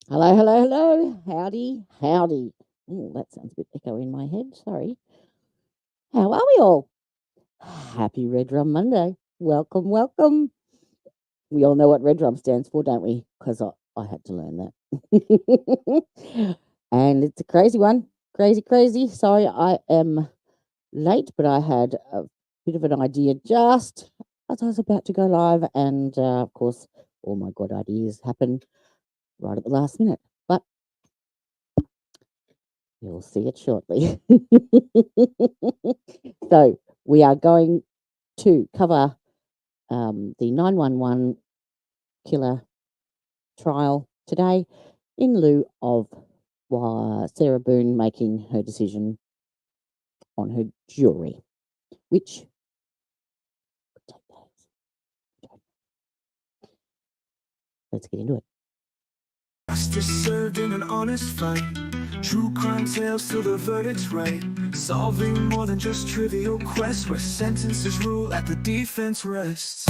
Hello, hello, hello. Howdy, howdy. Oh, that sounds a bit echo in my head. Sorry. How are we all? Happy Red Drum Monday. Welcome, welcome. We all know what Red Drum stands for, don't we? Because I had to learn that. And it's a crazy one. Crazy, crazy. Sorry, I am late, but I had a bit of an idea just as I was about to go live. And of course, all my God ideas happen right at the last minute. But you'll see it shortly. So we are going to cover the 911 killer trial today in lieu of Sarah Boone making her decision on her jury, which could take days. Let's get into it. Justice served in an honest fight. True crime tales till the verdict's right. Solving more than just trivial quests, where sentences rule at the defense rests.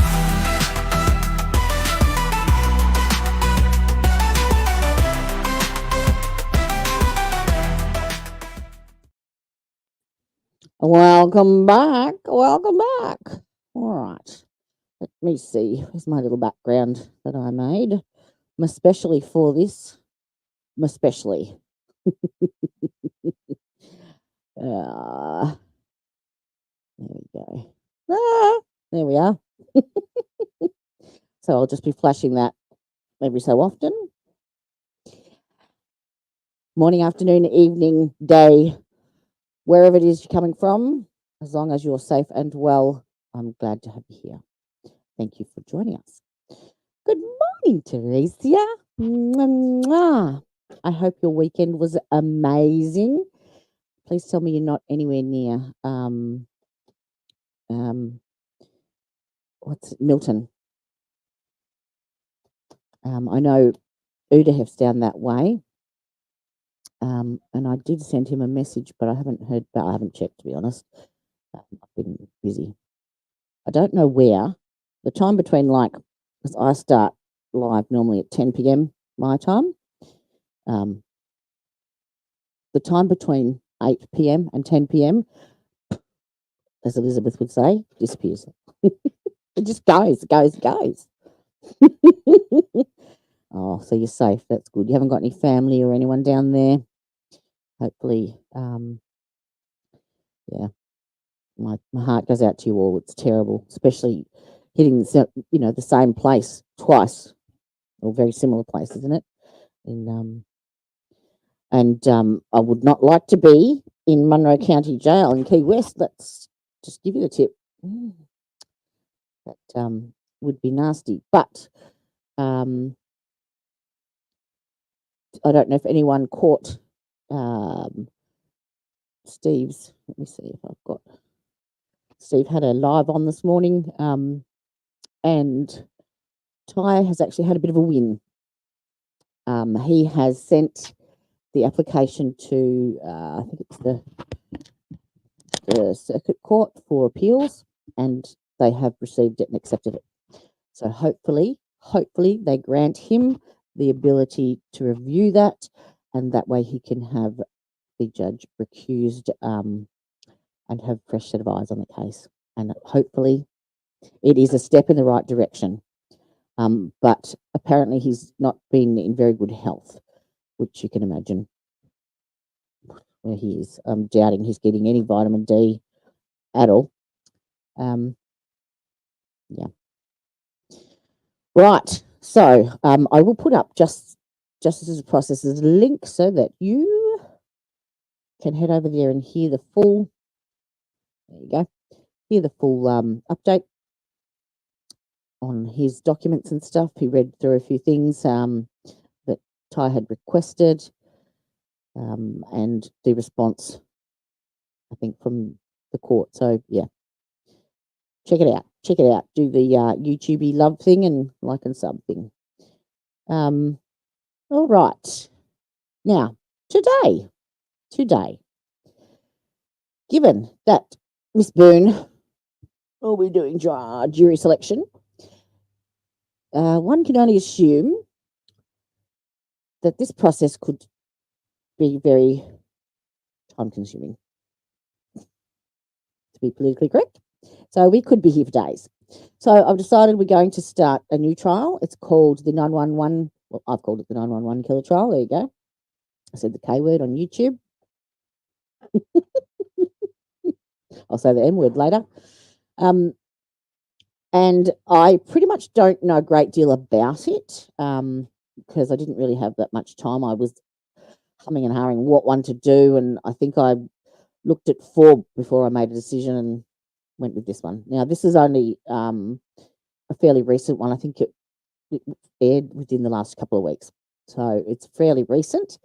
Welcome back. Welcome back. All right. Let me see. Here's my little background that I made, especially for this. Especially. There we go. There we are. So I'll just be flashing that every so often. Morning, afternoon, evening, day, wherever it is you're coming from, as long as you're safe and well, I'm glad to have you here. Thank you for joining us. Good morning, Teresia. Mwah. I hope your weekend was amazing. Please tell me you're not anywhere near Milton. I know Udahef's down that way. And I did send him a message, but I haven't heard back. I haven't checked, to be honest. I've been busy. I don't know where. The time between, because I start live normally at 10 p.m. my time. The time between 8 p.m. and 10 p.m., as Elizabeth would say, disappears. It just goes. Oh, so you're safe. That's good. You haven't got any family or anyone down there? Hopefully, yeah. My heart goes out to you all. It's terrible, especially hitting the same place twice, or very similar place, isn't it? I would not like to be in Monroe County Jail in Key West. Let's just give you the tip. That would be nasty. But I don't know if anyone caught Steve's. Let me see if I've got. Steve had a live on this morning, and Ty has actually had a bit of a win. He has sent the application to, I think it's the Circuit Court for Appeals, and they have received it and accepted it. So hopefully they grant him the ability to review that, and that way he can have the judge recused and have a fresh set of eyes on the case. And hopefully it is a step in the right direction. But apparently he's not been in very good health, which you can imagine where he is. I'm doubting he's getting any vitamin D at all. Yeah. Right. So I will put up just as a process as a link so that you can head over there and hear the full. There you go. Hear the full update on his documents and stuff. He read through a few things that Ty had requested, and the response, I think, from the court. So yeah, check it out. Do the YouTube love thing and like and sub thing. All right. Now, today, given that Miss Boone will be doing jury selection, one can only assume that this process could be very time-consuming, to be politically correct. So we could be here for days. So I've decided we're going to start a new trial. It's called the 911. Well, I've called it the 911 killer trial. There you go. I said the K word on YouTube. I'll say the N word later. And I pretty much don't know a great deal about it because I didn't really have that much time. I was humming and hawing what one to do, and I think I looked at 4 before I made a decision and went with this one. Now, this is only a fairly recent one. I think it aired within the last couple of weeks, so it's fairly recent.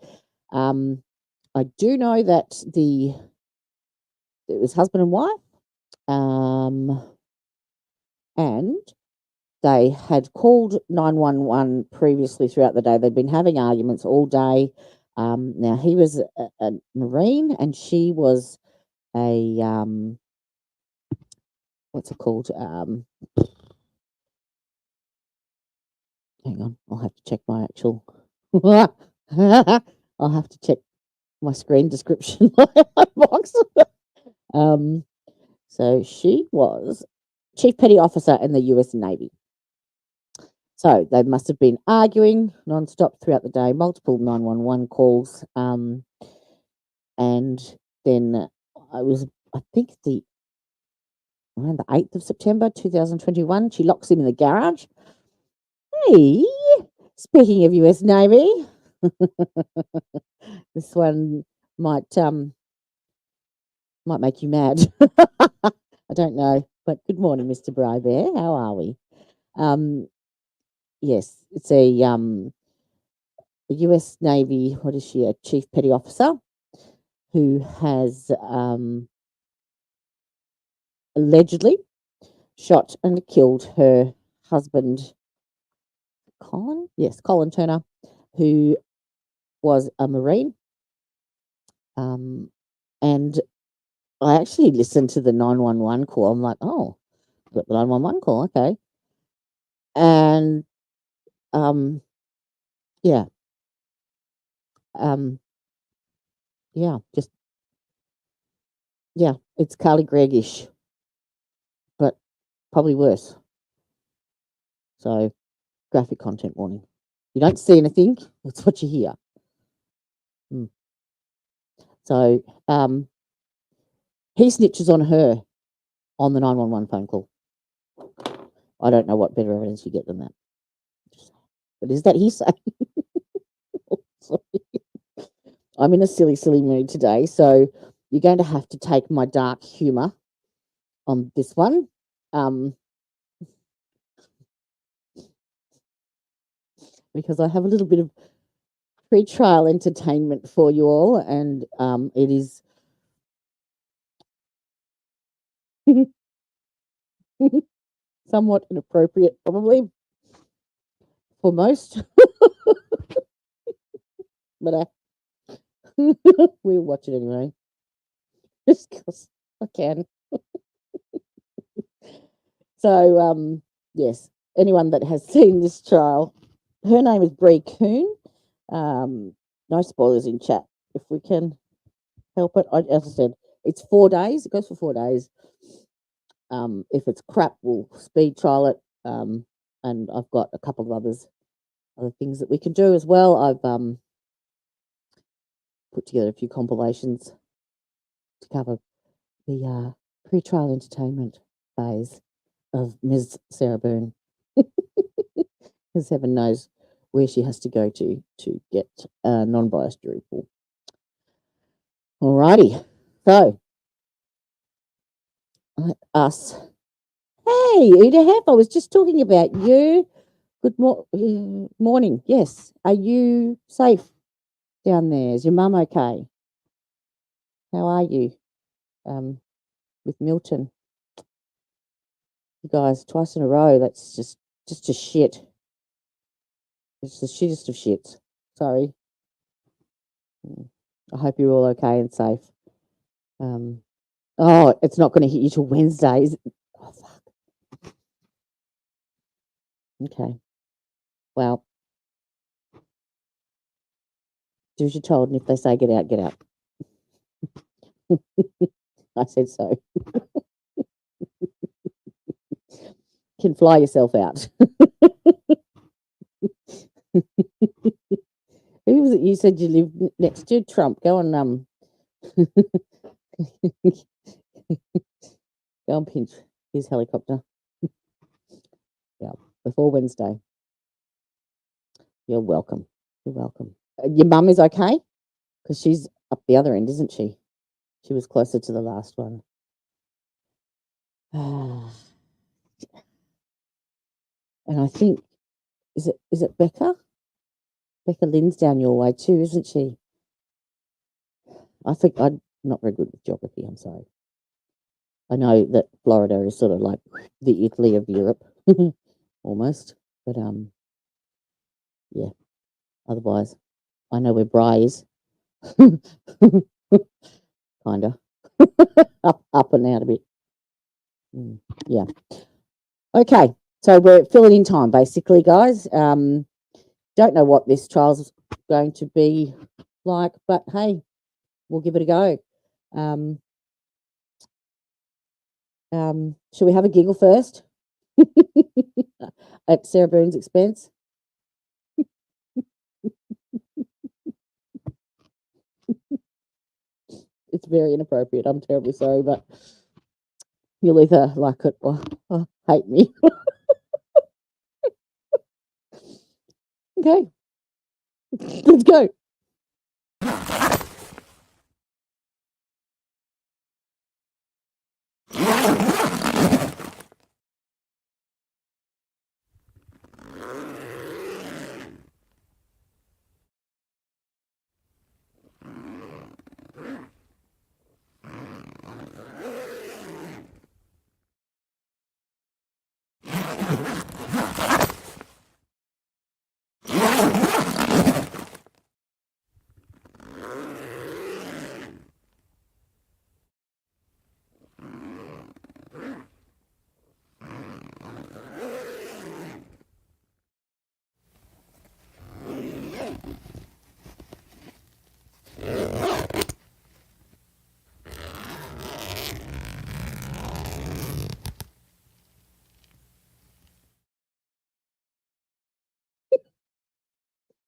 I do know that it was husband and wife, and they had called 911 previously throughout the day. They'd been having arguments all day. Now, he was a Marine and she was a, what's it called? Hang on, I'll have to check my actual, I'll have to check my screen description box. So she was Chief Petty Officer in the US Navy. So they must have been arguing nonstop throughout the day, multiple 911 calls. And then I think around the 8th of September 2021, she locks him in the garage. Hey, speaking of US Navy, this one might make you mad. I don't know, but good morning, Mr. Bry Bear. How are we? Yes, it's a US Navy, what is she, a Chief Petty Officer who has allegedly shot and killed her husband, Collin? Yes, Collin Turner, who was a Marine. And I actually listened to the 911 call. I'm like, oh, got the 911 call, okay. And yeah. It's Carly Gregg-ish, but probably worse. So, graphic content warning. You don't see anything, that's what you hear. So, he snitches on her on the 911 phone call. I don't know what better evidence you get than that. But is that hearsay? I'm in a silly, silly mood today, so you're going to have to take my dark humour on this one. Because I have a little bit of pre-trial entertainment for you all, and it is somewhat inappropriate, probably, for most. But we'll watch it anyway, just because I can. So, yes, anyone that has seen this trial, her name is Bree Kuhn. No spoilers in chat if we can help it. As I said, it's 4 days. It goes for 4 days. If it's crap, we'll speed trial it. And I've got a couple of other things that we can do as well. I've put together a few compilations to cover the pre-trial entertainment phase of Ms. Sarah Byrne. Because heaven knows where she has to go to get a non-biased jury pool. Alrighty, so us. Hey, Uda Hef, I was just talking about you. Good morning. Yes, are you safe down there? Is your mum okay? How are you? With Milton, you guys, twice in a row. That's just a shit. It's the shittest of shits. Sorry. I hope you're all okay and safe. Oh, it's not going to hit you till Wednesday, is it? Oh, fuck. Okay. Well, Do as you're told, and if they say get out, get out. I said so. Can fly yourself out. Who was it you said you live next to? Trump. Go on, go and pinch his helicopter. Yeah, before Wednesday. You're welcome. You're welcome. Your mum is okay? Because she's up the other end, isn't she? She was closer to the last one. And I think, is it Becca? Becca Lynn's down your way too, isn't she? I think I'm not very good with geography, I'm sorry. I know that Florida is sort of like the Italy of Europe, almost. But yeah. Otherwise, I know where Bry is. Kinda. up and out a bit. Yeah. Okay. So we're filling in time, basically, guys. Don't know what this trial's going to be like, but hey, we'll give it a go. Should we have a giggle first? At Sarah Boone's expense? It's very inappropriate. I'm terribly sorry, but you'll either like it or hate me. Okay. Let's go.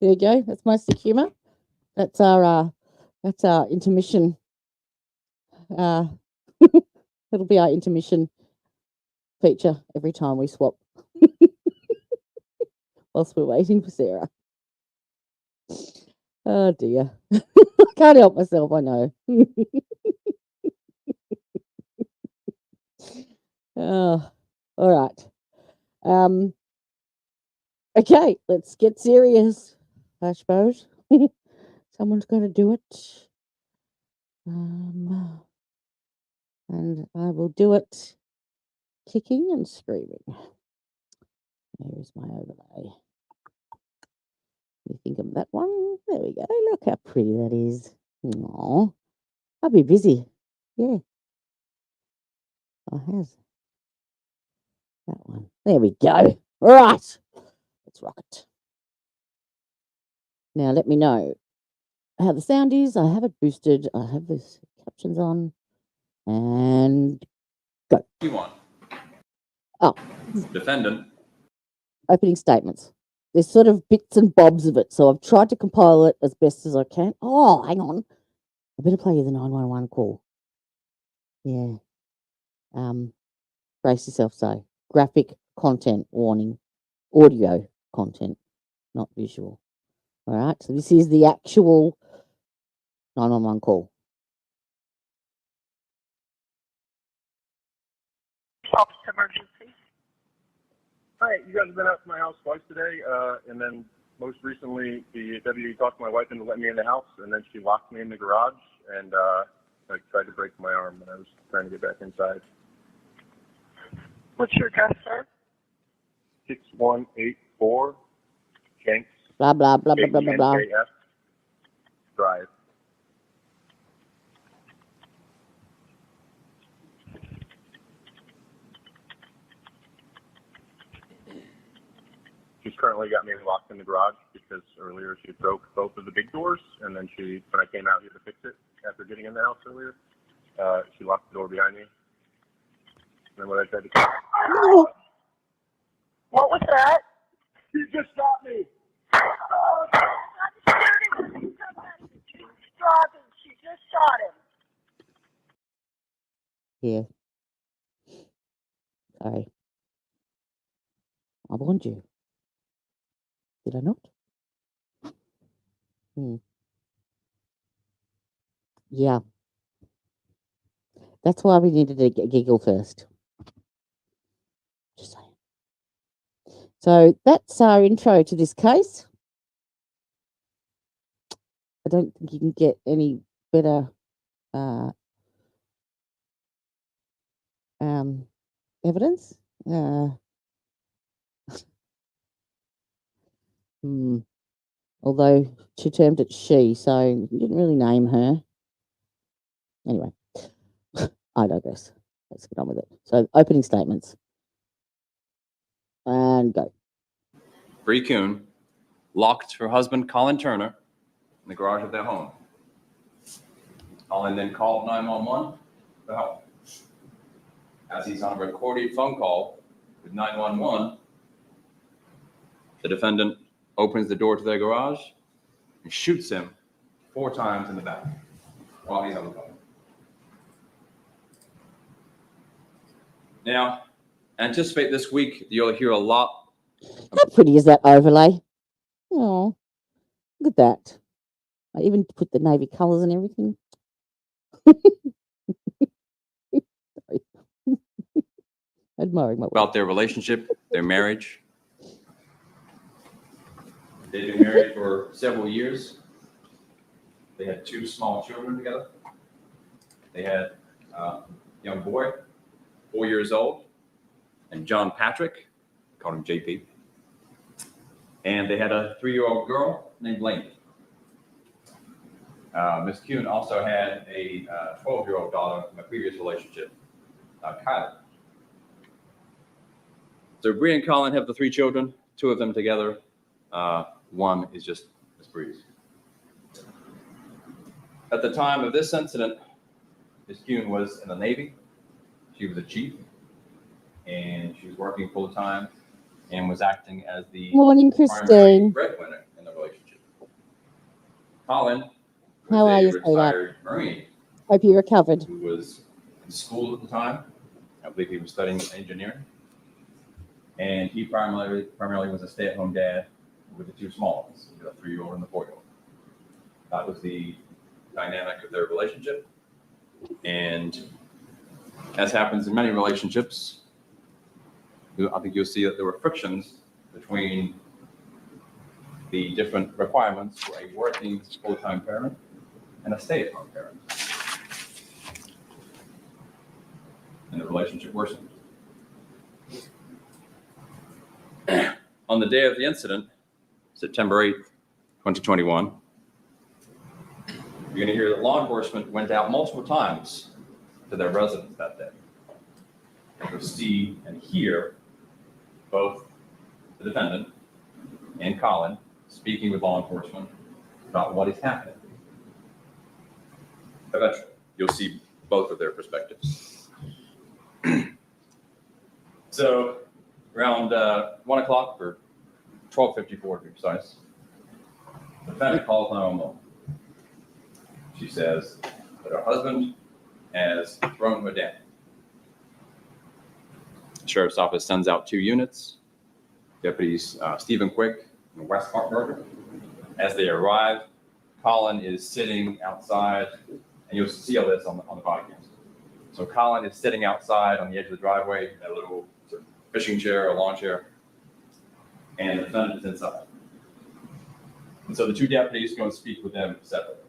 There you go. That's my sick humour. That's our intermission. It'll be our intermission feature every time we swap whilst we're waiting for Sarah. Oh dear. I can't help myself, I know. Oh, all right. Okay, let's get serious, I suppose. Someone's going to do it. And I will do it kicking and screaming. There's my overlay. You think of that one? There we go. Look how pretty that is. Aww. I'll be busy. Yeah. I have. That one. There we go. All right. Let's rock it. Now let me know how the sound is. I have it boosted. I have the captions on. And go. You want? Oh. Defendant. Opening statements. There's sort of bits and bobs of it, so I've tried to compile it as best as I can. Oh, hang on. I better play you the 911 call. Yeah. Brace yourself, so. Graphic content warning. Audio content, not visual. All right, so this is the actual 911 call. Office emergency. Hi, you guys have been out to my house twice today, and then most recently the deputy talked my wife into letting me in the house, and then she locked me in the garage and I tried to break my arm when I was trying to get back inside. What's your address, sir? 6184 Jenks Blah, blah, blah, blah, blah, blah, blah. KF Drive. she's currently got me locked in the garage because earlier she broke both of the big doors, and then when I came out here to fix it after getting in the house earlier, she locked the door behind me. And then when I tried to come, What was that? she just shot me. She just shot him. Here. Sorry. I warned you. Did I not? Yeah. That's why we needed a giggle first. Just saying. So that's our intro to this case. I don't think you can get any better evidence. Although she termed it she, so you didn't really name her. Anyway, I digress. Let's get on with it. So, opening statements. And go. Bree Kuhn locked her husband, Collin Turner, in the garage of their home. Collin then called 911 for help. As he's on a recorded phone call with 911, the defendant opens the door to their garage and shoots him 4 times in the back while he's on the phone. Now, anticipate this week you'll hear a lot. How pretty is that overlay? Oh, look at that. I even put the navy colours and everything. Admiring my About their relationship, their marriage. They've been married for several years. They had 2 small children together. They had a young boy, 4 years old, and John Patrick, called him JP. And they had a 3-year-old girl named Lainey. Ms. Kuhn also had a 12-year-old daughter from a previous relationship, Kylie. So Bree and Collin have the 3 children, 2 of them together. One is just Ms. Bree's. At the time of this incident, Ms. Kuhn was in the Navy. She was a chief, and she was working full-time and was acting as the Morning, primary Christine. breadwinner in the relationship. Collin How are was you, a sweetheart? retired Marine Hope you recovered. who was in school at the time. I believe he was studying engineering. And he primarily was a stay-at-home dad with the 2 small ones, the 3-year-old and the 4-year-old. That was the dynamic of their relationship. And as happens in many relationships, I think you'll see that there were frictions between the different requirements for a working full-time parent and a stay-at-home parent. And the relationship worsened. On the day of the incident, September 8th, 2021, you're going to hear that law enforcement went out multiple times to their residence that day. You'll see and hear both the defendant and Collin speaking with law enforcement about what is happening. Eventually, you'll see both of their perspectives. So around 1 o'clock, or 12:54 to be precise, the defendant calls 911. She says that her husband has thrown her down. The sheriff's office sends out 2 units, deputies Stephen Quick and Wes Hartberger. As they arrive, Collin is sitting outside, and you'll see all this on the podcast. So Collin is sitting outside on the edge of the driveway in a little sort of fishing chair or lawn chair, and the defendant is inside. And so the 2 deputies go and speak with them separately.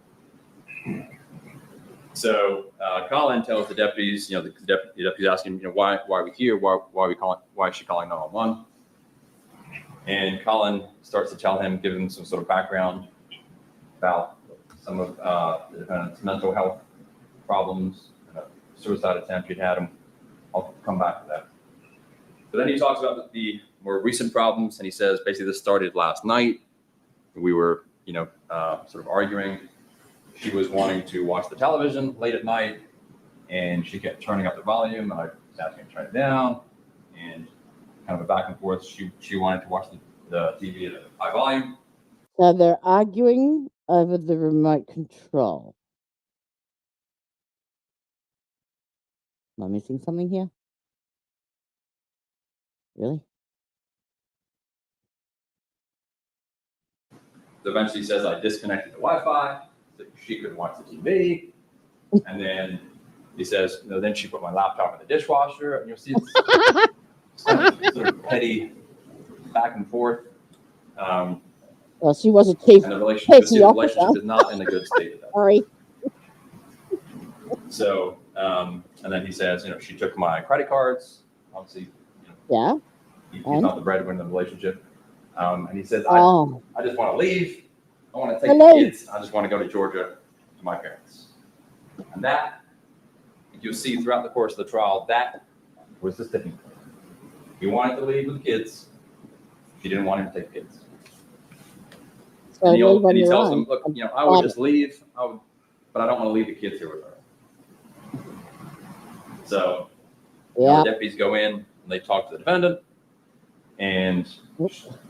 So Collin tells the deputies, the deputies asking, why are we here? Why is she calling 911? And Collin starts to tell him, give him some sort of background about some of the defendant's mental health problems, suicide attempt he'd had him. I'll come back to that. But then he talks about the more recent problems. And he says, basically, this started last night. We were, sort of arguing. She was wanting to watch the television late at night, and she kept turning up the volume. And I was asking her to turn it down, and kind of a back and forth. She wanted to watch the TV at a high volume. So they're arguing over the remote control. Am I missing something here? Really? Eventually he says, I disconnected the Wi-Fi so she couldn't watch the TV. And then he says, then she put my laptop in the dishwasher. And you'll see it's kind of sort of petty back and forth. Well, she was a chief And the relationship officer. is not in a good state. Sorry. So, and then he says, she took my credit cards. Obviously, Yeah. he's not the breadwinner in the relationship. And he says, Oh. I just want to leave. I want to take the kids. I just want to go to Georgia to my parents. And that, you'll see throughout the course of the trial, that was the sticking point. He wanted to leave with the kids. She didn't want him to take kids. So and he tells them, look, I would just leave, but I don't want to leave the kids here with her. So the deputies go in and they talk to the defendant. And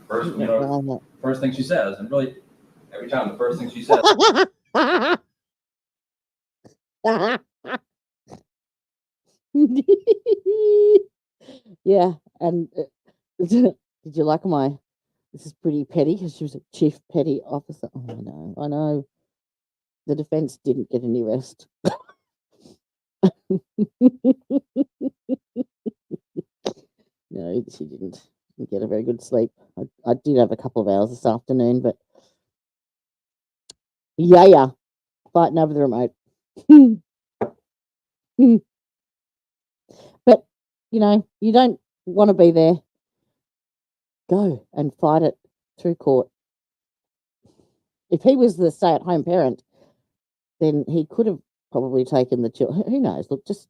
first thing she says, and really every time the first thing she says. Yeah, and did you like this is pretty petty because she was a chief petty officer. Oh, I know. The defense didn't get any rest. No, she didn't get a very good sleep. I did have a couple of hours this afternoon, but yeah, fighting over the remote. But you don't want to be there. Go and fight it through court. If he was the stay-at-home parent, then he could have probably taken the children. Who knows? Look, just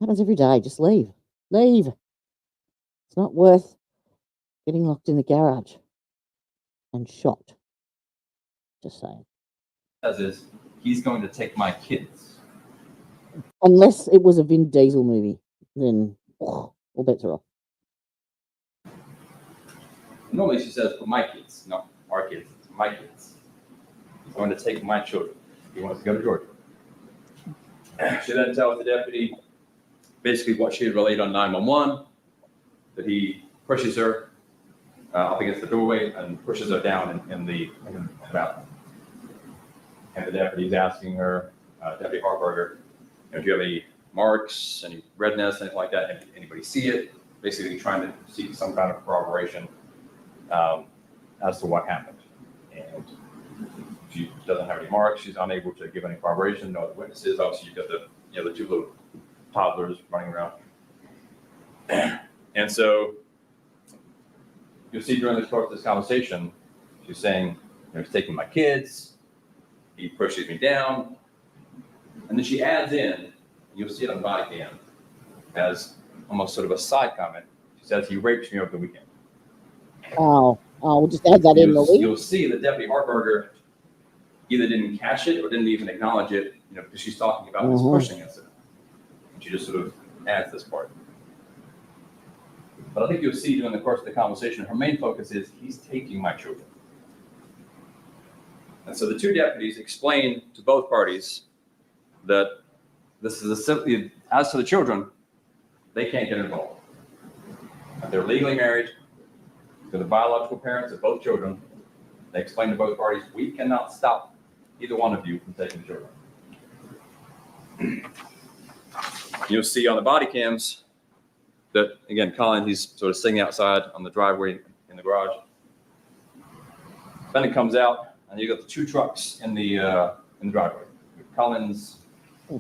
happens every day. Just leave. It's not worth getting locked in the garage and shot. Just saying. Is he's going to take my kids. Unless it was a Vin Diesel movie, then all bets are off. Normally she says, for my kids, not our kids, it's my kids. He's going to take my children. He wants to go to Georgia. She then tells the deputy basically what she had relayed on 911, that he pushes her up against the doorway and pushes her down in the bathroom. And the deputy's asking her, Deputy Harburger, do you have any marks, any redness, anything like that? Anybody see it? Basically trying to seek some kind of corroboration as to what happened. And she doesn't have any marks. She's unable to give any corroboration. No other witnesses. Obviously, you've got the two little toddlers running around. And so you'll see during the course of this conversation, she's saying, he's taking my kids. He pushes me down. And then she adds in, you'll see it on the body cam, as almost sort of a side comment. She says, he raped me over the weekend. Oh, we'll just add that in. You'll see that Deputy Hartberger either didn't catch it or didn't even acknowledge it, because she's talking about this pushing incident. And she just sort of adds this part. But I think you'll see during the course of the conversation, her main focus is, he's taking my children. And so the two deputies explain to both parties that this is as to the children, they can't get involved. They're legally married. They're the biological parents of both children. They explain to both parties, we cannot stop either one of you from taking the children. You'll see on the body cams that, again, Collin, he's sort of sitting outside on the driveway in the garage. Then it comes out, and you got the two trucks in the driveway. Collin's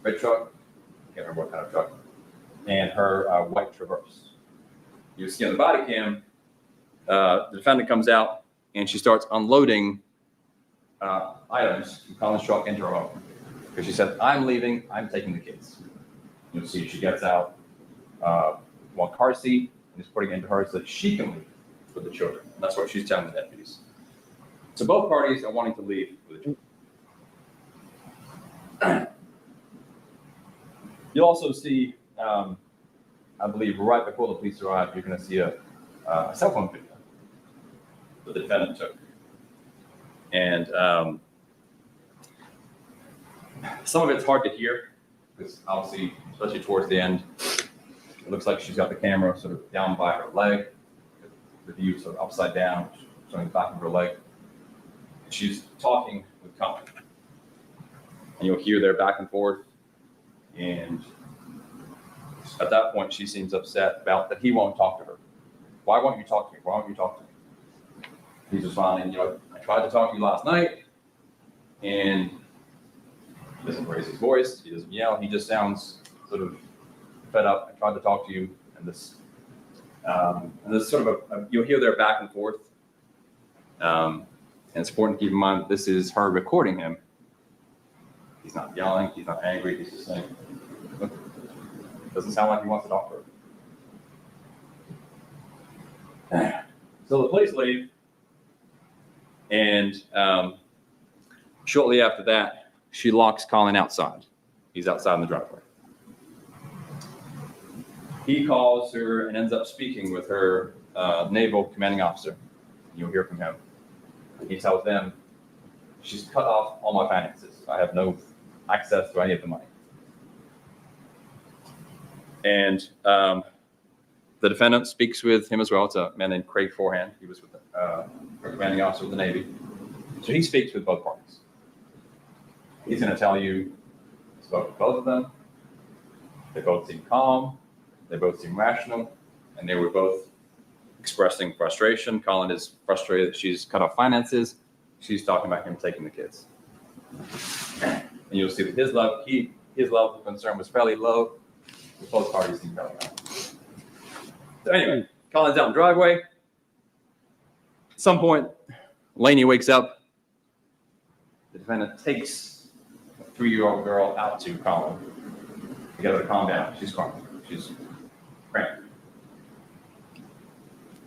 red truck, I can't remember what kind of truck, and her white Traverse. You see on the body cam, the defendant comes out and she starts unloading items from Collin's truck into her home. Because she said, I'm leaving, I'm taking the kids. You'll see she gets out one car seat, and he's putting it into her so that she can leave with the children. And that's what she's telling the deputies. So both parties are wanting to leave with the children. You'll also see, I believe, right before the police arrive, you're going to see a cell phone video that the defendant took. And some of it's hard to hear because obviously, especially towards the end, it looks like she's got the camera sort of down by her leg, the view sort of upside down, showing the back of her leg. And she's talking with Collin. And you'll hear their back and forth. And at that point, she seems upset about that he won't talk to her. Why won't you talk to me? Why won't you talk to me? He's responding, I tried to talk to you last night, and he doesn't raise his voice, he doesn't yell, he just sounds sort of fed up. I tried to talk to you, and this sort of you'll hear their back and forth. And it's important to keep in mind that this is her recording him. He's not yelling, he's not angry, he's just saying, look, doesn't sound like he wants to talk to her. So the police leave, and shortly after that, she locks Collin outside. He's outside in the driveway. He calls her and ends up speaking with her naval commanding officer. You'll hear from him. He tells them, she's cut off all my finances. I have no access to any of the money. And the defendant speaks with him as well. It's a man named Craig Forehand. He was with the commanding officer of the Navy. So he speaks with both parties. He's going to tell you he spoke with both of them. They both seem calm. They both seem rational. And they were both expressing frustration. Collin is frustrated that she's cut off finances. She's talking about him taking the kids. And you'll see that his level of concern was fairly low. Both parties seem fairly high. So anyway, Collin's out in the driveway. At some point, Lainey wakes up. The defendant takes a 3-year-old girl out to Collin to get her to calm down. She's crying. She's crying.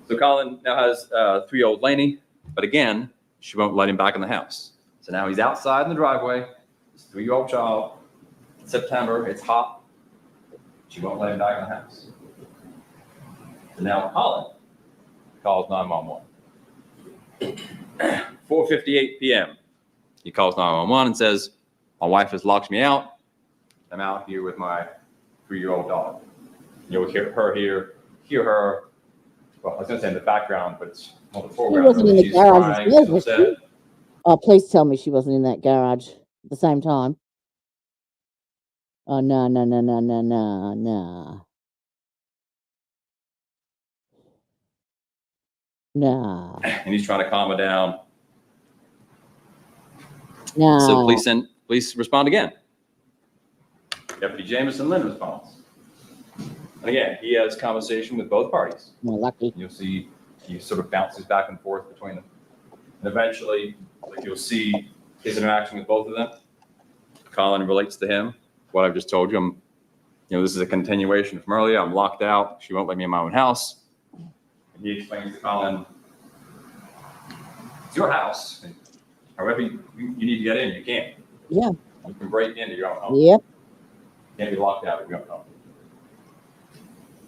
So Collin now has 3-year-old Lainey, but again, she won't let him back in the house. So now he's outside in the driveway. This 3-year-old child. It's September. It's hot. She won't let him back in the house. So now Collin calls 911. 4:58 p.m. He calls 911 and says, my wife has locked me out. I'm out here with my 3-year-old daughter. You'll hear her. Well, I was going to say in the background, but it's not the foreground. She wasn't in the She's garage crying, as well, she's was upset. she? Oh, please tell me she wasn't in that garage at the same time. Oh, no. No. And he's trying to calm her down. No. So police respond again. Deputy Jameson Lynn responds. And again, he has conversation with both parties. More lucky. You'll see he sort of bounces back and forth between them. And eventually, you'll see his interaction with both of them. Collin relates to him what I've just told you. This is a continuation from earlier. I'm locked out. She won't let me in my own house. And he explains to Collin, it's your house. And however you need to get in, you can. Yeah. You can break into your own home. Yep. You can't be locked out of your own home.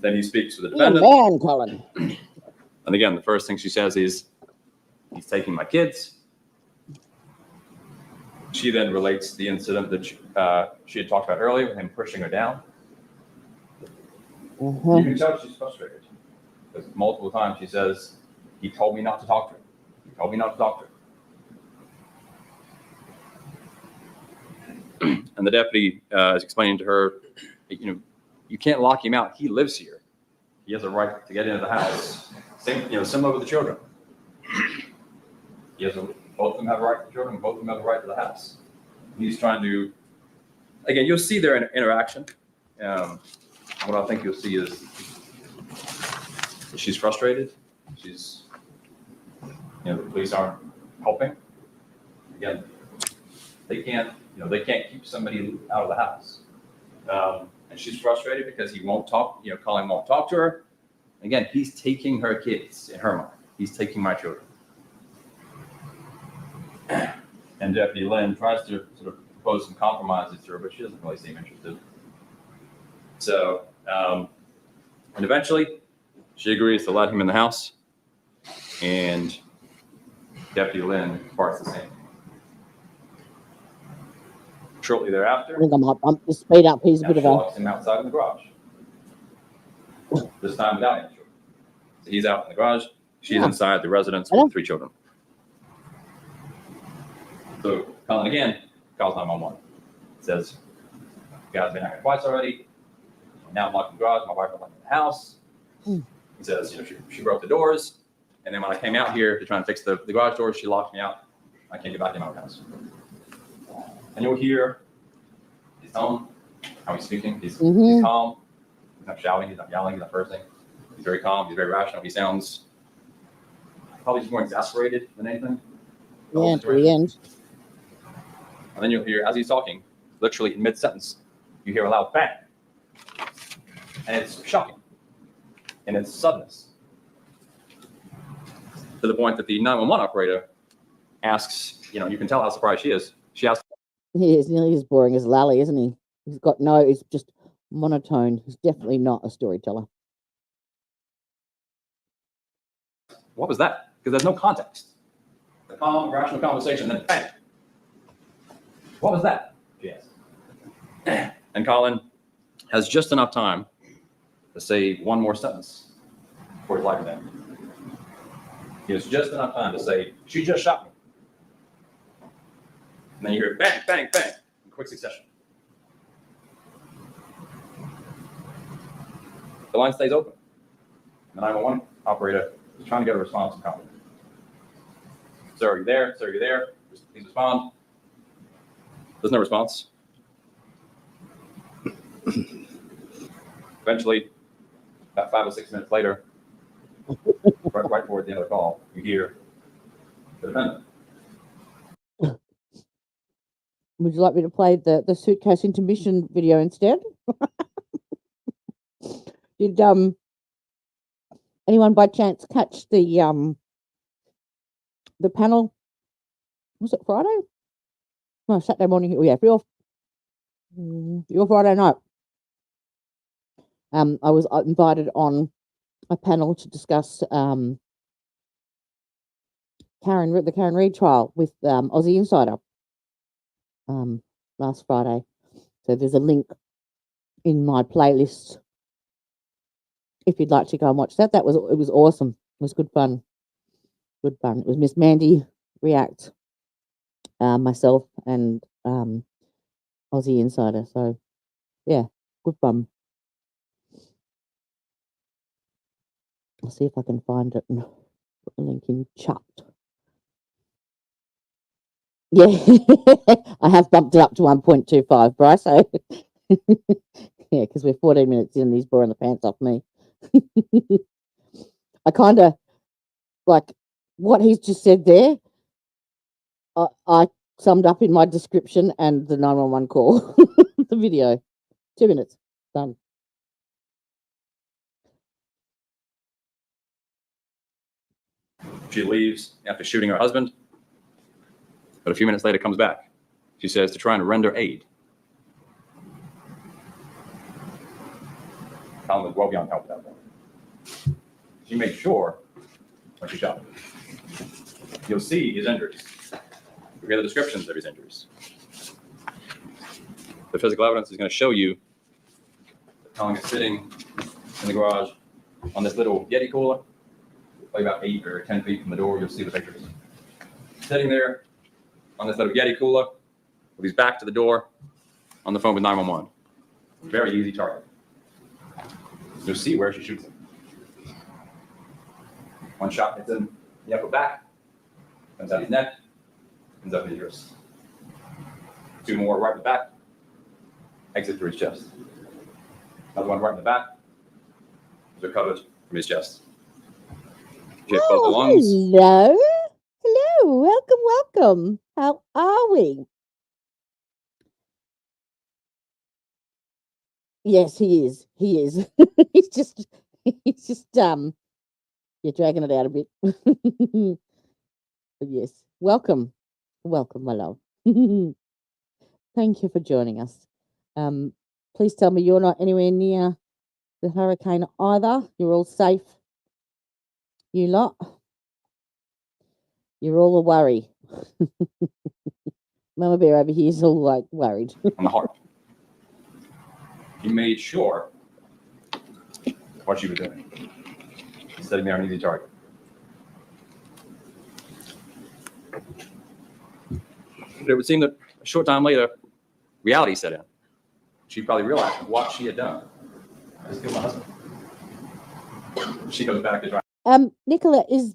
Then he speaks to the Yeah, defendant. man, Collin. And again, the first thing she says is, he's taking my kids. She then relates the incident that she had talked about earlier, with him pushing her down. Uh-huh. You can tell she's frustrated. Because multiple times she says, he told me not to talk to her. He told me not to talk to her. And the deputy is explaining to her, you can't lock him out. He lives here. He has a right to get into the house. Similar with the children. Both of them have a right to the children. Both of them have a right to the house. He's trying to, again, you'll see their interaction. What I think you'll see is she's frustrated. The police aren't helping. Again, they can't keep somebody out of the house. And she's frustrated because he won't talk, Collin won't talk to her. Again, he's taking her kids in her mind. He's taking my children. And Deputy Lynn tries to sort of propose some compromises to her, but she doesn't really seem interested. So, and eventually, she agrees to let him in the house, and Deputy Lynn parts the same. Shortly thereafter, I think I'm to speed up. He's a bit she of a. locks him outside in the garage. This time without any children. So he's out in the garage. She's inside the residence with 3 children. So Collin again calls 911. Says, "You guys been acting twice already. Now I'm locked in the garage. My wife is locked in the house." He says, "You know, she broke the doors, and then when I came out here to try and fix the garage doors, she locked me out. I can't get back in my own house." And you'll hear his tone, how he's speaking. He's calm. He's not shouting. He's not yelling. He's not cursing. He's very calm. He's very rational. He sounds probably just more exasperated than anything. Yeah, to the end. And then you'll hear, as he's talking, literally in mid-sentence, you hear a loud bang. And it's shocking in its suddenness. To the point that the 911 operator asks, you know, you can tell how surprised she is. She asks, He is nearly as boring as Lally, isn't he? He's just monotone. He's definitely not a storyteller. "What was that?" Because there's no context. The calm, rational conversation, then bang. "What was that?" she asks. And Collin has just enough time to say one more sentence before his life is ended. He has just enough time to say, "She just shot me." And then you hear bang, bang, bang in quick succession. The line stays open. The 911 operator is trying to get a response from Collin. "Sir, are you there? Sir, are you there? Please respond." There's no response. Eventually, about 5 or 6 minutes later, right toward the end of the call, you hear the defendant. Would you like me to play the suitcase intermission video instead? Did anyone by chance catch the panel? Was it Friday? No, Saturday morning. Oh yeah, your Friday night. I was invited on a panel to discuss the Karen Reid trial with Aussie Insider last Friday. So there's a link in my playlist if you'd like to go and watch that. It was awesome. It was good fun. Good fun. It was Miss Mandy React, myself, and Aussie Insider. So yeah, good fun. I'll see if I can find it and put the link in chat. Yeah, I have bumped it up to 1.25, Bryce. So yeah, because we're 14 minutes in and he's boring the pants off me. I kind of like what he's just said there. I summed up in my description and the 911 call, the video. 2 minutes, done. She leaves after shooting her husband, but a few minutes later comes back. She says to try and render aid. Collin was well beyond help at that point. She made sure when she shot him. You'll see his injuries. You'll hear the descriptions of his injuries. The physical evidence is going to show you that Collin is sitting in the garage on this little Yeti cooler, probably about 8 or 10 feet from the door. You'll see the pictures. Sitting there on this little Yeti cooler with his back to the door on the phone with 911. Very easy target. You'll see where she shoots him. One shot hits him in the upper back, comes out his neck, comes up his wrist. 2 more right in the back, exit through his chest. Another one right in the back, is recovered from his chest. She hit both the lungs. Hello. Hello. Welcome. How are we? Yes, he is. He is. He's just It's just you're dragging it out a bit. But yes, welcome, my love. Thank you for joining us. Please tell me you're not anywhere near the hurricane either. You're all safe. You lot. You're all a worry. Mama Bear over here is all like worried. On the heart. He made sure what she was doing. He's setting me on an easy target. But it would seem that a short time later, reality set in. She probably realized what she had done. Just killed my husband. She goes back to try. Nicola, is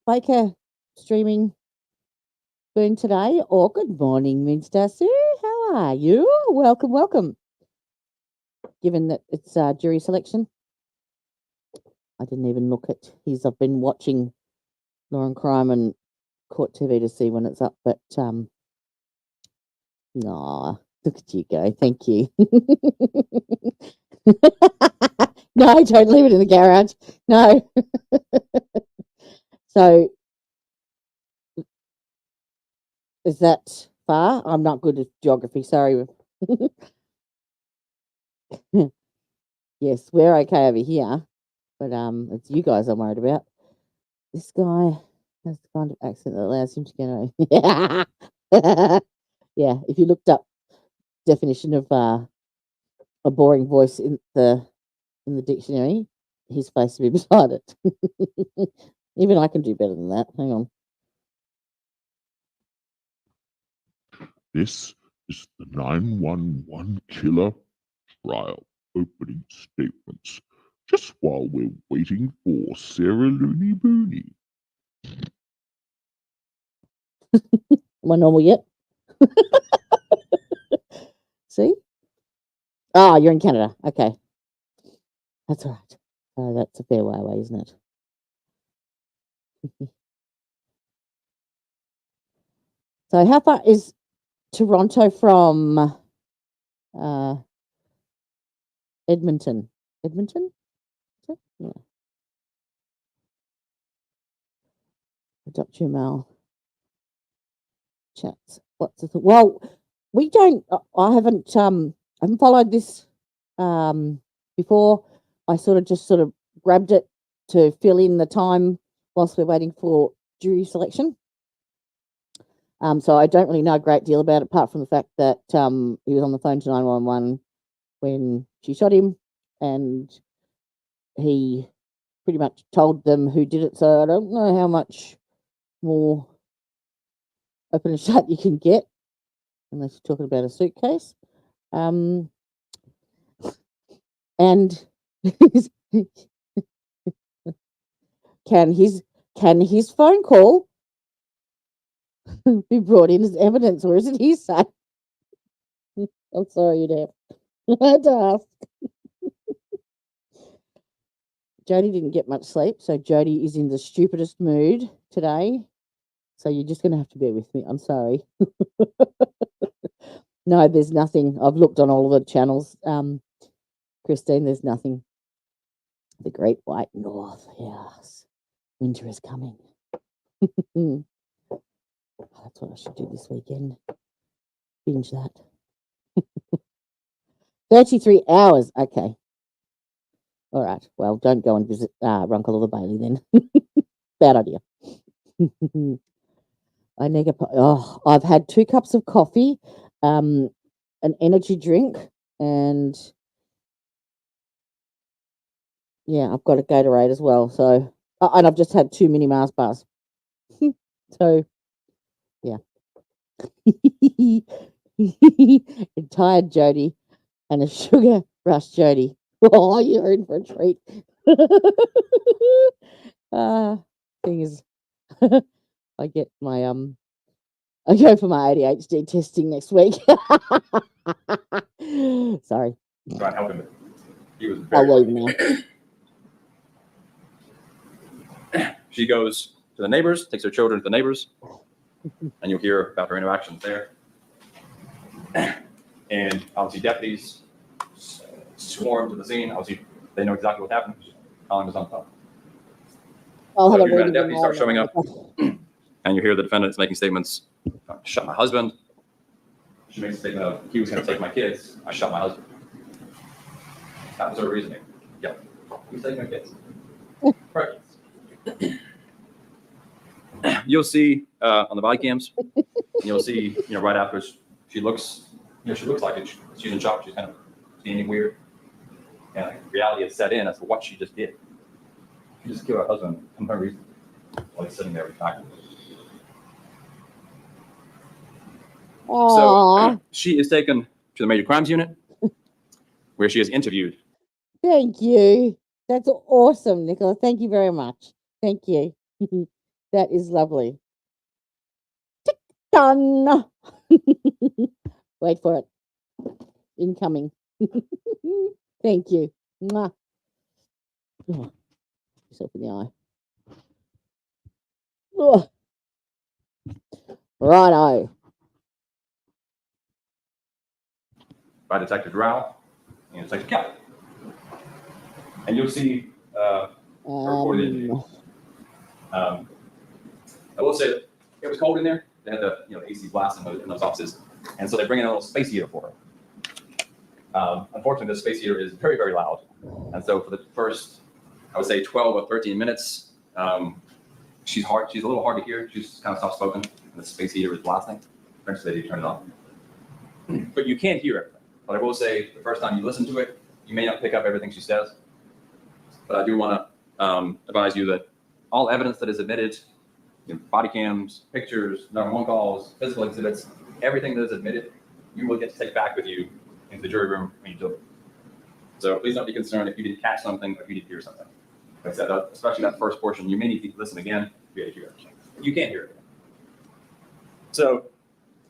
Baker streaming Boone today? Or good morning, Minster Sue. How are you? Welcome. Given that it's jury selection, I didn't even look at his. I've been watching Law and Crime and Court TV to see when it's up, but no, look at you go. Thank you. No, don't leave it in the garage. No. So, is that far? I'm not good at geography. Sorry. Yes, we're okay over here, but it's you guys I'm worried about. This guy has the kind of accent that allows him to get away. Yeah, if you looked up definition of a boring voice in the dictionary, his face would be beside it. Even I can do better than that. Hang on. This is the 911 killer trial opening statements. Just while we're waiting for Sarah Looney Booney. Am I normal yet? See? Ah, you're in Canada. Okay. That's all right. That's a fair way away, isn't it? So how far is Toronto from Edmonton? Edmonton? Yeah. Adopt your mail. Chats. What's the thing? Well, we don't. I haven't followed this before. I just grabbed it to fill in the time whilst we're waiting for jury selection. So I don't really know a great deal about it, apart from the fact that he was on the phone to 911 when she shot him, and he pretty much told them who did it. So I don't know how much more open and shut you can get, unless you're talking about a suitcase. And can his phone call be brought in as evidence, or is it hearsay? I'm sorry, you'd have to ask. Jody didn't get much sleep, so Jody is in the stupidest mood today. So you're just going to have to bear with me. I'm sorry. No, there's nothing. I've looked on all of the channels. Christine, there's nothing. The Great White North. Yes. Winter is coming. That's what I should do this weekend. Binge that. 33 hours. Okay. All right. Well, don't go and visit Runkle or the Bailey then. Bad idea. I've had 2 cups of coffee, an energy drink, and yeah, I've got a Gatorade as well. So, and I've just had 2 mini Mars bars. So, yeah. A tired Jody and a sugar rush Jody. Oh, you're in for a treat. Thing is, I get my I go for my ADHD testing next week. Sorry. Try and help him. He was I'll very. leave now. She goes to the neighbors, takes her children to the neighbors, and you'll hear about her interactions there. And obviously, deputies swarmed to the scene. Obviously, they know exactly what happened. Collin was on top. I'll So have a you've got read a of the deputy start showing up, moment. and you hear the defendant is making statements. I shot my husband. She makes a statement of, he was going to take my kids. I shot my husband. That was her reasoning. Yeah, he was taking my kids. Right. You'll see on the body cams, you'll see, right after she looks, she looks like it. She's in shock. She's kind of standing weird. And reality has set in as to what she just did. She just killed her husband for no reason while he's sitting there talking. So she is taken to the major crimes unit where she is interviewed. Thank you. That's awesome, Nicola. Thank you very much. Thank you. That is lovely. Done. Wait for it. Incoming. Thank you. Mwah. Oh, yourself in the eye. Oh. Righto. By Detective Rao and Detective Kelly. And you'll see recorded interviews. I will say that it was cold in there. They had the AC blast in those offices. And so they bring in a little space heater for her. Unfortunately, the space heater is very, very loud. And so for the first, I would say 12 or 13 minutes, she's a little hard to hear. She's kind of soft-spoken. And the space heater is blasting. Eventually, they turn it off. But you can't hear everything. But I will say, the first time you listen to it, you may not pick up everything she says. But I do want to advise you that all evidence that is admitted, body cams, pictures, 911 calls, physical exhibits, everything that is admitted, you will get to take back with you into the jury room when you do it. So please don't be concerned if you didn't catch something or if you didn't hear something. Like I said, especially that first portion, you may need to listen again to be able to hear it. You can't hear it. So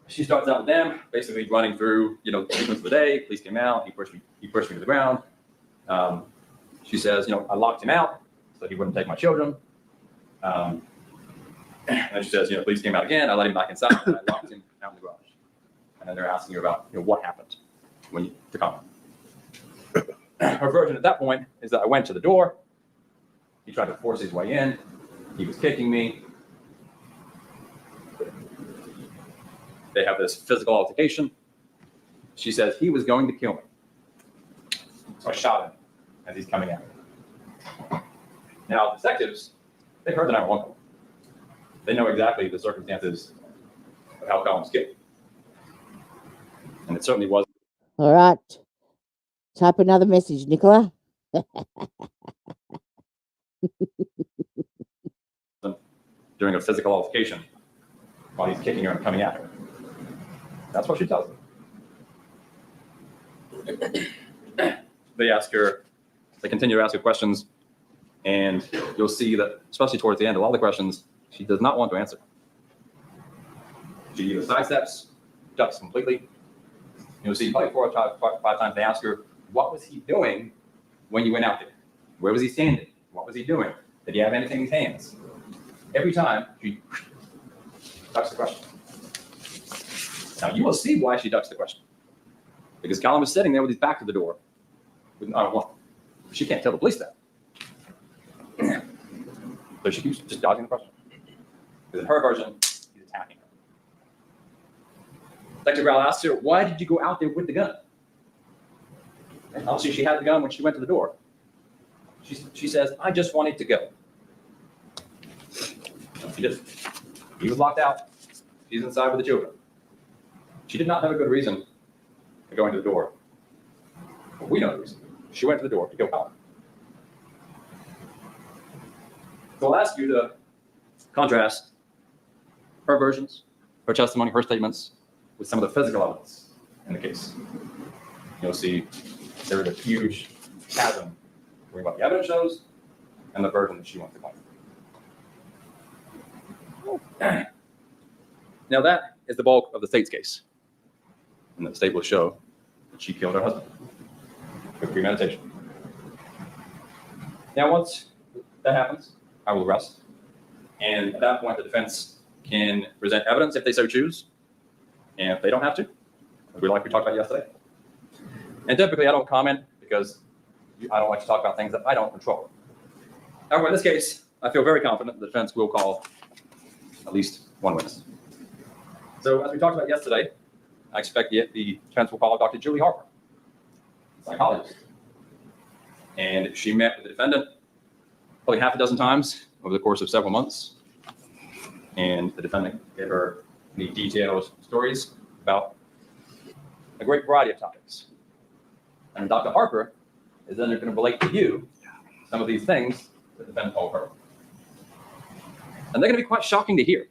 she starts out with them, basically running through, the sequence of the day. Police came out. He pushed me to the ground. She says, I locked him out so he wouldn't take my children. And she says, police came out again. I let him back inside. And I locked him out in the garage. And then they're asking her about, what happened to Collin. Her version at that point is that I went to the door. He tried to force his way in. He was kicking me. They have this physical altercation. She says he was going to kill me. So I shot him as he's coming out. Now, detectives, they've heard the 911 call. They know exactly the circumstances of how Collin was killed. And it certainly was. All right. Type another message, Nicola. During a physical altercation while he's kicking her and coming at her. That's what she tells them. They continue to ask her questions, and you'll see that, especially towards the end, a lot of the questions she does not want to answer. She either sidesteps, ducks completely. You'll see probably 4 or 5 times they ask her, what was he doing when you went out there? Where was he standing? What was he doing? Did he have anything in his hands? Every time, she ducks the question. Now, you will see why she ducks the question. Because Collin was sitting there with his back to the door. She can't tell the police that. So she keeps just dodging the question. Because in her version, he's attacking her. Detective Rowell asks her, why did you go out there with the gun? And obviously, she had the gun when she went to the door. She says, I just wanted to go. He was locked out. She's inside with the children. She did not have a good reason for going to the door. But we know the reason. She went to the door to kill Collin. So I'll ask you to contrast her versions, her testimony, her statements with some of the physical evidence in the case. You'll see there is a huge chasm between what the evidence shows and the version that she wants to claim. Now that is the bulk of the state's case. And the state will show that she killed her husband with premeditation. Now once that happens, I will rest. And at that point, the defense can present evidence if they so choose. And if they don't have to, like we talked about yesterday. And typically I don't comment because I don't like to talk about things that I don't control. However, in this case, I feel very confident the defense will call at least one witness. So as we talked about yesterday, I expect the defense will call Dr. Julie Harper, psychologist. And she met with the defendant probably half a dozen times over the course of several months. And the defendant gave her many detailed stories about a great variety of topics. And Dr. Harper is then going to relate to you some of these things that the defendant told her. And they're going to be quite shocking to hear,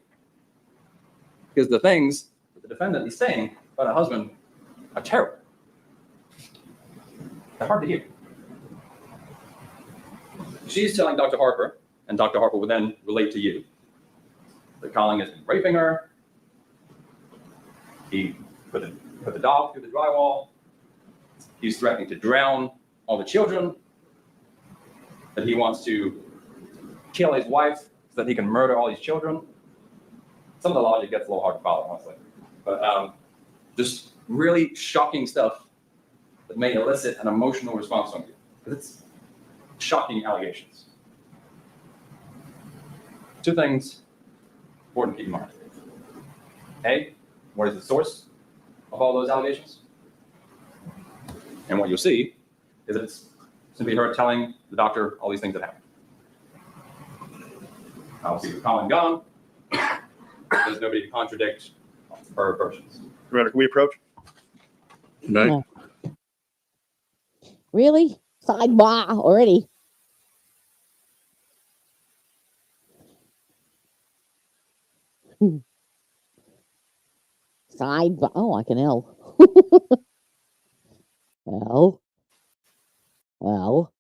because the things that the defendant is saying about her husband are terrible. They're hard to hear. She's telling Dr. Harper, and Dr. Harper will then relate to you, that Collin has been raping her. He put the dog through the drywall. He's threatening to drown all the children. That he wants to kill his wife so that he can murder all these children. Some of the logic gets a little hard to follow, honestly. But just really shocking stuff that may elicit an emotional response from you. Because it's shocking allegations. Two things important to keep in mind. A, what is the source of all those allegations? And what you'll see is that it's simply her telling the doctor all these things that happened. Obviously, with Collin gone, there's nobody to contradict her versions. Commander, can we approach? No. Really? Sidebar already? Sidebar. Oh, I can L. L. L.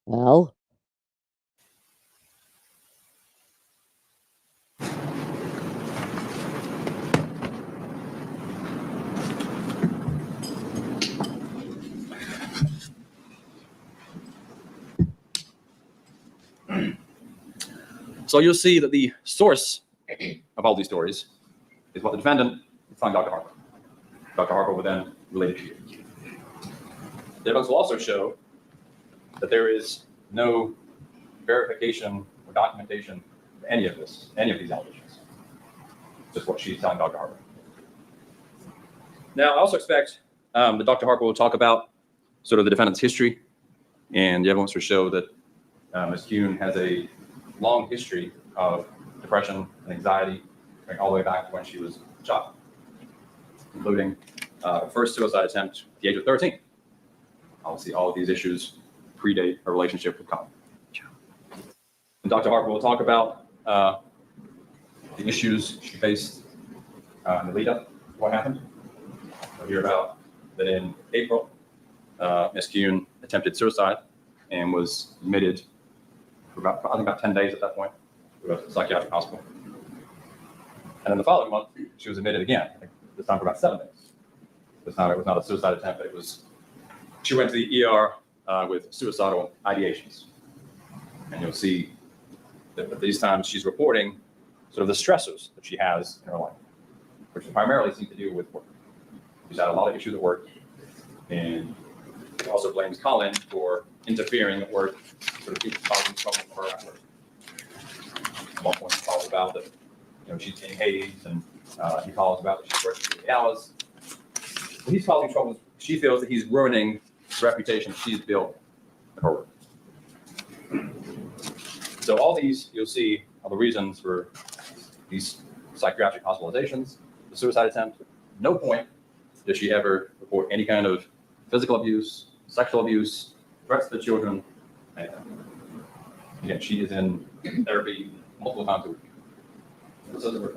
L. So you'll see that the source of all these stories is what the defendant is telling Dr. Harper. Dr. Harper will then relate it to you. The evidence will also show that there is no verification or documentation of any of these allegations. Just what she's telling Dr. Harper. Now, I also expect that Dr. Harper will talk about sort of the defendant's history, and the evidence will show that Ms. Kuhn has a long history of depression and anxiety, going all the way back to when she was a child, including her first suicide attempt at the age of 13. Obviously, all of these issues predate her relationship with Collin. And Dr. Harper will talk about the issues she faced in the lead up to what happened. We'll hear about that in April, Ms. Kuhn attempted suicide and was admitted for about 10 days at that point to a psychiatric hospital. And in the following month, she was admitted again, I think this time for about 7 days. It was not a suicide attempt, but she went to the ER with suicidal ideations. And you'll see that at these times she's reporting sort of the stressors that she has in her life, which primarily seem to do with work. She's had a lot of issues at work, and she also blames Collin for interfering at work, sort of causing trouble for her at work. At one point, he calls about that, she's getting hazed, and he calls about that she's working 8 hours. But he's causing trouble. She feels that he's ruining the reputation she's built at her work. So all these, you'll see, are the reasons for these psychiatric hospitalizations, the suicide attempt. At no point does she ever report any kind of physical abuse, sexual abuse, threats to the children, anything. Again, she is in therapy multiple times a week. This isn't her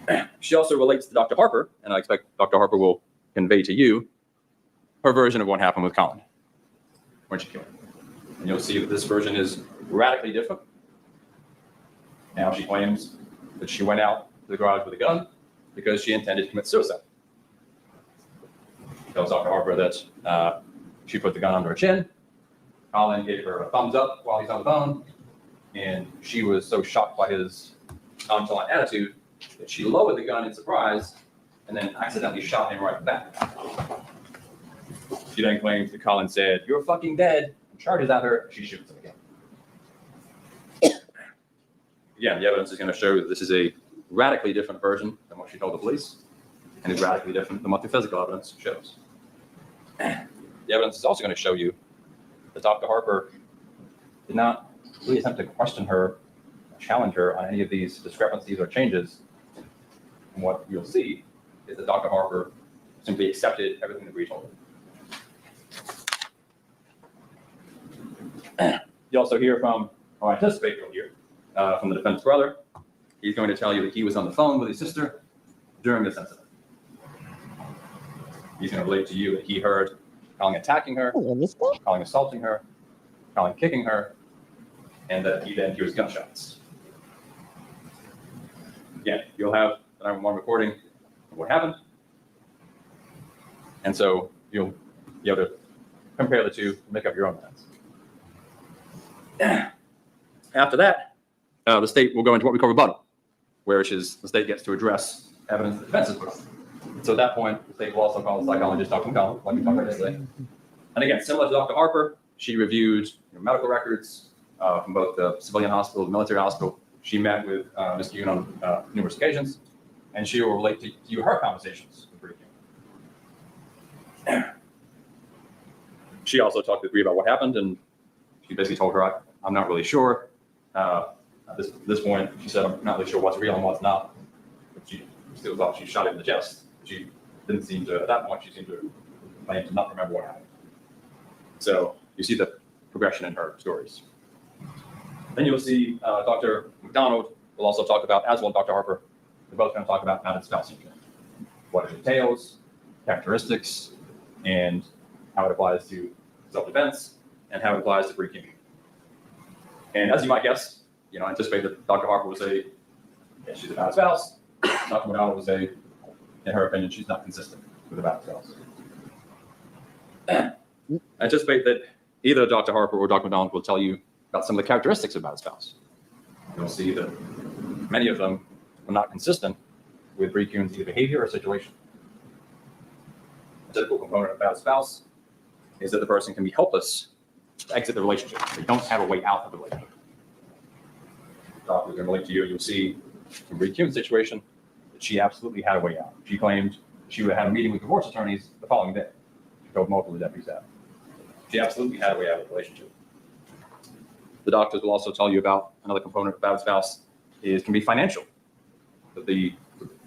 thing. She also relates to Dr. Harper, and I expect Dr. Harper will convey to you her version of what happened with Collin when she killed him. And you'll see that this version is radically different. Now she claims that she went out to the garage with a gun because she intended to commit suicide. She tells Dr. Harper that she put the gun under her chin. Collin gave her a thumbs up while he's on the phone, and she was so shocked by his nonchalant attitude that she lowered the gun in surprise and then accidentally shot him right back. She then claims that Collin said, "You're fucking dead," and charges at her. She shoots him again. Again, the evidence is going to show that this is a radically different version than what she told the police, and is radically different than what the physical evidence shows. The evidence is also going to show you that Dr. Harper did not really attempt to question her, challenge her on any of these discrepancies or changes. And what you'll see is that Dr. Harper simply accepted everything that Bree told her. You also hear from, or anticipate you'll hear, from the defendant's brother. He's going to tell you that he was on the phone with his sister during this incident. He's going to relate to you that he heard Collin attacking her, Collin assaulting her, Collin kicking her, and that he then hears gunshots. Again, you'll have the 911 recording of what happened, and so you'll be able to compare the two and make up your own minds. After that, the state will go into what we call rebuttal, where the state gets to address evidence the defense has put on. So at that point, the state will also call a psychologist, Dr. Collin, like we talked about yesterday. And again, similar to Dr. Harper, she reviewed medical records from both the civilian hospital, the military hospital. She met with Ms. Kuhn on numerous occasions, and she will relate to you her conversations with Bree Kuhn. She also talked with Bree about what happened, and she basically told her, "I'm not really sure." At this point, she said, "I'm not really sure what's real and what's not." But she still thought she shot him in the chest. She didn't seem to, at that point, she seemed to claim to not remember what happened. So you see the progression in her stories. Then you'll see Dr. McDonald will also talk about, as well as Dr. Harper, they're both going to talk about battered spouse syndrome, what it entails, characteristics, and how it applies to self-defense, and how it applies to Bree Kuhn. And as you might guess, anticipate that Dr. Harper would say, yeah, she's a bad spouse. Dr. McDonald would say, in her opinion, she's not consistent with a bad spouse. I anticipate that either Dr. Harper or Dr. McDonald will tell you about some of the characteristics of a bad spouse. You'll see that many of them are not consistent with Bree Kuhn's either behavior or situation. A typical component of a bad spouse is that the person can be helpless to exit the relationship. They don't have a way out of the relationship. Doctors are going to relate to you, you'll see in Bree Kuhn's situation that she absolutely had a way out. She claimed she would have had a meeting with divorce attorneys the following day. She told multiple deputies that. She absolutely had a way out of the relationship. The doctors will also tell you about another component of bad spouse can be financial. That the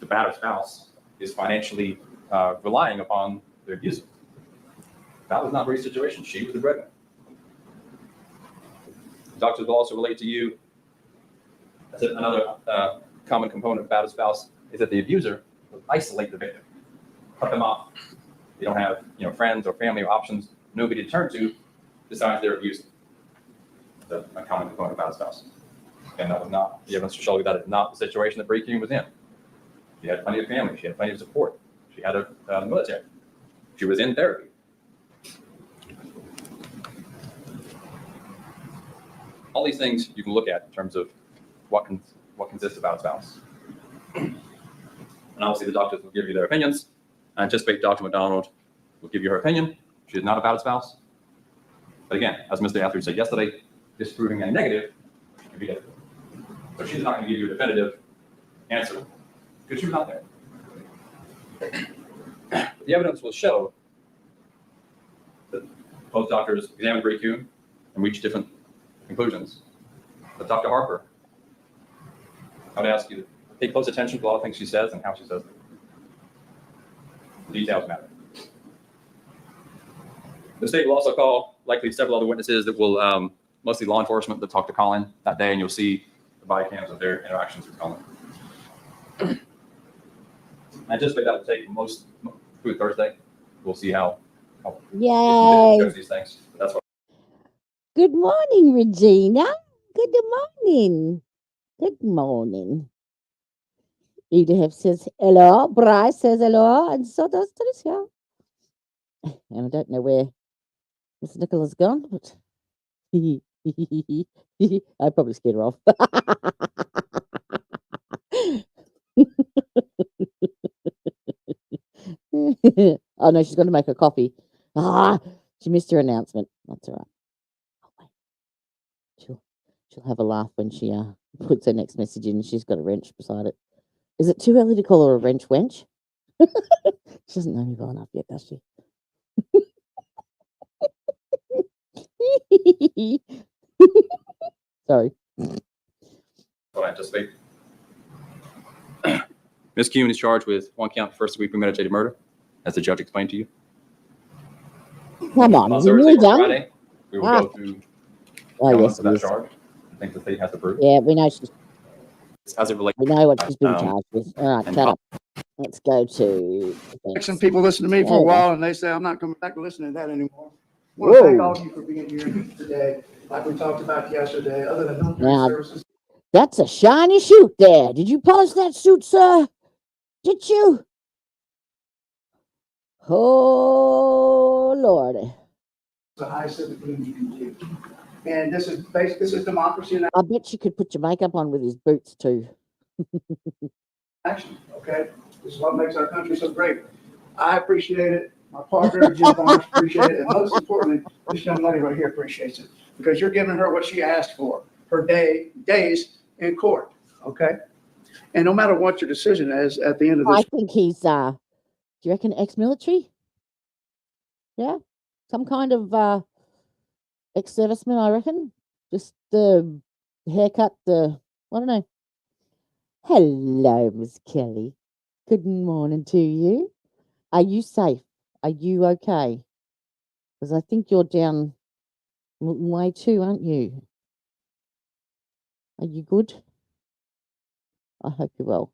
battered spouse is financially relying upon their abuser. That was not Bree's situation. She was the breadwinner. Doctors will also relate to you. That's another common component of battered spouse is that the abuser will isolate the victim, cut them off. They don't have friends or family or options, nobody to turn to besides their abuser. That's a common component of battered spouse. And that was not, the evidence to show you that is not the situation that Bree Kuhn was in. She had plenty of family, she had plenty of support, she had a military, she was in therapy. All these things you can look at in terms of what consists of battered spouse. And obviously the doctors will give you their opinions. I anticipate Dr. McDonald will give you her opinion. She is not a battered spouse. But again, as Mr. Atheridge said yesterday, disproving a negative can be difficult. So she's not going to give you a definitive answer because she was not there. The evidence will show that both doctors examined Bree Kuhn and reached different conclusions. But Dr. Harper, I would ask you to pay close attention to all the things she says and how she says them. The details matter. The state will also call likely several other witnesses that will, mostly law enforcement, that talk to Collin that day, and you'll see the body cams of their interactions with Collin. I anticipate that will take most through Thursday. We'll see how Yay! these things. But that's what. Good morning, Regina. Good morning. Good morning. Edith says hello. Bryce says hello, and so does Tricia. And I don't know where Miss Nicola's gone, but I probably scared her off. Oh no, she's going to make her coffee. She missed her announcement. That's all right. Oh, wait. She'll have a laugh when she puts her next message in. She's got a wrench beside it. Is it too early to call her a wrench wench? She doesn't know me well enough yet, does she? Sorry. What I anticipate. Ms. Kuhn is charged with 1 count, first-degree premeditated murder, as the judge explained to you. Come on, On is it Thursday really or done? Friday, we will go through Oh, elements yes, of it that is. charge. I think the state has to prove. Yeah, we know she's. As it relates. We know what she's been Um, charged with. All right, and shut up. Let's go to. Some people listen to me for There a we go. while and they say, I'm not coming back to listen to that anymore. I want to thank Whoa. all of you for being here today, like we talked about yesterday, other than military Now- services. That's a shiny suit there. Did you polish that suit, sir? Did you? Oh, Lordy. The highest civic duty you can do. And this is democracy in I bet you could put your makeup on with his boots, too. action, okay? This is what makes our country so great. I appreciate it. My partner, Jim Barnes, appreciate it. And most importantly, this young lady right here appreciates it because you're giving her what she asked for, her days in court, okay? And no matter what your decision is at the end of I this, think he's, do you reckon ex-military? Yeah? Some kind of ex-serviceman, I reckon. Just the haircut, I don't know. Hello, Miss Kelly. Good morning to you. Are you safe? Are you okay? Because I think you're down way too, aren't you? Are you good? I hope you're well.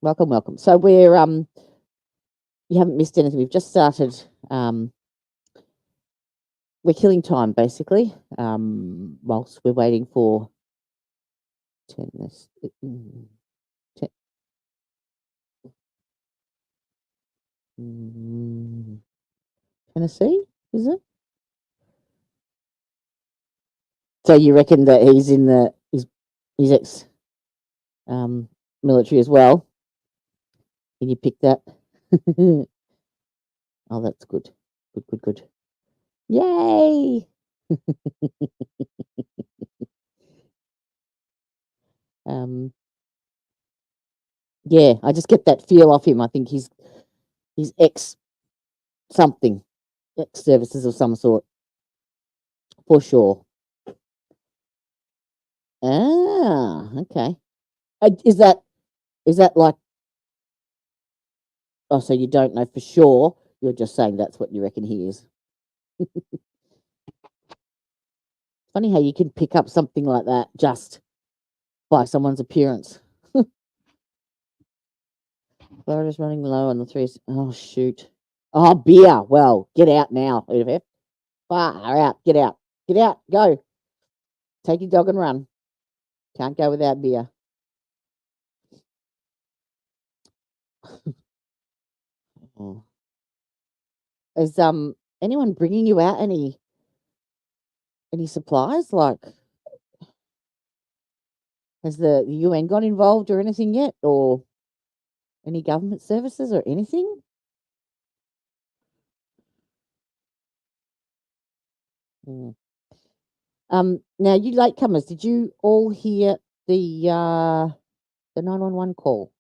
Welcome, welcome. So we're you haven't missed anything. We've just started. We're killing time basically. Whilst we're waiting for 10. Tennessee, is it? So you reckon that he's in he's ex military as well? Can you pick that? Oh, that's good. Good. Yay! Yeah, I just get that feel off him. I think he's ex something, ex services of some sort, for sure. Ah, okay. Is that like? Oh, so you don't know for sure. You're just saying that's what you reckon he is. Funny how you can pick up something like that just by someone's appearance. Florida's running low on the threes. Oh, shoot. Oh, beer. Well, get out now, EFF. Far out. Get out. Get out. Go. Take your dog and run. Can't go without beer. Oh. Is anyone bringing you out any supplies? Like, has the UN got involved or anything yet, or any government services or anything? Now you latecomers, did you all hear the 911 call?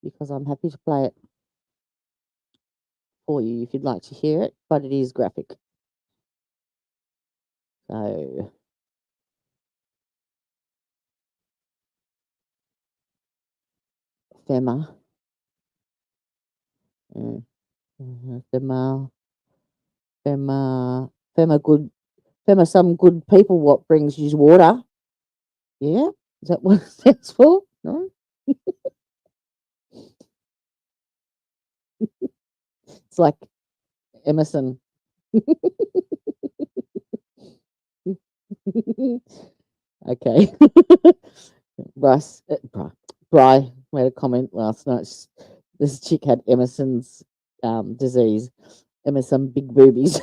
Because I'm happy to play it for you if you'd like to hear it, but it is graphic. So FEMA. FEMA, some good people what brings you water. Yeah? Is that what it stands for? No? It's like Emerson. Okay. Bri made a comment last night. This chick had Emerson's disease. Emerson big boobies.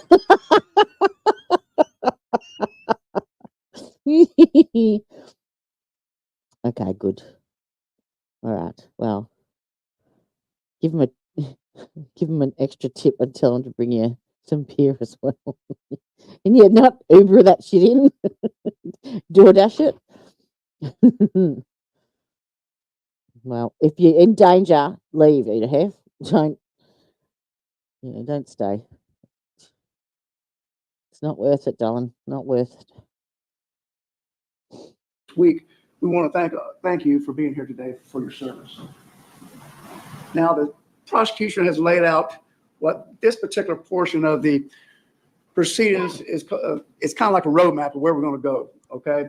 Okay, good. give him an extra tip and tell him to bring you some beer as well. And yeah, not Uber that shit in. DoorDash it. Well, if you're in danger, leave, Edith. Don't stay. It's not worth it, darling. Not worth it. Week, we want to thank you for being here today for your service. Now, the prosecution has laid out what this particular portion of the proceedings is. It's kind of like a roadmap of where we're going to go. Okay,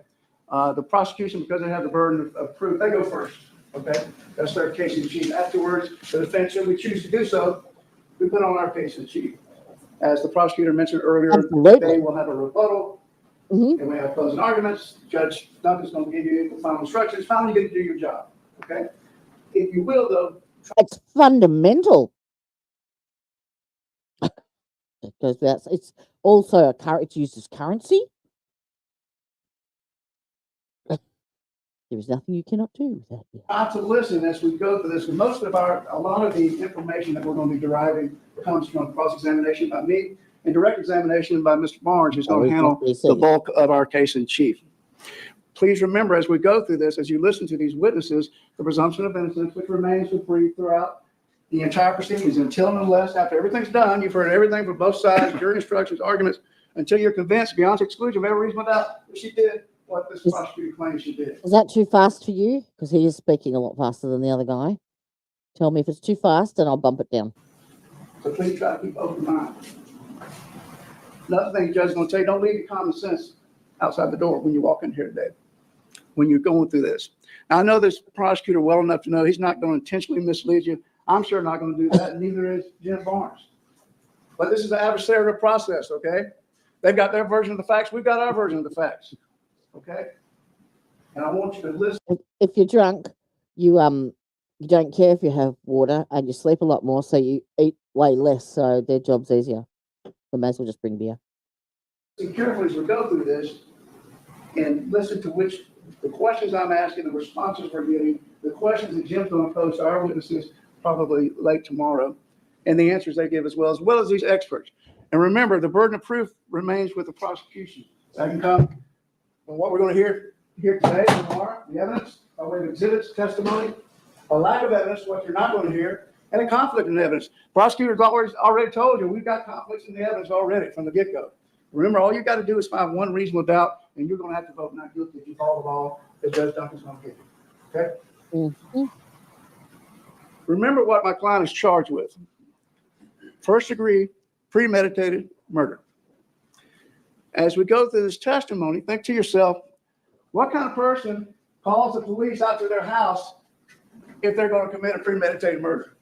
the prosecution, because they have the burden of proof, they go first. Okay, that's their case in chief. Afterwards, the defense, should we choose to do so, we put on our case in chief. As the prosecutor mentioned earlier, Absolutely. they will have a rebuttal. And we have closing arguments. Judge Duncan's going to give you the final instructions. Finally, you get to do your job. Okay? If you will, though. It's fundamental. Because it's also it's used as currency. There is nothing you cannot do with that. Have to listen as we go through this. A lot of the information that we're going to be deriving comes from cross-examination by me and direct examination by Mr. Barnes, who's going to handle the bulk of our case in chief. Please remember, as we go through this, as you listen to these witnesses, the presumption of innocence, which remains with Bree throughout the entire proceedings until and unless, after everything's done, you've heard everything from both sides, jury instructions, arguments, until you're convinced beyond exclusion of every reason doubt that she did what this prosecutor claims she did. Is that too fast for you? Because he is speaking a lot faster than the other guy. Tell me if it's too fast and I'll bump it down. So please try to keep open mind. Another thing the judge is going to tell you, don't leave your common sense outside the door when you walk in here today, when you're going through this. Now, I know this prosecutor well enough to know he's not going to intentionally mislead you. I'm sure not going to do that, and neither is Jim Barnes. But this is an adversarial process, okay? They've got their version of the facts. We've got our version of the facts, okay? And I want you to listen. If you're drunk, you don't care if you have water, and you sleep a lot more, so you eat way less, so their job's easier. They may as well just bring beer. Listen carefully as we go through this, and listen to the questions I'm asking, the responses we're getting, the questions that Jim's going to pose to our witnesses probably late tomorrow, and the answers they give as well as these experts. And remember, the burden of proof remains with the prosecution. That can come from what we're going to hear today, tomorrow, the evidence, by way of exhibits, testimony, a lack of evidence, what you're not going to hear, and a conflict in evidence. Prosecutors already told you we've got conflicts in the evidence already from the get-go. Remember, all you got to do is find one reasonable doubt, and you're going to have to vote not guilty if you follow the law that Judge Duncan's going to give you. Okay? Mm-hmm. Remember what my client is charged with. First degree, premeditated murder. As we go through this testimony, think to yourself, what kind of person calls the police out to their house if they're going to commit a premeditated murder?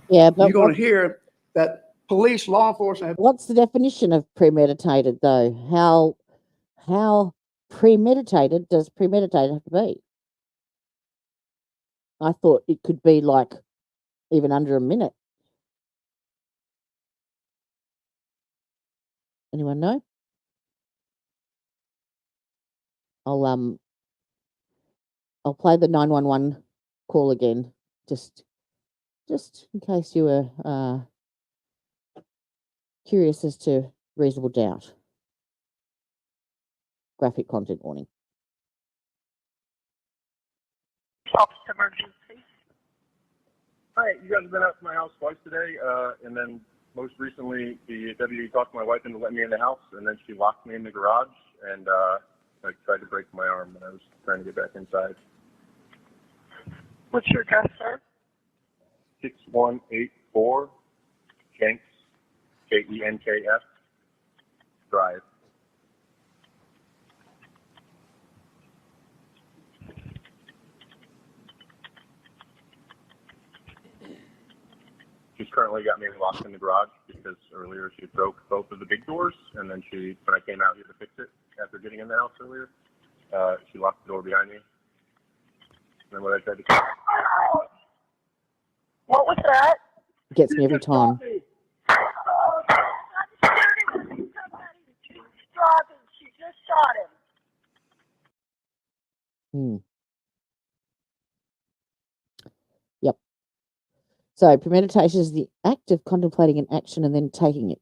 Yeah, but you're going to hear that police, law enforcement. What's the definition of premeditated, though? How premeditated does premeditated have to be? I thought it could be like even under a minute. Anyone know? I'll play the 911 call again, just in case you were curious as to reasonable doubt. Graphic content warning. Office emergency. Hi, you guys have been out to my house twice today, and then most recently the deputy talked to my wife into letting me in the house, and then she locked me in the garage and tried to break my arm when I was trying to get back inside. What's your address, sir? 6184 Jenks, Kenkf Drive. She's currently got me locked in the garage because earlier she broke both of the big doors, and then when I came out here to fix it after getting in the house earlier, she locked the door behind me. And then when I tried to What was that? Gets me every time. She just shot him. Yep. So premeditation is the act of contemplating an action and then taking it.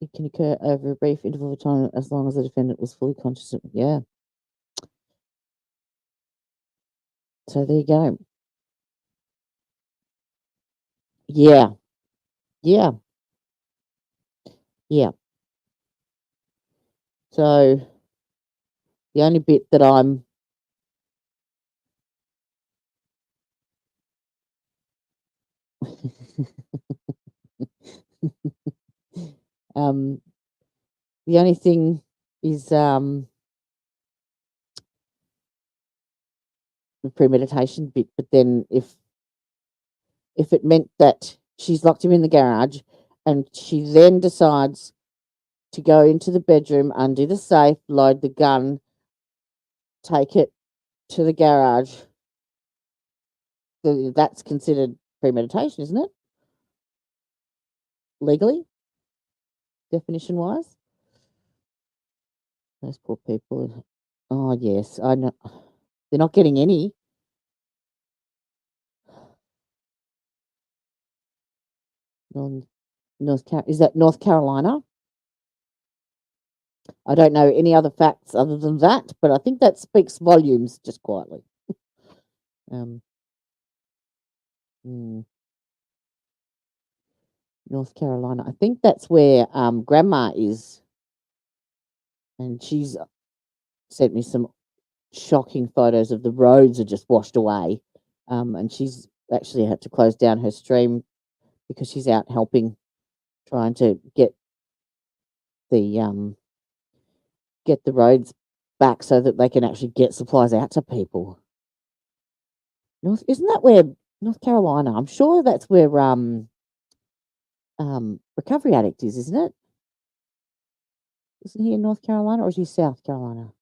It can occur over a brief interval of time as long as the defendant was fully conscious of it. Yeah. So there you go. Yeah. Yeah. Yeah. So the only bit that I'm the only thing is the premeditation bit, but then if it meant that she's locked him in the garage and she then decides to go into the bedroom, undo the safe, load the gun, take it to the garage, that's considered premeditation, isn't it? Legally, definition wise. Those poor people. Oh yes, I know. They're not getting any. Is that North Carolina? I don't know any other facts other than that, but I think that speaks volumes, just quietly. North Carolina. I think that's where Grandma is, and she's sent me some shocking photos of the roads are just washed away, and she's actually had to close down her stream because she's out helping, trying to get the roads back so that they can actually get supplies out to people. Isn't that where North Carolina? I'm sure that's where Recovery Addict is, isn't it? Isn't he in North Carolina or is he South Carolina?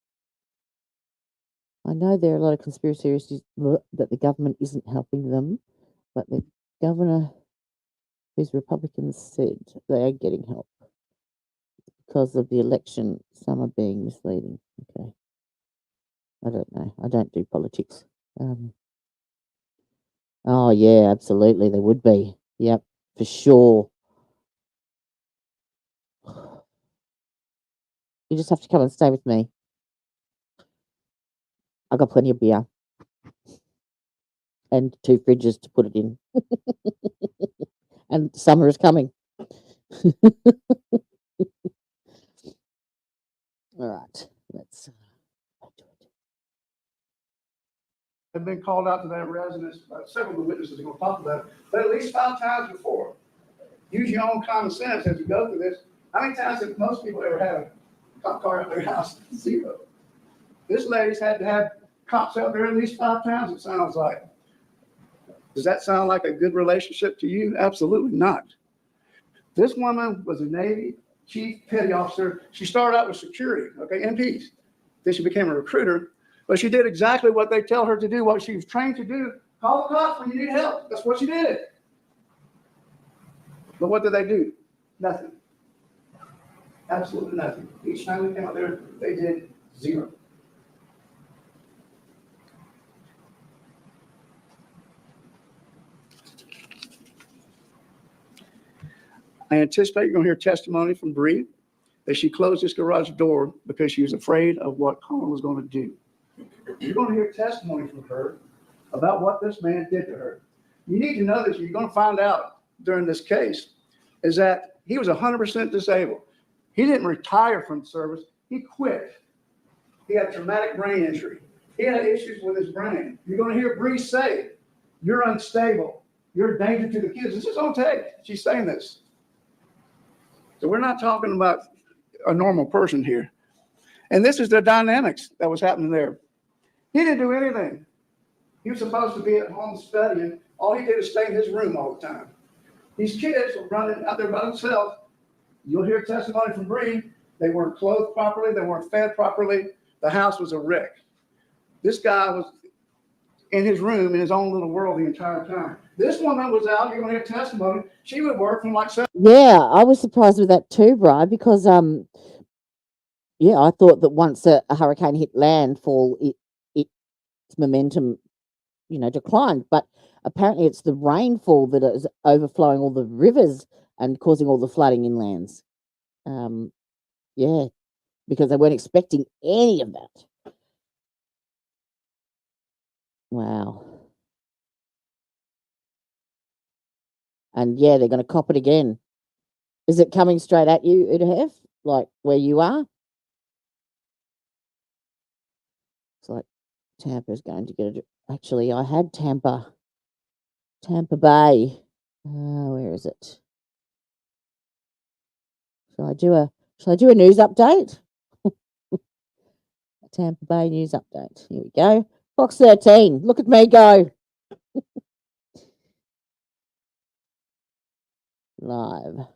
I know there are a lot of conspiracy theories that the government isn't helping them, but the governor, whose Republicans said they are getting help because of the election, some are being misleading. Okay. I don't know. I don't do politics. Oh, yeah, absolutely. There would be. Yep, for sure. You just have to come and stay with me. I've got plenty of beer and 2 fridges to put it in. And summer is coming. All right, let's Have been called out to that residence. Several of the witnesses are going to talk about it, but at least 5 times before. Use your own common sense as you go through this. How many times have most people ever had a cop car at their house? 0. This lady's had to have cops out there at least 5 times, it sounds like. Does that sound like a good relationship to you? Absolutely not. This woman was a Navy chief petty officer. She started out with security, okay, MPs. Then she became a recruiter, but she did exactly what they tell her to do, what she was trained to do. Call the cops when you need help. That's what she did. But what did they do? Nothing. Absolutely nothing. Each time we came out there, they did 0. I anticipate you're going to hear testimony from Bree that she closed this garage door because she was afraid of what Collin was going to do. You're going to hear testimony from her about what this man did to her. You need to know that you're going to find out during this case is that he was 100% disabled. He didn't retire from the service. He quit. He had traumatic brain injury. He had issues with his brain. You're going to hear Bree say, you're unstable. You're a danger to the kids. This is on tape. She's saying this. So we're not talking about a normal person here. And this is the dynamics that was happening there. He didn't do anything. He was supposed to be at home studying. All he did is stay in his room all the time. These kids were running out there by themselves. You'll hear testimony from Bree. They weren't clothed properly. They weren't fed properly. The house was a wreck. This guy was in his room, in his own little world the entire time. This woman was out. You're going to hear testimony. She would work from like 7. Yeah, I was surprised with that too, Brian, because yeah, I thought that once a hurricane hit landfall, its momentum, declined. But apparently it's the rainfall that is overflowing all the rivers and causing all the flooding inlands. Yeah, because they weren't expecting any of that. Wow. And yeah, they're going to cop it again. Is it coming straight at you, Udahef, like where you are? It's like Tampa is going to get it. Actually, I had Tampa Bay. Where is it? Shall I do a news update? Tampa Bay news update. Here we go. Fox 13. Look at me go. Live.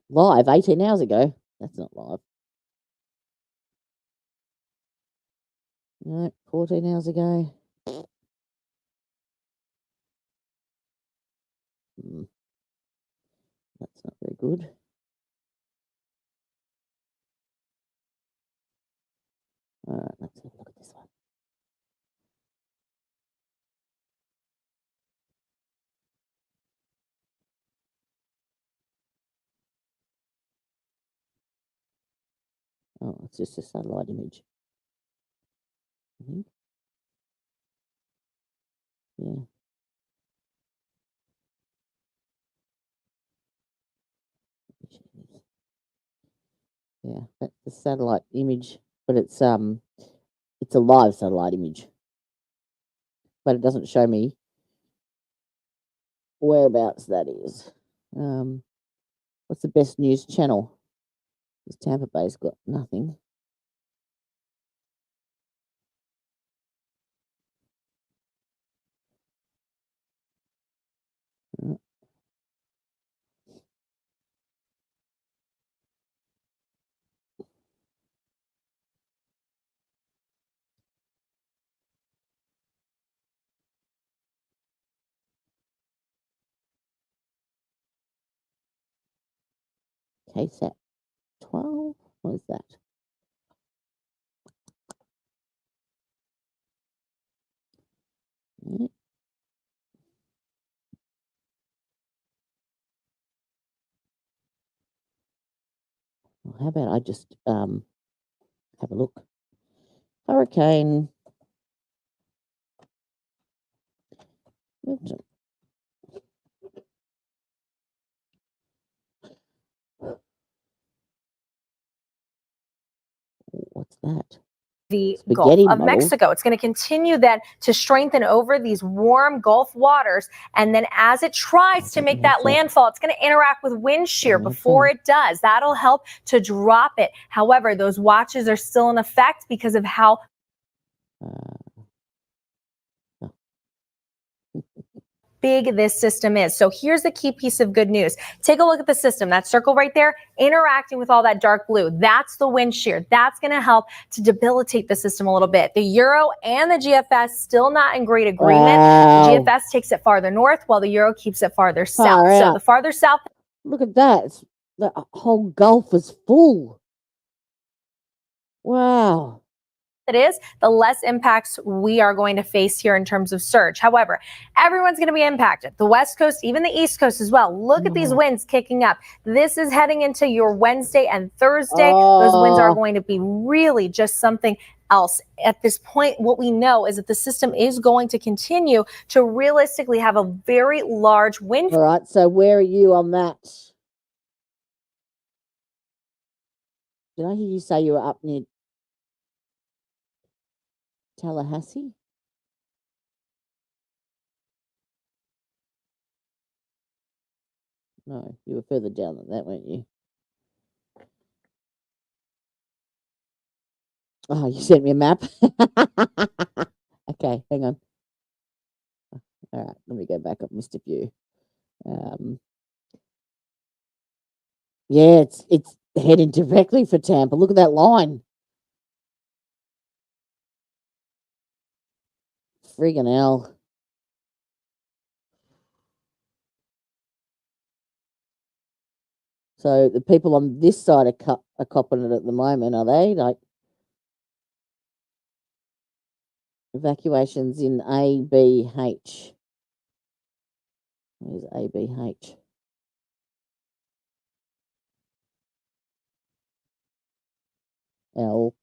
Live 18 hours ago. That's not live. No, 14 hours ago. That's not very good. All right, let's have a look at this one. Oh, it's just a satellite image. I think. Yeah. Yeah, that's the satellite image, but it's a live satellite image. But it doesn't show me whereabouts that is. What's the best news channel? Because Tampa Bay's got nothing. KSAT 12? What is that? Yeah. Well, how about I just have a look? Hurricane Milton. What's that? The Spaghetti Gulf of model. Mexico. It's going to continue then to strengthen over these warm Gulf waters. And then as it tries to make that landfall, it's going to interact with wind shear before it does. That'll help to drop it. However, those watches are still in effect because of how big this system is. So here's the key piece of good news. Take a look at the system. That circle right there, interacting with all that dark blue. That's the wind shear. That's going to help to debilitate the system a little bit. The Euro and the GFS still not in great agreement. Wow. The GFS takes it farther north while the Euro keeps it farther south. Far So out. the farther south. Look at that. The whole Gulf is full. Wow. It is, the less impacts we are going to face here in terms of surge. However, everyone's going to be impacted. The West Coast, even the East Coast as well. Look at these winds kicking up. This is heading into your Wednesday and Thursday. Those winds are going to be really just something else. At this point, what we know is that the system is going to continue to realistically have a very large wind. All right, so where are you on that? Did I hear you say you were up near Tallahassee? No, you were further down than that, weren't you? Oh, you sent me a map? Okay, hang on. All right, let me go back up, Mr. View. Yeah, it's heading directly for Tampa. Look at that line. Friggin' hell. So the people on this side are copping it at the moment, are they? Like, Evacuations in ABH. Where's ABH? L.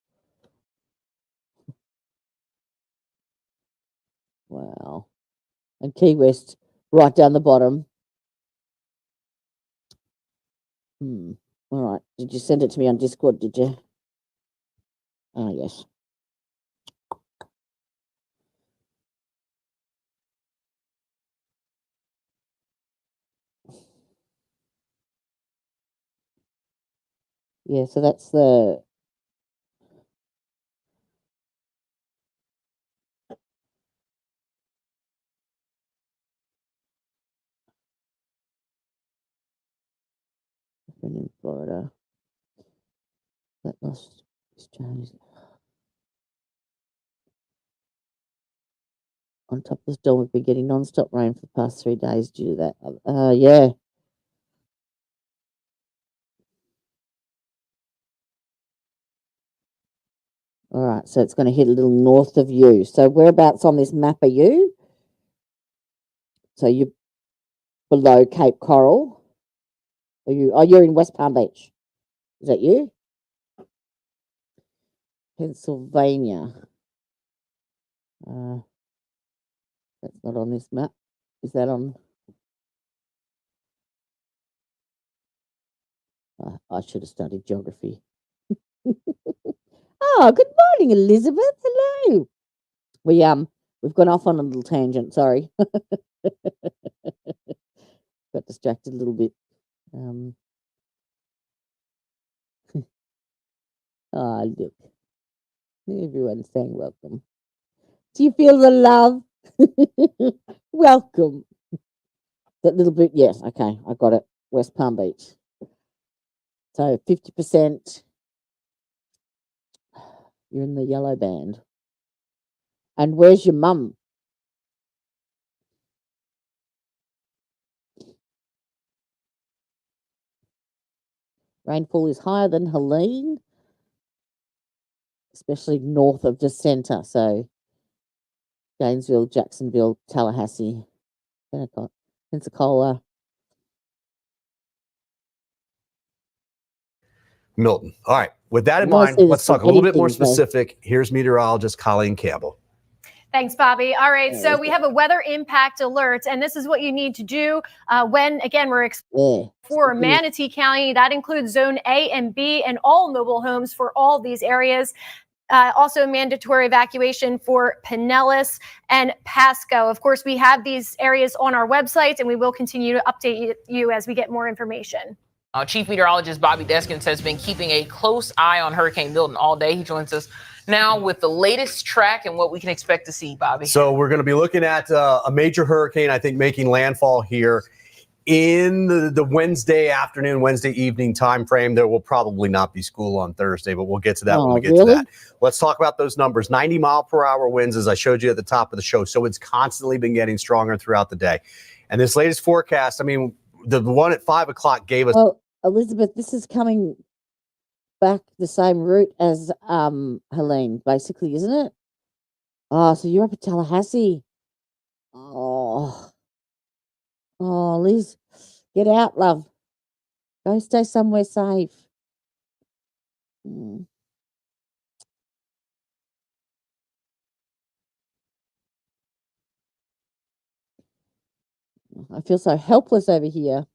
Wow. And Key West right down the bottom. All right. Did you send it to me on Discord, did you? Oh, yes. Yeah, so that's the in Florida. That must change. On top of the storm, we've been getting non-stop rain for the past 3 days due to that. Yeah. All right, so it's going to hit a little north of you. So whereabouts on this map are you? So you're below Cape Coral. Are you? Oh, you're in West Palm Beach. Is that you? Pennsylvania. That's not on this map. Is that on? I should have studied geography. Oh, good morning, Elizabeth. Hello. We've gone off on a little tangent. Sorry. Got distracted a little bit. Look. Everyone's saying welcome. Do you feel the love? Welcome. That little bit, yes. Okay, I got it. West Palm Beach. So 50%. You're in the yellow band. And where's your mum? Rainfall is higher than Helene, especially north of the centre. So Gainesville, Jacksonville, Tallahassee, Pensacola. Milton. All right. With that in I wanna mind, see the let's talk a little bit more spaghetti things, though. specific. Here's meteorologist Collin Campbell. Thanks, Bobby. All right, Where so is we it? have a weather impact alert, and this is what you need to do when, again, we're Yeah. for Manatee County. That includes Zone A and B and all mobile homes for all these areas. Also, mandatory evacuation for Pinellas and Pasco. Of course, we have these areas on our website, and we will continue to update you as we get more information. Chief Meteorologist Bobby Deskins has been keeping a close eye on Hurricane Milton all day. He joins us now with the latest track and what we can expect to see, Bobby. So we're going to be looking at a major hurricane, I think, making landfall here in the Wednesday afternoon, Wednesday evening time frame. There will probably not be school on Thursday, but we'll get to that when we get to that. Let's talk about those numbers. 90-mile-per-hour winds, as I showed you at the top of the show. So it's constantly been getting stronger throughout the day. And this latest forecast, I mean, the one at 5 o'clock gave us. Well, Elizabeth, this is coming back the same route as Helene, basically, isn't it? Oh, so you're up at Tallahassee. Oh, Liz, get out, love. Go stay somewhere safe. I feel so helpless over here.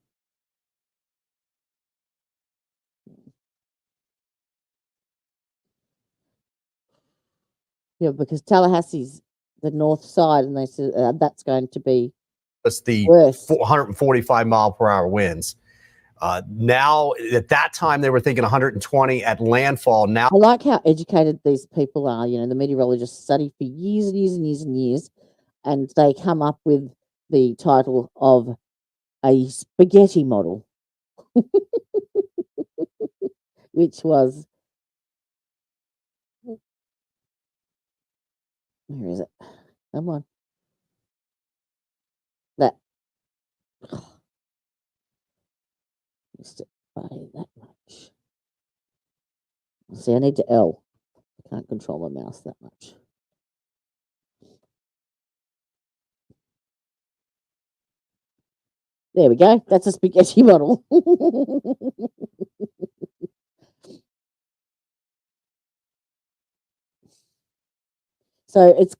Yeah, because Tallahassee's the north side, and they said that's going to be the worse. 145-mile-per-hour winds. Now, at that time, they were thinking 120 at landfall. Now, I like how educated these people are. You know, the meteorologists study for years and years and years and years, and they come up with the title of a spaghetti model, which was, where is it? Come on. That. Missed it by that much. See, I need to L. I can't control my mouse that much. There we go. That's a spaghetti model. So it's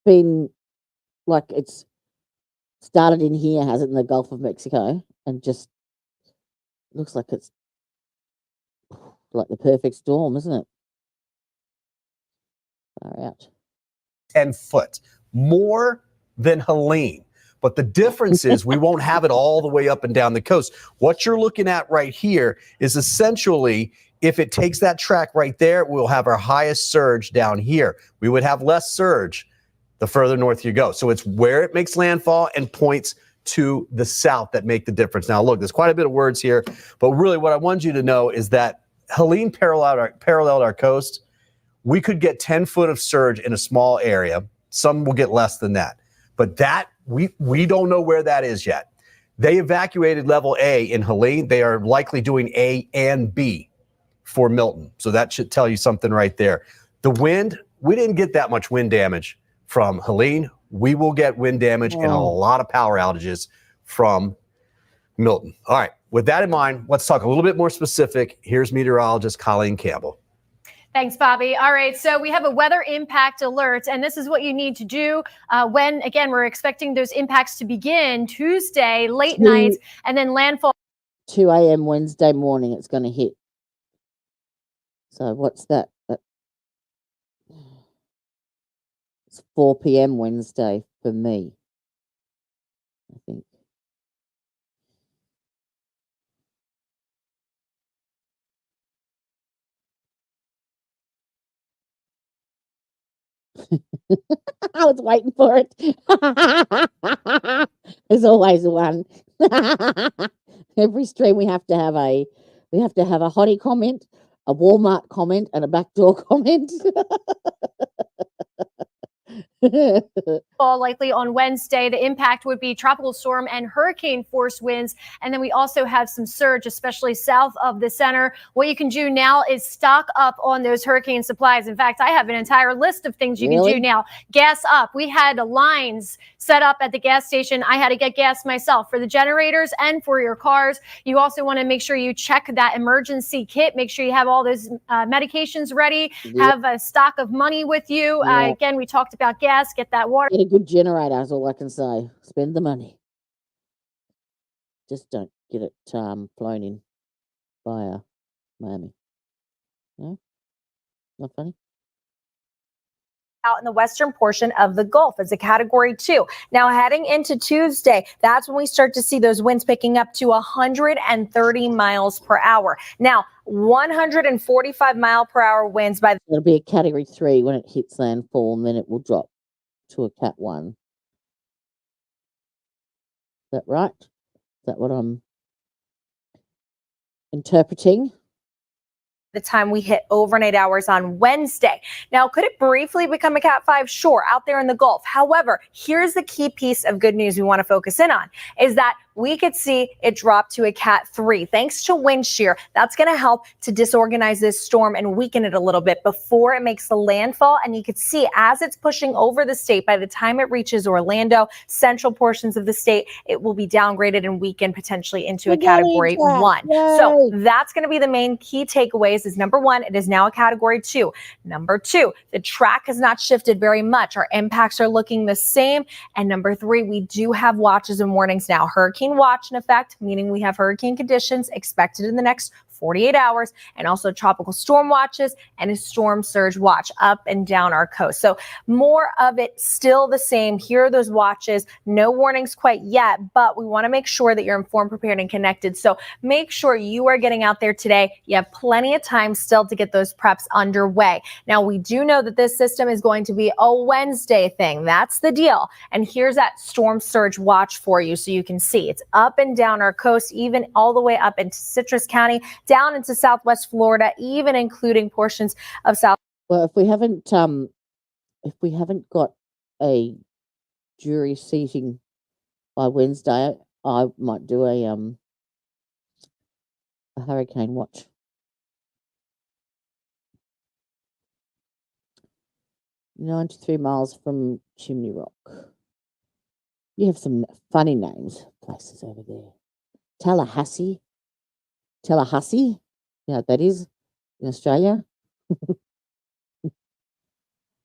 been like it's started in here, has it, in the Gulf of Mexico, and just looks like it's like the perfect storm, isn't it? Far out. 10 foot, more than Helene. But the difference is we won't have it all the way up and down the coast. What you're looking at right here is essentially, if it takes that track right there, we'll have our highest surge down here. We would have less surge the further north you go. So it's where it makes landfall and points to the south that make the difference. Now, look, there's quite a bit of words here, but really what I want you to know is that Helene paralleled our coast. We could get 10 foot of surge in a small area. Some will get less than that. But that, we don't know where that is yet. They evacuated level A in Helene. They are likely doing A and B for Milton. So that should tell you something right there. The wind, we didn't get that much wind damage from Helene. We will get wind damage and a lot of power outages from Milton. All right, with that in mind, let's talk a little bit more specific. Here's meteorologist Colleen Campbell. Thanks, Bobby. All right, so we have a weather impact alert, and this is what you need to do when, again, we're expecting those impacts to begin Tuesday, late night, and then landfall. 2 a.m. Wednesday morning it's going to hit. So what's that? It's 4 p.m. Wednesday for me, I think. I was waiting for it. There's always one. Every stream we have to have a hottie comment, a Walmart comment, and a backdoor comment. Likely on Wednesday. The impact would be tropical storm and hurricane force winds. And then we also have some surge, especially south of the center. What you can do now is stock up on those hurricane supplies. In fact, I have an entire list of things you can do now. Gas up. We had lines set up at the gas station. I had to get gas myself for the generators and for your cars. You also want to make sure you check that emergency kit. Make sure you have all those medications ready. Have a stock of money with you. Again, we talked about gas. Get that water. Get a good generator is all I can say. Spend the money. Just don't get it flown in via Miami. No? Not funny? Out in the western portion of the Gulf as a category 2. Now heading into Tuesday, that's when we start to see those winds picking up to 130 miles per hour. Now 145 mile per hour winds by it'll be a category 3 when it hits landfall, and then it will drop to a cat 1. Is that right? Is that what I'm interpreting? the time we hit overnight hours on Wednesday. Now, could it briefly become a Cat 5? Sure, out there in the Gulf. However, here's the key piece of good news we want to focus in on, is that we could see it drop to a Cat 3. Thanks to wind shear, that's going to help to disorganize this storm and weaken it a little bit before it makes the landfall. And you could see as it's pushing over the state, by the time it reaches Orlando, central portions of the state, it will be downgraded and weakened potentially into a Category 1. So that's going to be the main key takeaways is number 1, it is now a Category 2. Number 2, the track has not shifted very much. Our impacts are looking the same. And number 3, we do have watches and warnings now. Hurricane watch in effect, meaning we have hurricane conditions expected in the next 48 hours, and also tropical storm watches and a storm surge watch up and down our coast. So more of it still the same. Here are those watches. No warnings quite yet, but we want to make sure that you're informed, prepared, and connected. So make sure you are getting out there today. You have plenty of time still to get those preps underway. Now, we do know that this system is going to be a Wednesday thing. That's the deal. And here's that storm surge watch for you so you can see. It's up and down our coast, even all the way up into Citrus County, down into Southwest Florida, even including portions of South. Well, if we haven't got a jury seating by Wednesday, I might do a hurricane watch. "93 miles from Chimney Rock. You have some funny names, places over there. Tallahassee. You know what that is in Australia?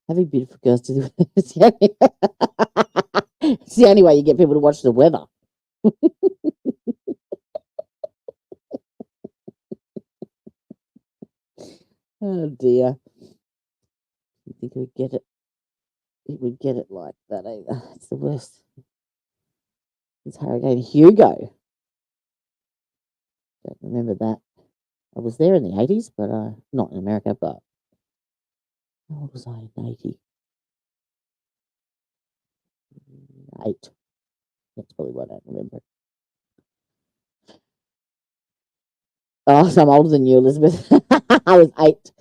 Having beautiful girls to do it's the only way you get people to watch the weather. Oh dear. You think we'd get it? It would get it like that either. It's the worst. It's Hurricane Hugo. Don't remember that. I was there in the 80s, but not in America, but how old was I in 80? 8. That's probably why I don't remember. Oh, so I'm older than you, Elizabeth. I was 8.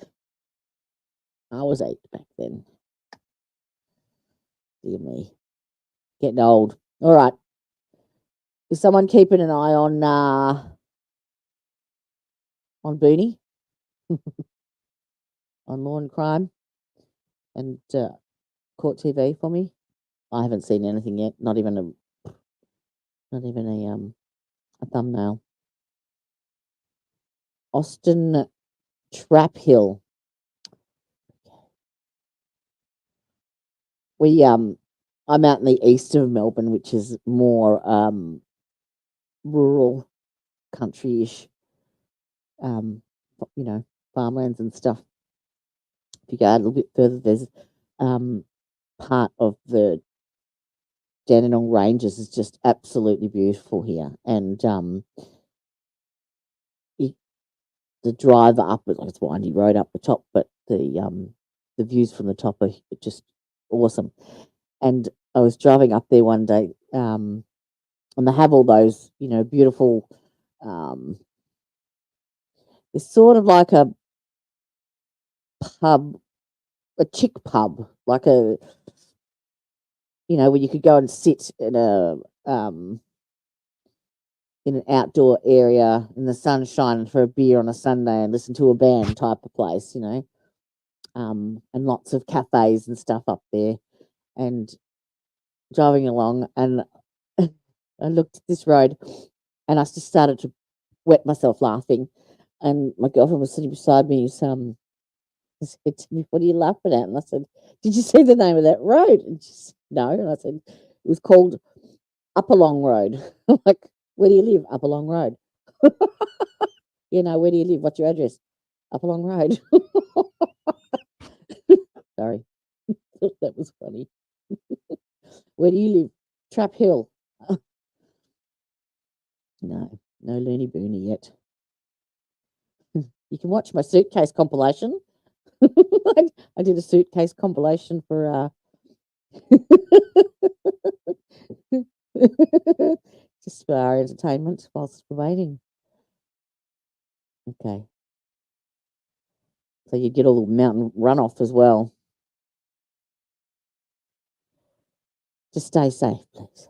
I was 8 back then. Dear me. Getting old. All right. Is someone keeping an eye on Booney? On Law and Crime and Court TV for me? I haven't seen anything yet. Not even a thumbnail. Austin Trap Hill. I'm out in the east of Melbourne, which is more rural, country-ish, farmlands and stuff. If you go a little bit further, there's part of the Dandenong Ranges is just absolutely beautiful here, and the drive up, it's windy road up the top, but the views from the top are just awesome. And I was driving up there one day, and they have all those, beautiful. It's sort of like a pub, a chick pub, like where you could go and sit in an outdoor area in the sunshine for a beer on a Sunday and listen to a band type of place, and lots of cafes and stuff up there. And driving along, and I looked at this road, and I just started to wet myself laughing. And my girlfriend was sitting beside me. Said to me, "What are you laughing at?" And I said, "Did you see the name of that road?" And she said, "No." And I said, "It was called Upalong Road." I'm like, "Where do you live?" "Upalong Road." "Where do you live? What's your address?" "Upalong Road." Sorry, that was funny. "Where do you live?" "Trap Hill." No Looney Booney yet. You can watch my suitcase compilation. I did a suitcase compilation for just for our entertainment whilst waiting. Okay. So you get all the mountain runoff as well. Just stay safe, please.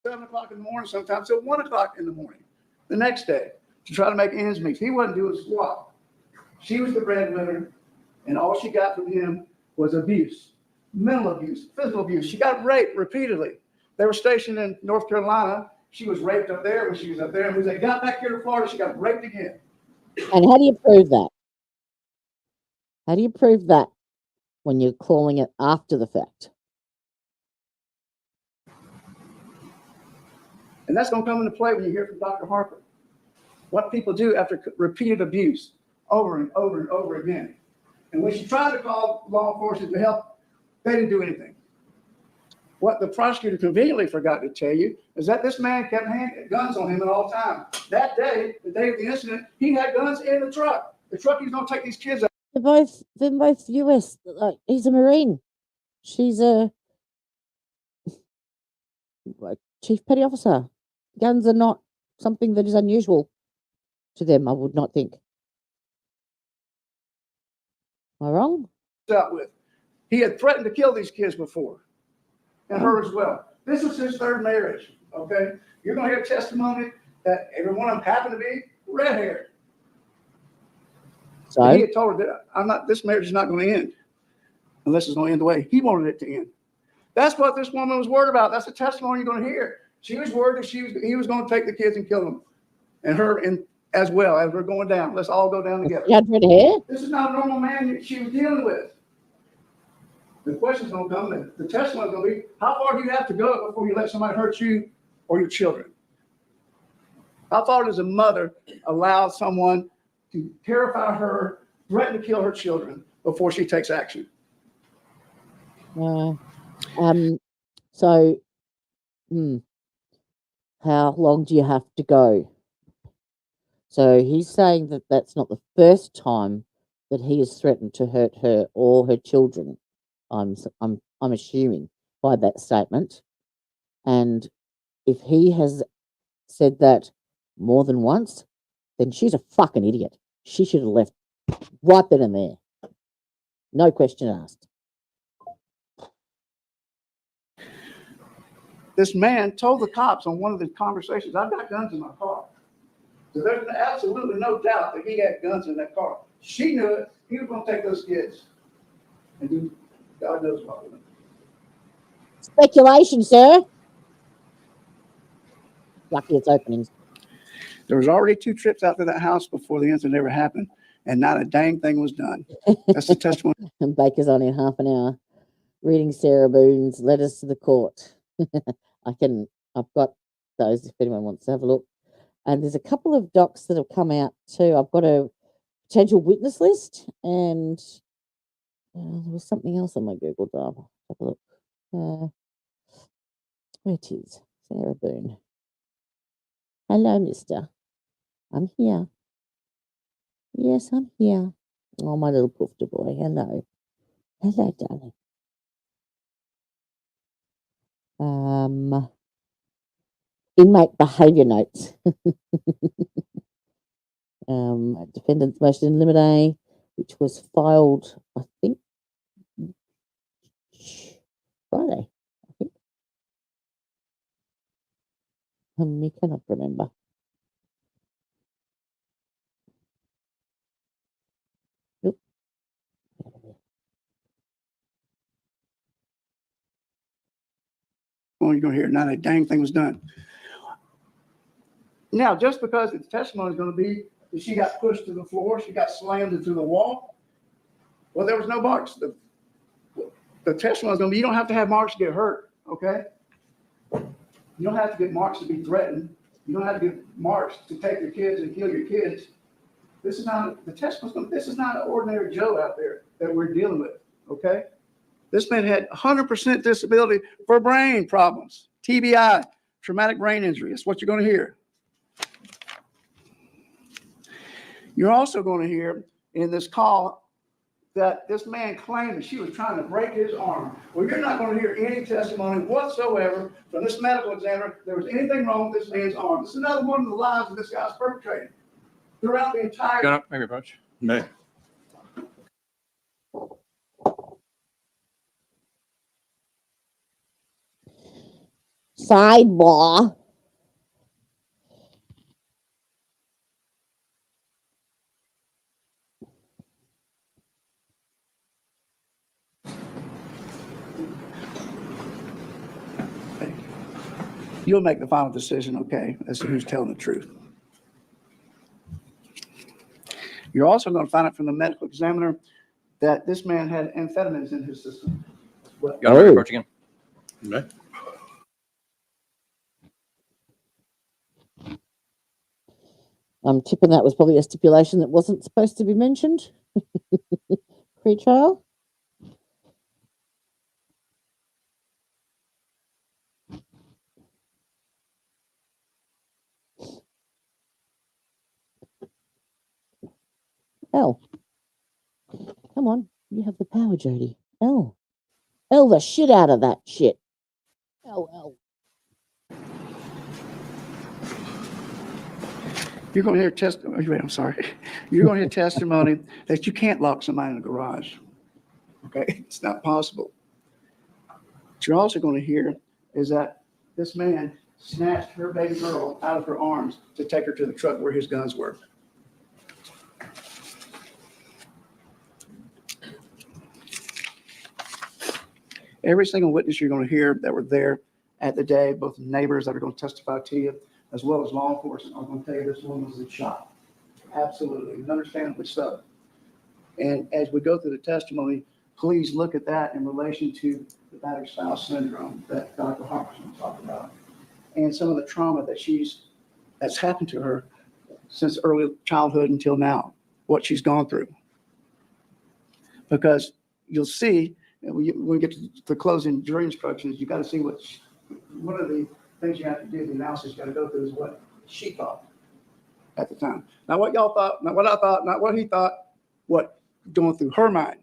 Seven o'clock in the morning, sometimes till 1 o'clock in the morning the next day to try to make ends meet. He wasn't doing squat. She was the breadwinner, and all she got from him was abuse, mental abuse, physical abuse. She got raped repeatedly. They were stationed in North Carolina. She was raped up there when she was up there, and when they got back here to Florida, she got raped again. And how do you prove that? How do you prove that when you're calling it after the fact? And that's going to come into play when you hear from Dr. Harper. What people do after repeated abuse over and over and over again. And when she tried to call law enforcement to help, they didn't do anything. What the prosecutor conveniently forgot to tell you is that this man kept guns on him at all times. That day, the day of the incident, he had guns in the truck. The truck he's going to take these kids out. They're both US. He's a Marine. She's a chief petty officer. Guns are not something that is unusual to them, I would not think. Am I wrong? Out with. He had threatened to kill these kids before, and her as well. This was his third marriage, okay? You're going to hear testimony that every one of them happened to be red-haired. So he had told her that this marriage is not going to end. unless it's going to end the way he wanted it to end. That's what this woman was worried about. That's the testimony you're going to hear. She was worried that he was going to take the kids and kill them, and her and as well as we're going down. Let's all go down together. She had red hair? This is not a normal man that she was dealing with. The question's going to come, and the testimony's going to be, how far do you have to go before you let somebody hurt you or your children? How far does a mother allow someone to terrify her, threaten to kill her children before she takes action? So, how long do you have to go? So he's saying that that's not the first time that he has threatened to hurt her or her children. I'm assuming by that statement. And if he has said that more than once, then she's a fucking idiot. She should have left right then and there. No question asked. This man told the cops on one of the conversations, I've got guns in my car. So there's absolutely no doubt that he had guns in that car. She knew it. He was going to take those kids and do God knows what with them. Speculation, sir. Lucky it's openings. There was already 2 trips out to that house before the incident ever happened, and not a dang thing was done. That's the testimony. And Baker's on in half an hour reading Sarah Boone's letters to the court. I've got those if anyone wants to have a look. And there's a couple of docs that have come out too. I've got a potential witness list, and there was something else on my Google Drive. Have a look. Where it is, Sarah Boone. Hello, mister. I'm here. Yes, I'm here. Oh, my little poofter boy. Hello. Hello, darling. Inmate behaviour notes. Defendant's motion in limine, which was filed, I think, Friday. I think. I cannot remember. Nope. Well, you're going to hear not a dang thing was done. Now, just because the testimony is going to be that she got pushed to the floor, she got slammed into the wall, well, there was no marks. The testimony is going to be, you don't have to have marks to get hurt, okay? You don't have to get marks to be threatened. You don't have to get marks to take your kids and kill your kids. This is not, the testimony, this is not an ordinary Joe out there that we're dealing with, okay? This man had 100% disability for brain problems, TBI, traumatic brain injury. That's what you're going to hear. You're also going to hear in this call that this man claimed that she was trying to break his arm. Well, you're not going to hear any testimony whatsoever from this medical examiner there was anything wrong with this man's arm. This is another one of the lies that this guy's perpetrating throughout the entire. Gun up, maybe approach. No. Sidebar. You'll make the final decision, okay, as to who's telling the truth. You're also going to find out from the medical examiner that this man had amphetamines in his system. Gun up, approach again. No. I'm tipping that was probably a stipulation that wasn't supposed to be mentioned. Pre-trial. Elle. Come on. You have the power, Jody. Elle. Elle the shit out of that shit. Elle. You're going to hear testimony. I'm sorry. You're going to hear testimony that you can't lock somebody in a garage. Okay, it's not possible. What you're also going to hear is that this man snatched her baby girl out of her arms to take her to the truck where his guns were. Every single witness you're going to hear that were there at the day, both neighbors that are going to testify to you, as well as law enforcement, are going to tell you this woman was in shock. Absolutely, and understandably so. And as we go through the testimony, please look at that in relation to the battered spouse syndrome that Dr. Harper's going to talk about, and some of the trauma that's happened to her since early childhood until now, what she's gone through. Because you'll see, when we get to the closing jury instructions, you got to see one of the things you have to do, the analysis you got to go through is what she thought at the time. Not what y'all thought, not what I thought, not what he thought, what going through her mind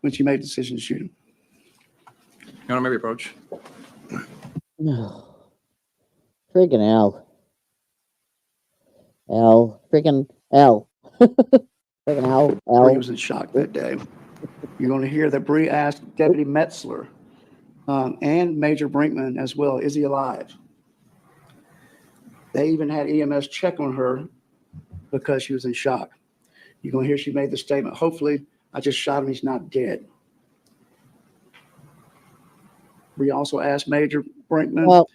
when she made the decision to shoot him. You want to maybe approach? No. Friggin' L. Friggin' L. Friggin' L. Bree was in shock that day. You're going to hear that Bree asked Deputy Metzler and Major Brinkman as well, is he alive? They even had EMS check on her because she was in shock. You're going to hear she made the statement, hopefully I just shot him, he's not dead. Bree also asked Major Brinkman. Well,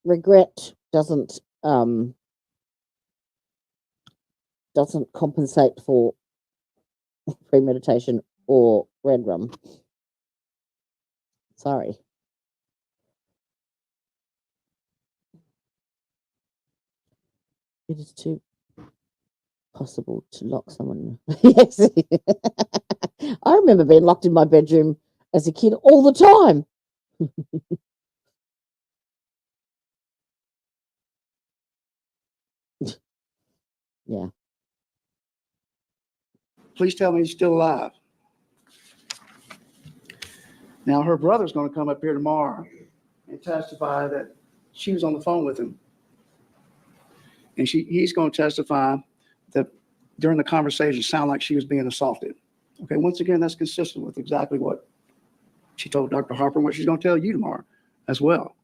regret doesn't compensate for premeditation or red rum. Sorry. It is too possible to lock someone. Yes. I remember being locked in my bedroom as a kid all the time. Yeah. Please tell me he's still alive. Now, her brother's going to come up here tomorrow and testify that she was on the phone with him. And he's going to testify that during the conversation, it sounded like she was being assaulted. Okay, once again, that's consistent with exactly what she told Dr. Harper and what she's going to tell you tomorrow as well.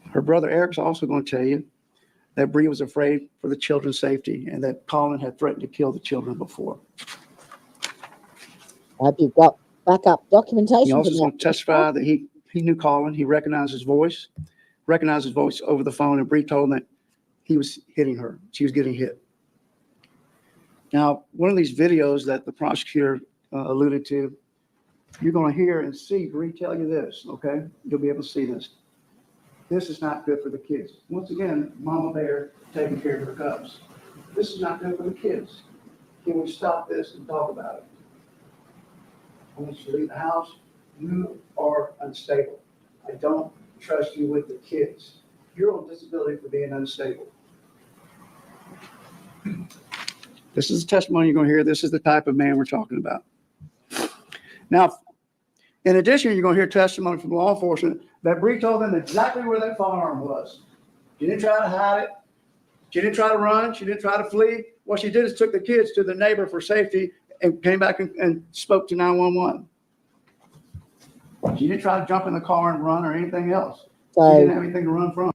Her brother Eric's also going to tell you that Bree was afraid for the children's safety and that Collin had threatened to kill the children before. I hope you've got backup documentation. He also is going to testify that he knew Collin. He recognized his voice over the phone, and Bree told him that he was hitting her. She was getting hit. Now, one of these videos that the prosecutor alluded to, you're going to hear and see Bree tell you this, okay? You'll be able to see this. This is not good for the kids. Once again, Mama Bear taking care of her cubs. This is not good for the kids. Can we stop this and talk about it? I want you to leave the house. You are unstable. I don't trust you with the kids. You're on disability for being unstable. This is the testimony you're going to hear. This is the type of man we're talking about. Now, in addition, you're going to hear testimony from law enforcement that Bree told them exactly where that firearm was. She didn't try to hide it. She didn't try to run. She didn't try to flee. What she did is took the kids to the neighbor for safety and came back and spoke to 911. She didn't try to jump in the car and run or anything else. She didn't have anything to run from.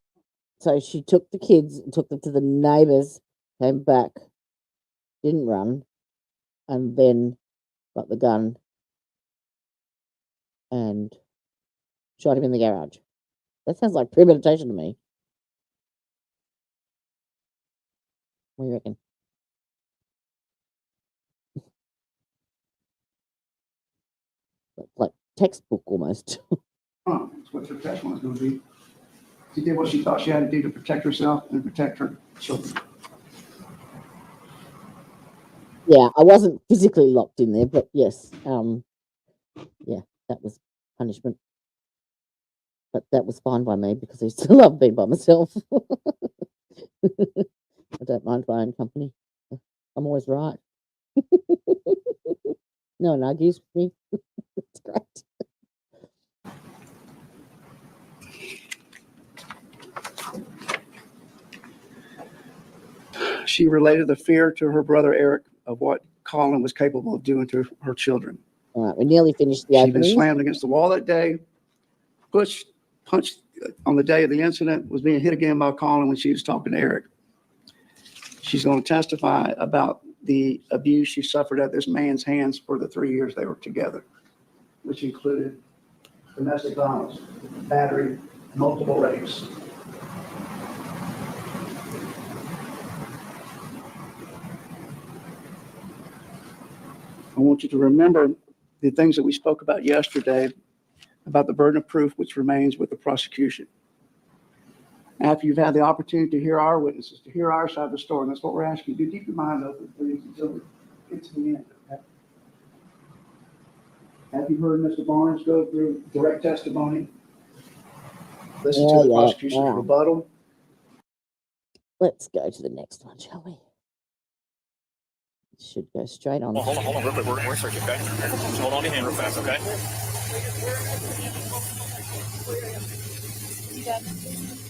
So she took the kids and took them to the neighbors, came back, didn't run, and then got the gun and shot him in the garage. That sounds like premeditation to me. What do you reckon? Like textbook almost. That's what her testimony was going to be. She did what she thought she had to do to protect herself and protect her children. Yeah, I wasn't physically locked in there, but yes, yeah, that was punishment. But that was fine by me because I still love being by myself. I don't mind my own company. I'm always right. No one argues with me. It's great. She related the fear to her brother Eric of what Collin was capable of doing to her children. All right, we nearly finished the She'd been opening. slammed against the wall that day, punched on the day of the incident, was being hit again by Collin when she was talking to Eric. She's going to testify about the abuse she suffered at this man's hands for the 3 years they were together, which included domestic violence, battery, multiple rapes. I want you to remember the things that we spoke about yesterday about the burden of proof, which remains with the prosecution. After you've had the opportunity to hear our witnesses, to hear our side of the story, and that's what we're asking you, do keep your mind open, please, until we get to the end. Okay? Have you heard Mr. Barnes go through direct testimony? Listen to the prosecution's rebuttal. Let's go to the next one, shall we? Should go straight on. Well, hold on, real quick. We're searching, okay? Just hold on to your hand real fast, okay?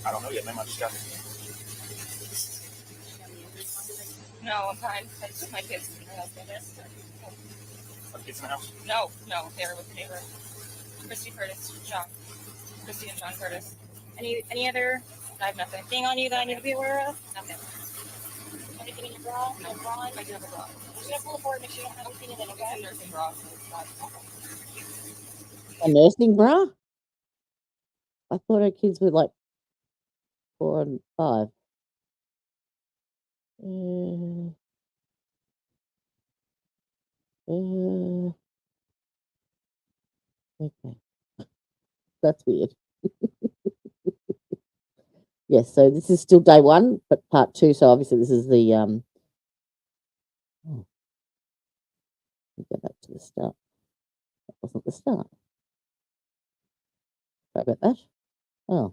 I don't know yet, ma'am. I just got it. No, I'm fine. I just took my kids to my husband. Are the kids in the house? No, they were with the neighbor. Christy Curtis, John. Christy and John Curtis. Any other? I have nothing. Anything on you that I need to be aware of? Nothing. Anything in your bra? No bra? I do have a bra. I'm just gonna pull it forward, make sure you don't have anything in it, okay? It's a nursing bra. A nursing bra? I thought our kids were like 4 and 5. Okay. That's weird. Yes, so this is still day 1, but part 2. So obviously this is the let me go back to the start. That wasn't the start. Sorry about that. Oh.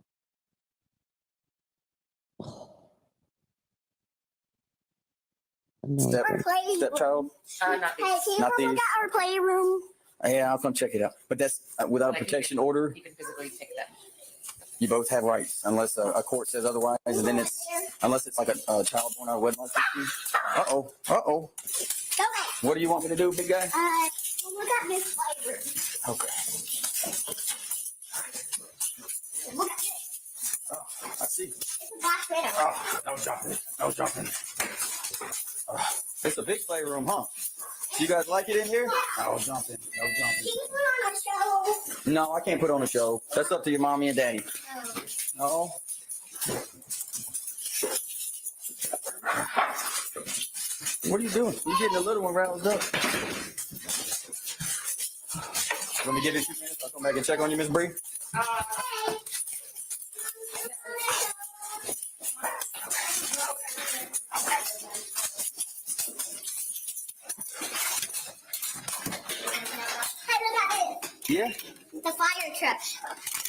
No, Stepchild? Not these. Hey, can you Not come look these. at our playroom? Yeah, I'll come check it out. But that's without a protection order. You can physically take that. You both have rights, unless a court says otherwise, and then unless it's like a child born out of wedlock. Uh-oh. Go ahead. What do you want me to do, big guy? Look at this playroom. Okay. Look at this. Oh, I see. It's a black widow. Oh, no jumping. It's a big playroom, huh? You guys like it in here? No jumping. Can you put on a show? No, I can't put on a show. That's up to your mommy and daddy. No. What are you doing? You're getting the little one roused up. Let me give you a few minutes. I'll come back and check on you, Miss Bree. Yeah, The fire truck.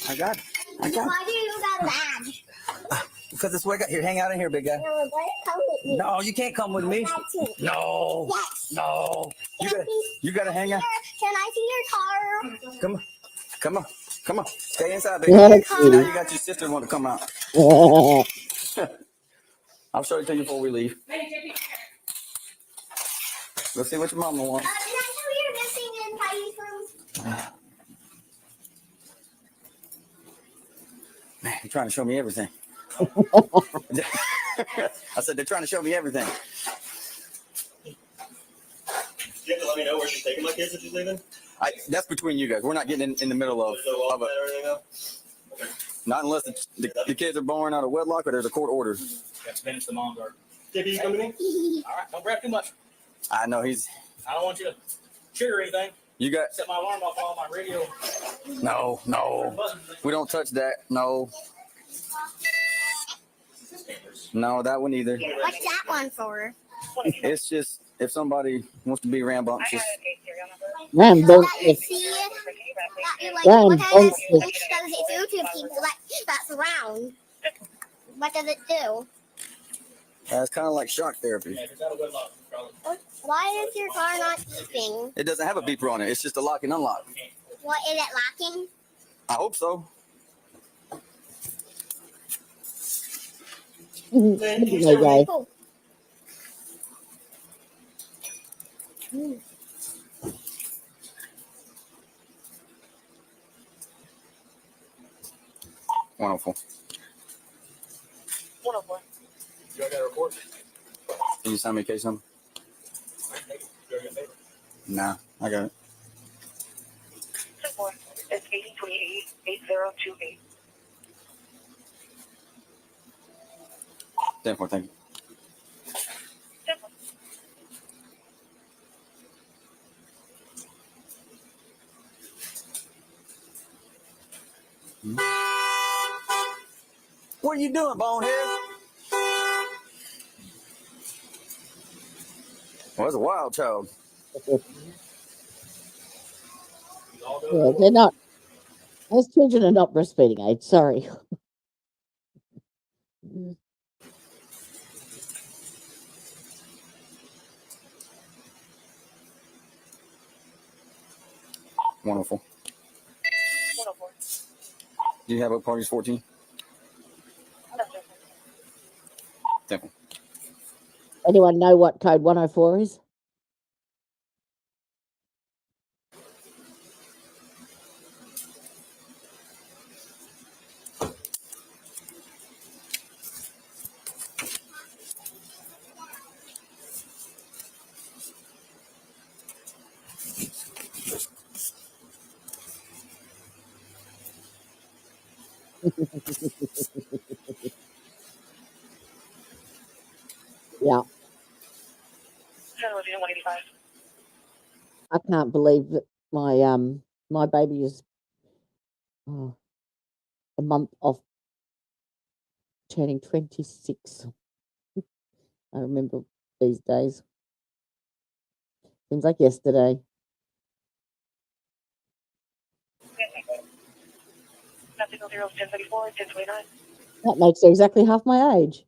I got it. Why do you got a badge? Because that's what I got. Here, hang out in here, big guy. No, come with me. No, you can't come with me. No. Yes. No. You gotta hang out. Can I see your car? Come on. Stay inside, baby. Yeah, Now you got your sister want to come out. I'll show it to you before we leave. Let's see what your mama wants. Did I know you're missing in Patty's room? Man, you're trying to show me everything. I said they're trying to show me everything. You have to let me know where she's taking my kids if she's leaving? That's between you guys. We're not getting in the middle of it. Not unless the kids are born out of wedlock or there's a court order. That's finished the moms are. JP, you come to me? All right, don't grab too much. I know I don't want you to trigger anything. You got. Set my alarm off on my radio. No. We don't touch that. No, that one either. What's that one for? It's just if somebody wants to be rambunctious. Rambunctious. What kind of does it do to people that's around? What does it do? It's kind of like shock therapy. Why is your car not beeping? It doesn't have a beeper on it. It's just a lock and unlock. What is it locking? I hope so. Cool. Wonderful. 104. You got a report? Can you sign me a case number? Nah, I got it. 4. It's 8028 8028. 10-4, thank you. What are you doing, bonehead? Well, that's a wild child. Yeah, they're not. Those children are not breastfeeding age. Sorry. 104. Do you have a parties 14? 10-4. Anyone know what code 104 is? Yeah. I can't believe that my baby is a month off turning 26. I remember these days. Seems like yesterday. That makes her exactly half my age.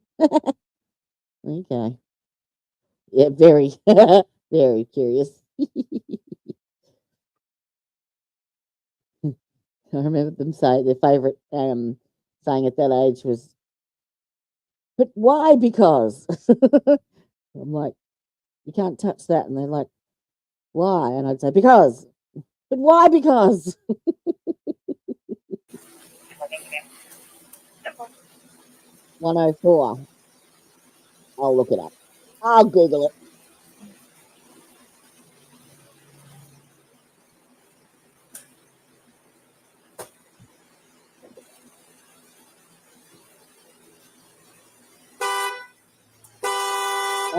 Okay. Yeah, very, very curious. I remember them say their favourite saying at that age was, "But why? Because." I'm like, "You can't touch that," and they're like, "Why?" And I'd say, "Because." But why? Because. 104. I'll look it up. I'll Google it.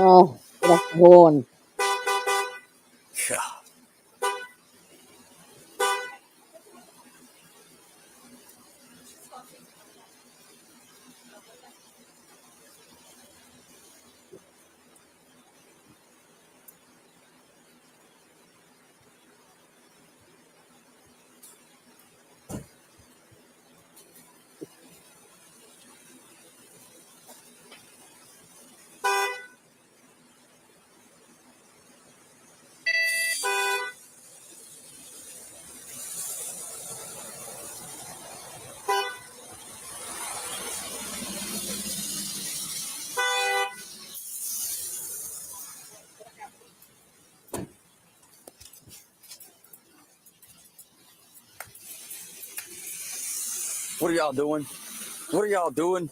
Oh, get off the horn. What are y'all doing? What are y'all doing?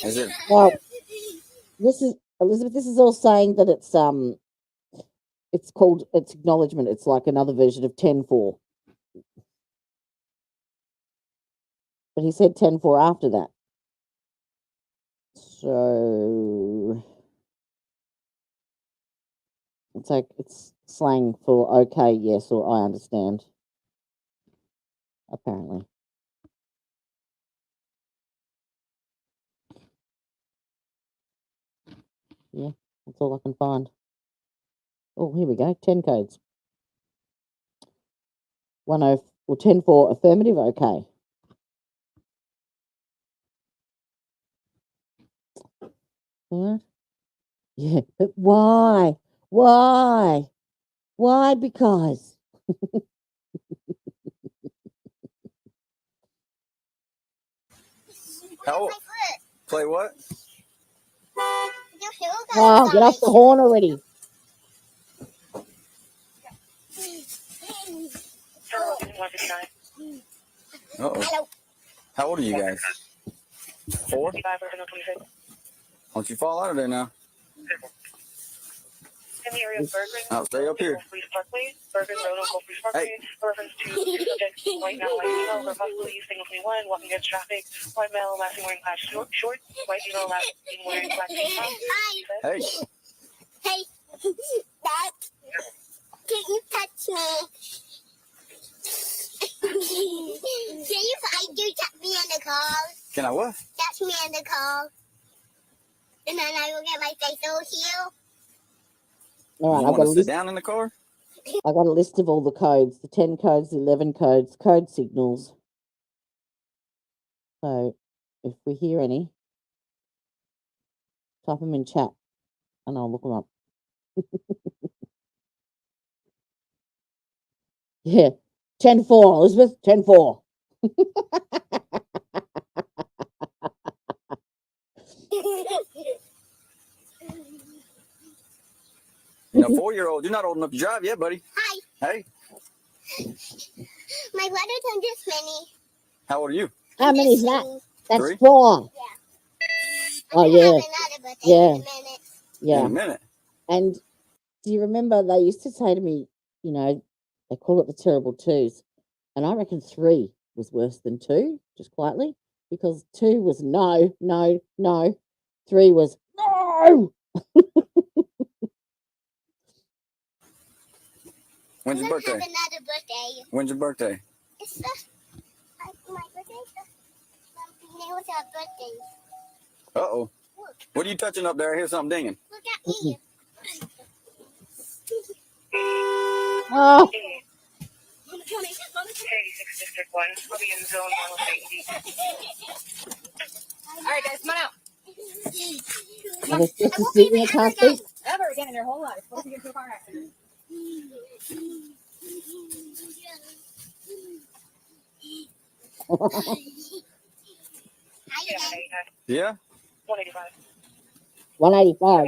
Is it? Well, this is Elizabeth. This is all saying that it's called it's acknowledgement. It's like another version of 10-4. But he said 10-4 after that. So it's like it's slang for okay, yes, or I understand. Apparently. Yeah, that's all I can find. Oh, here we go. 10 codes. 10-4 affirmative, okay. What? Yeah, but why? Why? Why? Because. How? Play what? Oh, get off the horn already. Uh-oh. How old are you guys? 4? Don't you fall out of there now. in the area of Bergen. I'll stay up here. Police Parkway, Bergen Road, Oak Police Parkway. Reference to subject white male, white female, or possibly signal 21, walking against traffic. White male, last seen wearing class shorts. White female, last seen wearing black jeans. Hey. Hey, Dad, can you touch me? Can you touch me in the car? Can I what? Touch me in the car. And then I will get my face all healed. All You right, I've got want a to sit list. down in the car? I've got a list of all the codes, the 10 codes, the 11 codes, code signals. So if we hear any, type them in chat and I'll look them up. Yeah, 10-4, Elizabeth, 10-4. You know, 4-year-old, you're not old enough to drive yet, buddy. Hi. Hey, My brother turned this many. how old are you? How many is that? That's 3? 4. Oh, yeah. Another birthday Yeah. in a minute. Yeah. In a minute. And do you remember they used to say to me, you know, they call it the terrible twos. And I reckon 3 was worse than 2, just quietly, because 2 was no, no, no. 3 was no. When's your birthday? Have another birthday. When's your birthday? It's my birthday. What's our birthday? Uh-oh. What are you touching up there? I hear something dinging. Look at me. Oh. Hey, 6 District 1. I'll be in zone 108. All right, guys, come on out. I was supposed to sit in the car seat. Ever again in your whole life. What if you get into a car accident? Yeah? 185. 185.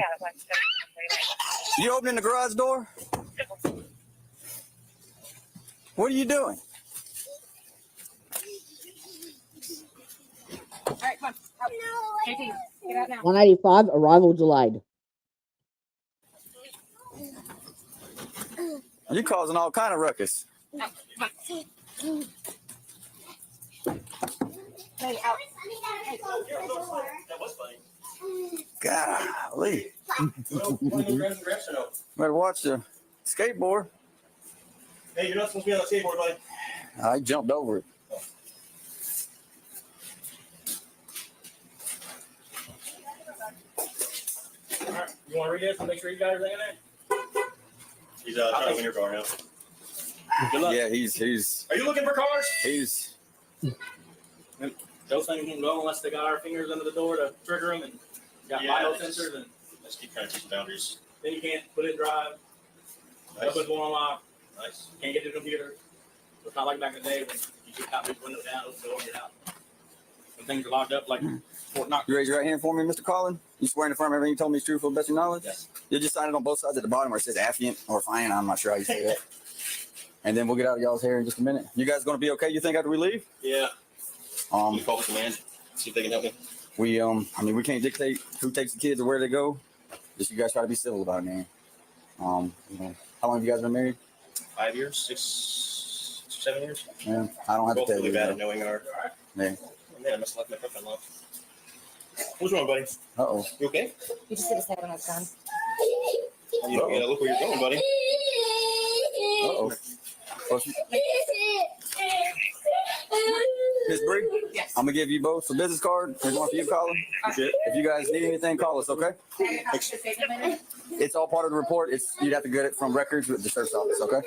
You opening the garage door? What are you doing? All right, come on. Out. JT, get out now. 185, arrival delayed. You're causing all kind of ruckus. Out. Come on. Hey, out. Hey. That was funny. Golly. Better watch the skateboard. Hey, you're not supposed to be on the skateboard, buddy. I jumped over it. All right, you want to read this and make sure you got everything in there? He's trying to win your car now. Good luck. Yeah, he's. Are you looking for cars? He's. Those things won't go unless they got our fingers under the door to trigger them and got biosensors and Let's keep trying to keep boundaries. then you can't put it in drive. Nice. Open's won't unlock. Nice. Can't get to the computer. So it's not like back in the day when you could pop the window down, open the door, and get out. When things are locked up like Fort Knox. You raise your right hand for me, Mr. Collin? You swear in the firm everything you told me is true for the best of your knowledge? Yes. You just sign it on both sides at the bottom where it says affiant or fiant. I'm not sure how you say that. And then we'll get out of y'all's hair in just a minute. You guys going to be okay, you think, after we leave? Yeah. You call the command, see if they can help me. We we can't dictate who takes the kids or where they go. Just you guys try to be civil about it, man. How long have you guys been married? 5 years, 6, 7 years. Yeah, I don't have to Both tell really you. bad That. at knowing our. Yeah. Man, I must have left my cup unlocked. What's wrong, buddy? Uh-oh. You okay? You just hit his head when I was gone. You gotta look where you're going, buddy. Uh-oh. Miss Bree, Yes. I'm gonna give you both a business card. Here's one for you, Collin. If you guys need anything, call us, okay? It's all part of the report. You'd have to get it from records with the sheriff's office, okay?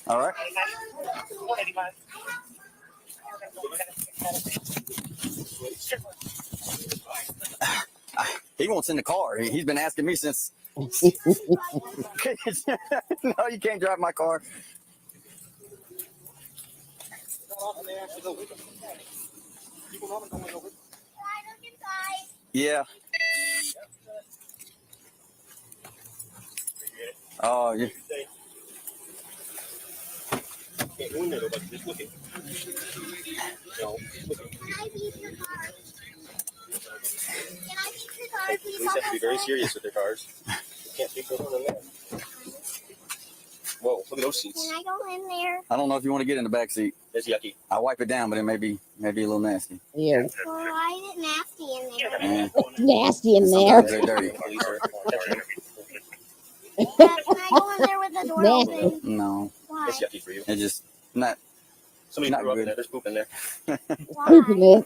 All right. 185. He wants in the car. He's been asking me since. No, you can't drive my car. Yeah. Oh, yeah. Just look at. Police have to be very serious with their cars. They can't speak to them in there. Whoa, look at those seats. Can I go in there? I don't know if you want to get in the back seat. It's yucky. I wipe it down, but it may be a little nasty. Ew. Well, why is it nasty in there? Eh, It's nasty in there. sometimes they're dirty. Can I go in there with the door Nasty. open? No, Why? It's yucky for you. it's just not. Somebody Not threw up in good. there. There's poop in there. Poop in Why?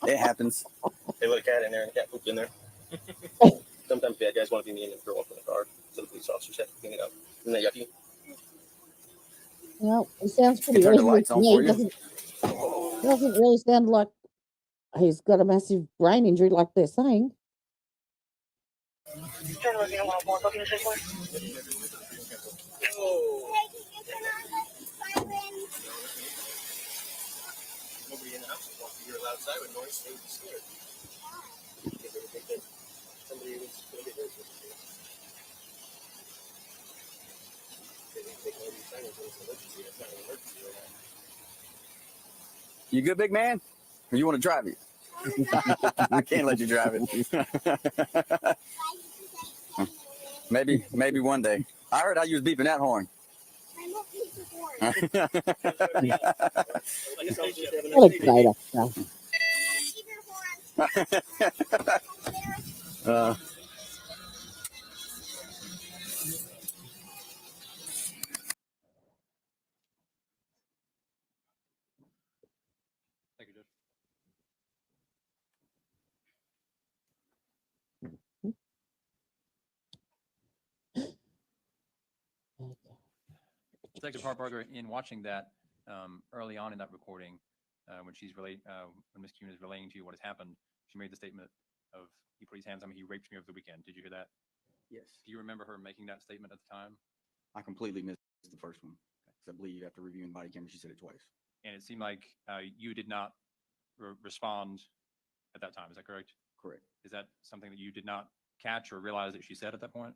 there. It happens. They let a cat in there and the cat pooped in there. Sometimes bad guys want to be mean and throw up in the car, so the police officers have to clean it up. Isn't that yucky? Well, it sounds pretty Turn the reasonable lights to on me. for It you. doesn't really sound like he's got a massive brain injury like they're saying. Turn looking a little more. Booking the 6-1. Nobody in the house is walking. You're outside with noise. They would be scared. Because they would think that somebody was going to get hurt. They didn't take all these signs when it's an emergency. That's not an emergency right now. You good, big man? Or you want to drive it? I can't let you drive it. maybe one day. I heard you was beeping that horn. What a great actor. Thank you, Judge. Detective Harbarger, in watching that early on in that recording, when Ms. Kuhn is relaying to you what has happened, she made the statement of he put his hands on me, he raped me over the weekend. Did you hear that? Yes. Do you remember her making that statement at the time? I completely missed the first one. I believe after reviewing body camera, she said it twice. And it seemed like you did not respond at that time. Is that correct? Correct. Is that something that you did not catch or realize that she said at that point?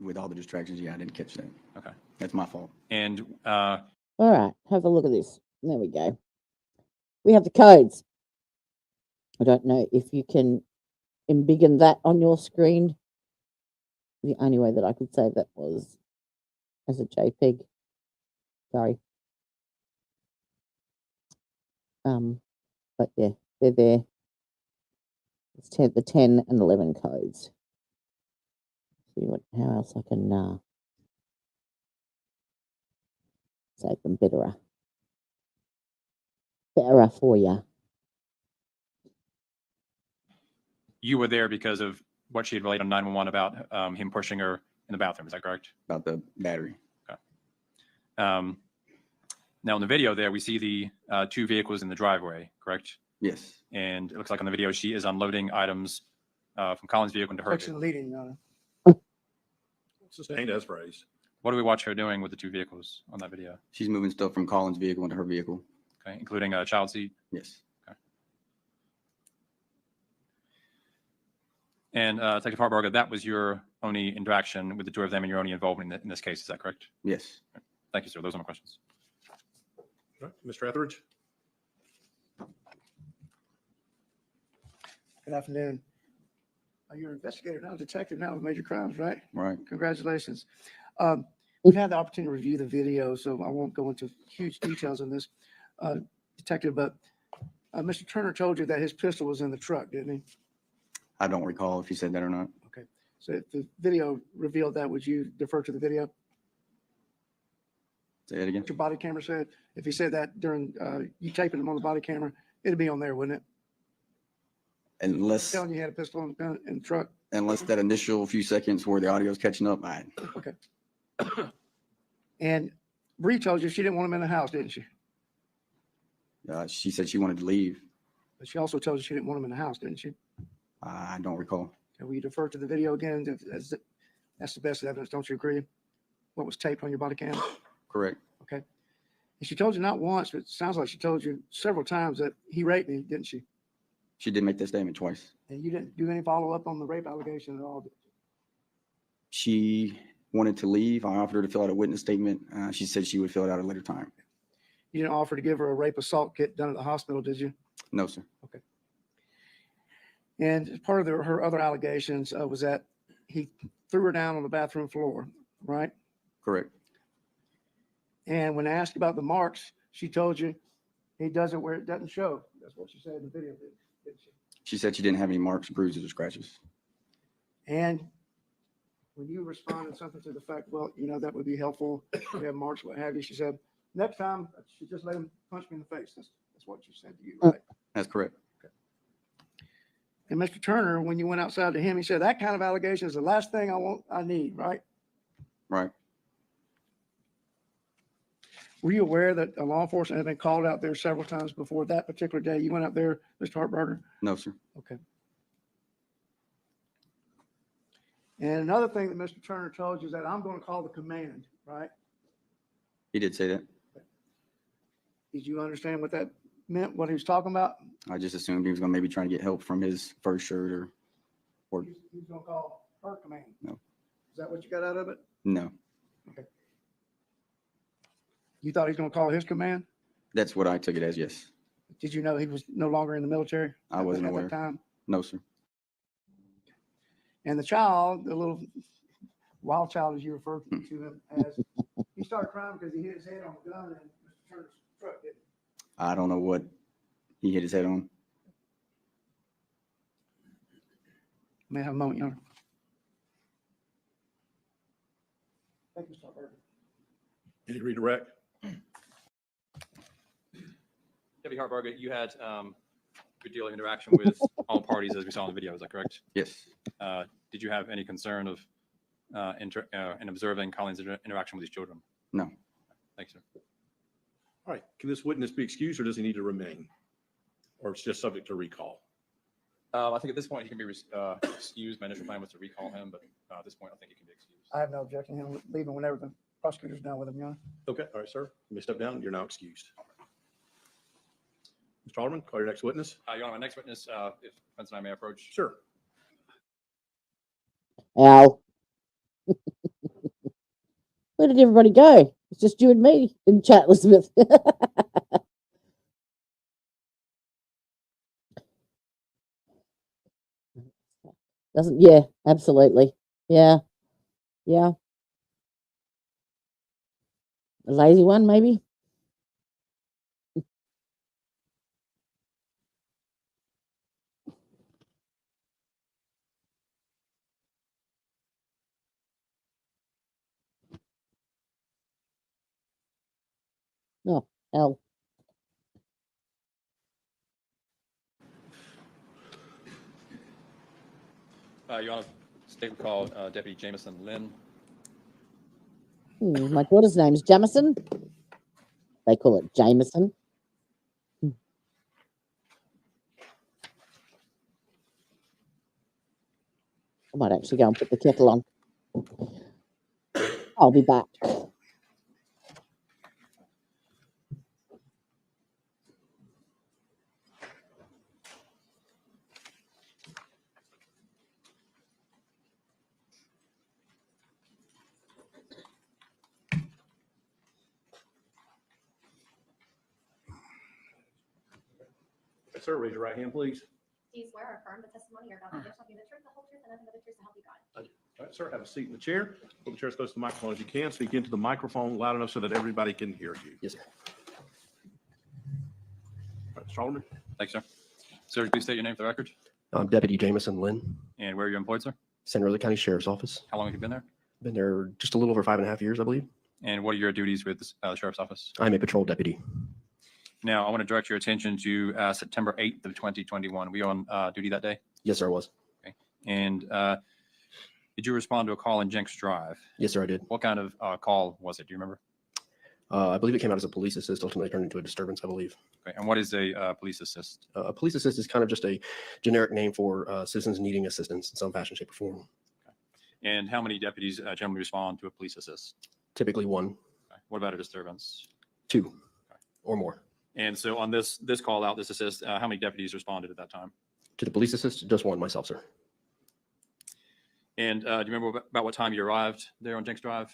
With all the distractions, I didn't catch that. Okay. That's my fault. And All right, have a look at this. There we go. We have the codes. I don't know if you can embiggen that on your screen. The only way that I could say that was as a JPEG. Sorry. But yeah, they're there. It's the 10 and 11 codes. See how else I can save them better for you. you were there because of what she had relayed on 911 about him pushing her in the bathroom. Is that correct? About the battery. Okay. Now in the video there, we see the two vehicles in the driveway, correct? Yes. And it looks like on the video, she is unloading items from Collin's vehicle into her Actually vehicle. leading, Your Honor. Sustained as phrase. What do we watch her doing with the two vehicles on that video? She's moving stuff from Collin's vehicle into her vehicle. Okay, including a child seat? Yes. Okay. And Detective Harbarger, that was your only interaction with the two of them and your only involvement in this case. Is that correct? Yes. Thank you, sir. Those are my questions. Right. Mr. Etheridge? Good afternoon. You're an investigator now, detective now with major crimes, right? Right. Congratulations. We've had the opportunity to review the video, so I won't go into huge details on this, detective, but Mr. Turner told you that his pistol was in the truck, didn't he? I don't recall if he said that or not. Okay. So if the video revealed that, would you defer to the video? Say it again. What your body camera said? If he said that during you taping him on the body camera, it'd be on there, wouldn't it? Unless Telling you had a pistol in the truck. unless that initial few seconds where the audio is catching up, Okay. And Bree told you she didn't want him in the house, didn't she? She said she wanted to leave. But she also told you she didn't want him in the house, didn't she? I don't recall. Can we defer to the video again? That's the best evidence, don't you agree? What was taped on your body cam? Correct. Okay. And she told you not once, but it sounds like she told you several times that he raped me, didn't she? She did make that statement twice. And you didn't do any follow-up on the rape allegation at all? She wanted to leave. I offered her to fill out a witness statement. She said she would fill it out at a later time. You didn't offer to give her a rape assault kit done at the hospital, did you? No, sir. Okay. And part of her other allegations was that he threw her down on the bathroom floor, right? Correct. And when asked about the marks, she told you he does it where it doesn't show. That's what she said in the video, didn't she? She said she didn't have any marks, bruises, or scratches. And when you responded something to the fact, well, you know, that would be helpful. We have marks, what have you. She said, next time, she just let him punch me in the face. That's what she said to you, right? That's correct. And Mr. Turner, when you went outside to him, he said, that kind of allegation is the last thing I need, right? Right. Were you aware that a law enforcement had been called out there several times before that particular day? You went out there, Mr. Hartberger? No, sir. Okay. And another thing that Mr. Turner told you is that I'm going to call the command, right? He did say that. Did you understand what that meant, what he was talking about? I just assumed he was going to maybe try to get help from his first shirt or He's going to call her command. No. Is that what you got out of it? No. Okay. You thought he was going to call his command? That's what I took it as, yes. Did you know he was no longer in the military? I wasn't at aware. that time? No, sir. And the child, the little wild child, as you referred to him as, he started crying because he hit his head on the gun and Mr. Turner's truck, didn't he? I don't know what he hit his head on. May I have a moment, Your Honor? Thank you, Mr. Hartberger. Any redirect? Deputy Hartberger, you had a good deal of interaction with all parties as we saw in the video. Is that correct? Yes. Did you have any concern of in observing Collin's interaction with these children? No. Thanks, sir. All right. Can this witness be excused or does he need to remain? Or it's just subject to recall? I think at this point he can be excused. My initial plan was to recall him, but at this point I think he can be excused. I have no objection to him leaving whenever the prosecutor's done with him, Your Honor. Okay. All right, sir. You may step down. You're now excused. Mr. Alderman, call your next witness. Your Honor, my next witness, if Spence and I may approach. Sure. Al. Where did everybody go? It's just you and me in chat, Elizabeth. Doesn't, yeah, absolutely. Yeah. Yeah. A lazy one, maybe? No, L. Your Honor, statement called Deputy Jameson Lynn. My daughter's name is Jamison. They call it Jameson. I might actually go and put the kettle on. I'll be back. Yes, sir. Raise your right hand, please. Do you swear or affirm the testimony you're about to give shall be the truth, the whole truth, and nothing but the truth to help you God? All right, sir. Have a seat in the chair. Pull the chair as close to the microphone as you can. Speak into the microphone loud enough so that everybody can hear you. Yes, sir. All right, Mr. Alderman. Thanks, sir. Sir, please state your name for the record. I'm Deputy Jameson Lynn, And where are you employed, sir? San Rosa County Sheriff's Office. How long have you been there? Been there just a little over 5.5 years, I believe. And what are your duties with the Sheriff's Office? I'm a patrol deputy. Now, I want to direct your attention to September 8th of 2021. Were you on duty that day? Yes, sir, I was. Okay. And did you respond to a call in Jenks Drive? Yes, sir, I did. What kind of call was it? Do you remember? I believe it came out as a police assist, ultimately turned into a disturbance, I believe. Okay. And what is a police assist? A police assist is kind of just a generic name for citizens needing assistance in some fashion, shape, or form. And how many deputies generally respond to a police assist? Typically one. Okay. What about a disturbance? Two or more. And so on this call out, this assist, how many deputies responded at that time? To the police assist, just one, myself, sir. And do you remember about what time you arrived there on Jenks Drive?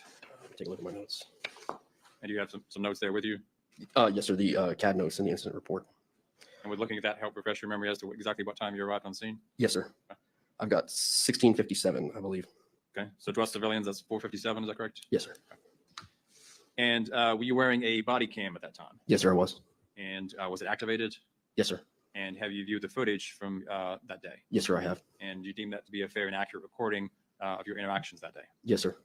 Take a look at my notes. And do you have some notes there with you? Yes, sir, the CAD notes in the incident report. And with looking at that, help refresh your memory as to exactly what time you arrived on scene? Yes, sir. I've got 1657, I believe. Okay. So to us civilians, that's 4:57, is that correct? Yes, sir. And were you wearing a body cam at that time? Yes, sir, I was. And was it activated? Yes, sir. And have you viewed the footage from that day? Yes, sir, I have. And you deem that to be a fair and accurate recording of your interactions that day? Yes, sir.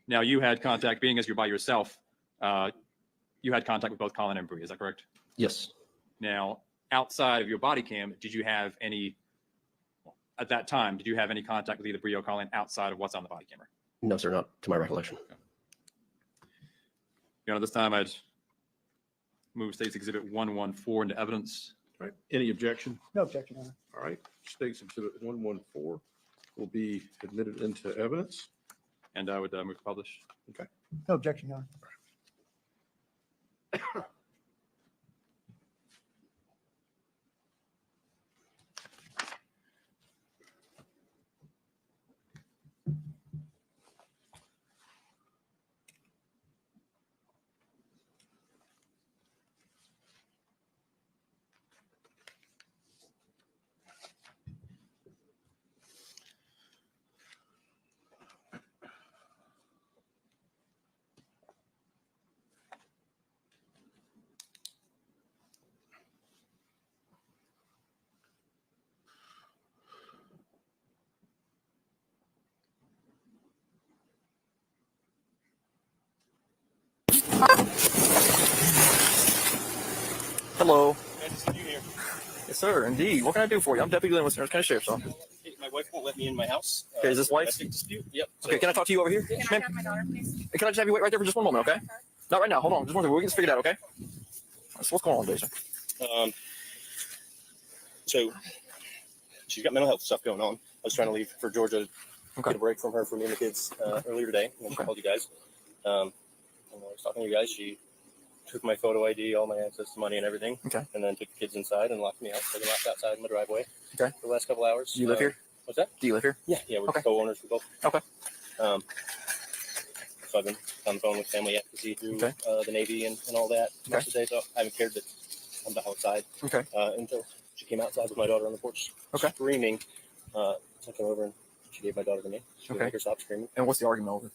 Now, you had contact, being as you're by yourself, you had contact with both Collin and Bree, is that correct? Yes. Now, outside of your body cam, did you have any, at that time, did you have any contact with either Bree or Collin outside of what's on the body camera? No, sir, not to my recollection. Your Honor, this time I'd move State's Exhibit 114 into evidence. All right. Any objection? No objection, Your Honor. All right. State's Exhibit 114 will be admitted into evidence. And I would move to publish. Okay. No objection, Your Honor. Hello. Glad to see you here. Yes, sir. Indeed. What can I do for you? I'm Deputy Glenn with Harris County Sheriff's Office. My wife won't let me in my house. Okay, is this wife? Domestic dispute. Yep. Okay, can I talk to you over here? Can I grab my daughter, please? Can I just have you wait right there for just one moment, okay? Not right now. Hold on. Just one second. We'll get this figured out, okay? So what's going on, Jason? So she's got mental health stuff going on. I was trying to leave for Georgia, get a break from her for me and the kids earlier today. When she called you guys. And when I was talking to you guys, she took my photo ID, all my access to money and everything. Okay. And then took the kids inside and locked me out. So they locked outside in the driveway. Okay. For the last couple hours. Do you live here? What's that? Do you live here? Yeah. Yeah, we're Okay. co-owners. We both. Okay. So I've been on the phone with family advocacy through the Navy and all that most of the day. So I haven't cared that I'm outside. Okay. Until she came outside with my daughter on the porch screaming. So I came over and she gave my daughter to me. She Okay. make her stop screaming. And what's the argument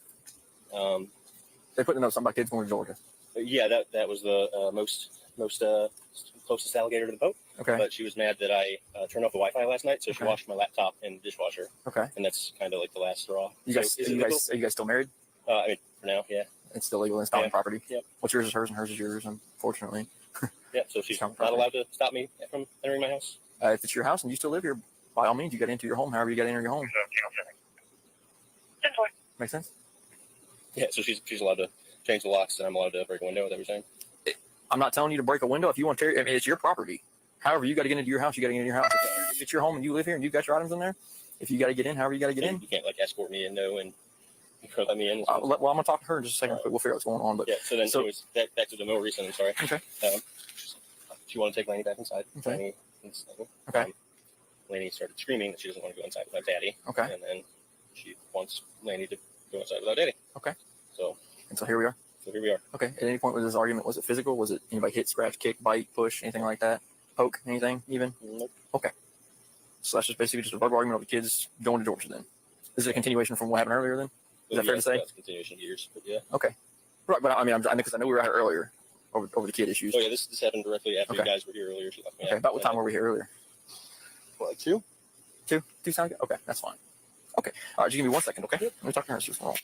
over? They put in a note something about kids going to Georgia. Yeah, that was the most closest alligator to the boat. Okay. But she was mad that I turned off the Wi-Fi last night, so she Okay. washed my laptop in the dishwasher. Okay. And that's kind of like the last straw. You So guys, is are it you legal? guys, are you guys still married? I mean, for now, yeah. It's still legal. It's stolen property. Yep. What's yours is hers and hers is yours, unfortunately. Yeah, so she's Common not property. allowed to stop me from entering my house. If it's your house and you still live here, by all means, you got into your home. However, you got to enter your home. Makes sense. Yeah, so she's allowed to change the locks, and I'm allowed to break a window. Is that what you're saying? I'm not telling you to break a window. If you want to tear, I mean, it's your property. However, you got to get into your house. You got to get into your house. If it's your home and you live here and you've got your items in there, if you got to get in, however you got to get in. You can't like escort me in, no, and let me in. Well, I'm gonna talk to her in just a second. We'll figure out what's going on. But yeah, so then it was back to the more recent. I'm sorry. Okay. She wanted to take Lainey back inside. Okay. Lainey, Okay. Lainey started screaming that she doesn't want to go inside without daddy. Okay. And then she wants Lainey to go inside without daddy. Okay. So here we are. So here we are. Okay. At any point with this argument, was it physical? Was it anybody hit, scratch, kick, bite, push, anything like that? Poke, anything even? Nope. Okay. So that's just basically just a verbal argument of the kids going to Georgia then. Is it a continuation from what happened earlier then? Is that fair to say? That's continuation years, but yeah. Okay. Right, but I mean, because I know we were out here earlier over the kid issues. Oh yeah, this happened directly after you Okay. guys were here earlier. She left me Okay. out. About what time were we here earlier? What, like 2? 2 sound good? Okay, that's fine. Okay. All right, just give me 1 second, okay? Let me talk to her and see what's going on.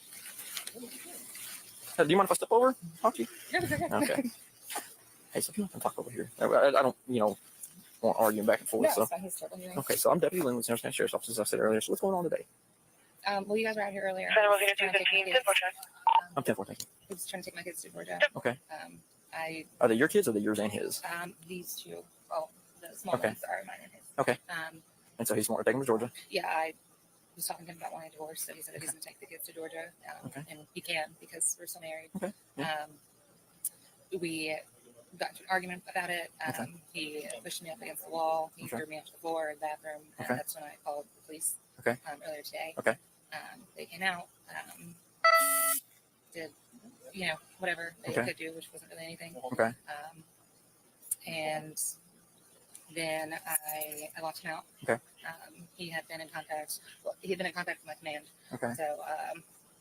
Hey, do you mind if I step over? Talk to you? Okay. Hey, so if you want to talk over here, I don't, want arguing back and forth. No, so. it's fine. He's still doing it. Okay, so I'm Deputy Lynn with the County Sheriff's Office, as I said earlier. So what's going on today? Well, you guys were out here earlier. Federal I was trying to take my kids. I'm 10-4, thank you. I was trying to take my kids to Georgia. Okay. I Are they your kids or are they yours and his? these two. Well, the small Okay. ones are mine and his. Okay. And so he's wanting to take them to Georgia. Yeah, I was talking to him about wanting a divorce, so he said that he's going to take the kids to Georgia, and he can because we're still married. Okay. Yeah. We got into an argument about it. He pushed me up against the wall. He threw me onto the floor in the bathroom, and Okay. that's when I called the police. Okay. Earlier today. Okay. They came out, did whatever they Okay. could do, which wasn't really anything. Okay. And then I locked him out. Okay. He had been in contact. Well, he had been in contact with my command. Okay. So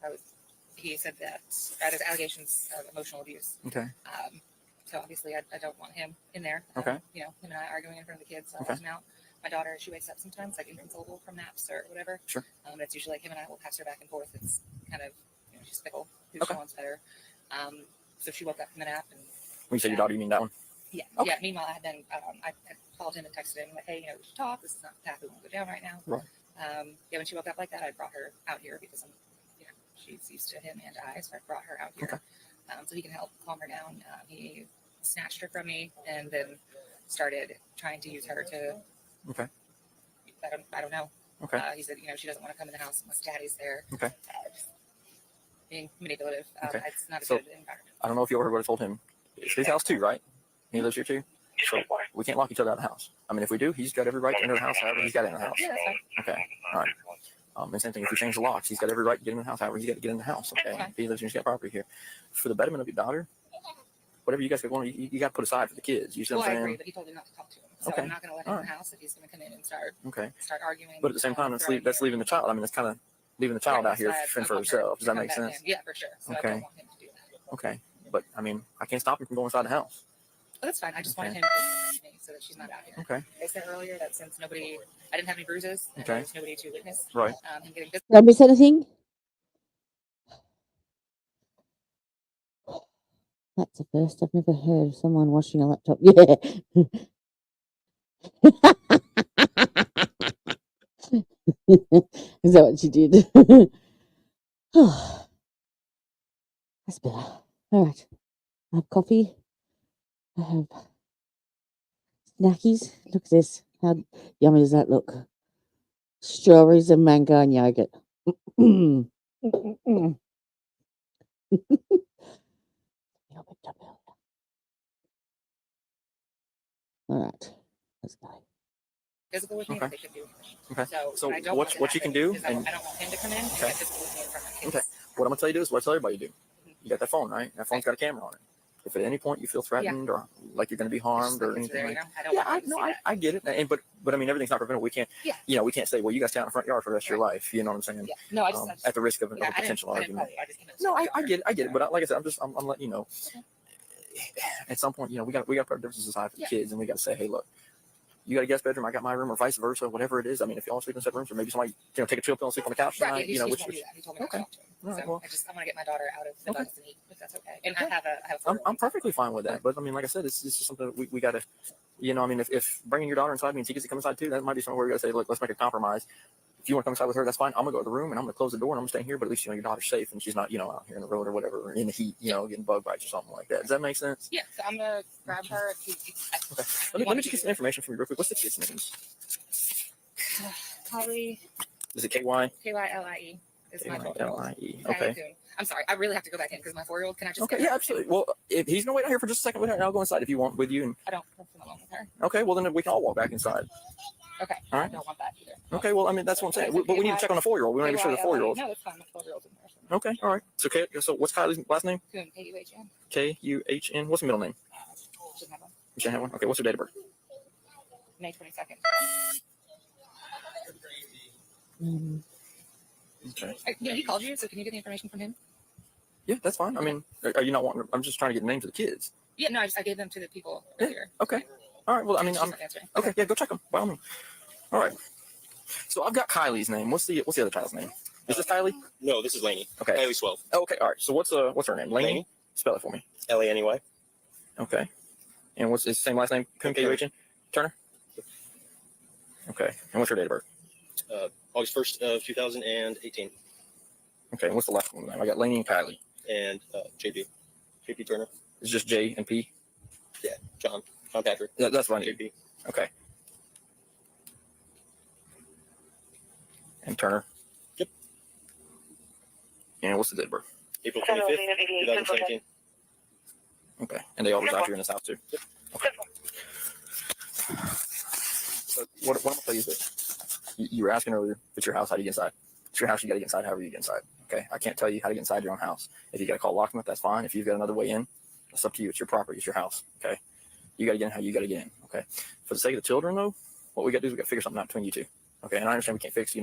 I was he said that there's allegations of emotional abuse. Okay. So obviously I don't want him in there. Okay. You know, him and I arguing in front of the kids. So Okay. I let him out. My daughter, she wakes up sometimes, like inconsolable from naps or whatever. Sure. It's usually like him and I will pass her back and forth. It's kind of, you know, she's fickle. Who Okay. she wants better. So she woke up from the nap and. When you say your daughter, you mean that one? Yeah. Okay. Yeah. Meanwhile, I had been, I had called him and texted him like, hey, you know, we should talk. This is not the path we want to go down right now. Right. Yeah. When she woke up like that, I brought her out here because I'm, you know, she's used to him and I, so I brought her out here. Okay. So he can help calm her down. He snatched her from me and then started trying to use her to. Okay. I don't know. Okay. He said, you know, she doesn't want to come in the house unless daddy's there. Okay. Just being manipulative. Okay. It's not a So, good environment. I don't know if you ever would have told him. It's his house too, right? He lives here too. So we can't lock each other out of the house. I mean, if we do, he's got every right to enter the house however he's got in the house. Yeah, that's fine. Okay. All right. And same thing, if we change the locks, he's got every right to get in the house however he's got to get in the house. Okay. Okay. If he lives here, he's got property here. For the betterment of your daughter, whatever you guys got going, you got to put aside for the kids. You see Well, what I I'm agree, saying? but he told me not to talk to him. So Okay. I'm not going to let him All in the right. house if he's going to come in and start Okay. arguing. But at the same time, that's leaving the child. I mean, it's kind of leaving the child out here fend for herself. Does that make sense? Yeah, for sure. So I Okay. don't want him to do that. Okay. But I mean, I can't stop him from going inside the house. But that's fine. I just wanted Okay. him to see me so that she's not out here. Okay. I said earlier that since I didn't have any bruises, and Okay. there was nobody to witness. Right. Him getting Did I miss anything? That's a first. I've never heard of someone washing a laptop. Yeah. Is that what you did? That's better. All right. I have coffee. I have snackies. Look at this. How yummy does that look? Strawberries and mango and yogurt. All right. Let's go. physical with me, Okay. that they could do. Okay. So I don't what want what you can do, I and don't want him to come in and Okay. get physical with me in front of kids. okay, what I'm gonna tell you to do is what I tell everybody to do. You got that phone, right? That phone's got a camera on it. If at any point you feel threatened or like you're going to be harmed or anything, there, like, you know? I don't want them to see that. I get it, and but I mean everything's not preventable. We can't, Yeah. we can't say, well, you guys stay out in the front yard for the rest of your life. You know what I'm saying? Yeah. No, I just at the risk of, yeah, a potential I didn't argument. call you. I just came in and No, said I get it, but like I said, I'm letting you know. At some point, we got to put our differences aside for the kids, and we got to say, hey, look, you got a guest bedroom, I got my room, or vice versa, whatever it is. I mean, if y'all sleep in separate rooms, or maybe somebody, take a chill pill and sleep on the couch Right, tonight, he which won't do that. He told me not to okay. talk to him. All right, So well, I want to get my daughter out of the Okay. bugs and eat, if that's okay. And I have a I'm perfectly fine with that. But I mean, like I said, it's just something that we got to, I mean, if bringing your daughter inside means he gets to come inside too, that might be somewhere we got to say, look, let's make a compromise. If you want to come inside with her, that's fine. I'm gonna go to the room and I'm gonna close the door and I'm gonna stay here. But at least your daughter's safe and she's not, out here in the road or whatever, or in the heat, getting bug bites or something like that. Does that make sense? Yeah, so I'm gonna grab her. Okay. Let me just get some information from you real quick. What's the kid's names? Kylie, Is it KY? Kylie is my 4-year-old. K-Y-L-I-E. Kylie Okay. Kuhn. I'm sorry, I really have to go back in because my 4-year-old. Can I just? Okay. get Yeah, her? absolutely. Well, if he's gonna wait out here for just a second with her, I'll go inside if you want with you. And I don't want to alone with her. okay, well then we can all walk back inside. Okay. All I right. don't want that either. Okay. Well, I mean that's what I'm saying. But we need to check on the 4-year-old. We want to make sure the 4-year-old. No, it's fine. The 4-year-old's in there. Okay. All right. So what's Kylie's last name? Kuhn, K-U-H-N. K-U-H-N. What's the middle name? Shouldn't have one. You should have one. Okay. What's her date of birth? May 22nd. Okay. Yeah, he called you, so can you get the information from him? Yeah, that's fine. I mean, are you not wanting? I'm just trying to get the names of the kids. Yeah, no, I gave them to the people earlier. Okay. All right. Well, I mean, She's I'm not answering. okay. Yeah, go check them by all means. All right. So I've got Kylie's name. What's the other child's name? Is this Kylie? No, this is Lainey. Okay. Kylie's 12. Oh, okay. All right. So what's her name? Lainey? Lainey. Spell it for me. L-A-N-E-Y. Okay. And what's his same last name? Kuhn, K-U-H-N? Turner? Okay. And what's her date of birth? August 1st of 2018. Okay. And what's the last one? I got Lainey and Kylie. And JP Turner. It's just J and P? Yeah, John Patrick. That's what I need. JP. Okay. And Turner? Yep. And what's the date of birth? April 25th, 2017. Okay. And they all reside here in this house too? Yep. Okay. So what I'm going to tell you is this. You were asking earlier, if it's your house, how do you get inside? It's your house, you got to get inside however you get inside. Okay. I can't tell you how to get inside your own house. If you got to call locksmith, that's fine. If you've got another way in, it's up to you. It's your property. It's your house. Okay. You got to get in how you got to get in. Okay. For the sake of the children, though, what we got to do is we got to figure something out between you two. Okay. And I understand we can't fix,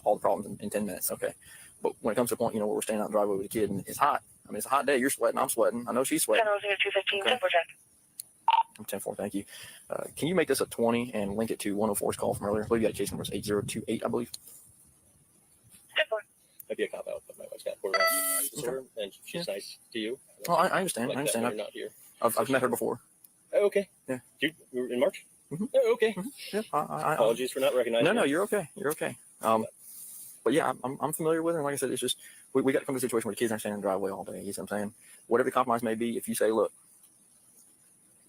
all the problems in 10 minutes. Okay. But when it comes to a point, where we're standing out in the driveway with a kid and it's hot. I mean, it's a hot day. You're sweating. I'm sweating. I know she's sweating. 215, Okay. 10 check. I'm 10-4, thank you. Can you make this a 20 and link it to 104's call from earlier? I believe you got a case number 8028, I believe. 10-4. Might be a cop out, but my wife's got borderline disorder, and she's nice to you. Oh, I understand. Like I understand. that when you're not here. I've met her before. Oh, okay. Yeah. You were in March? Mm-hmm. Oh, okay. Yeah. Apologies for not recognizing. No, you're okay. You're okay. But yeah, I'm familiar with her. And like I said, it's just we got to come to a situation where the kids aren't standing in the driveway all day. You see what I'm saying? Whatever the compromise may be, if you say, look,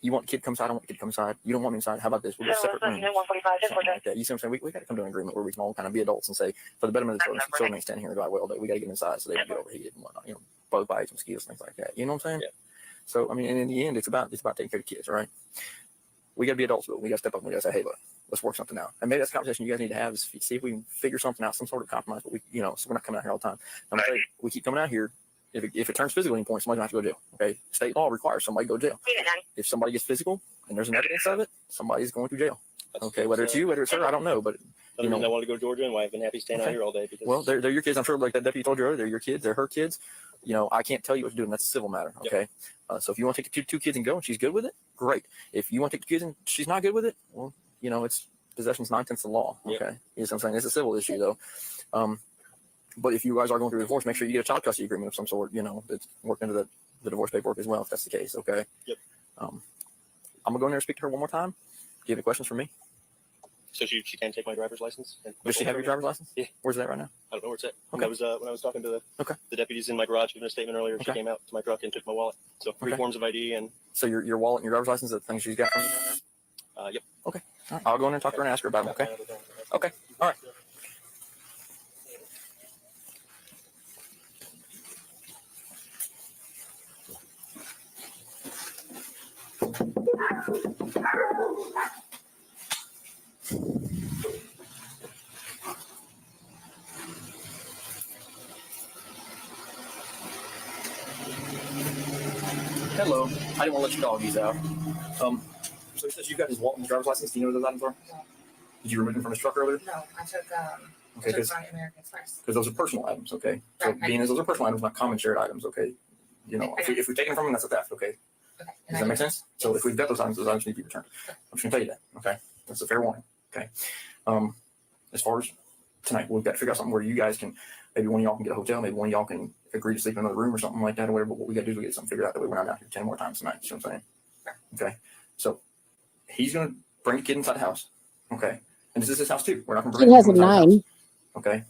you want the kid to come inside, I want the kid to come inside. You don't want me inside. How about this? We'll get separate rooms. 145, 10 Something like that. You see what I'm saying? We got to come to an agreement where we can all kind of be adults and say, for the betterment of the children, the children ain't standing here in the driveway all day. We got to get them inside so they don't get overheated and whatnot. Bug bites, mosquitoes, things like that. You know what I'm saying? Yeah. So I mean, and in the end, it's about taking care of the kids, right? We got to be adults, but we got to step up and we got to say, hey, look, let's work something out. And maybe that's a conversation you guys need to have, is see if we can figure something out, some sort of compromise. But so we're not coming out here all the time. I'm gonna tell you, we keep coming out here. If it turns physical at any point, somebody's gonna have to go to jail. Okay, state law requires somebody to go to jail. If somebody gets physical and there's an evidence of it, somebody's going to jail. Okay, whether it's you, whether it's her, I don't know, but I want to go to Georgia, and why I've been happy staying out here all day. Because well, they're your kids. I'm sure, like that deputy told you earlier, they're your kids. They're her kids. I can't tell you what to do, and that's a civil matter. Okay, so if you want to take the two kids and go, and she's good with it, great. If you want to take the kids and she's not good with it, well, it's possession's 9/10 of the law. Okay, you know what I'm saying? It's a civil issue though. But if you guys are going through a divorce, make sure you get a child custody agreement of some sort. That's worked into the divorce paperwork as well, if that's the case. Okay. Yep. I'm gonna go in there and speak to her one more time. Do you have any questions for me? So she can take my driver's license. Does she have your driver's license? Yeah. Where's that right now? I don't know where it's at. Okay. When I was talking to the deputies in my garage, giving a statement earlier, she came out to my truck and took my wallet. So 3 forms of ID and. So your wallet and your driver's license are the things she's got from you? Yep. Okay. All right. I'll go in there and talk to her and ask her about them. Okay. Okay. All right. Hello. I didn't want to let your doggies out. So he says you've got his wallet and driver's license. Do you know what those items are? Did you remove them from his truck earlier? No, I took Okay, took my American Express. Because those are personal items, okay? So Right, being as those are personal items, not common shared items, okay? If we take them from them, that's a theft, okay? Okay. Does that make sense? So if we've got those items need to be returned. I'm just gonna tell you that, okay? That's a fair warning, okay? As far as tonight, we've got to figure out something where you guys can, maybe one of y'all can get a hotel, maybe one of y'all can agree to sleep in another room or something like that or whatever. But what we got to do is we get something figured out that way we're not out here 10 more times tonight. You know what I'm saying? Okay. So he's gonna bring the kid inside the house, okay? And this is his house too. We're not gonna bring He has a him inside the house. 9. Okay.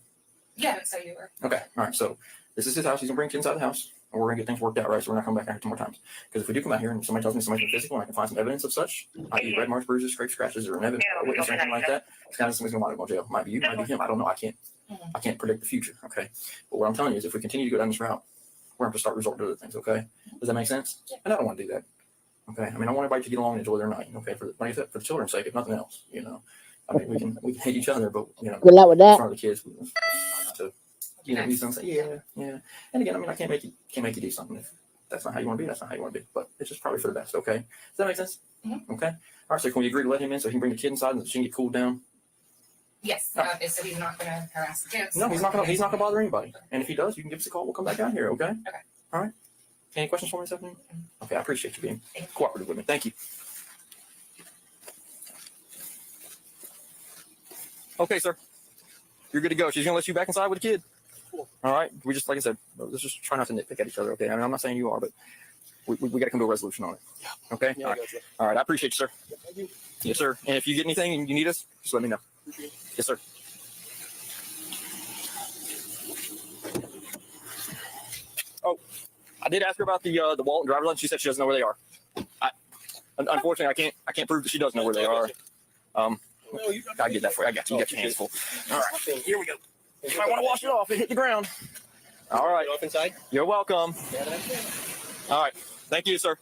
Yeah, so you were. Okay. All right. So this is his house. He's gonna bring the kid inside the house, and we're gonna get things worked out, right? So we're not coming back out here 2 more times. Because if we do come out here and somebody tells me somebody's been physical and I can find some evidence of such, i.e. red marks, bruises, scrapes, scratches, or an evidence, or witness or anything like that, it's kind of somebody's gonna want to go to jail. Might be you, might be him. I don't know. I can't predict the future. Okay. But what I'm telling you is if we continue to go down this route, we're going to start resorting to other things. Okay. Does that make sense? And I don't want to do that. Okay. I mean, I want everybody to get along and enjoy their night. Okay. For the children's sake, if nothing else, I mean, we can hate each other, but Good luck with that. in front of the kids, we not to, be some say, yeah. And again, I mean, I can't make you do something if that's not how you want to be. That's not how you want to be. But it's just probably for the best. Okay. Does that make sense? Mm-hmm. Okay. All right. So can we agree to let him in so he can bring the kid inside and she can get cooled down? Yes. So he's not going to harass the kids. No, he's not gonna bother anybody. And if he does, you can give us a call. We'll come back out here. Okay. Okay. All right. Any questions for me this afternoon? Okay. I appreciate you being cooperative with me. Thank you. Okay, sir. You're good to go. She's gonna let you back inside with the kid. Cool. All right. We just, like I said, let's just try not to nitpick at each other. Okay. I mean, I'm not saying you are, but we got to come to a resolution on it. Yeah. Okay. Yeah, all right. All right. I appreciate you, sir. Thank you. Yes, sir. And if you get anything and you need us, just let me know. Appreciate it. Yes, sir. Oh, I did ask her about the wallet and driver's license. She said she doesn't know where they are. Unfortunately, I can't prove that she does know where they are. I get that for you. I got you. You got your hands full. All right, here we go. You might want to wash it off. It hit the ground. All right. Off inside. You're welcome. All right. Thank you, sir.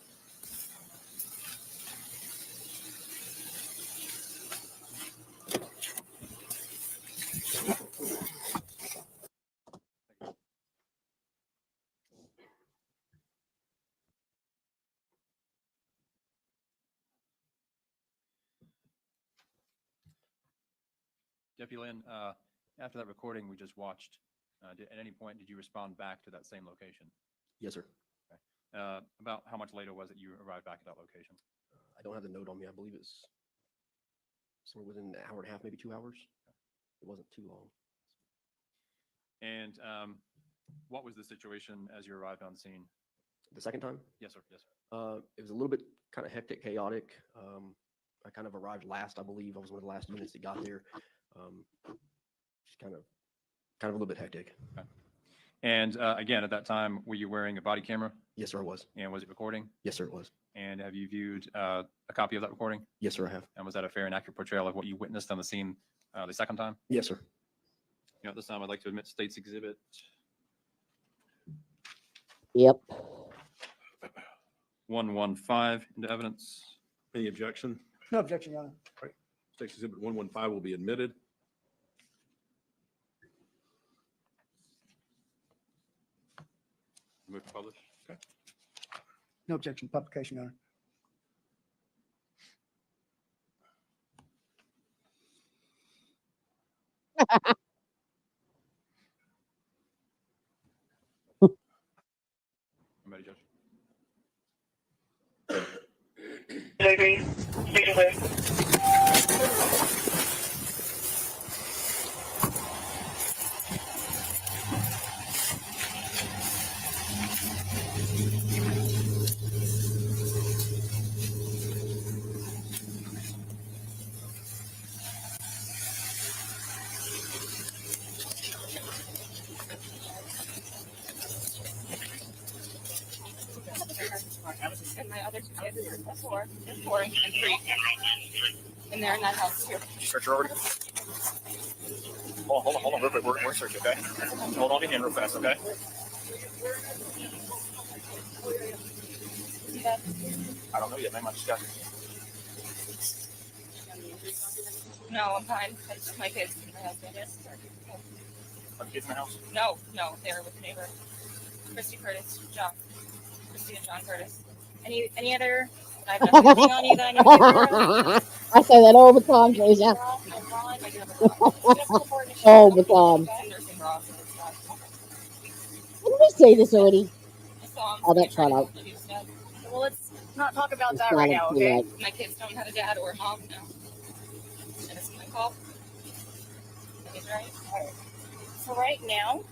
Deputy Lynn, after that recording we just watched, At any point, did you respond back to that same location? Yes, sir. About how much later was it you arrived back at that location? I don't have the note on me. I believe it's somewhere within an hour and a half, maybe 2 hours. It wasn't too long. And what was the situation as you arrived on scene? The second time? Yes, sir. Yes, sir. It was a little bit kind of hectic, chaotic. I kind of arrived last, I believe. I was one of the last units that got there. Just kind of a little bit hectic. Okay. And again, at that time, were you wearing a body camera? Yes, sir, I was. And was it recording? Yes, sir, it was. And have you viewed a copy of that recording? Yes, sir, I have. And was that a fair and accurate portrayal of what you witnessed on the scene the second time? Yes, sir. At this time, I'd like to admit State's Exhibit. Yep. 115 into evidence. Any objection? No objection, Your Honor. Right. State's Exhibit 115 will be admitted. Move to publish. Okay. No objection, publication, Your Honor. I'm ready, Judge. I agree. State clear. And my other two kids are 4 and 3. And they're in that house too. Did you search her already? Hold on, real quick. We're searching, okay? Hold on to your hand real fast, okay? I don't know yet, man. I just got No, I'm fine. It's my kids and my husband. Are the kids in the house? No, they're with the neighbor. Christy Curtis, John. Christy and John Curtis. Any other? I have nothing on you that I need to take care of. I say that all the time, Teresa. All the time. Didn't we see this already? Oh, that's right. Well, let's not talk about It's that right not now, too okay? late. My kids don't have a dad or a mom. No. And it's my call. Is right? So right now,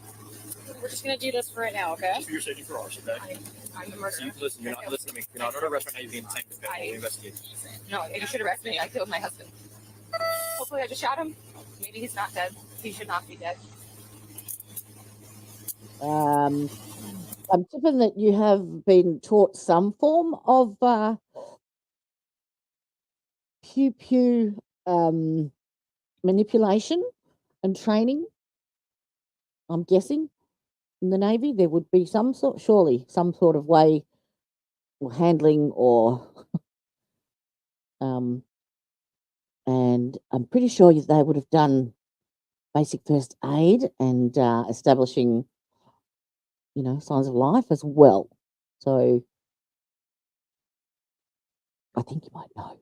we're just gonna do this for right now, okay? For your safety for ours, okay? I'm the murderer. Listen, you're not listening to me. You're not under arrest right now. You're being detained, okay? We'll investigate. No, you should arrest me. I killed my husband. Hopefully, I just shot him. Maybe he's not dead. He should not be dead. I'm tipping that you have been taught some form of pew manipulation and training. I'm guessing in the Navy there would be surely some sort of way or handling or and I'm pretty sure they would have done basic first aid and establishing, signs of life as well. So I think you might know.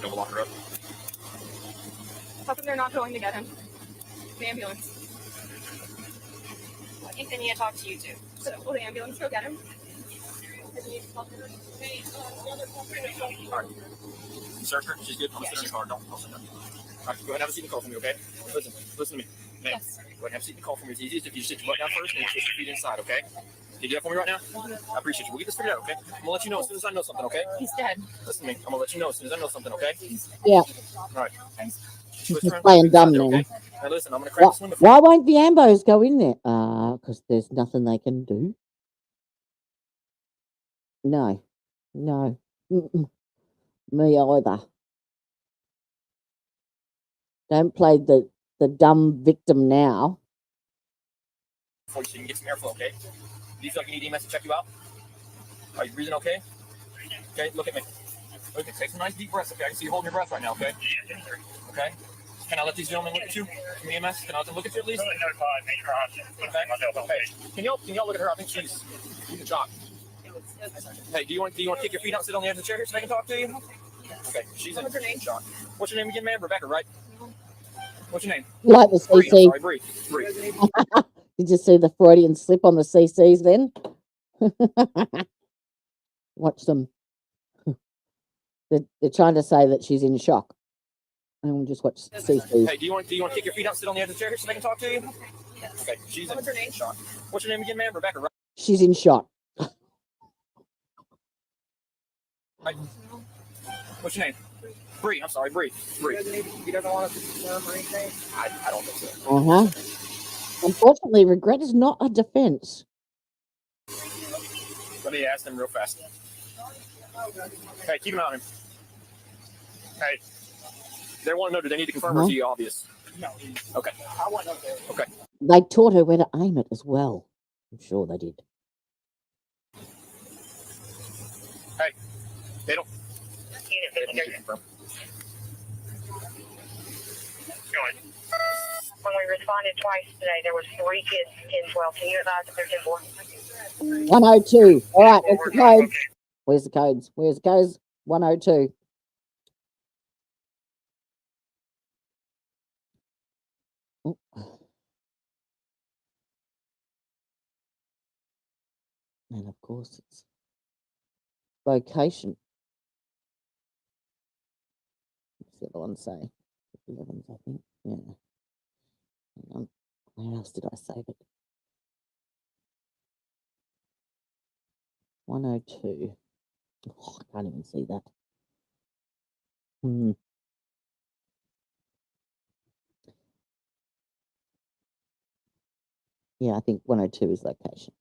Don't lock her up. How come they're not going to get him? The ambulance. I think they need to talk to you too. So will the ambulance go get him? Search her. She's good. I'm going to sit her in the car. Don't sit down. All right, go ahead and have a seat in the car for me, okay? Listen to me. Hey, Yes. go ahead and have a seat in the car for me. It's easiest if you just sit your butt down first and you switch your feet inside, okay? Can you do that for me right now? I appreciate you. We'll get this figured out, okay? I'm going to let you know as soon as I know something, okay? He's dead. Listen to me. I'm going to let you know as soon as I know something, okay? Yeah. All right. He's playing dumb now. Okay? Now listen, I'm going to crack this window for Why won't the ambos go in there? Because there's nothing they can do. No. Mm-mm. Me either. Don't play the dumb victim now. before you so you can get some airflow, okay? Do you feel like you need EMS to check you out? Are you breathing okay? Okay, look at me. Okay, take some nice deep breaths, okay? I can see you holding your breath right now, okay? Okay? Can I let these gentlemen look at you from EMS? Can I let them look at you at least? Okay. Can y'all look at her? I think she's in shock. Hey, do you want to kick your feet out and sit on the edge of the chair here so they can talk to you? Okay, she's in shock. What's your name again, ma'am? Rebecca, right? What's your name? Like the Bree. I'm CC. sorry, Bree. Bree. Did you see the Freudian slip on the CCs then? Watch them. They're trying to say that she's in shock. And we'll just watch CCs. Hey, do you want to kick your feet up, sit on the edge of the chair here so they can talk to you? Okay. She's What's her name? Shock. What's your name again, ma'am? Rebecca, right? She's in shock. Right. What's your name? Bree. I'm sorry, Bree. Bree. He doesn't want us to confirm or anything? I don't think so. Unfortunately, regret is not a defense. Let me ask them real fast. Hey, keep an eye on him. Hey, they want to know, do they need to confirm or is he obvious? No. Okay. I want to know. Okay. They taught her where to aim it as well. I'm sure they did. Hey, they don't. When we responded twice today, there was 3 kids 10-12. Can you advise if they're 10-4? 102. All right, where's the codes? Where's the codes? Where's the codes? 102. Oh. And of course, it's location. What's the other one say? 11, I think. Yeah. Hang on. Where else did I save it? 102. Oh, I can't even see that. Yeah, I think 102 is location.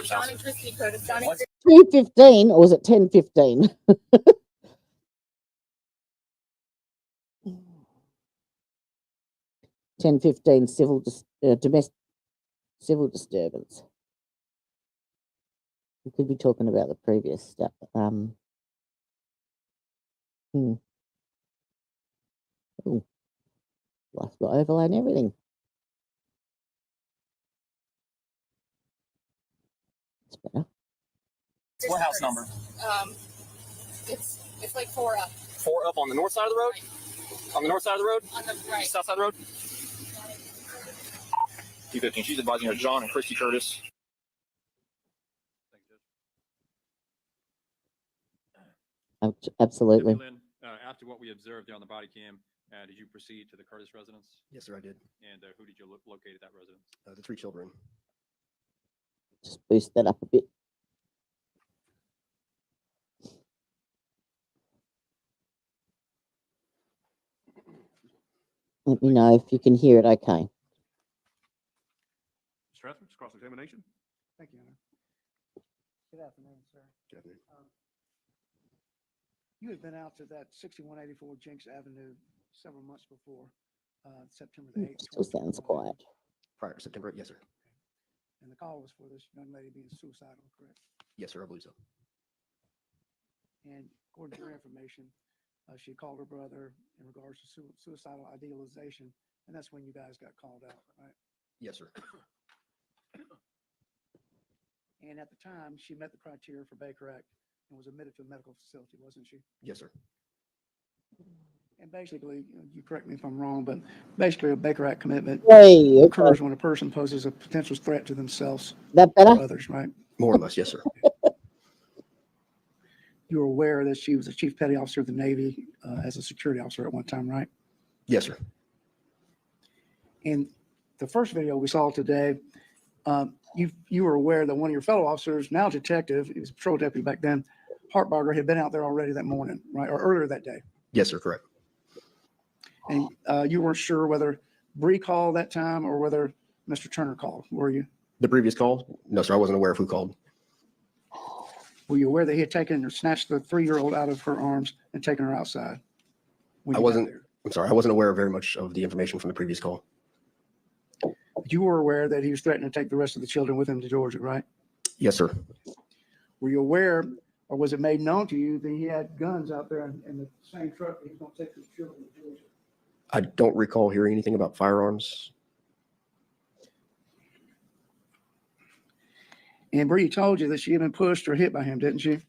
John and Christy Curtis. John and 2:15 or was it 10:15? 10:15 domestic civil disturbance. We could be talking about the previous stuff. Ooh, life got overlay and everything. It's better. What house number? It's like 4 up. 4 up on the north side of the road? On the north side of the road? On the right. South side of the road? 215. She's advising her John and Christy Curtis. Absolutely. Lynn, after what we observed there on the body cam, did you proceed to the Curtis residence? Yes, sir, I did. And who did you locate at that residence? The 3 children. Just boost that up a bit. Let me know if you can hear it okay. Mr. Etheridge, cross-examination. Thank you, Anna. Good afternoon, sir. Good afternoon. You had been out to that 6184 Jenks Avenue several months before September the 8th. Still sounds quiet. Prior to September, yes, sir. And the call was for this young lady being suicidal, correct? Yes, sir, I believe so. And according to your information, she called her brother in regards to suicidal idealization, and that's when you guys got called out, right? Yes, sir. And at the time, she met the criteria for Baker Act and was admitted to a medical facility, wasn't she? Yes, sir. And basically, you correct me if I'm wrong, but basically a Baker Act commitment occurs when a person poses a potential threat to themselves or others, right? More or less, yes, sir. You were aware that she was a chief petty officer of the Navy as a security officer at one time, right? Yes, sir. In the first video we saw today, you were aware that one of your fellow officers, now detective, he was a patrol deputy back then, Hartbarger, had been out there already that morning, right, or earlier that day. Yes, sir, correct. And you weren't sure whether Bree called that time or whether Mr. Turner called, were you? The previous call? No, sir, I wasn't aware of who called. Were you aware that he had taken or snatched the 3-year-old out of her arms and taken her outside? I wasn't aware very much of the information from the previous call. But you were aware that he was threatening to take the rest of the children with him to Georgia, right? Yes, sir. Were you aware, or was it made known to you that he had guns out there in the same truck that he was going to take the children to Georgia? I don't recall hearing anything about firearms. And Bree told you that she had been pushed or hit by him, didn't she?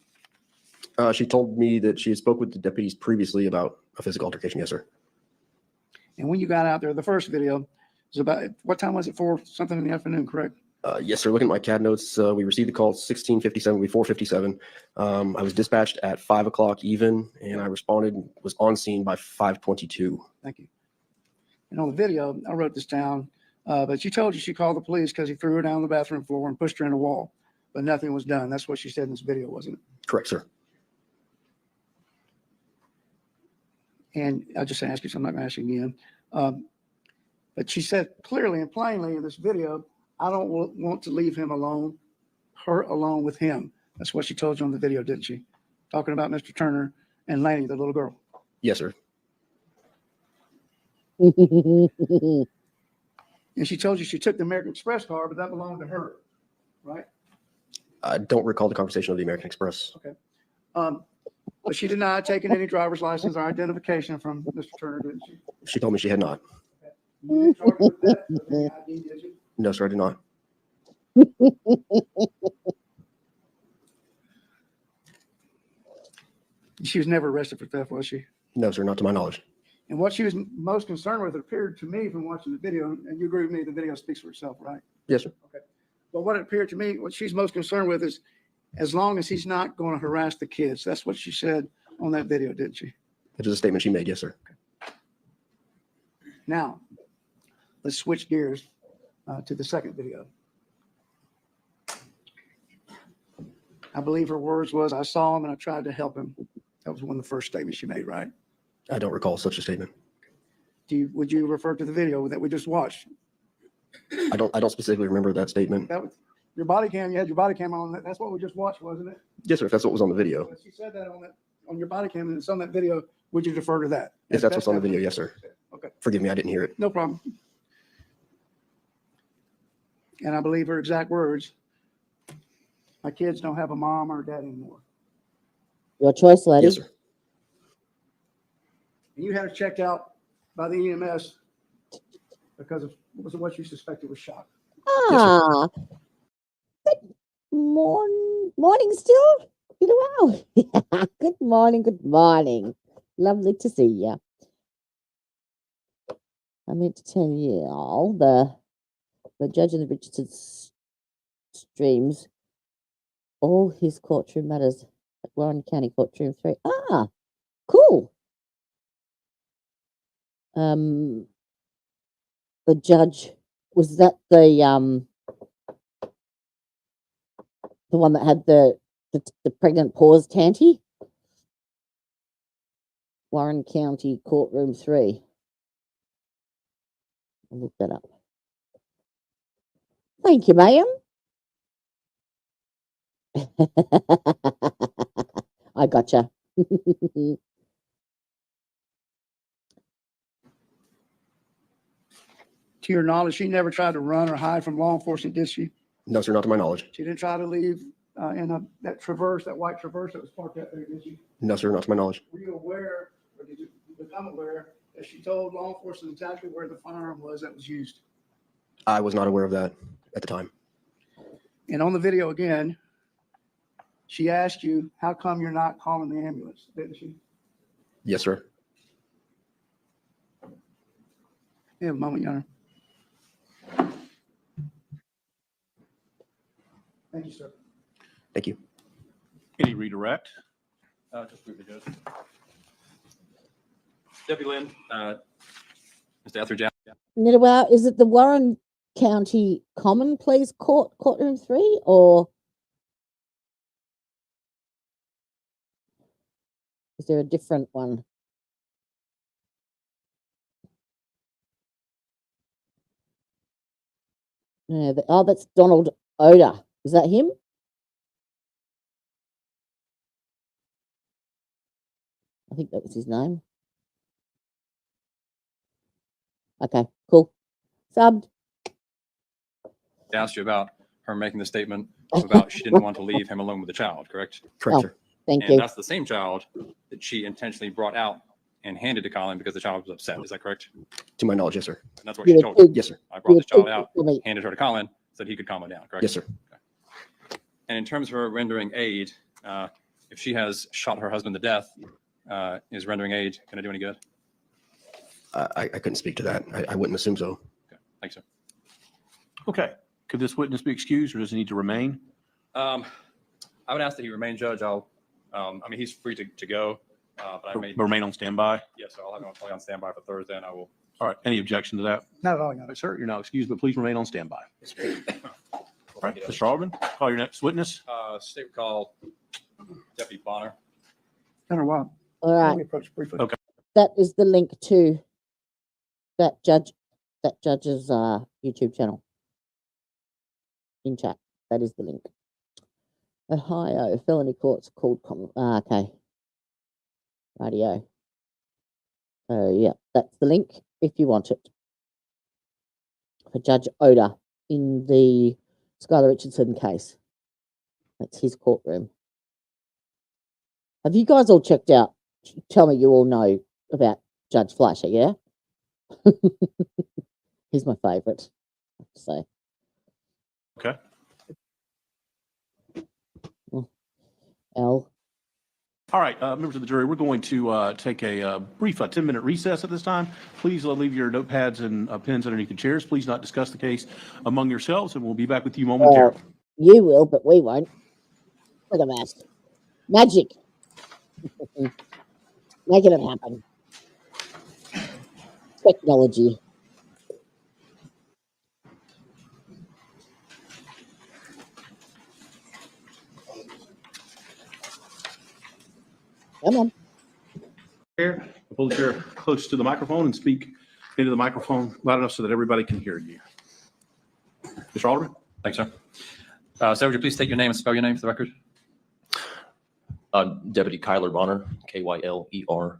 She told me that she had spoke with the deputies previously about a physical altercation. Yes, sir. And when you got out there, the first video was about, what time was it? 4 something in the afternoon, correct? Yes, sir. Looking at my CAD notes, we received the call at 16:57, we 4:57. I was dispatched at 5 o'clock even, and I responded, was on scene by 5:22. Thank you. And on the video, I wrote this down, but she told you she called the police because he threw her down the bathroom floor and pushed her in a wall, but nothing was done. That's what she said in this video, wasn't it? Correct, sir. And I'll just ask you, so I'm not going to ask you again. But she said clearly and plainly in this video, I don't want to leave him alone, her alone with him. That's what she told you on the video, didn't she? Talking about Mr. Turner and Laney, the little girl. Yes, sir. And she told you she took the American Express card, but that belonged to her, right? I don't recall the conversation of the American Express. Okay. But she denied taking any driver's license or identification from Mr. Turner, didn't she? She told me she had not. You didn't charge her with that with the ID, did you? No, sir, I did not. She was never arrested for theft, was she? No, sir, not to my knowledge. And what she was most concerned with, it appeared to me from watching the video, and you agree with me, the video speaks for itself, right? Yes, sir. Okay. But what it appeared to me, what she's most concerned with is as long as he's not going to harass the kids. That's what she said on that video, didn't she? That is a statement she made. Yes, sir. Now, let's switch gears to the second video. I believe her words was, I saw him and I tried to help him. That was one of the first statements she made, right? I don't recall such a statement. Would you refer to the video that we just watched? I don't specifically remember that statement. That was your body cam. You had your body cam on. That's what we just watched, wasn't it? Yes, sir. If that's what was on the video. She said that on your body cam, and it's on that video. Would you defer to that? Yes, that's what's on the video. Yes, sir. Okay. Forgive me, I didn't hear it. No problem. And I believe her exact words, my kids don't have a mom or a dad anymore. Your choice, lady. Yes, sir. And you had her checked out by the EMS because of what you suspected was shock. Ah, good morning still? Been a while. Good morning, good morning. Lovely to see you. I meant to tell you all, the judge in the Richardson streams all his courtroom matters at Warren County Courtroom 3. Ah, cool. The judge, was that the one that had the pregnant pause tanty? Warren County Courtroom 3. I'll look that up. Thank you, ma'am. I gotcha. To your knowledge, she never tried to run or hide from law enforcement, did she? No, sir, not to my knowledge. She didn't try to leave in that Traverse, that white Traverse that was parked out there, did she? No, sir, not to my knowledge. Were you aware, or did you become aware, that she told law enforcement exactly where the firearm was that was used? I was not aware of that at the time. And on the video again, she asked you, how come you're not calling the ambulance, didn't she? Yes, sir. Yeah, a moment, Your Honor. Thank you, sir. Thank you. Any redirect? Just briefly, Judge. Deputy Lynn, Mr. Etheridge. Well, is it the Warren County Common Pleas Courtroom 3 or is there a different one? No, that's Donald Oda. Is that him? I think that was his name. Okay, cool. Subbed. I asked you about her making the statement about she didn't want to leave him alone with the child, correct? Correct, sir. Thank and you. That's the same child that she intentionally brought out and handed to Collin because the child was upset. Is that correct? To my knowledge, yes, sir. And that's what she told you. Yes, sir. I brought this child out, handed her to Collin so that he could calm her down, correct? Yes, sir. Okay. And in terms of her rendering aid, if she has shot her husband to death, is rendering aid going to do any good? I couldn't speak to that. I wouldn't assume so. Okay. Thanks, sir. Okay. Could this witness be excused or does he need to remain? I would ask that he remain, Judge. I mean, he's free to go, but I may Remain on standby? Yes, so I'll have him on standby for Thursday, and I will. All right. Any objection to that? Not at all, Your All right, sir, you're now excused, but please remain on standby. All right, Mr. Alderman, call your next witness. State call Deputy Bonner. Been a while. All right. Let me approach briefly. Okay. That is the link to that judge's YouTube channel in chat. That is the link. Ohio felony courts called okay. Radio. Yeah, that's the link if you want it. For Judge Oda in the Skylar Richardson case. That's his courtroom. Have you guys all checked out? Tell me you all know about Judge Fleischer, yeah? He's my favourite, I have to say. Okay. L. All right, members of the jury, we're going to take a brief 10-minute recess at this time. Please leave your notepads and pens underneath the chairs. Please not discuss the case among yourselves, and we'll be back with you momentarily. You will, but we won't. Look at that. Magic. Making it happen. Technology. Come on. Chair, pull the chair close to the microphone and speak into the microphone loud enough so that everybody can hear you. Mr. Alderman? Thanks, sir. Sir, would you please state your name and spell your name for the record? Deputy Kyler Bonner, Kylerbohner.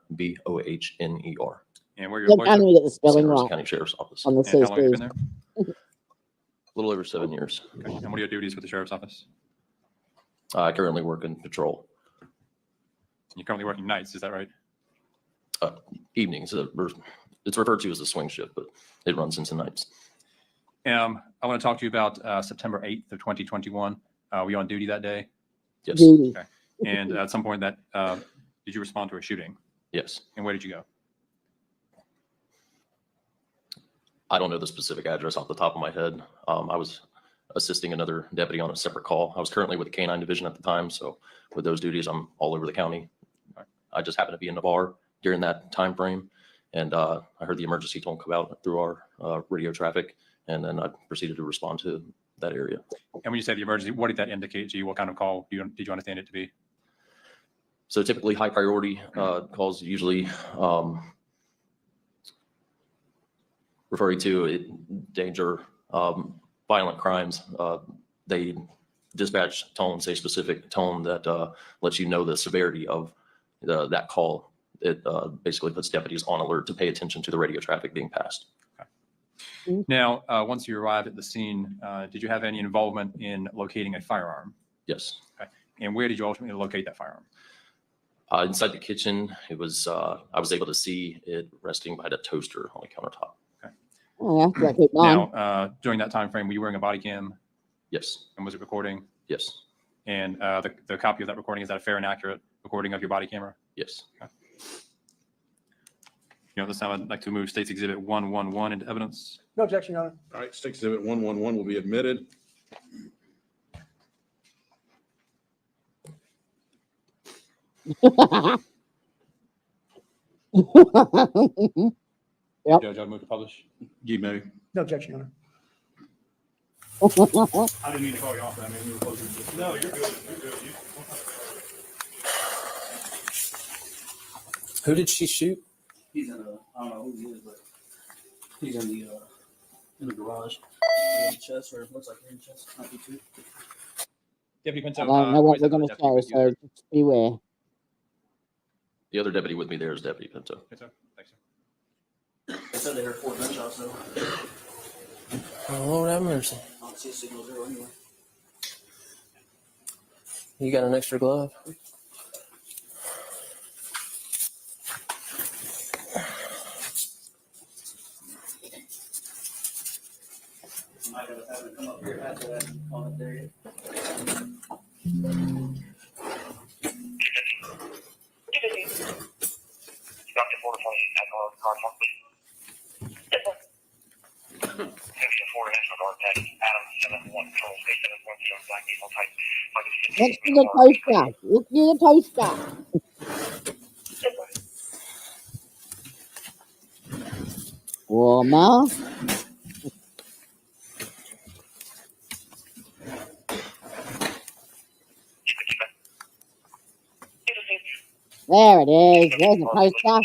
And where you're Look, I need to get the spelling Santa Rosa right. County Sheriff's Office. On the And how long have you been CSP. there? A little over 7 years. Okay. And what are your duties with the Sheriff's Office? I currently work in patrol. You're currently working nights, is that right? Evenings. It's referred to as a swing shift, but it runs into nights. I want to talk to you about September 8th of 2021. Were you on duty that day? Yes. Duty. Okay. And at some point that, did you respond to a shooting? Yes. And where did you go? I don't know the specific address off the top of my head. I was assisting another deputy on a separate call. I was currently with the K-9 division at the time, so with those duties, I'm all over the county. I just happened to be in Navarre during that time frame, and I heard the emergency tone come out through our radio traffic, and then I proceeded to respond to that area. And when you say the emergency, what did that indicate to you? What kind of call did you understand it to be? So typically high priority calls, usually referring to danger, violent crimes. They dispatch tones, a specific tone that lets you know the severity of that call. It basically puts deputies on alert to pay attention to the radio traffic being passed. Okay. Now, once you arrived at the scene, did you have any involvement in locating a firearm? Yes. Okay. And where did you ultimately locate that firearm? Inside the kitchen, it was. I was able to see it resting by the toaster on the countertop. Okay. Oh, yeah. Keep on. Now, during that time frame, were you wearing a body cam? Yes. And was it recording? Yes. And the copy of that recording, is that a fair and accurate recording of your body camera? Yes. Okay. This time I'd like to move State's Exhibit 111 into evidence. No objection, Your Honor. All right, State Exhibit 111 will be admitted. Yep. Judge, I'll move to publish. You may. No objection, Your Honor. I didn't mean to call you off that. I mean, you were closer to. No, you're good. You're good. Who did she shoot? He's in a, I don't know who he is, but he's in the garage. In the chest, or it looks like in the chest. Might be two. Deputy Pinto. I don't know what we're going to show, so just beware. The other deputy with me there is Deputy Pinto. Pinto. Thanks, sir. They said they heard 4 gunshots though. Oh, Lord have mercy. I don't see a signal 0 anyway. You got an extra glove? Might have to come up here after that on it there yet. Dr. 428, alcohol car talk, please. Yes, sir. Cynthia 4, National Guard, Tag, Adam 71, Control State 710, Black Diesel Type, Next to the toaster. Look near the toaster. Warmer. There it is. There's the toaster.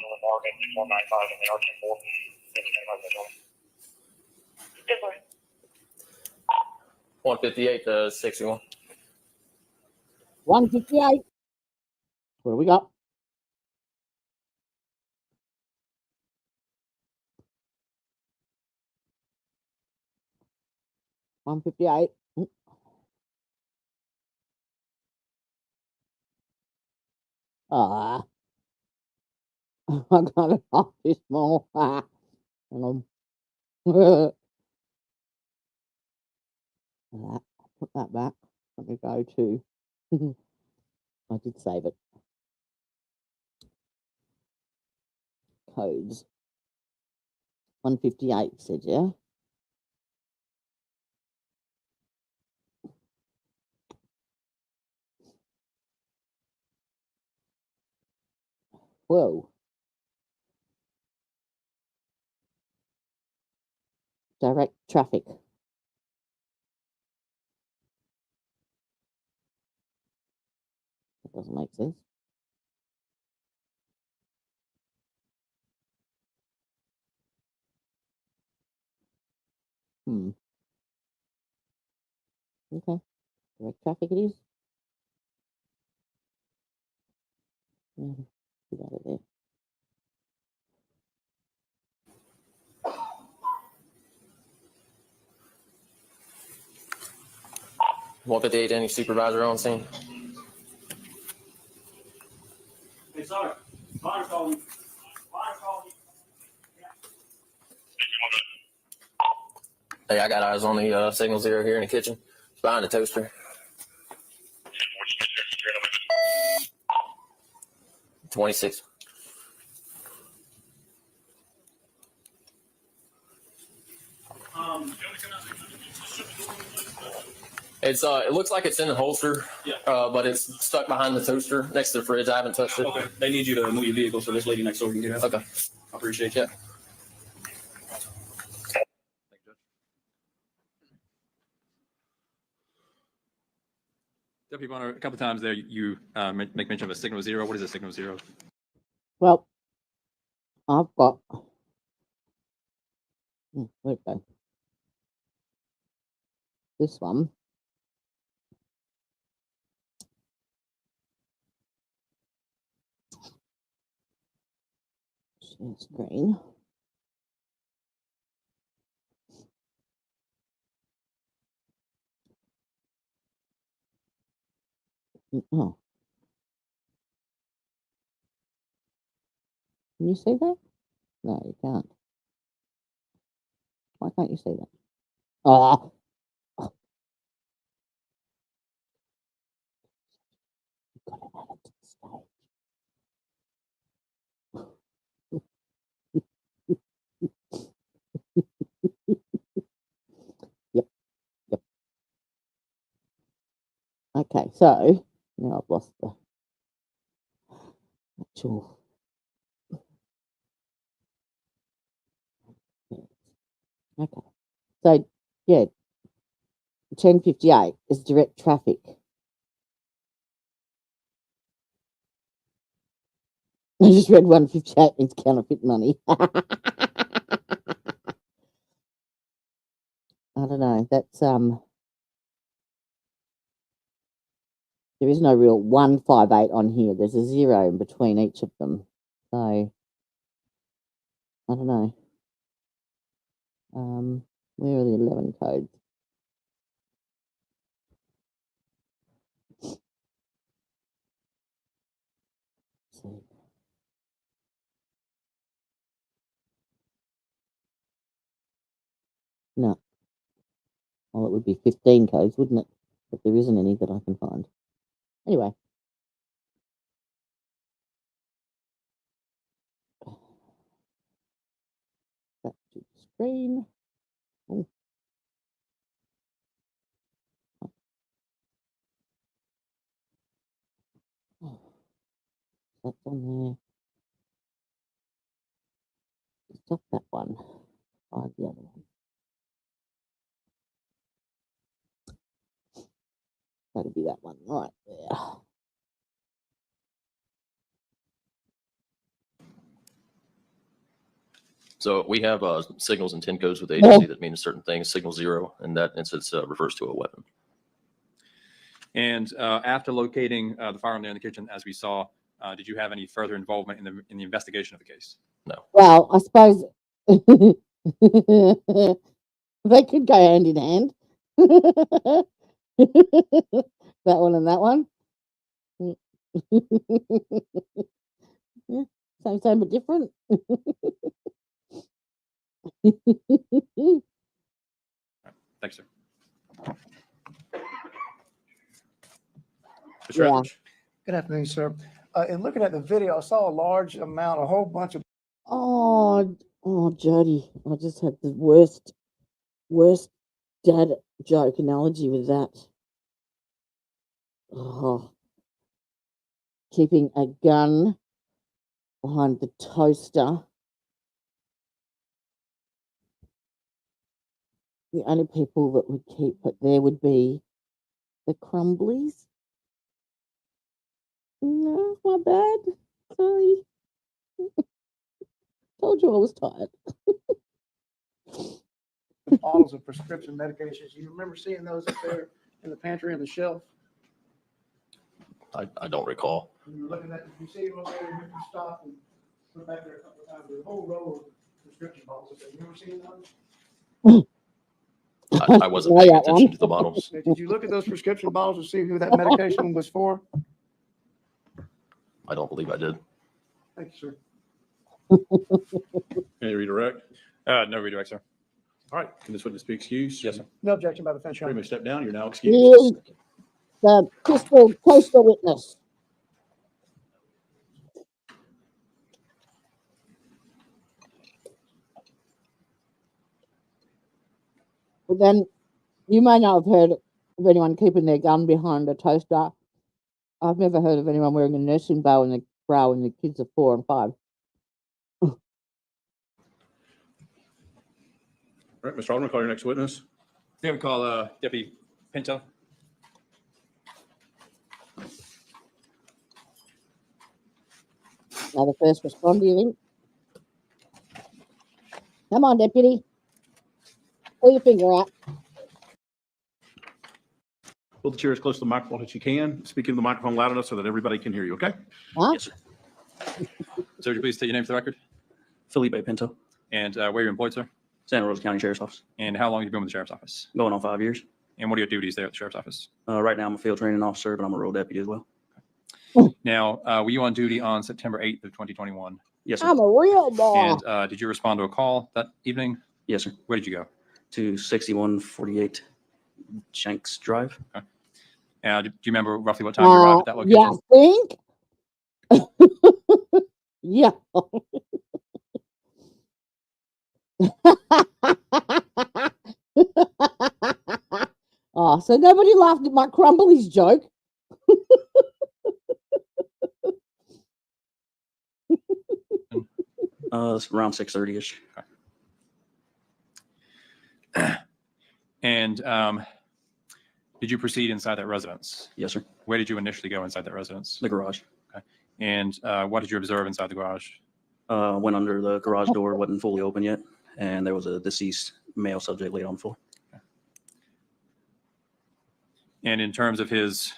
158 to 61. 158. What do we got? $158. Ah, I got it off this small. Ah, hang on. That, put that back. Let me go to. I did save it. Codes. 158 said, yeah. Whoa. Direct traffic. That doesn't make sense. Okay. Direct traffic it is. Get out of there. Walk at the 8, any supervisor on scene. Hey, sorry. Connor called me. Hey, I got eyes on the signal 0 here in the kitchen. It's behind the toaster. 26. It's it looks like it's in the holster, but it's stuck behind the toaster next to the fridge. I haven't touched it. Okay. They need you to move your vehicle so this lady next door can get out. Okay. I appreciate you. Deputy Bonner, a couple times there you make mention of a signal 0. What is a signal 0? Well, I've got. Where'd it go? This one. Share screen. Oh. Can you see that? No, you can't. Why can't you see that? Oh. Got it added to the stage. Yep. Okay, so now I've lost the actual. Okay, so yeah, 1058 is direct traffic. I just read 158 means counterfeit money. I don't know. That's there is no real 158 on here. There's a 0 in between each of them. So I don't know. Where are the 11 codes? Let's see. No. Well, it would be 15 codes, wouldn't it? But there isn't any that I can find. Anyway. Back to the screen. Oh. Oh. That's on there. Stop that one. Find the other one. That'll be that one right there. So we have signals and 10 codes with the agency that mean certain things. Signal 0 in that instance refers to a weapon. And after locating the firearm there in the kitchen, as we saw, did you have any further involvement in the investigation of the case? No. Well, I suppose they could go hand in hand. That one and that one. Yeah, same, but different. Thanks, sir. Yeah. Good afternoon, sir. In looking at the video, I saw a large amount, a whole bunch of. Oh, Jody, I just had the worst dad joke analogy with that. Oh, keeping a gun behind the toaster. The only people that would keep it there would be the Crumblies. No, my bad. Sorry. Told you I was tired. bottles of prescription medications. You remember seeing those up there in the pantry on the shelf? I don't recall. You were looking at, you see them up there, you stop and put back there a couple of times. There's a whole row of prescription bottles up there. You ever seen those? I wasn't paying attention to the bottles. Did you look at those prescription bottles to see who that medication was for? I don't believe I did. Thank you, sir. Any redirect? No redirect, sir. All right. Can this witness be excused? Yes, sir. No objection by the defense. Pretty much step down. You're now He excused. is the pistol toaster witness. But then you may not have heard of anyone keeping their gun behind a toaster. I've never heard of anyone wearing a nursing bow in the brow when the kids are 4 and 5. All right, Mr. Alderman, call your next witness. Yeah, we call Deputy Pinto. Now the first responder, you think? Come on, deputy. Pull your finger out. Pull the chair as close to the microphone as you can. Speak into the microphone loud enough so that everybody can hear you, okay? Huh? Yes, sir. Sir, would you please state your name for the record? Felipe Pinto, And where you're employed, sir? Santa Rosa County Sheriff's Office. And how long have you been with the Sheriff's Office? Going on 5 years. And what are your duties there at the Sheriff's Office? Right now, I'm a field training officer, but I'm a road deputy as well. Now, were you on duty on September 8th of 2021? Yes, sir. I'm a real boy. And did you respond to a call that evening? Yes, sir. Where did you go? To 6148 Shanks Drive. Okay. Do you remember roughly what time you arrived at that location? Yeah, think? Yeah. Oh, so nobody laughed at my Crumblies joke. It's around 6:30ish. Okay. And did you proceed inside that residence? Yes, sir. Where did you initially go inside that residence? The garage. Okay. And what did you observe inside the garage? Went under the garage door, wasn't fully open yet, and there was a deceased male subject laid on the floor. Okay. And in terms of his,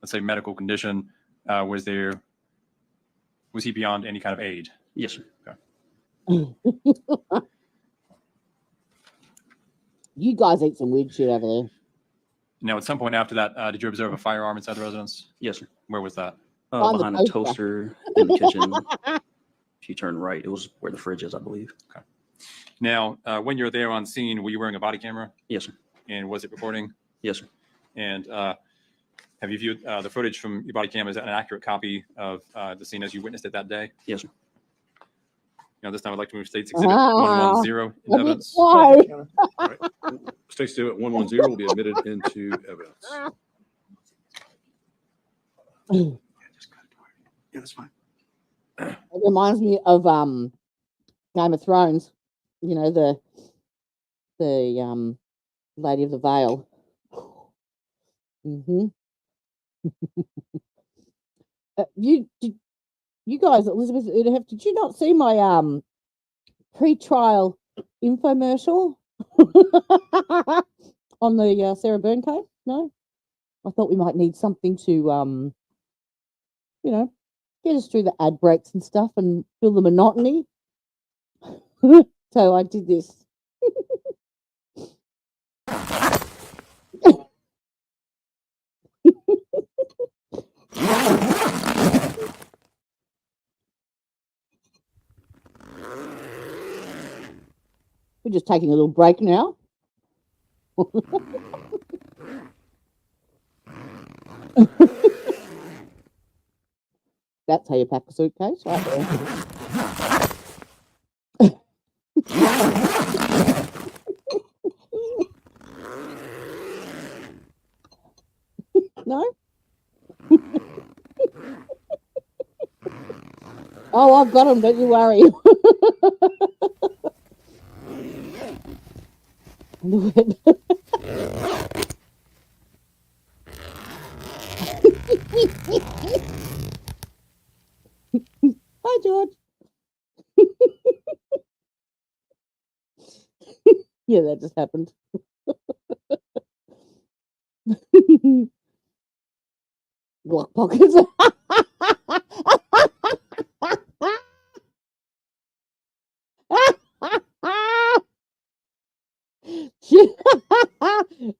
let's say, medical condition, was he beyond any kind of aid? Yes, sir. Okay. You guys eat some weird shit over there. Now, at some point after that, did you observe a firearm inside the residence? Yes, sir. Where was that? Behind a toaster in the kitchen. If you turn right, it was where the fridge is, I believe. Okay. Now, when you were there on scene, were you wearing a body camera? Yes, sir. And was it recording? Yes, sir. And Have you viewed the footage from your body cam? Is that an accurate copy of the scene as you witnessed it that day? Yes, sir. This time I'd like to move State's Exhibit 110 in evidence. All right. State Exhibit 110 will be admitted into evidence. Yeah, that's fine. It reminds me of Game of Thrones. You know, the Lady of the Vale. Mm-hmm. You guys, Elizabeth Udahef, did you not see my pre-trial infomercial on the Sarah Byrne case? No, I thought we might need something to get us through the ad breaks and stuff and fill the monotony. So I did this. We're just taking a little break now. That's how you pack a suitcase, right there. No? Oh, I've got them, don't you worry. Hi, George. Yeah, that just happened. Glock pockets.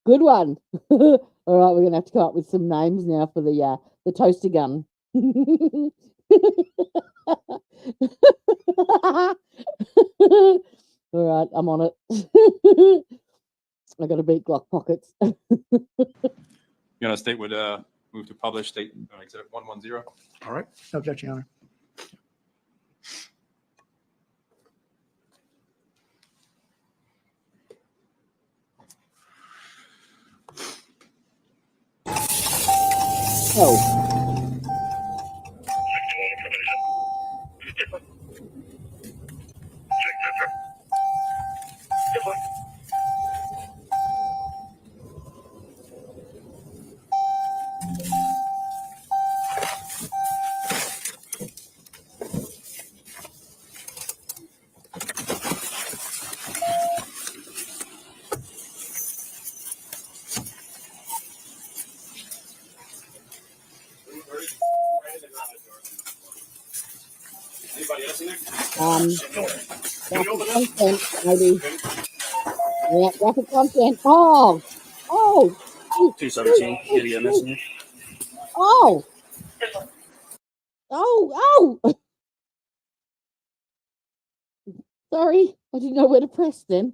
Good one. All right, we're gonna have to come up with some names now for the toaster gun. All right, I'm on it. I got to beat Glock pockets. State would move to publish State Exhibit 110. All right. No objection, Your Honor. Oh. Anybody else in there? Graphic content, maybe. Yeah, graphic content. Oh. 217. Any MS in there? Oh. Oh. Sorry, I didn't know where to press then.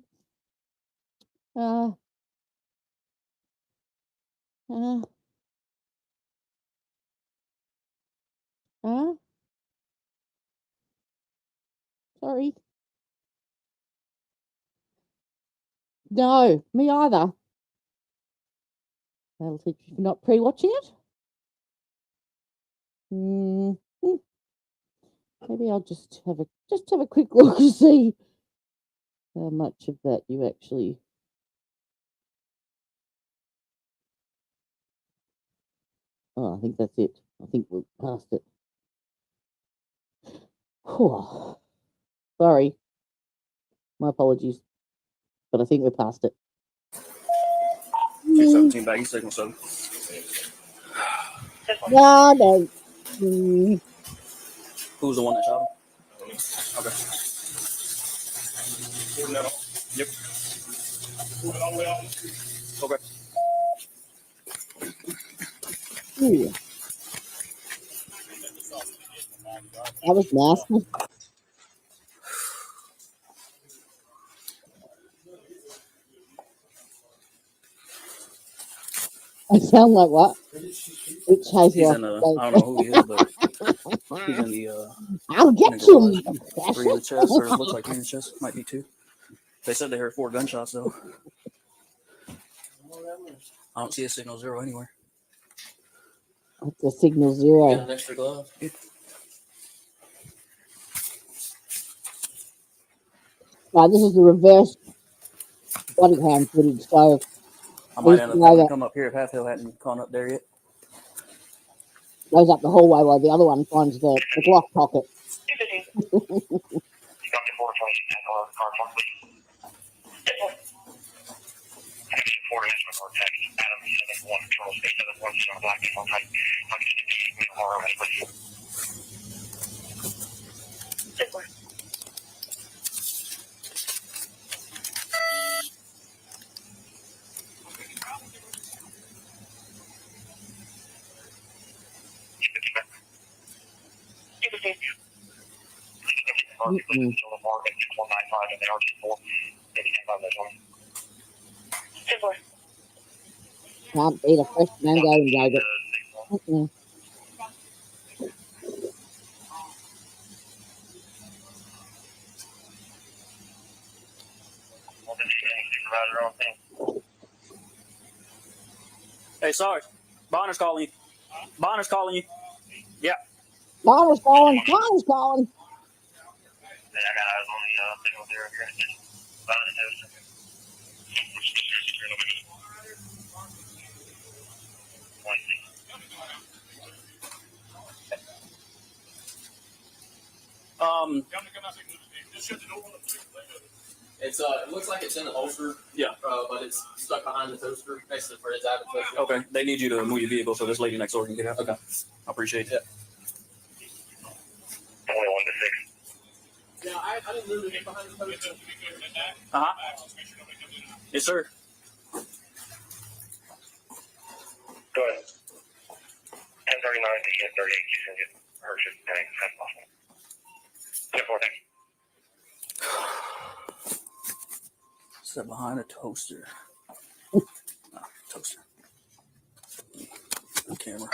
Sorry. No, me either. That'll teach you for not pre-watching it. Maybe I'll just have a quick look to see how much of that you actually. Oh, I think that's it. I think we're past it. Whew. Sorry. My apologies. But I think we're past it. 217 baggy signal 7. No. Who's the one that shot him? Okay. Yep. Okay. Ooh. That was nasty. I sound like what? Which has He's your in the, I don't know who he is, but he's in the, I'll in the get you, garage. Mother 3 in the chest, or it looks like 3 in the chest. Might be 2. They said they heard 4 gunshots, though. I don't see a signal 0 anywhere. It's a signal You got 0. an extra glove? Right, this is the reverse body cam footage. So I might these end up guy having to that come up here if Half Hill hadn't gone up there yet. goes up the hallway while the other one finds the Glock pocket. Mm-mm. Can't beat a fresh mango and yogurt. Mm-mm. Hey, sorry. Bonner's calling you. Bonner's calling you. Yeah. Connor's calling. Connor's calling. It's it looks like it's in the holster. Yeah. But it's stuck behind the toaster next to Fred's Abbott toaster. Okay. They need you to move your vehicle so this lady next door can get out. Okay. I appreciate it. Yeah, I didn't move it behind the toaster. Yes, sir. Go ahead. 1039 to 38, you can get her shit back as possible. 10-4, thank you. Set behind a toaster. Toaster. Camera.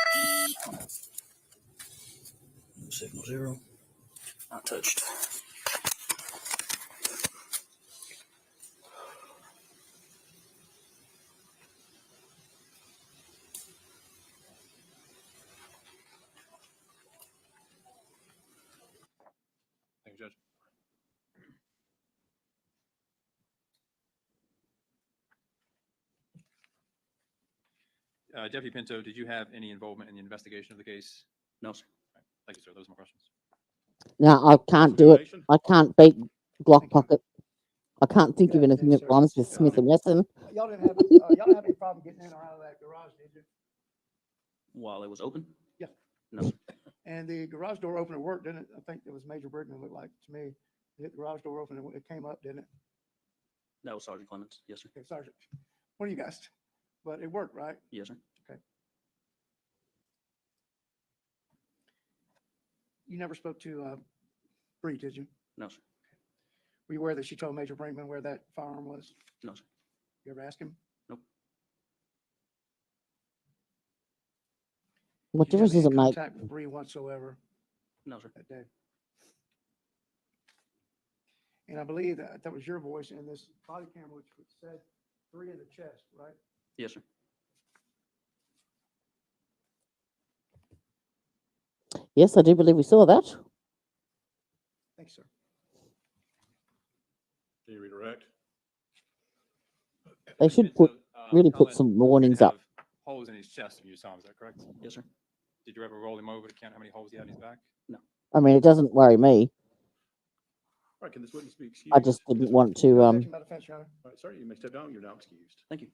Signal 0. Not touched. Thank you, Judge. Deputy Pinto, did you have any involvement in the investigation of the case? No, sir. Thank you, sir. Those are my questions. No, I can't do it. I can't beat Glock pocket. I can't think of anything that rhymes with Smith and Wesson. Y'all didn't have any problem getting in or out of that garage, did you? While it was open? Yeah. No, sir. And the garage door opener worked, didn't it? I think it was Major Brigman, looked like to me. Hit the garage door open and it came up, didn't it? That was Sergeant Clemens. Yes, sir. Okay, Sergeant. One of you guys. But it worked, right? Yes, sir. Okay. You never spoke to Bree, did you? No, sir. Were you aware that she told Major Brinkman where that firearm was? No, sir. You ever ask him? Nope. What Did you have difference does any it make? contact with Bree whatsoever No, sir. that day? And I believe that was your voice in this body camera, which said 3 in the chest, right? Yes, sir. Yes, I do believe we saw that. Thanks, sir. Can you redirect? They should put really put Collin some warnings up. holes in his chest when you saw him, is that correct? Yes, sir. Did you ever roll him over to count how many holes he had in his back? No. I mean, it doesn't worry me. All right, can this witness be excused? I just didn't want to All right, sir, you may step down. You're now excused. Thank you.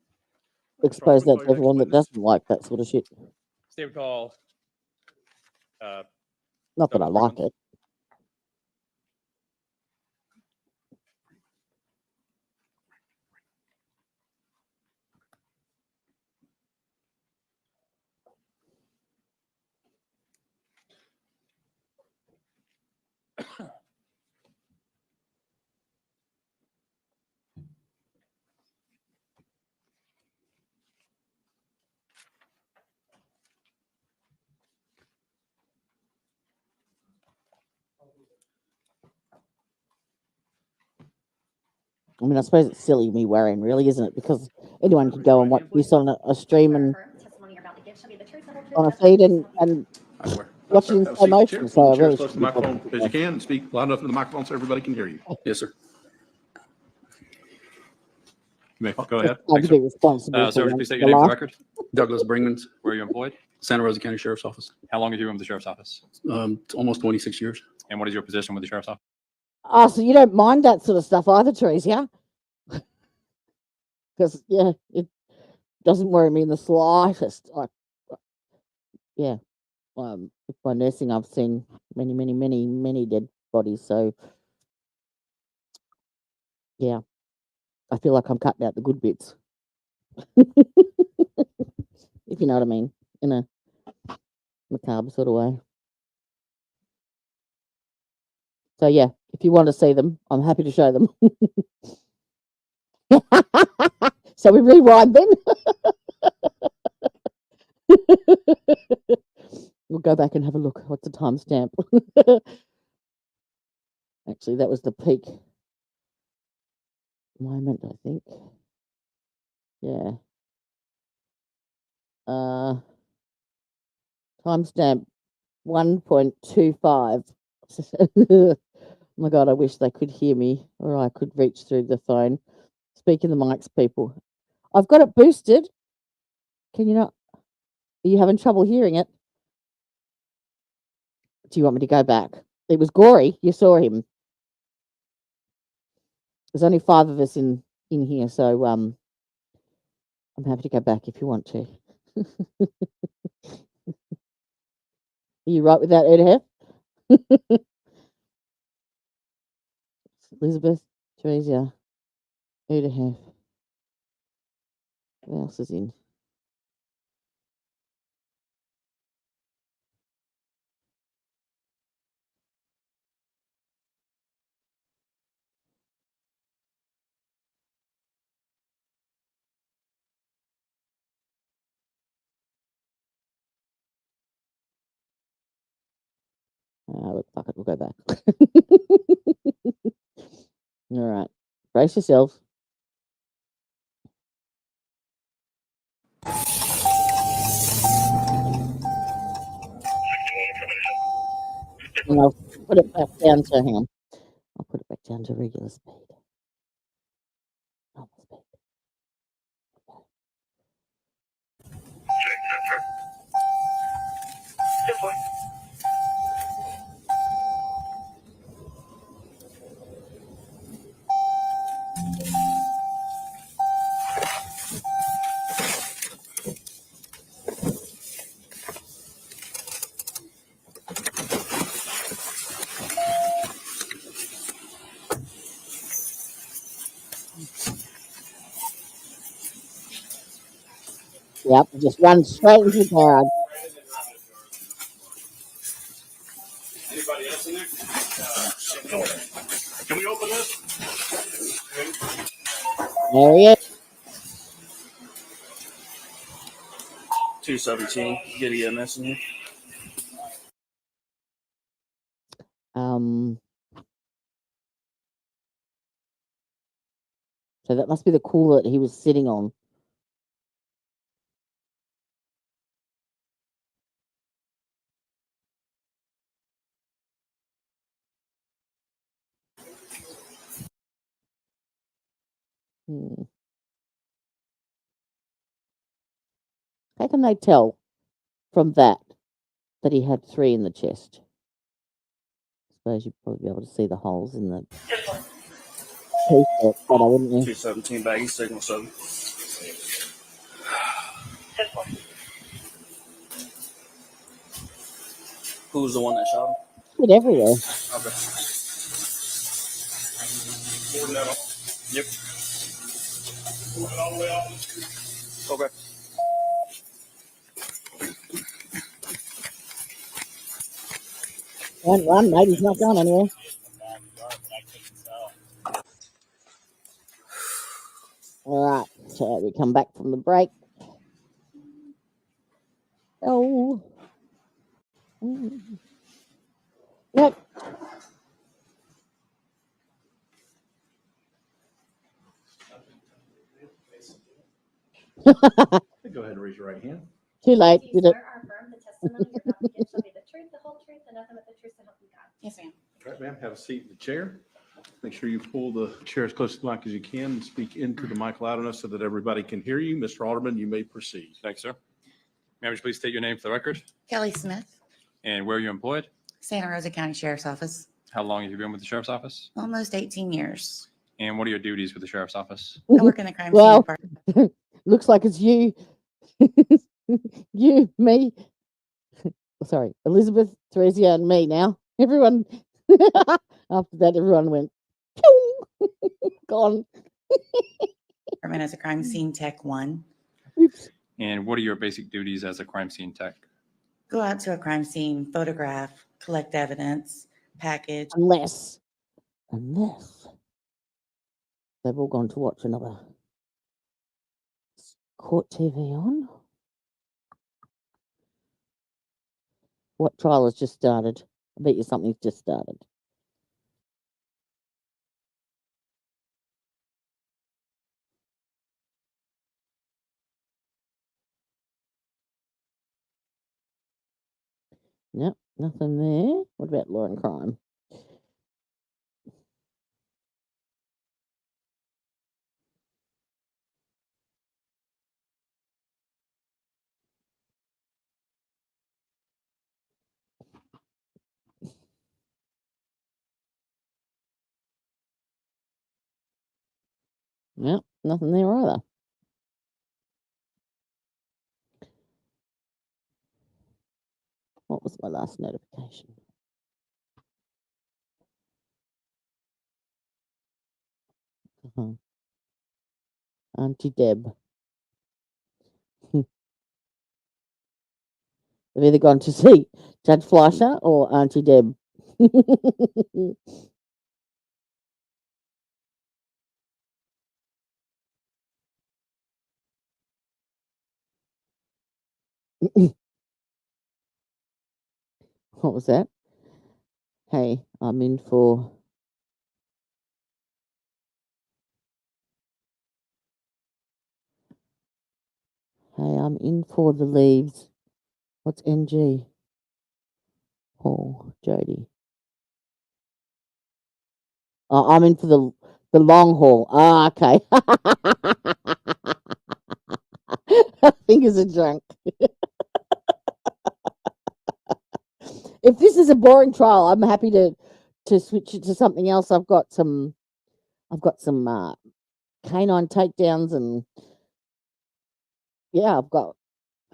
expose that to everyone that doesn't like that sort of shit. State would call. Not that I like it. I mean, I suppose it's silly me worrying, really, isn't it? Because anyone could go and watch this on a stream and on a feed and watch it in Have a slow seat, motion. Chair. So Pull I the chair really as close to the shouldn't be microphone bothered. as you can and speak loud enough into the microphone so everybody can hear you. Yes, sir. You may go Just ahead. trying to be responsible Sir, for would you once please state in your my name for the life. record? Douglas Bringmans, Where are you employed? Santa Rosa County Sheriff's Office. How long have you been with the sheriff's office? Almost 26 years. And what is your position with the sheriff's office? Oh, so you don't mind that sort of stuff either, Teresa? Because, yeah, it doesn't worry me in the slightest. Yeah. With my nursing, I've seen many dead bodies. So, yeah, I feel like I'm cutting out the good bits. If you know what I mean, in a macabre sort of way. So, yeah, if you want to see them, I'm happy to show them. So we rewind then. We'll go back and have a look. What's the timestamp? Actually, that was the peak moment, I think. Yeah. Timestamp 1.25. Oh my God, I wish they could hear me or I could reach through the phone. Speak in the mics, people. I've got it boosted. Can you not? Are you having trouble hearing it? Do you want me to go back? It was gory. You saw him. There's only 5 of us in here, so I'm happy to go back if you want to. Are you right with that, Edhef? Elizabeth, Teresa, Edhef. Who else is in? Look, fuck it, we'll go back. All right, brace yourselves. And I'll put it back down to, hang on, I'll put it back down to regular speed. Normal speed. Yep, just run straight into the garage. Anybody else in there? Can we open this? There he is. 217. Get EMS in here. So that must be the cooler that he was sitting on. How can they tell from that he had 3 in the chest? I suppose you'd probably be able to see the holes in the t-shirt, but I wouldn't you? 217 baggy signal 7. Who's the one that shot him? Shit everywhere. Okay. Yep. All the way up. Okay. Run, mate. He's not going anywhere. All right. So we come back from the break. Oh. Yep. Go ahead and raise your right hand. Too late. Did it? Affirm the testimony you're about to give shall be the truth, the whole truth, and nothing but the truth to help you God. Yes, ma'am. All right, ma'am, have a seat in the chair. Make sure you pull the chair as close to the mic as you can and speak into the mic loud enough so that everybody can hear you. Mr. Alderman, you may proceed. Thanks, sir. Ma'am, would you please state your name for the record Kelly Smith, and where you're employed? Santa Rosa County Sheriff's Office, How long have you been with the sheriff's office? almost 18 years. And what are your duties with the sheriff's office? I work in the crime scene Well, department. looks like it's you, you, me. Sorry, Elizabeth, Theresia, and me now. Everyone, after that, everyone went, pew, gone. Department as a crime scene tech 1. Oops. And what are your basic duties as a crime scene tech? Go out to a crime scene, photograph, collect evidence, package. Unless they've all gone to watch another court TV on. What trial has just started? I bet you something's just started. Nope, nothing there. What about law and crime? Nope, nothing there either. What was my last notification? Auntie Deb. They've either gone to see Judge Fleischer or Auntie Deb. What was that? Hey, I'm in for. Hey, I'm in for the leaves. What's NG? Oh, Jody. Oh, I'm in for the long haul. Ah, okay. Fingers are drunk. If this is a boring trial, I'm happy to switch it to something else. I've got some canine takedowns and yeah, I've got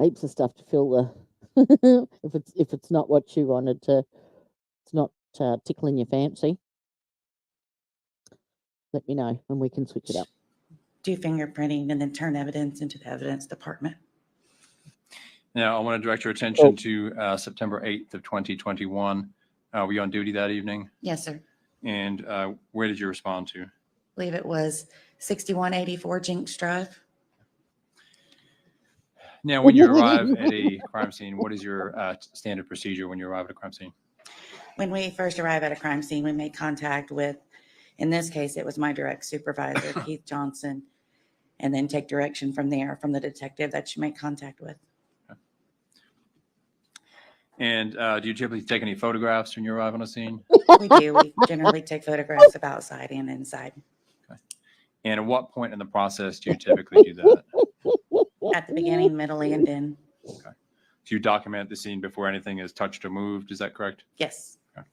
heaps of stuff to fill the if it's not what you wanted to, it's not tickling your fancy. Let me know and we can switch it up. Do fingerprinting and then turn evidence into the evidence department. Now, I want to direct your attention to September 8th of 2021. Were you on duty that evening? Yes, sir. And where did you respond to? I believe it was 6184 Jinx Drive. Now, when you arrive at a crime scene, what is your standard procedure when you arrive at a crime scene? When we first arrive at a crime scene, we make contact with, in this case, it was my direct supervisor, Keith Johnson, and then take direction from there from the detective that you make contact with. And do you typically take any photographs when you arrive on a scene? We do. We generally take photographs of outside and inside. Okay. And at what point in the process do you typically do that? At the beginning, middle, and end. Okay. So you document the scene before anything is touched or moved. Is that correct? Yes. Okay.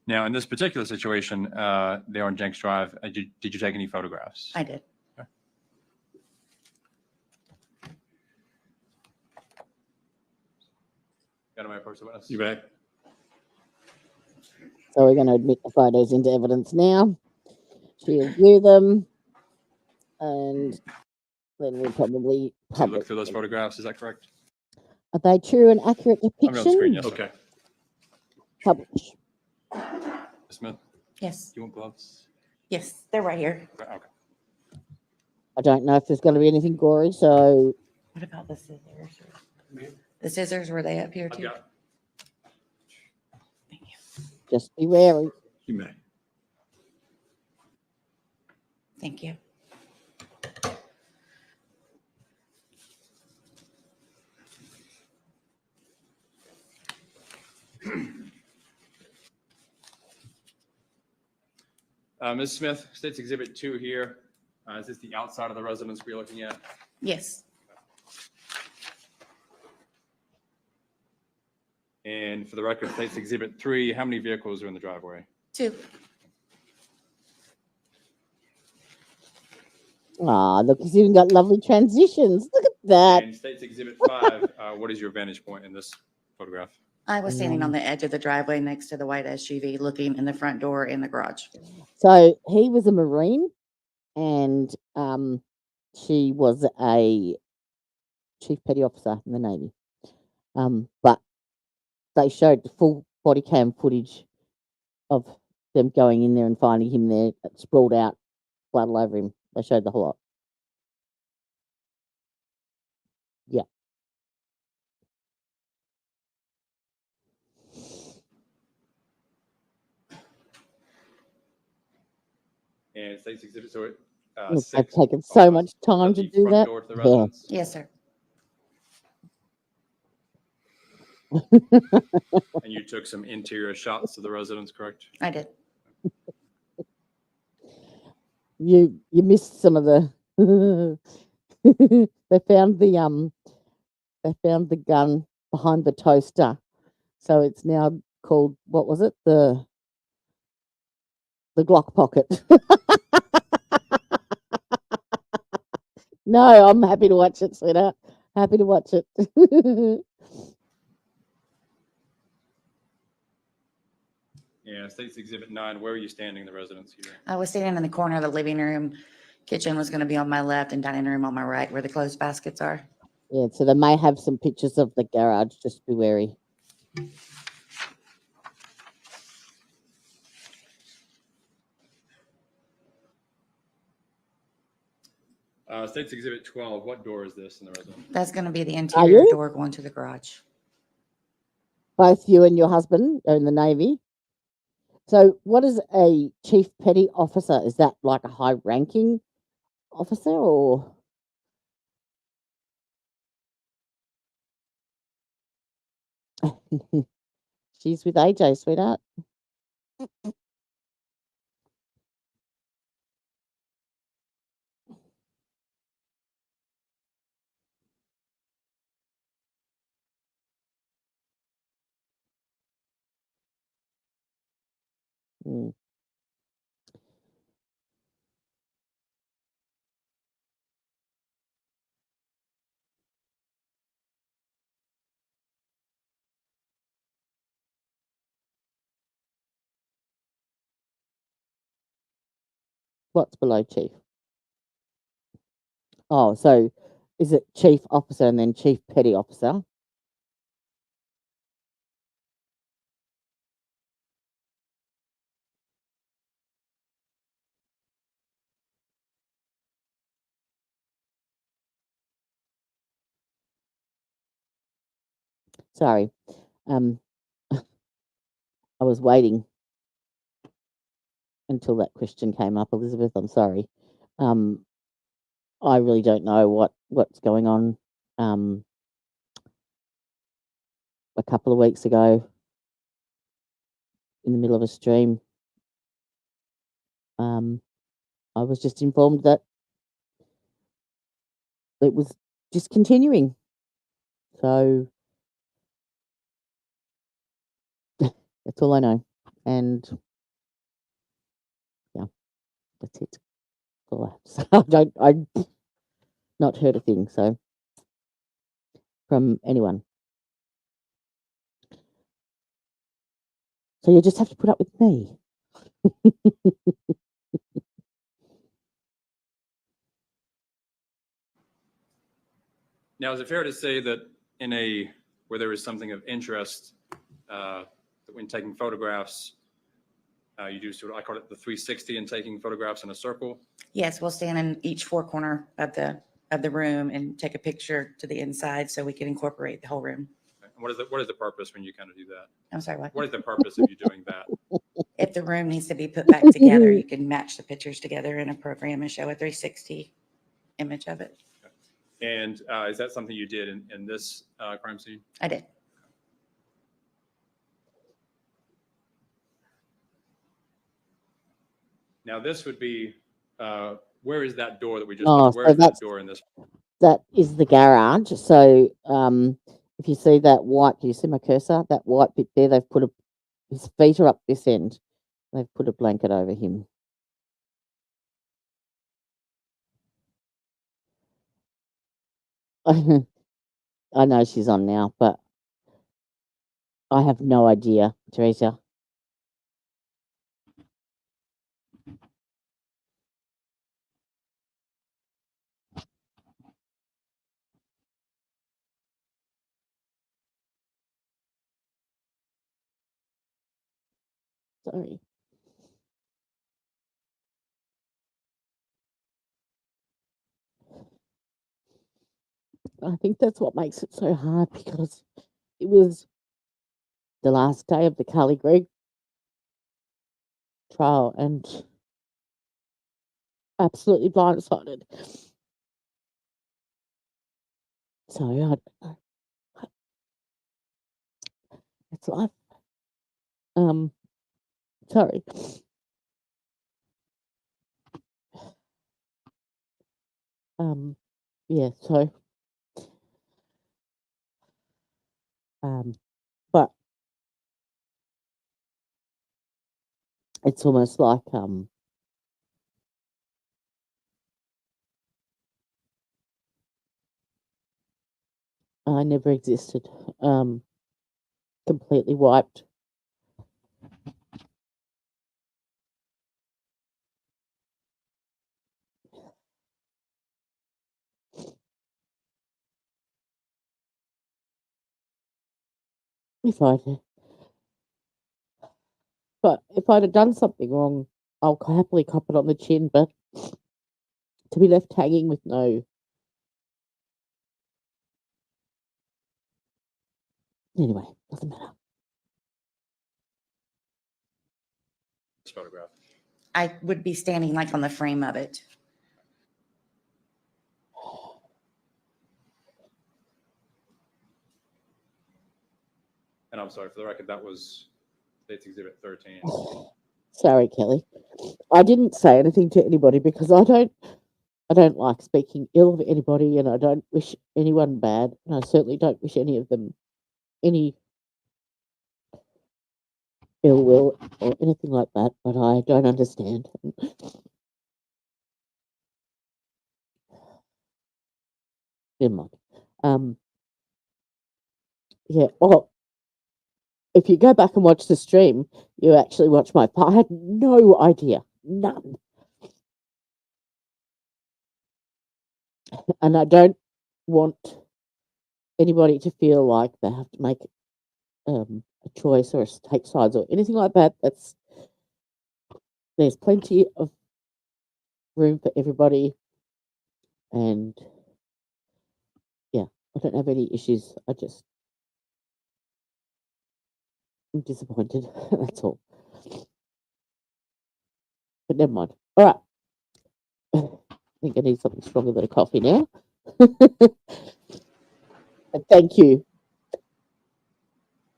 Now, in this particular situation, there on Jenks Drive, did you take any photographs? I did. Okay. Got my first witness. You back? So we're going to admit the photos into evidence now. She'll view them, and then we'll probably So you look through those photographs. Is that correct? Are they true and accurate I'm on the screen, depiction? yes. Okay. Publish. Ms. Smith, Yes. do you want gloves? Yes, they're right here. Okay. I don't know if there's going to be anything gory, so What about the scissors? The scissors, were they up here too? just be wary. You may. Thank you. Ms. Smith, State's Exhibit 2 here. Is this the outside of the residence we're looking at? Yes. And for the record, State's Exhibit 3, how many vehicles are in the driveway? 2. Ah, look, he's even got lovely transitions. Look at that. And State's Exhibit 5, what is your vantage point in this photograph? I was standing on the edge of the driveway next to the white SUV, looking in the front door in the garage. So he was a Marine, and she was a chief petty officer in the Navy. But they showed the full body cam footage of them going in there and finding him there, sprawled out, blood all over him. They showed the whole lot. Yeah. And State's Exhibit Look, 6. they've taken so much time to do front that. door to the Yeah. residence? Yes, sir. And you took some interior shots of the residence, correct? I did. You missed some of the. They found the gun behind the toaster, so it's now called, what was it, the Glock pocket. No, I'm happy to watch it, sweetheart. Happy to watch it. Yeah, State's Exhibit 9, where are you standing in the residence here? I was sitting in the corner of the living room. Kitchen was going to be on my left and dining room on my right, where the clothes baskets are. Yeah, so they may have some pictures of the garage. Just be wary. State's Exhibit 12, what door is this in the residence? That's going to be the Are interior you? door going to the garage. Both you and your husband are in the Navy. So what is a chief petty officer? Is that like a high-ranking officer, or? She's with AJ, sweetheart. Mm. What's below chief? Oh, so is it chief officer and then chief petty officer? Sorry. I was waiting until that question came up, Elizabeth. I'm sorry. I really don't know what's going on. A couple of weeks ago, in the middle of a stream, I was just informed that it was just continuing. So that's all I know. And yeah, that's it. That's all I have to say. I've not heard a thing, so from anyone. So you just have to put up with me. Now, is it fair to say that where there is something of interest, that when taking photographs, you do sort of, I call it the 360 and taking photographs in a circle? Yes, we'll stand in each four corner of the room and take a picture to the inside so we can incorporate the whole room. And what is the purpose when you kind of do that? I'm sorry, what? What is the purpose of you doing that? If the room needs to be put back together, you can match the pictures together in a program and show a 360 image of it. And is that something you did in this crime scene? I did. Now this would be, where is that door that we just Oh, looked at? Where so is that door in this? that is the garage. So if you see that white, do you see my cursor? That white bit there, they've put his feet are up this end. They've put a blanket over him. I know she's on now, but I have no idea, Teresa. Sorry. I think that's what makes it so hard because it was the last day of the Carly Gregg trial and absolutely blindsided. So it's life. Sorry. Yeah, so but it's almost like I never existed. Completely wiped. If I'd have done something wrong, I'll happily cop it on the chin, but to be left hanging with no anyway, doesn't matter. This photograph. I would be standing like on the frame of it. And I'm sorry, for the record, that was State's Exhibit 13. Sorry, Kelly. I didn't say anything to anybody because I don't like speaking ill of anybody and I don't wish anyone bad. And I certainly don't wish any of them any ill will or anything like that, but I don't understand. Never mind. Yeah, well, if you go back and watch the stream, you actually watch I had no idea. None. And I don't want anybody to feel like they have to make a choice or take sides or anything like that. There's plenty of room for everybody, and yeah, I don't have any issues. I'm disappointed. That's all. But never mind. All right. I think I need something stronger than a coffee now. And thank you.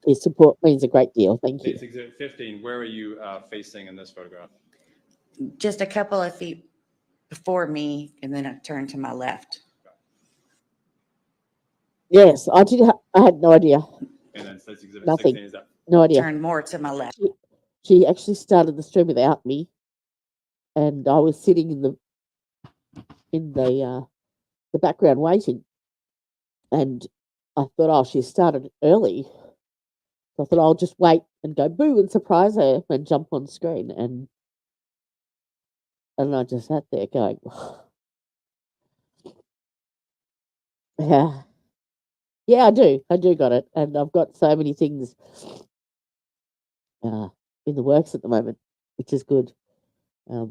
Your support means a great deal. Thank you. State's Exhibit 15, where are you facing in this photograph? Just a couple of feet before me, and then I turned to my left. Yes, I did. I had no idea. And then State's Exhibit Nothing. 16, is that? No idea. Turned more to my left. She actually started the stream without me, and I was sitting in the background waiting. And I thought, oh, she started early. So I thought I'll just wait and go boo and surprise her and jump on screen. And I just sat there going, yeah, yeah, I do got it, and I've got so many things in the works at the moment, which is good. Yeah,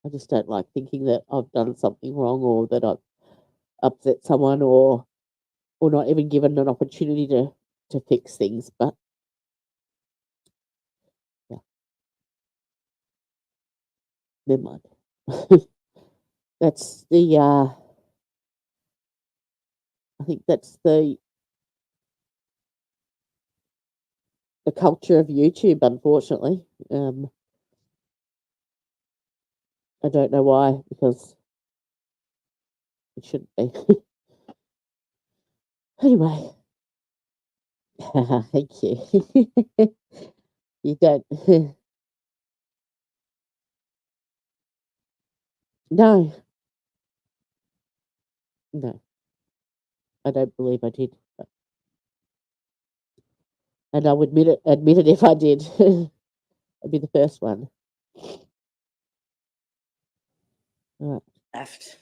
I just don't like thinking that I've done something wrong or that I've upset someone or not even given an opportunity to fix things. But yeah, never mind. That's the I think that's the the culture of YouTube, unfortunately. I don't know why, because it shouldn't be. Anyway, thank you. You don't. No, no, I don't believe I did. And I'll admit it if I did. I'd be the first one. All right. Left.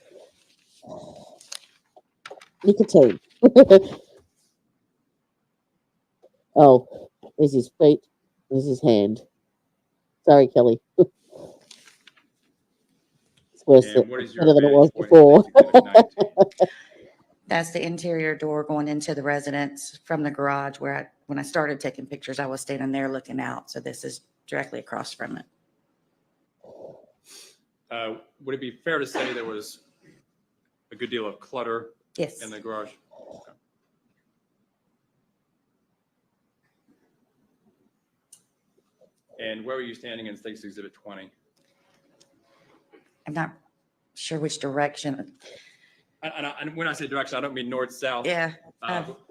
Nicotine. Oh, there's his feet. There's his hand. Sorry, Kelly. It's worse And what is your better than it was vantage point in before. Exhibit 19? That's the interior door going into the residence from the garage where when I started taking pictures, I was standing there looking out. So this is directly across from it. Would it be fair to say there was a good deal of clutter Yes. in the garage? Okay. And where were you standing in State's Exhibit 20? I'm not sure which direction. And when I say direction, I don't mean north, south. Yeah.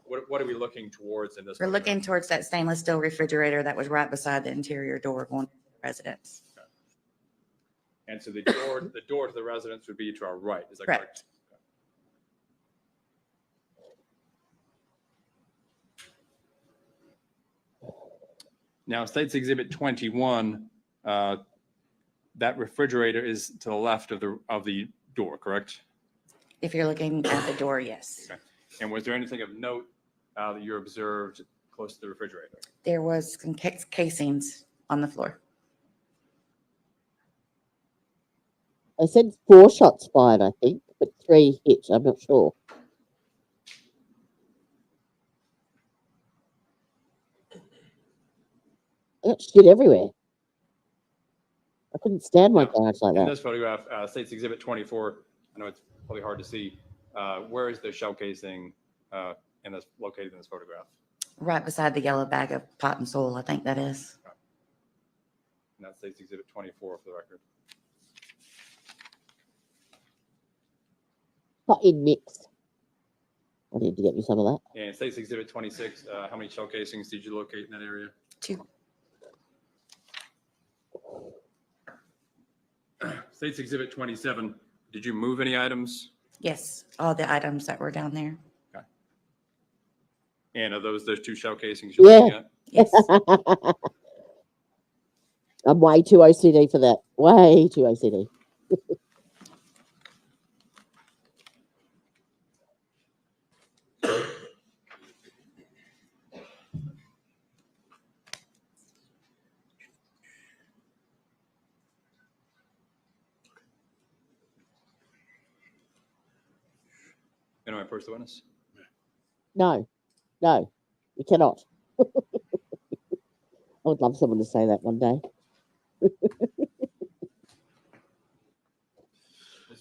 What are we looking towards in this? We're looking towards that stainless steel refrigerator that was right beside the interior door going to the residence. Okay. And so the door to the residence would be to our right. Is that correct? Now, State's Exhibit 21, that refrigerator is to the left of the door, correct? If you're looking at the door, yes. Okay. And was there anything of note that you observed close to the refrigerator? There was some casings on the floor. I said 4 shots fired, I think, but 3 hit. I'm not sure. I got shit everywhere. I couldn't stand my garage like In that. this photograph, State's Exhibit 24, I know it's probably hard to see. Where is the shell casing located in this photograph? Right beside the yellow bag of pot and soil, I think that is. And that's State's Exhibit 24 for the record. Hot in mix. I need to get me some of that. And State's Exhibit 26, how many shell casings did you locate in that area? 2. State's Exhibit 27, did you move any items? Yes, all the items that were down there. Okay. And are those 2 shell casings you're looking at? Yes. I'm way too OCD for that. Way too OCD. Can I approach the witness? No, you cannot. I would love someone to say that one day. Ms.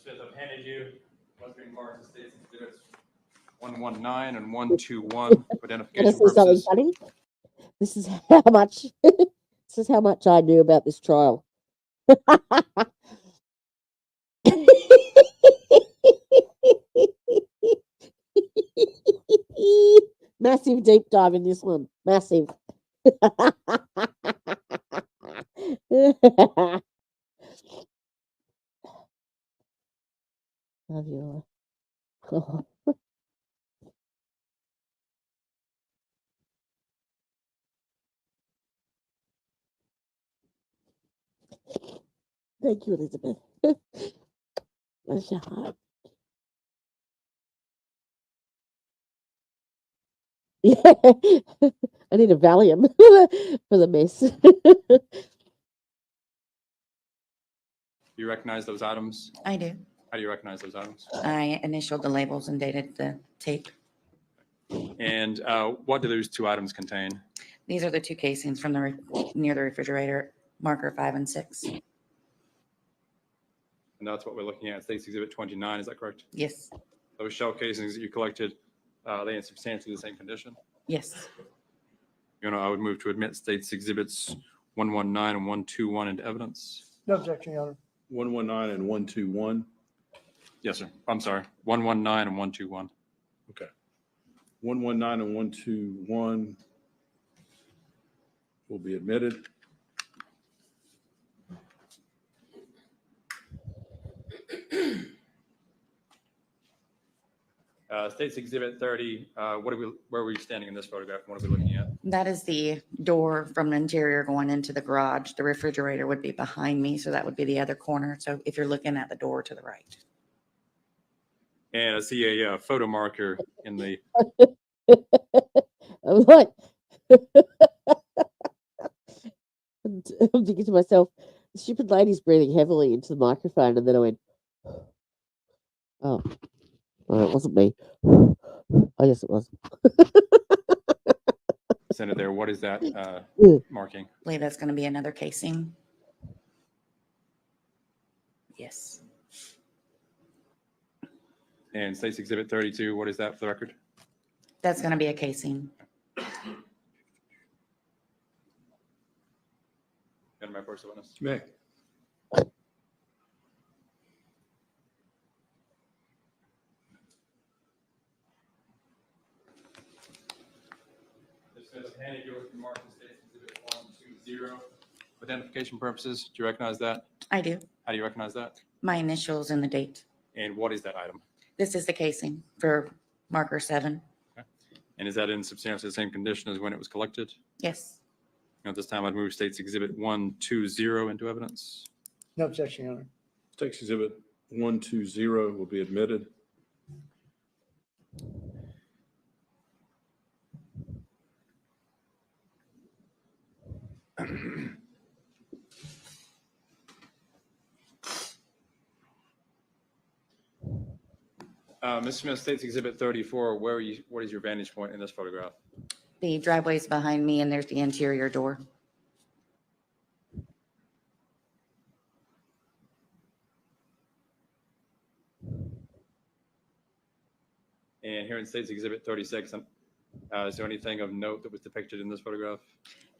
Smith, I've handed you Western Marks State's Exhibits 119 and 121 for Can I identification say something purposes. funny? This is how much. This is how much I knew about this trial. Massive deep dive in this one. Massive. Love you all. Thank you, Elizabeth. Bless your heart. Yeah, I need a Valium for the mess. You recognize those items? I do. How do you recognize those items? I initialed the labels and dated the tape. And what do those 2 items contain? These are the 2 casings from the near the refrigerator, marker 5 and 6. And that's what we're looking at, State's Exhibit 29, is that correct? Yes. Those shell casings that you collected, are they in substantially the same condition? Yes. I would move to admit states exhibits 119 and 121 into evidence. No objection, Your Honor. 119 and 121. Yes, sir. I'm sorry. 119 and 121. Okay. 119 and 121 will be admitted. States exhibit 30. Where are we standing in this photograph? What are we looking at? That is the door from the interior going into the garage. The refrigerator would be behind me, so that would be the other corner. So if you're looking at the door to the right. And I see a photo marker in the. I'm like, and I'm thinking to myself, the stupid lady's breathing heavily into the microphone, and then I went, oh, well, it wasn't me. I guess it was. Senator, there. What is that marking? I believe that's going to be another casing. Yes. And states exhibit 32. What is that for the record? That's going to be a casing. My first witness. May. This says Hanny Gillis remarks in states exhibit 120. For identification purposes, do you recognize that? I do. How do you recognize that? My initials and the date. And what is that item? This is the casing for marker 7. Okay. And is that in substantially the same condition as when it was collected? Yes. At this time, I'd move states exhibit 120 into evidence. No objection, Your Honor. States exhibit 120 will be admitted. Ms. Smith, states exhibit 34. What is your vantage point in this photograph? The driveway's behind me, and there's the interior door. And here in states exhibit 36, is there anything of note that was depicted in this photograph?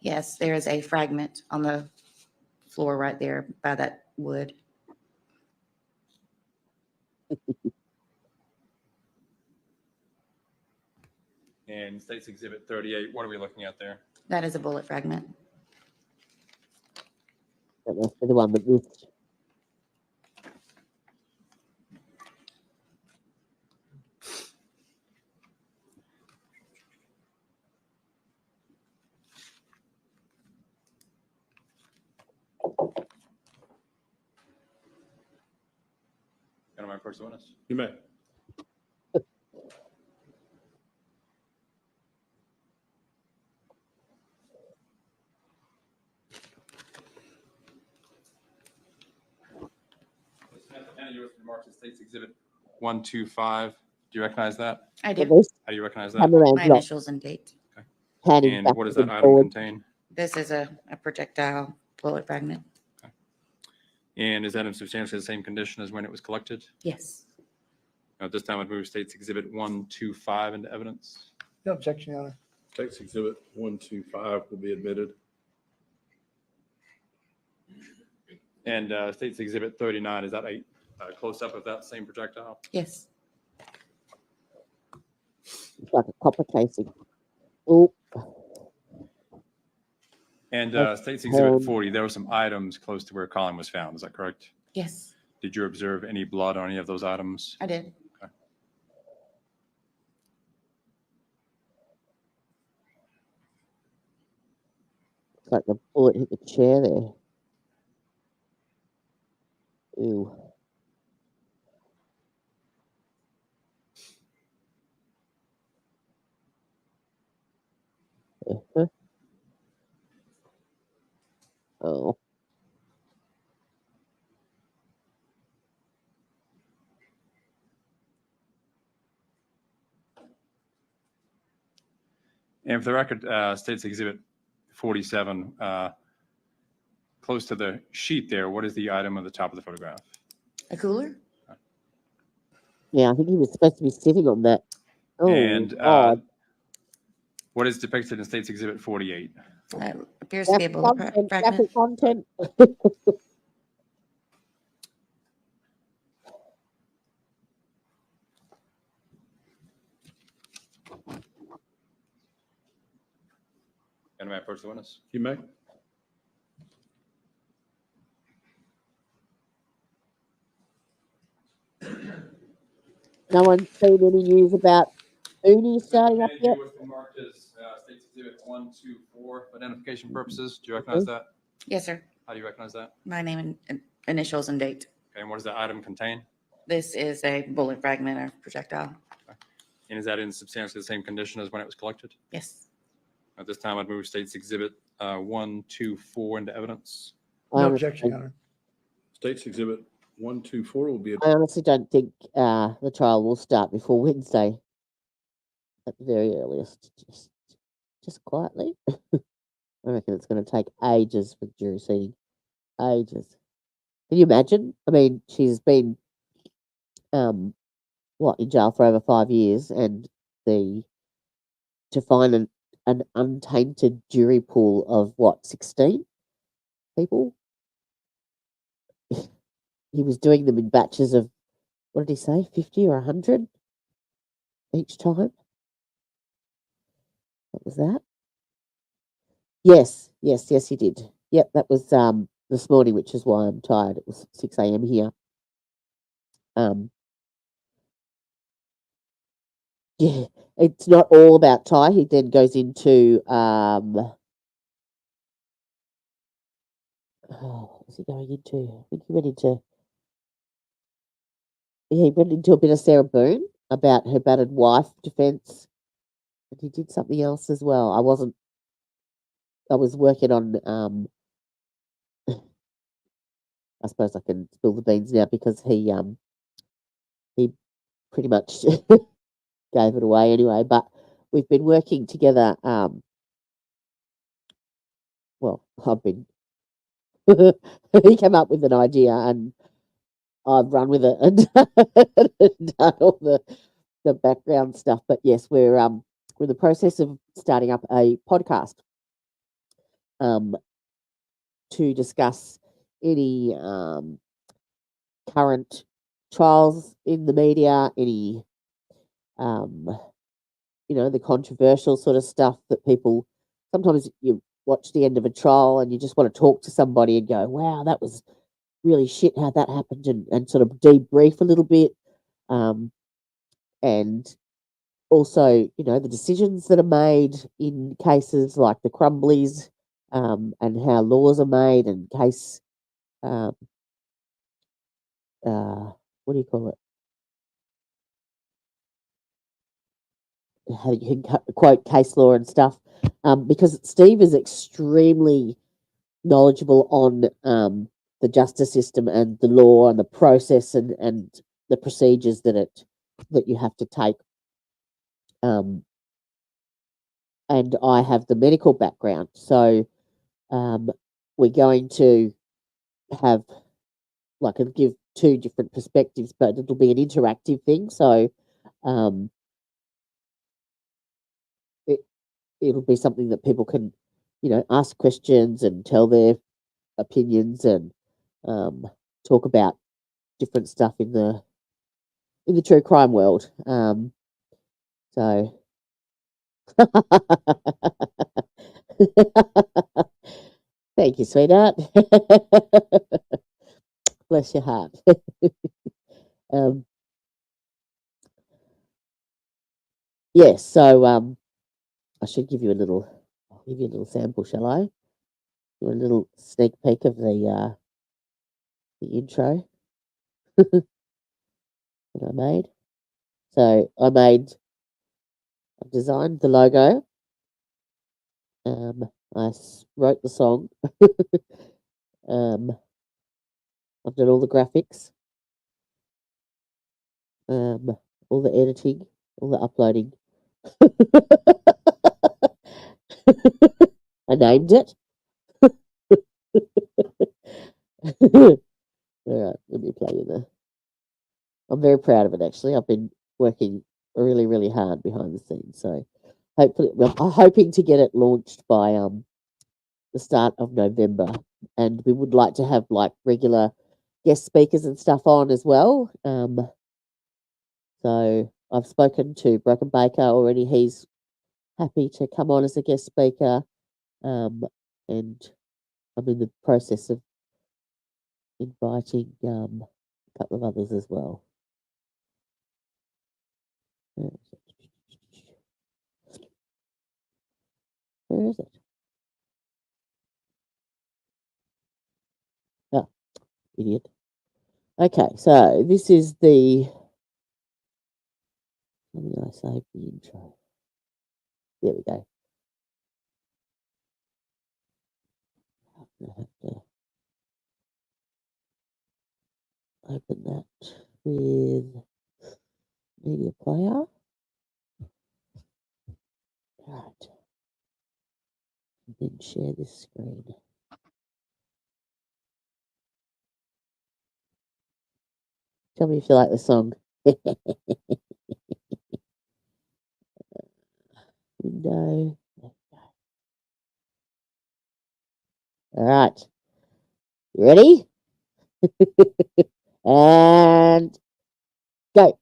Yes, there is a fragment on the floor right there by that wood. And states exhibit 38, what are we looking at there? That is a bullet fragment. That must be the one that missed. Can I my first witness? You may. Remarks in states exhibit 125. Do you recognize that? I do. How do you recognize that? My initials and date. Handing And back what does to that the item board. contain? This is a projectile bullet fragment. And is that in substantially the same condition as when it was collected? Yes. At this time, I'd move states exhibit 125 into evidence. No objection, Your Honor. States exhibit 125 will be admitted. And states exhibit 39, is that a close-up of that same projectile? Yes. It's like a copper casing. Oh, And That's states exhibit horn. 40, there were some items close to where Collin was found. Is that correct? Yes, Did you observe any blood on any of those items? I did. it's like the bullet hit the chair there. Ooh. Uh-huh. Oh. And for the record, states exhibit 47, close to the sheet there, what is the item on the top of the photograph? A cooler? Yeah, I think he was supposed to be sitting on that. Oh, And God. What is depicted in State's Exhibit 48? Appears to be a bullet fragment. Graphic content. And may I approach the witness? You may. No one's seen any news about Uni starting up yet? What's been marked as State's Exhibit 124 for identification purposes. Do you recognize that? Yes, sir. How do you recognize that? My name and initials and date. Okay, and what does that item contain? This is a bullet fragment or projectile. And is that in substantially the same condition as when it was collected? Yes. At this time, I'd move State's Exhibit 124 into evidence. No objection, Your Honor. State's Exhibit 124 will be. I honestly don't think the trial will start before Wednesday at the very earliest. Just quietly. I reckon it's going to take ages for jury seating. Ages. Can you imagine? I mean, she's been in jail for over 5 years, and to find an untainted jury pool of 16 people. He was doing them in batches of, what did he say, 50 or 100 each time? What was that? Yes, he did. Yep, that was this morning, which is why I'm tired. It was 6 a.m. here. Yeah, it's not all about Ty. He then goes into what was he going into? I think he went into a bit of Sarah Boone about her battered wife defense. And he did something else as well. I was working on I suppose I can spill the beans now because he pretty much gave it away anyway, but we've been working together. I've been he came up with an idea and I've run with it and done all the background stuff. But yes, we're in the process of starting up a podcast to discuss any current trials in the media, any the controversial sort of stuff that people sometimes you watch the end of a trial and you just want to talk to somebody and go, wow, that was really shit how that happened, and sort of debrief a little bit. And also, the decisions that are made in cases like the Crumblies, and how laws are made and case, what do you call it? How you can quote case law and stuff, because Steve is extremely knowledgeable on the justice system and the law and the process and the procedures that you have to take. And I have the medical background, so we're going to have it'll give two different perspectives, but it'll be an interactive thing. So it'll be something that people can, ask questions and tell their opinions and talk about different stuff in the true crime world. So thank you, sweetheart. Bless your heart. Yes, so I should give you a little sample, shall I? Do a little sneak peek of the intro that I made. So I've designed the logo. I wrote the song. I've done all the graphics, all the editing, all the uploading. I named it. All right, let me play you the. I'm very proud of it, actually. I've been working really, really hard behind the scenes. So hopefully, well, I'm hoping to get it launched by the start of November, and we would like to have like regular guest speakers and stuff on as well. So I've spoken to Broken Baker already. He's happy to come on as a guest speaker, and I'm in the process of inviting a couple of others as well. Where is it? Where is it? Oh, idiot. Okay, so this is the. What did I say? The intro. There we go. I have to open that with media player. Right. And then share this screen. Tell me if you like the song. Window. All right. You ready? And go.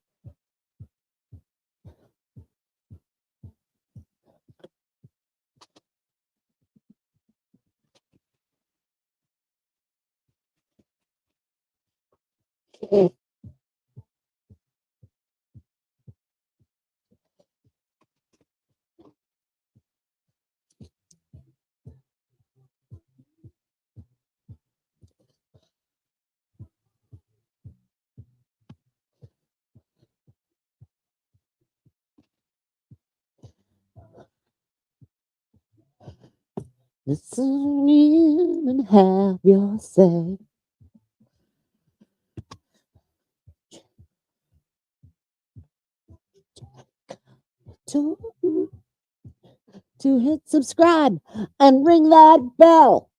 Listen in and have your say. To hit subscribe and ring that bell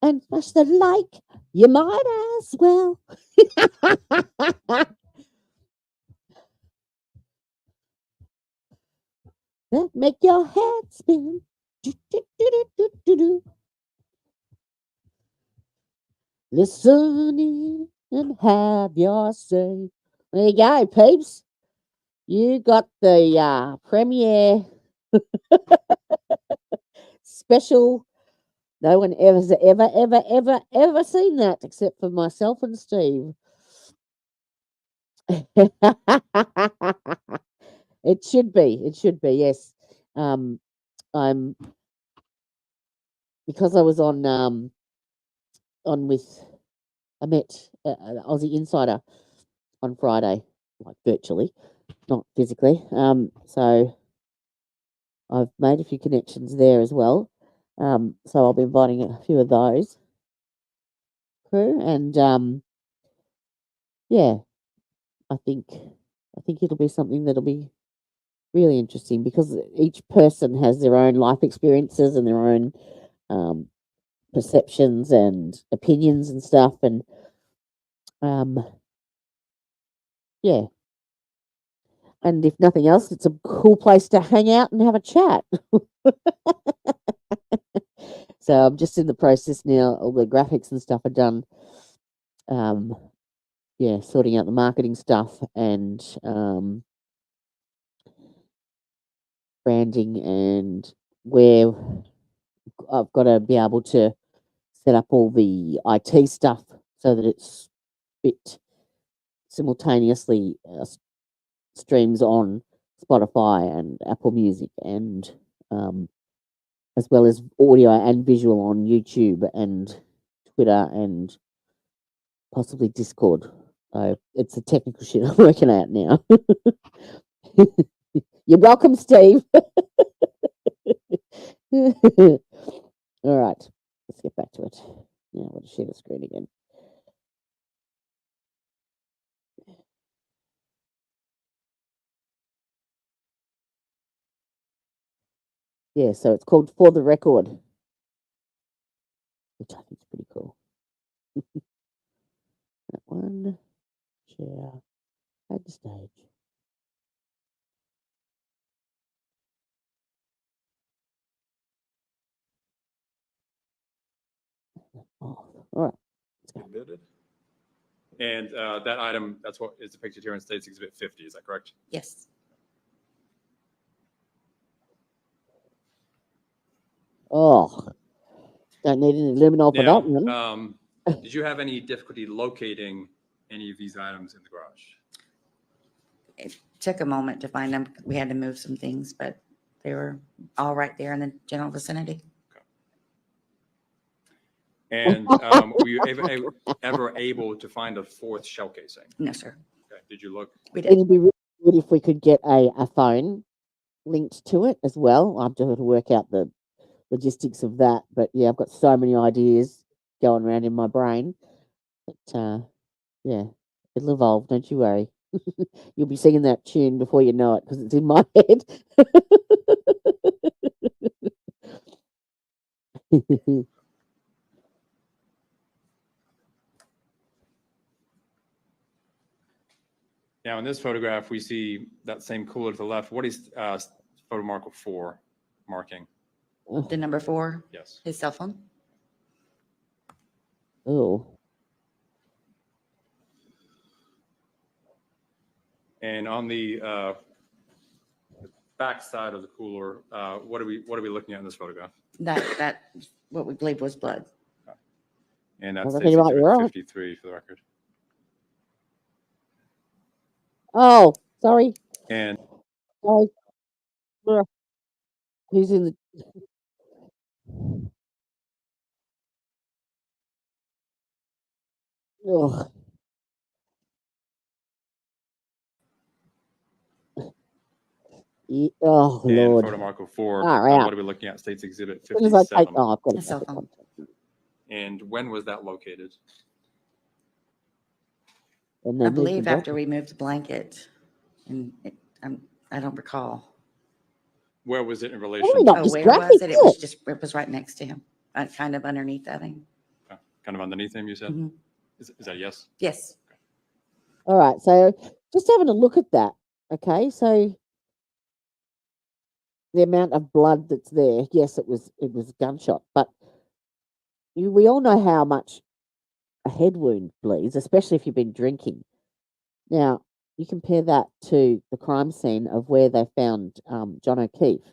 and smash the like. You might as well. That make your head spin. Do, do, do, do, do, do, do. Listen in and have your say. There you go, peeps. You got the premiere special. No one ever seen that except for myself and Steve. It should be. It should be. Yes. I'm because I was on with I met an Aussie Insider on Friday, like virtually, not physically. So I've made a few connections there as well. So I'll be inviting a few of those crew, and yeah, I think it'll be something that'll be really interesting because each person has their own life experiences and their own perceptions and opinions and stuff, and yeah. And if nothing else, it's a cool place to hang out and have a chat. So I'm just in the process now. All the graphics and stuff are done. Yeah, sorting out the marketing stuff and branding, and where I've got to be able to set up all the IT stuff so that it's fit simultaneously streams on Spotify and Apple Music, and as well as audio and visual on YouTube and Twitter and possibly Discord. So it's the technical shit I'm working out now. You're welcome, Steve. All right, let's get back to it. Now I want to share the screen again. Yeah, so it's called For the Record, which I think is pretty cool. That one, share, add to stage. Admitted. And that item, that's what is depicted here in State's Exhibit 50. Is that correct? Yes. Oh, don't need any luminol for Now, that one. did you have any difficulty locating any of these items in the garage? It took a moment to find them. We had to move some things, but they were all right there in the general vicinity. And were you ever able to find a fourth shell casing? No, sir. Okay. Did you look? We did. It'd be really good if we could get a phone linked to it as well. I've just got to work out the logistics of that. But yeah, I've got so many ideas going around in my brain. But yeah, it'll evolve. Don't you worry. You'll be singing that tune before you know it because it's in my head. Now, in this photograph, we see that same cooler to the left. What is photo marker 4 marking? The number 4? Yes. His cell phone? Oh. And on the back side of the cooler, what are we looking at in this photograph? That what we believe was blood. And that's Well, State's okay, Exhibit right. 53 for the record. Oh, sorry. And Sorry. Ugh. Who's in the? Ugh. Oh, and Lord. photo marker 4, Far what out. are we looking at? State's Exhibit As soon as I 57. take, oh, I've got A a cell cell phone. And when was that located? And I then believe after we moved the blanket, and I don't recall. Where was it in relation? Probably not Oh, just where graphic, was it? It was yeah. just, it was right next to him, kind of underneath that thing. Kind of underneath him, you said? Mhm. Is that a yes? Yes. All right, so just having a look at that. Okay, so the amount of blood that's there, yes, it was gunshot, but we all know how much a head wound bleeds, especially if you've been drinking. Now, you compare that to the crime scene of where they found John O'Keefe.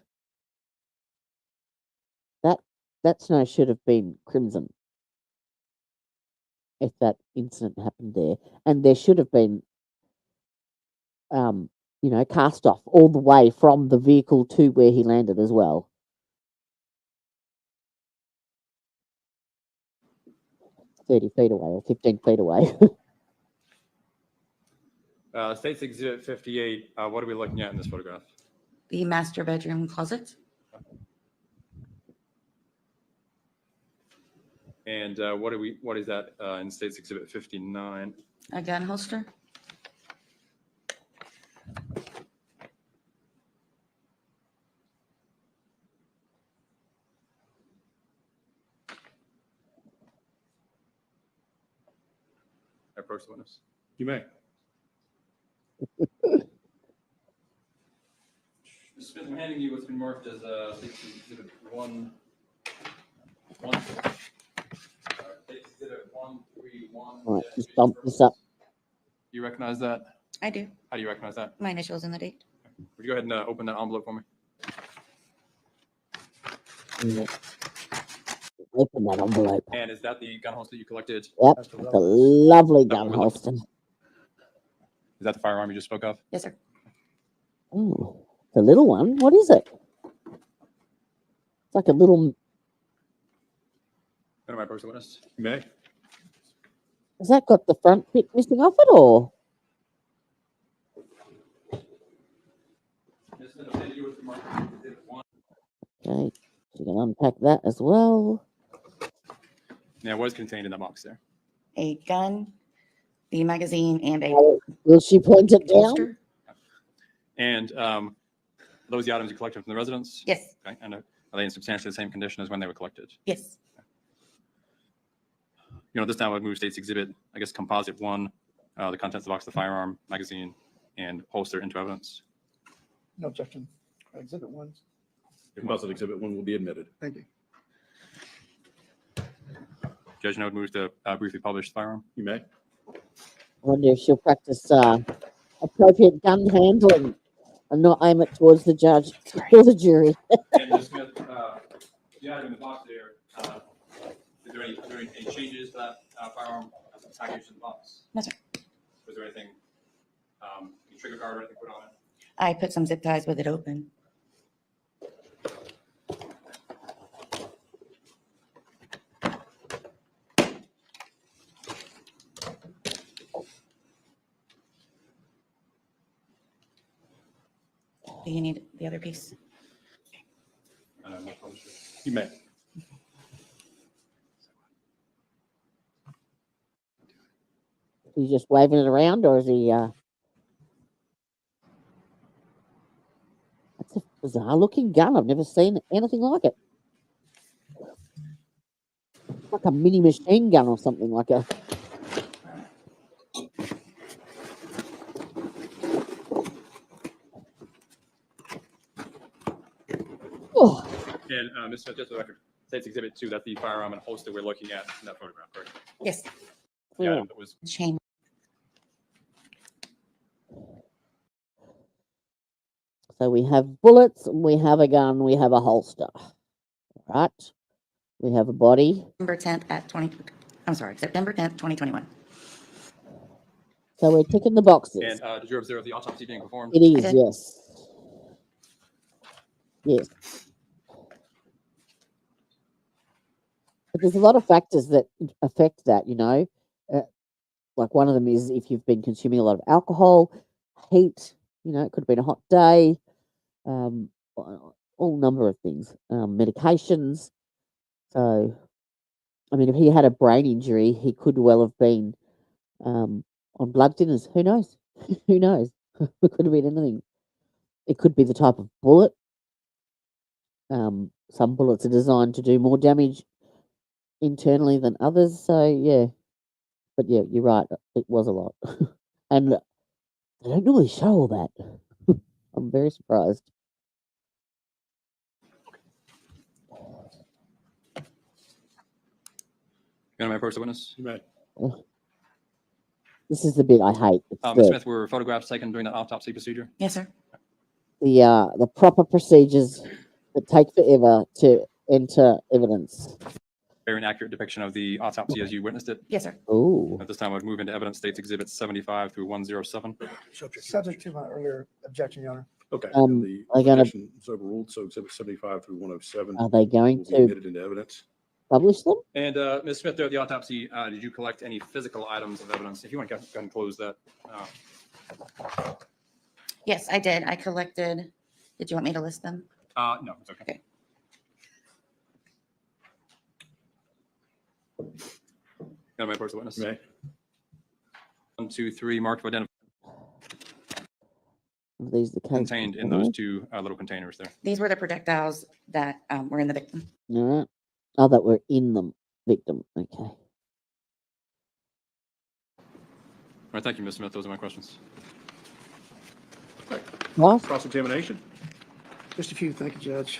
That snow should have been crimson if that incident happened there, and there should have been, cast off all the way from the vehicle to where he landed as well. $30 feet away or 15 feet away. State's Exhibit 58, what are we looking at in this photograph? The master bedroom closet. And what is that in State's Exhibit 59? A gun holster. Approach the witness. You may. Mr. Smith, I'm handing you what's been marked as State's Exhibit 1. State's Exhibit 131. Right, just bump this up. You recognize that? I do. How do you recognize that? My initials and the date. Would you go ahead and open that envelope for me? Open that envelope. And is that the gun holster you collected? Yep, it's a lovely That gun what we're looking- holster. Is that the firearm you just spoke of? Yes, sir. Oh, the little one. What is it? It's like a little. Am I approach the witness? You may. Has that got the front bit missing off it, or? Ms. Smith, I'm handing you what's been marked as Exhibit 1. Okay, so you can unpack that as well. Now, what is contained in that box there? A gun, the magazine, and a Will she point it down? holster. And those the items you collected from the residence? Yes. Okay. And are they in substantially the same condition as when they were collected? Yes. This time I would move State's Exhibit, I guess, Composite 1, the contents of the box, the firearm, magazine, and holster into evidence. No objection. Exhibit 1. Composite Exhibit 1 will be admitted. Thank you. Judge, and I would move to briefly publish the firearm. You may. I wonder if she'll practice appropriate gun handling and not aim it towards the judge or the jury. And Ms. Smith, the item in the box there, are there any changes to that firearm package in the box? No, sir. Was there anything, any trigger guard or anything put on it? I put some zip ties with it open. Do you need the other piece? You may. He's just waving it around, or is he? That's a bizarre-looking gun. I've never seen anything like it. Like a mini machine gun or something like a. Oh. And Ms. Smith, just for the record, State's Exhibit 2, that's the firearm and holster we're looking at in that photograph, correct? Yes. The item that was chain. So we have bullets, we have a gun, we have a holster, right? We have a body. September 10th at 20. I'm sorry, September 10th, 2021. So we're ticking the boxes. And did you observe the autopsy being performed? It is, yes. Yes. But there's a lot of factors that affect that, you know. Like one of them is if you've been consuming a lot of alcohol, heat, you know, it could have been a hot day, all number of things, medications. So, I mean, if he had a brain injury, he could well have been on blood thinners. Who knows? Who knows? It could have been anything. It could be the type of bullet. Some bullets are designed to do more damage internally than others. So, yeah. But, yeah, you're right. It was a lot. And they don't normally show all that. I'm very surprised. May I approach the witness? You may. This is the bit I hate. It's Ms. the, Smith, were photographs taken during the autopsy procedure? Yes, sir. the proper procedures that take forever to enter evidence. Very accurate depiction of the autopsy as you witnessed it? Yes, sir. Oh. At this time, I would move into evidence States Exhibits 75 through 107. Subject to my earlier objection, Your Honor. Okay. Um, The are gonna- objection is overruled, so Exhibit 75 through 107 Are they going will be to admitted into evidence. publish them? And Ms. Smith, during the autopsy, did you collect any physical items of evidence? If you want to go ahead and close that. Yes, I did. I collected. Did you want me to list them? No, it's okay. Can I approach the witness? May. 1, 2, 3, marked for identification Are these the case? contained in those two little containers there. These were the projectiles that were in the victim. All right. Oh, that were in the victim. Okay. All right, thank you, Ms. Smith. Those are my questions. What? Cross-examination? Just a few. Thank you, Judge.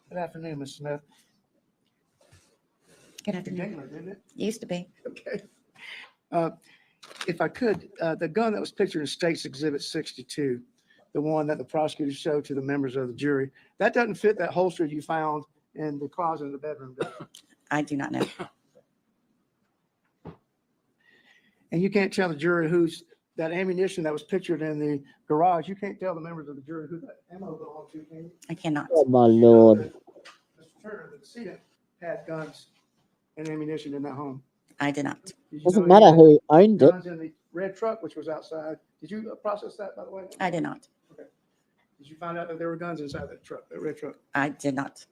Good afternoon, Ms. Smith. Good afternoon. January, didn't it? Used to be. Okay. If I could, the gun that was pictured in State's Exhibit 62, the one that the prosecutor showed to the members of the jury, that doesn't fit that holster you found in the closet in the bedroom, does it? I do not know. And you can't tell the jury who's that ammunition that was pictured in the garage. You can't tell the members of the jury who that ammo belonged to, can you? I cannot. Oh, my Lord. Mr. Turner, the decedent had guns and ammunition in that home. I did not. Did you Doesn't know he matter had who owned it. guns in the red truck, which was outside. Did you process that, by the way? I did not. Okay. Did you find out that there were guns inside that truck, that red truck? I did not.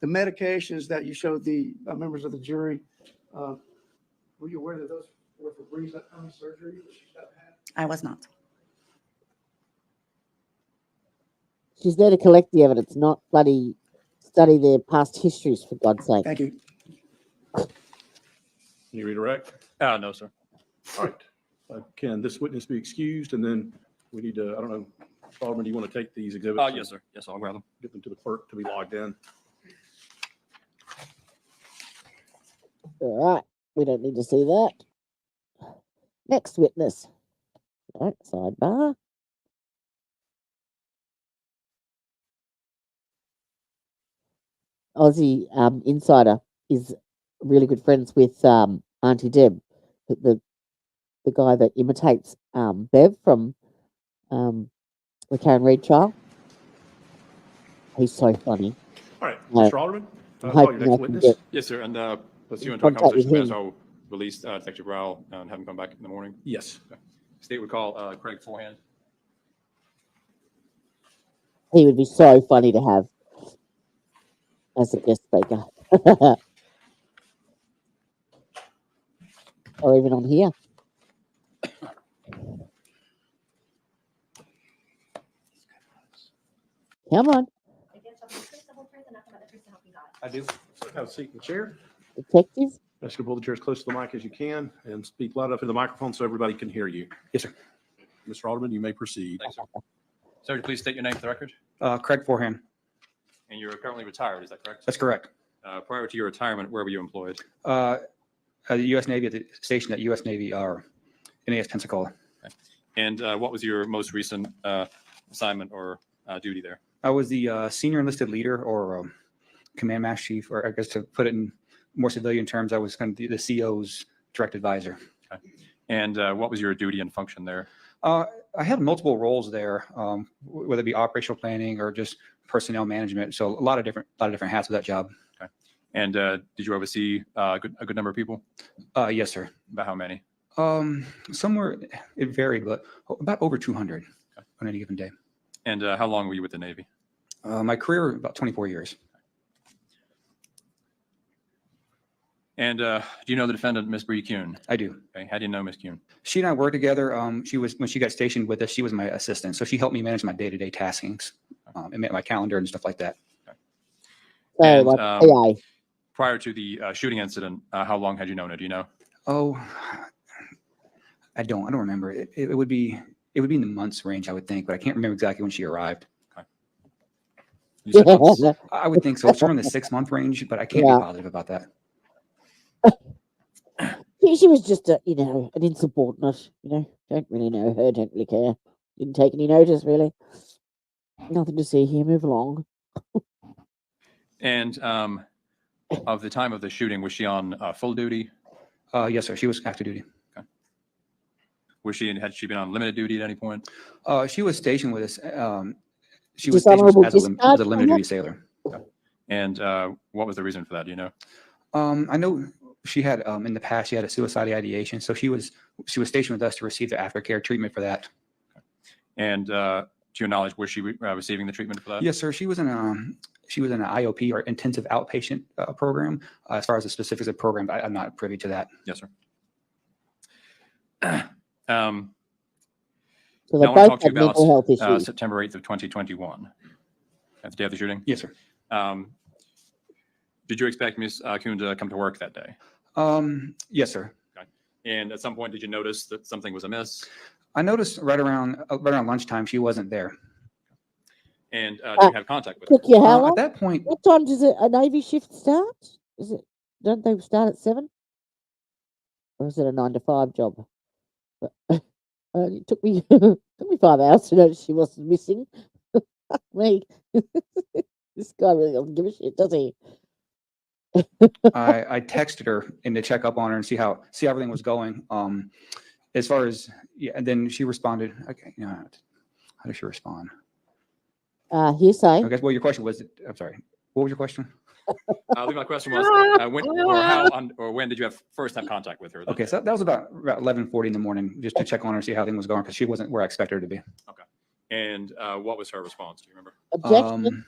The medications that you showed the members of the jury, were you aware that those were for Bree's upcoming surgery that she's got to have? I was not. She's there to collect the evidence, not bloody study their past histories, for God's sake. Thank you. Can you redirect? No, sir. All right. Can this witness be excused? And then we need to, I don't know, Alderman, do you want to take these exhibits? Yes, sir. Yes, I'll grab them. Get them to the clerk to be logged in. All right. We don't need to see that. Next witness. Right, sidebar. Aussie Insider is really good friends with Auntie Deb, the guy that imitates Bev from the Karen Reid trial. He's so funny. All right, Mr. Alderman, I'm call your hoping next I can witness. get Yes, sir. And let's see into our contact with conversation as him. I'll release Detective Rowell and have him come back in the morning. Yes. Okay. State would call Craig Forehand. He would be so funny to have as a guest speaker. Or even on here. Come on, I do. Have a seat in the chair. detective. Ask you to pull the chair as close to the mic as you can and speak loud enough in the microphone so everybody can hear you. Yes, sir. Mr. Alderman, you may proceed. Thanks, sir. Sir, would you please state your name for the record? Craig Forehand. And you're currently retired, is that correct? That's correct. Prior to your retirement, where were you employed? At the U.S. Navy, at the station at U.S. Navy NAS Pensacola. Okay. And what was your most recent assignment or duty there? I was the senior enlisted leader or command master chief, or I guess to put it in more civilian terms, I was kind of the CO's direct advisor. Okay. And what was your duty and function there? I had multiple roles there, whether it be operational planning or just personnel management. So a lot of different hats with that job. Okay. And did you oversee a good number of people? Yes, sir. About how many? Somewhere it varied, but about over 200 on any given day. And how long were you with the Navy? My career, about 24 years. And do you know the defendant, Miss Bree Kuhn? I do. Okay. How do you know Miss Kuhn? She and I worked together. She was, when she got stationed with us, she was my assistant. So she helped me manage my day-to-day taskings, and my calendar and stuff like that. And, like AI. prior to the shooting incident, how long had you known her? Do you know? Oh, I don't remember. It would be in the months range, I would think, but I can't remember exactly when she arrived. Okay. You said months? I would think so. It's somewhere in the 6-month range, but I can't be positive about that. She was just an insubordinate, don't really know her, don't really care. Didn't take any notice, really. Nothing to see here, move along. And of the time of the shooting, was she on full duty? Yes, sir. She was active duty. Okay. Had she been on limited duty at any point? She was stationed with us. She was stationed as a limited duty sailor. Okay. And what was the reason for that? Do you know? I know she had in the past she had a suicide ideation, so she was stationed with us to receive the aftercare treatment for that. Okay. And to your knowledge, was she receiving the treatment for that? Yes, sir. She was in an IOP or intensive outpatient program. As far as the specifics of the program, I'm not privy to that. Yes, sir. So now I want to talk to you mental health about issues. September 8th of 2021. That's the day of the shooting? Yes, sir. Did you expect Ms. Kuhn to come to work that day? Yes, sir. Okay. And at some point, did you notice that something was amiss? I noticed right around lunchtime she wasn't there. And did you have contact with her? Took you how long? At that point, What time does a Navy shift start? Don't they start at 7? Or is it a 9 to 5 job? But, it took me 5 hours to notice she wasn't missing. Fuck me. This guy really doesn't give a shit, does he? I texted her and to check up on her and see how everything was going. As far as and then she responded. Okay, how did she respond? Hearsay. Okay, well, your question was. I'm sorry. What was your question? I think my question was when did you first have contact with her? Okay, so that was about 11:40 in the morning, just to check on her, see how things was going, because she wasn't where I expected her to be. Okay. And what was her response? Do you remember? Objection.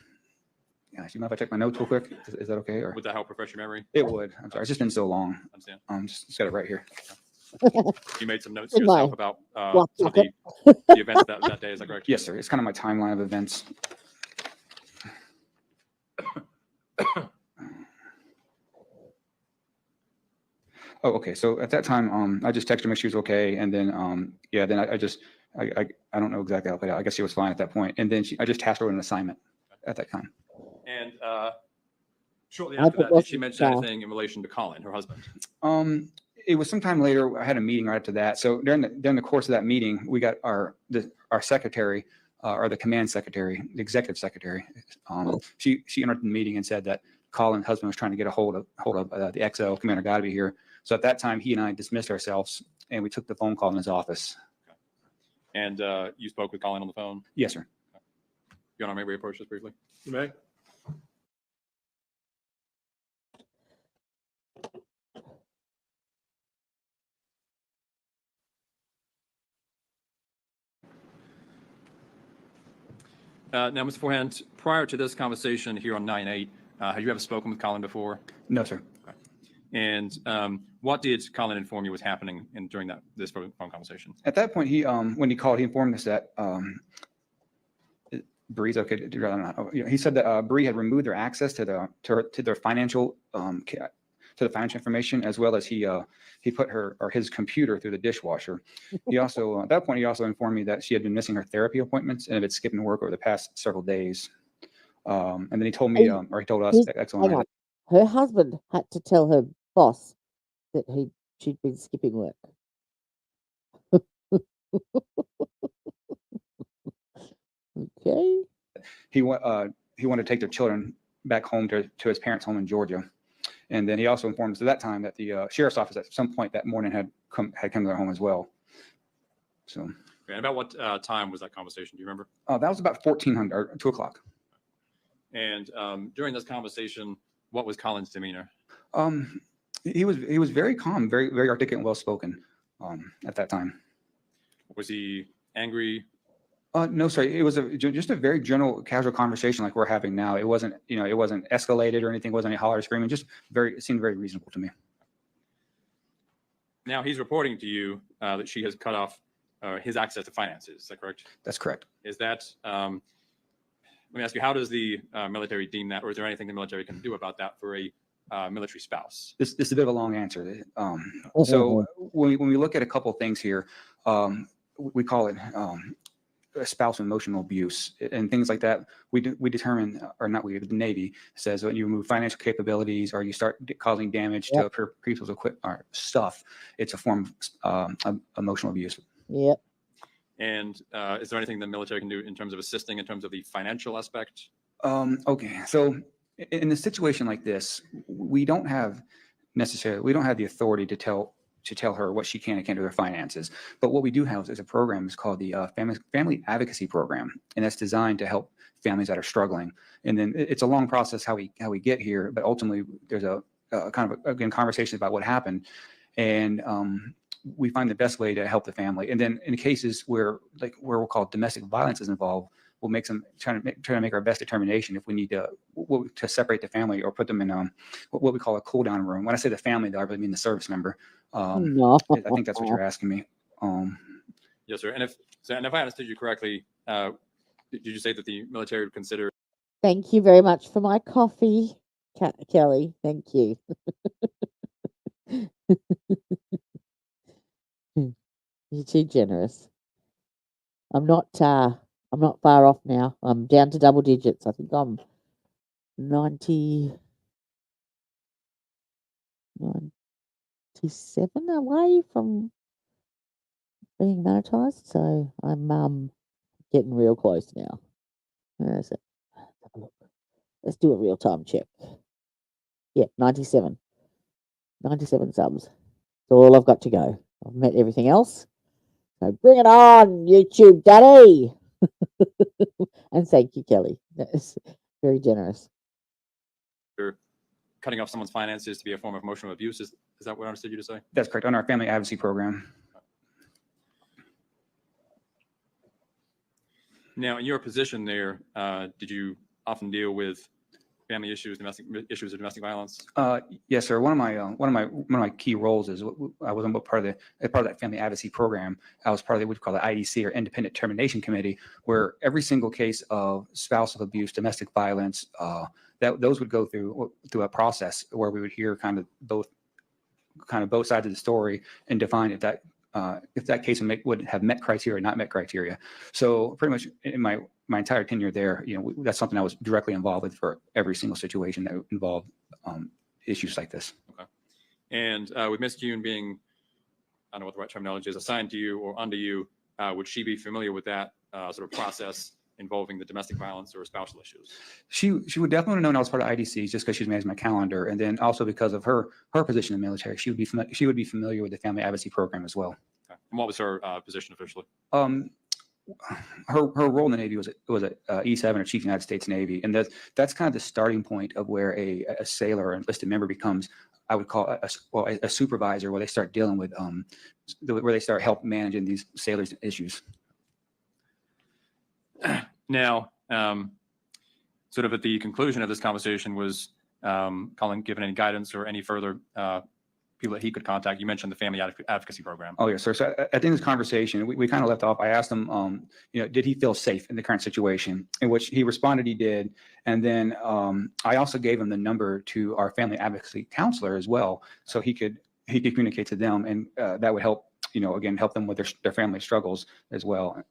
Yeah, do you mind if I check my notes real quick? Is that okay? Or Would that help refresh your memory? it would. I'm sorry. It's just been so long. Understand. Just got it right here. You made some notes Good yourself night. about Block some of pocket. the events that day. Is that correct? Yes, sir. It's kind of my timeline of events. Oh, okay. So at that time, I just texted her if she was okay, and then yeah, then I don't know exactly how it played out. I guess she was fine at that point, and then I just tasked her with an assignment at that time. And shortly I after hope that, did she wasn't mention far. anything in relation to Collin, her husband? It was sometime later. I had a meeting right after that. So during the course of that meeting, we got our secretary, or the command secretary, the executive secretary. She entered the meeting and said that Collin's husband was trying to get a hold of the XO Commander Godby here. So at that time, he and I dismissed ourselves, and we took the phone call in his office. And you spoke with Collin on the phone? Yes, sir. You want to maybe approach this briefly? You may. Now, Mr. Forehand, prior to this conversation here on 9/8, had you ever spoken with Collin before? No, sir. Okay. And what did Collin inform you was happening during this phone conversation? At that point, when he called, he informed us that Bree's okay. He said that Bree had removed their access to their financial to the financial information, as well as he put his computer through the dishwasher. He also at that point he also informed me that she had been missing her therapy appointments and had been skipping work over the past several days. And then he told me, or he told us, Hang on. Her husband had to tell her boss that she'd been skipping work. Okay. He wanted to take their children back home to his parents' home in Georgia. And then he also informed us at that time that the sheriff's office at some point that morning had come to their home as well. So. And about what time was that conversation? Do you remember? That was about 1400 or 2 o'clock. And during this conversation, what was Collin's demeanor? He was very calm, very very articulate and well spoken at that time. Was he angry? No, sir. It was just a very general, casual conversation like we're having now. It wasn't, it wasn't escalated or anything. It wasn't any holler or screaming. Just it seemed very reasonable to me. Now he's reporting to you that she has cut off his access to finances. Is that correct? That's correct. Is that? Let me ask you: how does the military deem that, or is there anything the military can do about that for a military spouse? This is a bit of a long answer. So when we look at a couple of things here, we call it spousal emotional abuse and things like that. We determine, or not we, the Navy says when you remove financial capabilities or you start causing damage to people's equipment or stuff, it's a form of emotional abuse. Yep. And is there anything the military can do in terms of assisting in terms of the financial aspect? Okay, so in a situation like this, we don't have the authority to tell her what she can and can't do with her finances. But what we do have is a program. It's called the Family Advocacy Program, and that's designed to help families that are struggling. And then it's a long process how we get here, but ultimately there's a kind of again conversation about what happened, and we find the best way to help the family. And then in cases where we'll call domestic violence is involved, we'll make try to make our best determination if we need to separate the family or put them in what we call a cool down room. When I say the family, though, I really mean the service member. No. I think that's what you're asking me. Yes, sir. And if I understood you correctly, did you say that the military would consider? Thank you very much for my coffee, Kelly. Thank you. You're too generous. I'm not far off now. I'm down to double digits. I think I'm 97 away from being monetized. So I'm getting real close now. Where is it? Have a look. Let's do a real time check. Yeah, 97. 97 subs. That's all I've got to go. I've met everything else. So bring it on, YouTube Daddy. And thank you, Kelly. That is very generous. Cutting off someone's finances to be a form of emotional abuse. Is that what I understood you to say? That's correct. On our Family Advocacy Program. Now, in your position there, did you often deal with family issues, domestic issues of domestic violence? Yes, sir. One of my key roles is I was on part of that Family Advocacy Program. I was part of what we call the IDC, or Independent Termination Committee, where every single case of spousal abuse, domestic violence, those would go through a process where we would hear kind of both kind of both sides of the story and define if that case would have met criteria or not met criteria. So pretty much in my entire tenure there, that's something I was directly involved with for every single situation that involved issues like this. Okay. And with Ms. Kuhn being, I don't know what the right terminology is, assigned to you or under you, would she be familiar with that sort of process involving the domestic violence or spousal issues? She would definitely know I was part of IDC just because she's managing my calendar, and then also because of her position in the military, she would be familiar with the family advocacy program as well. Okay. And what was her position officially? Her role in the Navy was a E7 or Chief United States Navy, and that's kind of the starting point of where a sailor or enlisted member becomes, I would call a supervisor, where they start dealing with where they start help managing these sailors' issues. Now, sort of at the conclusion of this conversation, was Collin given any guidance or any further people that he could contact? You mentioned the family advocacy program. Oh, yes, sir. So at the end of this conversation, we kind of left off. I asked him, did he feel safe in the current situation? In which he responded he did. And then I also gave him the number to our family advocacy counselor as well, so he could communicate to them, and that would help, again, help them with their family struggles as well.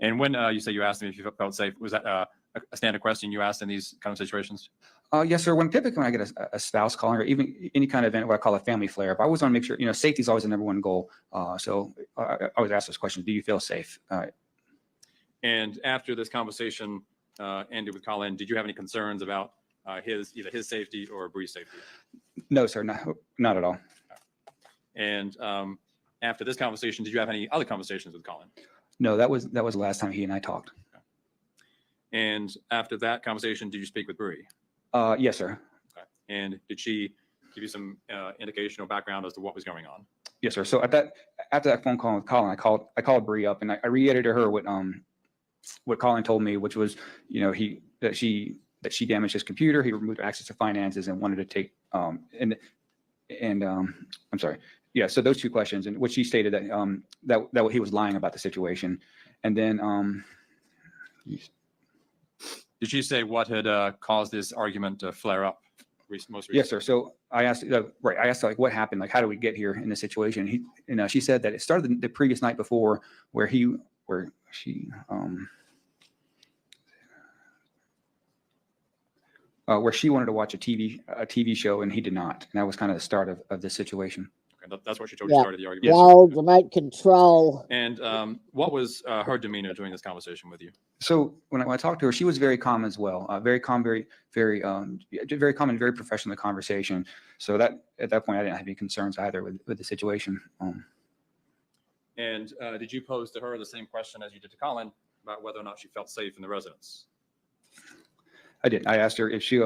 And when you say you asked him if you felt safe, was that a standard question you asked in these kind of situations? Yes, sir. Typically when I get a spouse calling or even any kind of event, what I call a family flare up, I always want to make sure, safety is always the number one goal. So I always ask this question: do you feel safe? And after this conversation ended with Collin, did you have any concerns about either his safety or Bree's safety? No, sir. Not at all. And after this conversation, did you have any other conversations with Collin? No, that was the last time he and I talked. And after that conversation, did you speak with Bree? Yes, sir. Okay. And did she give you some indication or background as to what was going on? Yes, sir. So after that phone call with Collin, I called Bree up and I reiterated to her what Collin told me, which was, that she damaged his computer, he removed access to finances, and wanted to take I'm sorry. Yeah, so those two questions, and which she stated that he was lying about the situation, and then did she say what had caused this argument to flare up most recently? Yes, sir. So I asked, I asked her, what happened? How do we get here in this situation? She said that it started the previous night before, where she wanted to watch a TV show and he did not, and that was kind of the start of this situation. Okay, that's what she told you started the argument. Yes, old remote control. And what was her demeanor during this conversation with you? So when I talked to her, she was very calm as well. Very calm, very calm, and very professional in the conversation. So that at that point, I didn't have any concerns either with the situation. And did you pose to her the same question as you did to Collin about whether or not she felt safe in the residence? I did. I asked her if she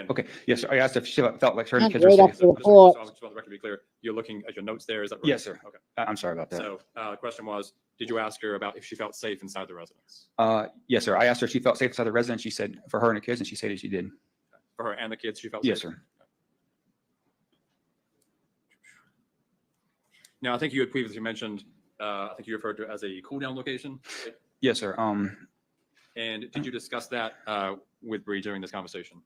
okay. Yes, I asked if she felt like her and kids were safe. So I just want the record to be clear. You're looking at your notes there. Is that right? Yes, sir. Okay. I'm sorry about that. So the question was, did you ask her about if she felt safe inside the residence? Yes, sir. I asked her if she felt safe inside the residence. She said for her and the kids, and she said that she did. For her and the kids, she felt yes, safe? Sir. Now, I think you had previously mentioned, I think you referred to it as a cool down location. Yes, sir. And did you discuss that with Bree during this conversation?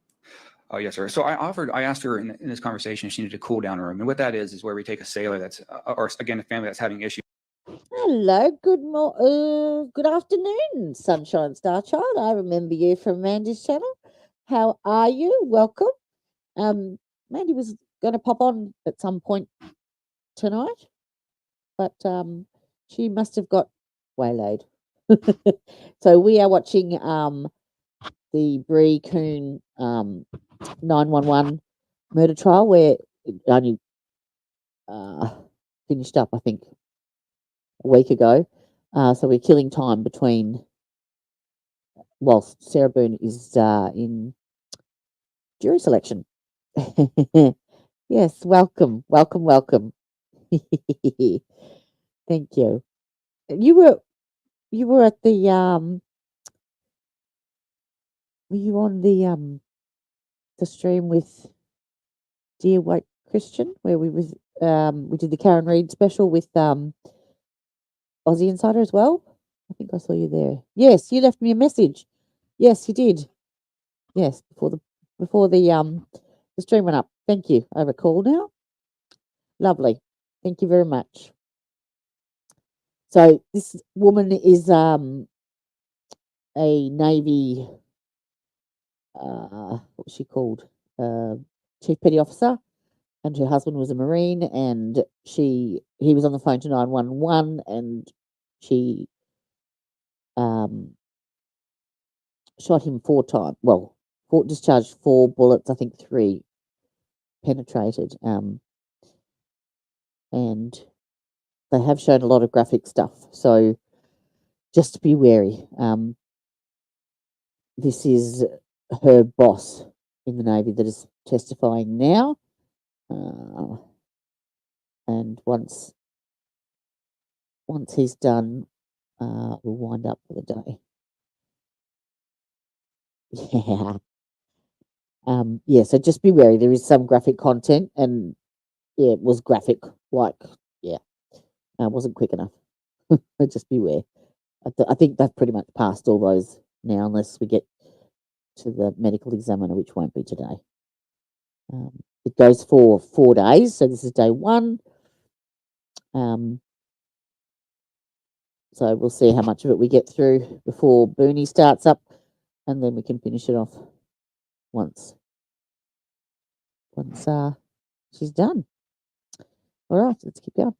Oh, yes, sir. So I asked her in this conversation if she needed a cool down room. And what that is where we take a sailor that's, or again, a family that's having issues. Hello, good afternoon, Sunshine Star Child. I remember you from Mandy's channel. How are you? Welcome. Mandy was going to pop on at some point tonight, but she must have got waylaid. So we are watching the Bree Kuhn 911 murder trial, where it only finished up, I think, a week ago. So we're killing time between whilst Sarah Boone is in jury selection. Yes, welcome. Thank you. You were at the were you on the stream with Dear White Christian, where we did the Karen Reid special with Aussie Insider as well? I think I saw you there. Yes, you left me a message. Yes, you did. Yes, before the stream went up. Thank you. I recall now. Lovely. Thank you very much. So this woman is a Navy what was she called? Chief Petty Officer, and her husband was a Marine, and he was on the phone to 911, and she shot him 4 times. Well, discharged 4 bullets. I think 3 penetrated. And they have shown a lot of graphic stuff, so just be wary. This is her boss in the Navy that is testifying now, and once he's done, we'll wind up for the day. Yeah. So just be wary. There is some graphic content, and yeah, it was graphic. It wasn't quick enough. But just beware. I think they've pretty much passed all those now, unless we get to the medical examiner, which won't be today. It goes for 4 days, so this is day 1. So we'll see how much of it we get through before Booney starts up, and then we can finish it off once she's done. All right, let's keep going.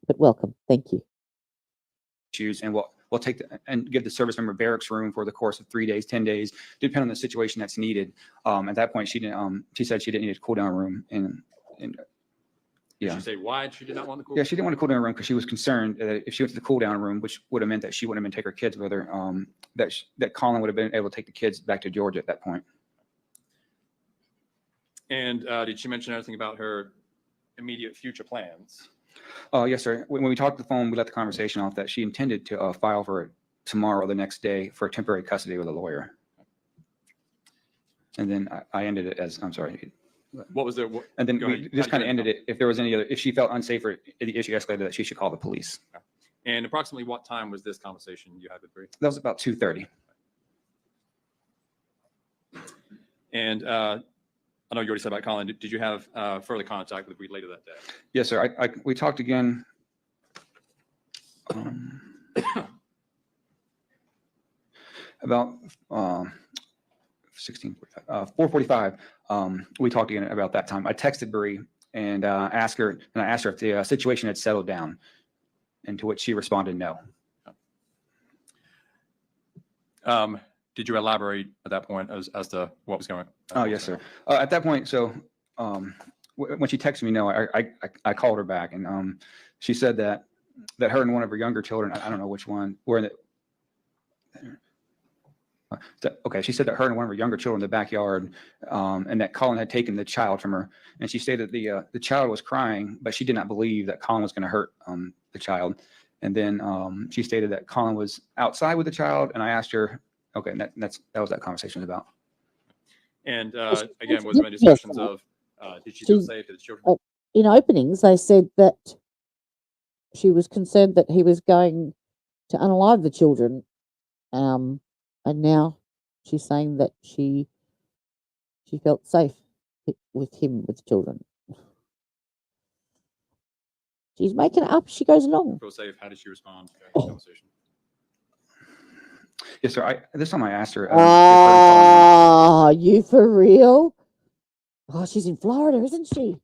But welcome, thank you. Issues, and we'll take and give the service member barracks room for the course of 3 days, 10 days, depending on the situation that's needed. At that point, she didn't. She said she didn't need a cool down room, and Did she say why she did not want the cool? yeah, she didn't want a cool down room because she was concerned that if she went to the cool down room, which would have meant that she wouldn't have been take her kids with her, that Collin would have been able to take the kids back to Georgia at that point. And did she mention anything about her immediate future plans? Oh, yes, sir. When we talked on the phone, we let the conversation off that she intended to file for it tomorrow or the next day for temporary custody with a lawyer. And then I ended it as, I'm sorry. What was there? And then Go we ahead. just kind of ended it. If there was any other, if she felt unsafe or the issue escalated, that she should call the police. And approximately what time was this conversation you had with Bree? That was about 2:30. And I know you already said about Collin. Did you have further contact with Bree later that day? Yes, sir. We talked again. About 4:45. We talked again about that time. I texted Bree and asked her if the situation had settled down, and to which she responded no. Did you elaborate at that point as to what was going on? Oh, yes, sir. At that point, so when she texted me no, I called her back, and she said that her and one of her younger children, I don't know which one, were in the. Okay, she said that her and one of her younger children in the backyard, and that Collin had taken the child from her. And she stated the child was crying, but she did not believe that Collin was going to hurt the child. And then she stated that Collin was outside with the child, and I asked her, okay, and that was that conversation was about. And again, was there any discussions of did she feel safe to the children? In openings, they said that she was concerned that he was going to unalive the children. And now she's saying that she felt safe with him, with children. She's making it up. She goes along. Feel safe. How did she respond to the conversation? Yes, sir. This time I asked her. You for real? Oh, she's in Florida, isn't she?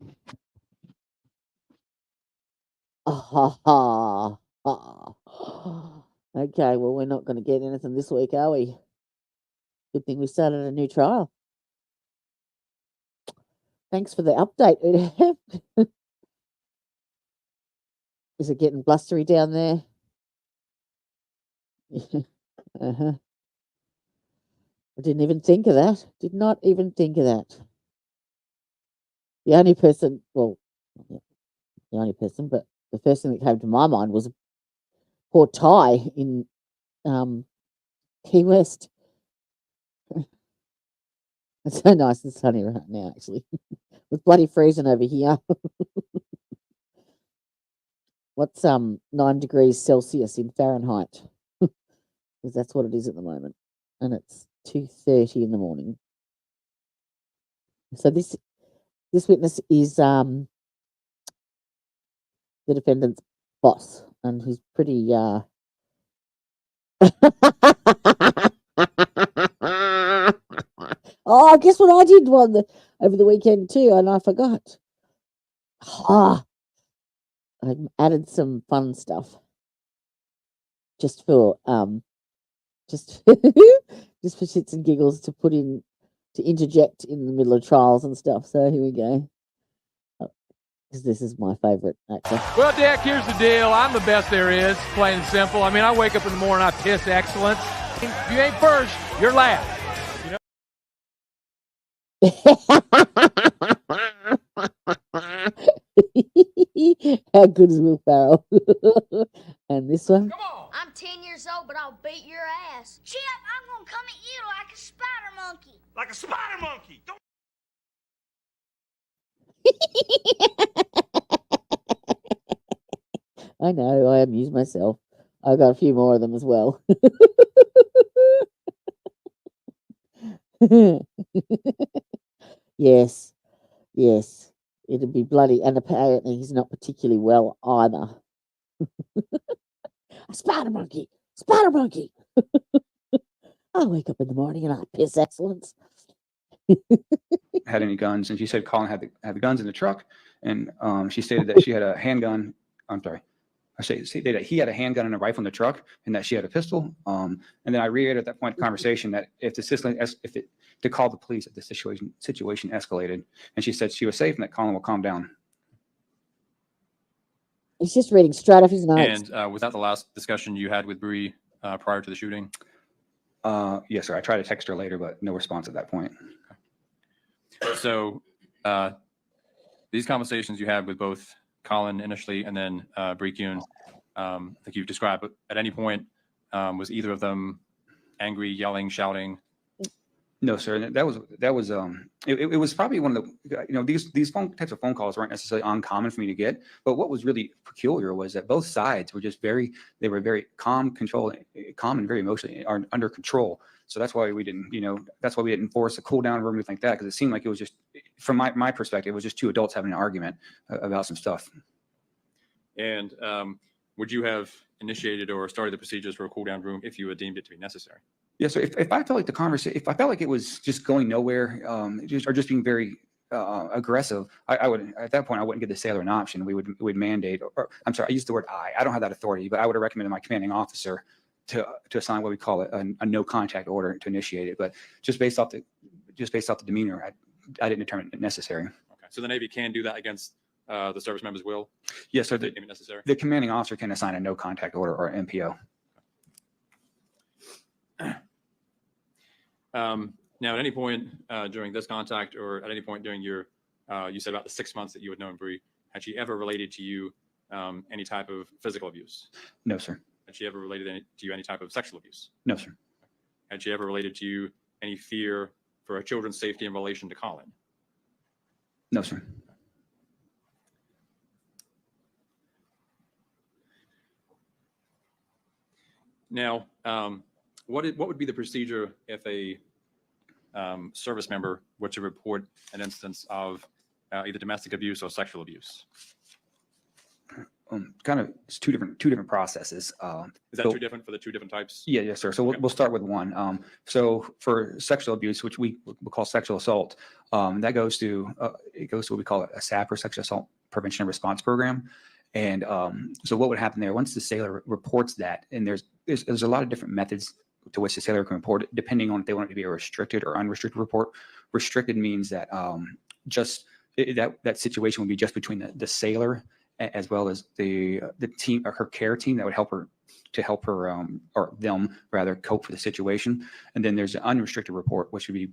Okay, well, we're not going to get anything this week, are we? Good thing we started a new trial. Thanks for the update, Udham. Is it getting blustery down there? I didn't even think of that. Did not even think of that. The only person, but the first thing that came to my mind was poor Ty in Key West. It's so nice and sunny right now, actually. It's bloody freezing over here. What's 9 degrees Celsius in Fahrenheit? Because that's what it is at the moment. And it's 2:30 in the morning. So this witness is the defendant's boss, and he's pretty Oh, guess what I did over the weekend too, and I forgot. I added some fun stuff just for just just for shits and giggles to put in, to interject in the middle of trials and stuff. So here we go. Because this is my favorite actor. Well, Dick, here's the deal. I'm the best there is, plain and simple. I mean, I wake up in the morning, I piss excellence. If you ain't first, you're last. You know? How good is Will Ferrell? And this one? I'm 10 years old, but I'll beat your ass. Chip, I'm gonna come at you like a spider monkey. Like a spider monkey. Don't I know, I amuse myself. I've got a few more of them as well. Yes, yes, it'd be bloody, and apparently he's not particularly well either. A spider monkey, spider monkey. I wake up in the morning and I piss excellence. Had any guns, and she said Collin had the guns in the truck, and she stated that she had a handgun. I'm sorry, I say that he had a handgun and a rifle in the truck, and that she had a pistol. And then I reiterated at that point in the conversation that to call the police if the situation escalated, and she said she was safe and that Collin will calm down. He's just reading straight off his notes. And was that the last discussion you had with Bree prior to the shooting? Yes, sir. I tried to text her later, but no response at that point. So these conversations you had with both Collin initially and then Bree Kuhn, like you've described, but at any point was either of them angry, yelling, shouting? No, sir. And that was it was probably one of the these types of phone calls weren't necessarily uncommon for me to get, but what was really peculiar was that both sides were just very calm, calm and very emotionally under control. So that's why we didn't force a cool down or anything like that, because it seemed like it was just, from my perspective, it was just two adults having an argument about some stuff. And would you have initiated or started the procedures for a cool down room if you had deemed it to be necessary? Yes, sir. If I felt like the conversation, if I felt like it was just going nowhere, or just being very aggressive, I would, at that point, I wouldn't give the sailor an option. We would mandate, or I'm sorry, I used the word I don't have that authority, but I would have recommended my commanding officer to assign what we call a no contact order to initiate it. But just based off the demeanor, I didn't determine it necessary. Okay. So the Navy can do that against the service members' will? Yes, sir. Necessary. The commanding officer can assign a no contact order or MPO. Now, at any point during this contact, or at any point during your, you said about the 6 months that you had known Bree, had she ever related to you any type of physical abuse? No, sir. Had she ever related to you any type of sexual abuse? No, sir. Had she ever related to you any fear for her children's safety in relation to Collin? No, sir. Now, what would be the procedure if a service member were to report an instance of either domestic abuse or sexual abuse? It's two different processes. Is that too different for the two different types? Yeah, yes, sir. So we'll start with one. So for sexual abuse, which we call sexual assault, that goes to what we call a SAP, or sexual assault prevention and response program. And so what would happen there once the sailor reports that, and there's a lot of different methods to which the sailor can report it, depending on if they want it to be a restricted or unrestricted report. Restricted means that that situation would be just between the sailor as well as the team, or her care team that would help her or them rather cope for the situation. And then there's an unrestricted report, which would be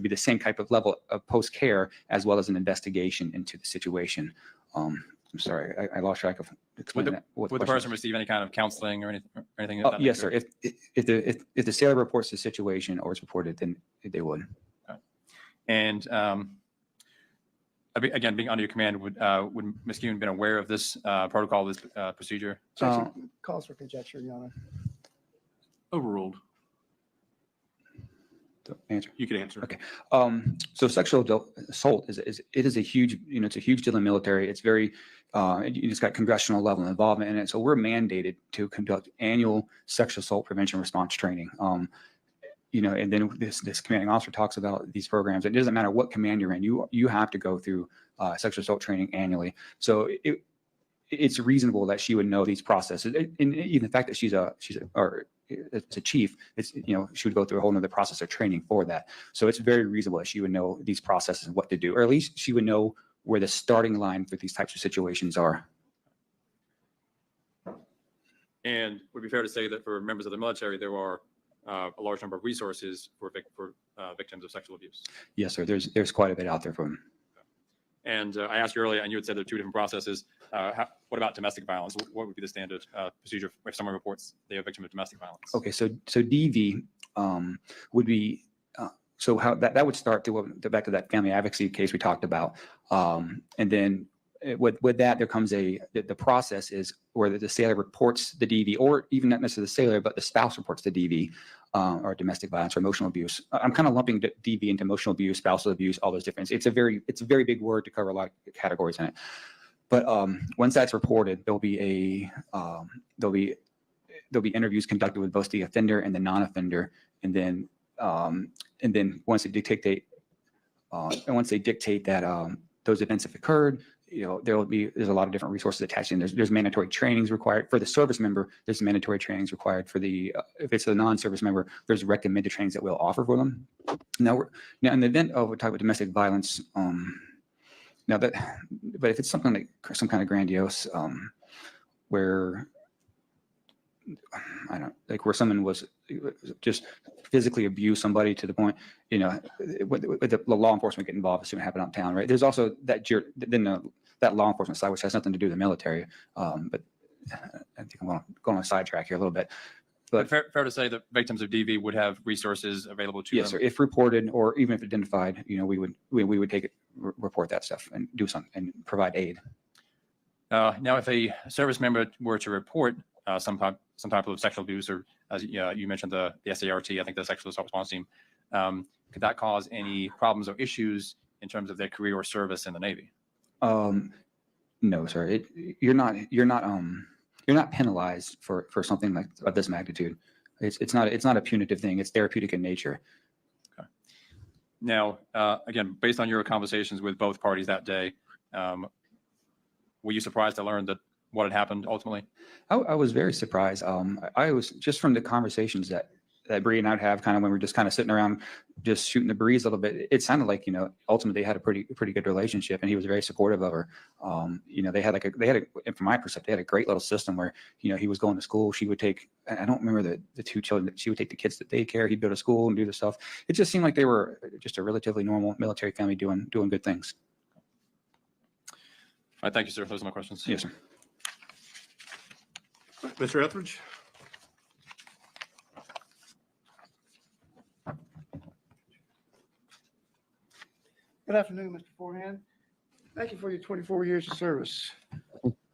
the same type of level of post care as well as an investigation into the situation. I'm sorry, I lost track of explaining that. Would the person receive any kind of counseling or anything? Yes, sir. If the sailor reports the situation or is reported, then they would. Okay. And again, being under your command, would Ms. Kuhn been aware of this protocol, this procedure? Calls for conjecture, Your Honor. Overruled. to answer? You can answer. Okay. So sexual assault is a huge, it's a huge deal in the military. It's very, it's got congressional level involvement in it. So we're mandated to conduct annual sexual assault prevention response training. And then this commanding officer talks about these programs. It doesn't matter what command you're in, you have to go through sexual assault training annually. So it's reasonable that she would know these processes. And even the fact that she's a chief, she would go through a whole nother process of training for that. So it's very reasonable that she would know these processes and what to do, or at least she would know where the starting line for these types of situations are. And would it be fair to say that for members of the military, there are a large number of resources for victims of sexual abuse? Yes, sir. There's quite a bit out there for them. And I asked you earlier, and you had said there are two different processes. What about domestic violence? What would be the standard procedure if someone reports they are a victim of domestic violence? Okay, so DV would be so how that would start to back to that family advocacy case we talked about, and then with that there comes the process is where the sailor reports the DV, or even not necessarily the sailor, but the spouse reports the DV. Or domestic violence or emotional abuse. I'm kind of lumping DV into emotional abuse, spousal abuse, all those different. It's a very big word to cover a lot of categories in it. But once that's reported, there'll be interviews conducted with both the offender and the non-offender, and then once they dictate that those events have occurred, there's a lot of different resources attached in. There's mandatory trainings required for the service member. There's mandatory trainings required for if it's a non-service member, there's recommended trainings that we'll offer for them. Now in the event of, we're talking about domestic violence, but if it's something like some kind of grandiose, where where someone was just physically abused somebody to the point, with the law enforcement get involved, assuming it happened uptown, right? There's also that law enforcement side, which has nothing to do with the military. But I think I'm going on a sidetrack here a little bit. But fair to say that victims of DV would have resources available to them? Yes, sir. If reported or even if identified, we would take it, report that stuff and do something and provide aid. Now, if a service member were to report some type of sexual abuse, or as you mentioned the SART, I think the Sexual Assault Response Team, could that cause any problems or issues in terms of their career or service in the Navy? No, sir. You're not penalized for something like of this magnitude. It's not a punitive thing. It's therapeutic in nature. Okay. Now, again, based on your conversations with both parties that day, were you surprised to learn that what had happened ultimately? I was very surprised. I was just from the conversations that Bree and I'd have kind of when we were just kind of sitting around just shooting the breeze a little bit. It sounded like, ultimately they had a pretty good relationship, and he was very supportive of her. They had from my perspective, they had a great little system where, he was going to school. She would take, I don't remember the two children, she would take the kids to daycare. He'd go to school and do the stuff. It just seemed like they were just a relatively normal military family doing good things. All right. Thank you, sir. Those are my questions. Yes, sir. Mr. Etheridge. Good afternoon, Mr. Forehand. Thank you for your 24 years of service.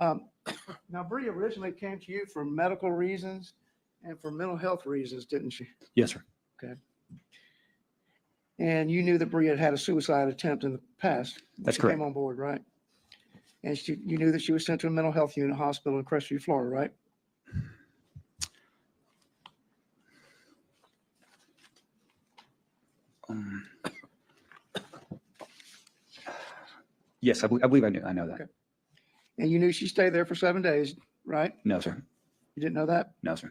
Now, Bree originally came to you for medical reasons and for mental health reasons, didn't she? Yes, sir. Okay. And you knew that Bree had had a suicide attempt in the past. That's she correct. Came on board, right? And you knew that she was sent to a mental health unit hospital in Crestview, Florida, right? Yes, I believe I know that. Okay. And you knew she stayed there for 7 days, right? No, sir. You didn't know that? No, sir.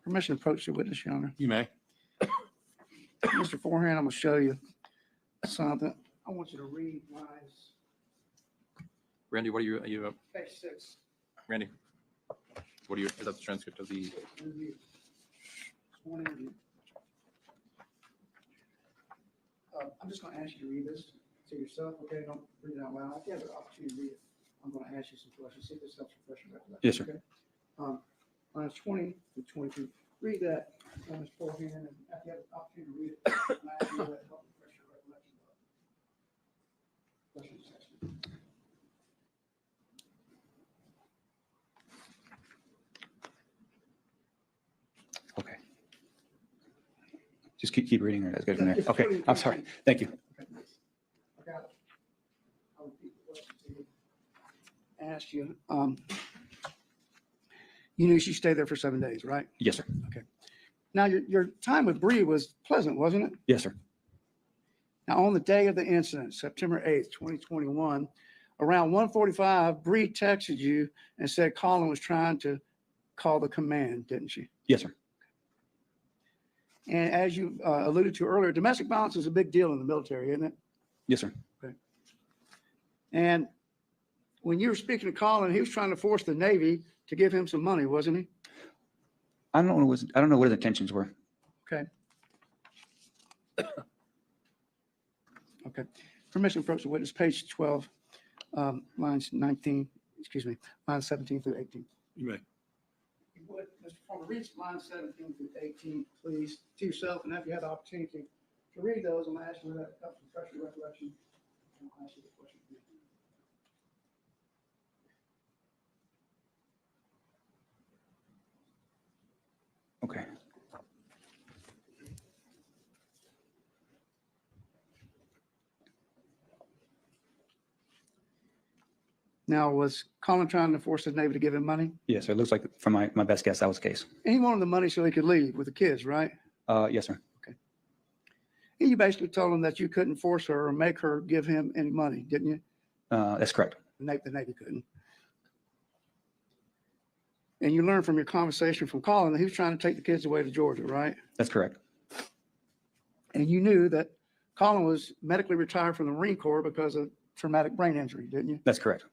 Permission to approach the witness, Your Honor. You may. Mr. Forehand, I'm going to show you something. I want you to read lines. Randy, what are you? Page 6. Randy, what are you? Is that the transcript of the? Review. Sworn interview. I'm just going to ask you to read this to yourself, okay? Don't read it out loud. If you have an opportunity to read it, I'm going to ask you some questions. See if this helps refresh your recollection. Yes, sir. Okay? Lines 20 to 22. Read that on his forehand, and if you have an opportunity to read it, I'm asking you to let it help refresh your recollection. Questions, section. Okay. Just keep reading. Or that's good from there. Okay, I'm sorry. Thank you. Asked you, you knew she stayed there for 7 days, right? Yes, sir. Okay. Now, your time with Bree was pleasant, wasn't it? Yes, sir. Now, on the day of the incident, September 8th, 2021, around 1:45, Bree texted you and said Collin was trying to call the command, didn't she? Yes, sir. And as you alluded to earlier, domestic violence is a big deal in the military, isn't it? Yes, sir. Okay. And when you were speaking to Collin, he was trying to force the Navy to give him some money, wasn't he? I don't know what his intentions were. Okay. Okay. Permission to approach the witness, page 12, lines 19, excuse me, lines 17 through 18. You may. You would, Mr. Former, read lines 17 through 18, please, to yourself, and if you have the opportunity to read those, I'm asking you that comes from fresh recollection. I'll ask you the question. Okay. Now, was Collin trying to force the Navy to give him money? Yes, sir. It looks like, from my best guess, that was the case. And he wanted the money so he could leave with the kids, right? Yes, sir. And you basically told him that you couldn't force her or make her give him any money, didn't you? That's correct. The Navy couldn't. And you learned from your conversation from Collin that he was trying to take the kids away to Georgia, right? That's correct. And you knew that Collin was medically retired from the Marine Corps because of traumatic brain injury, didn't you? That's correct.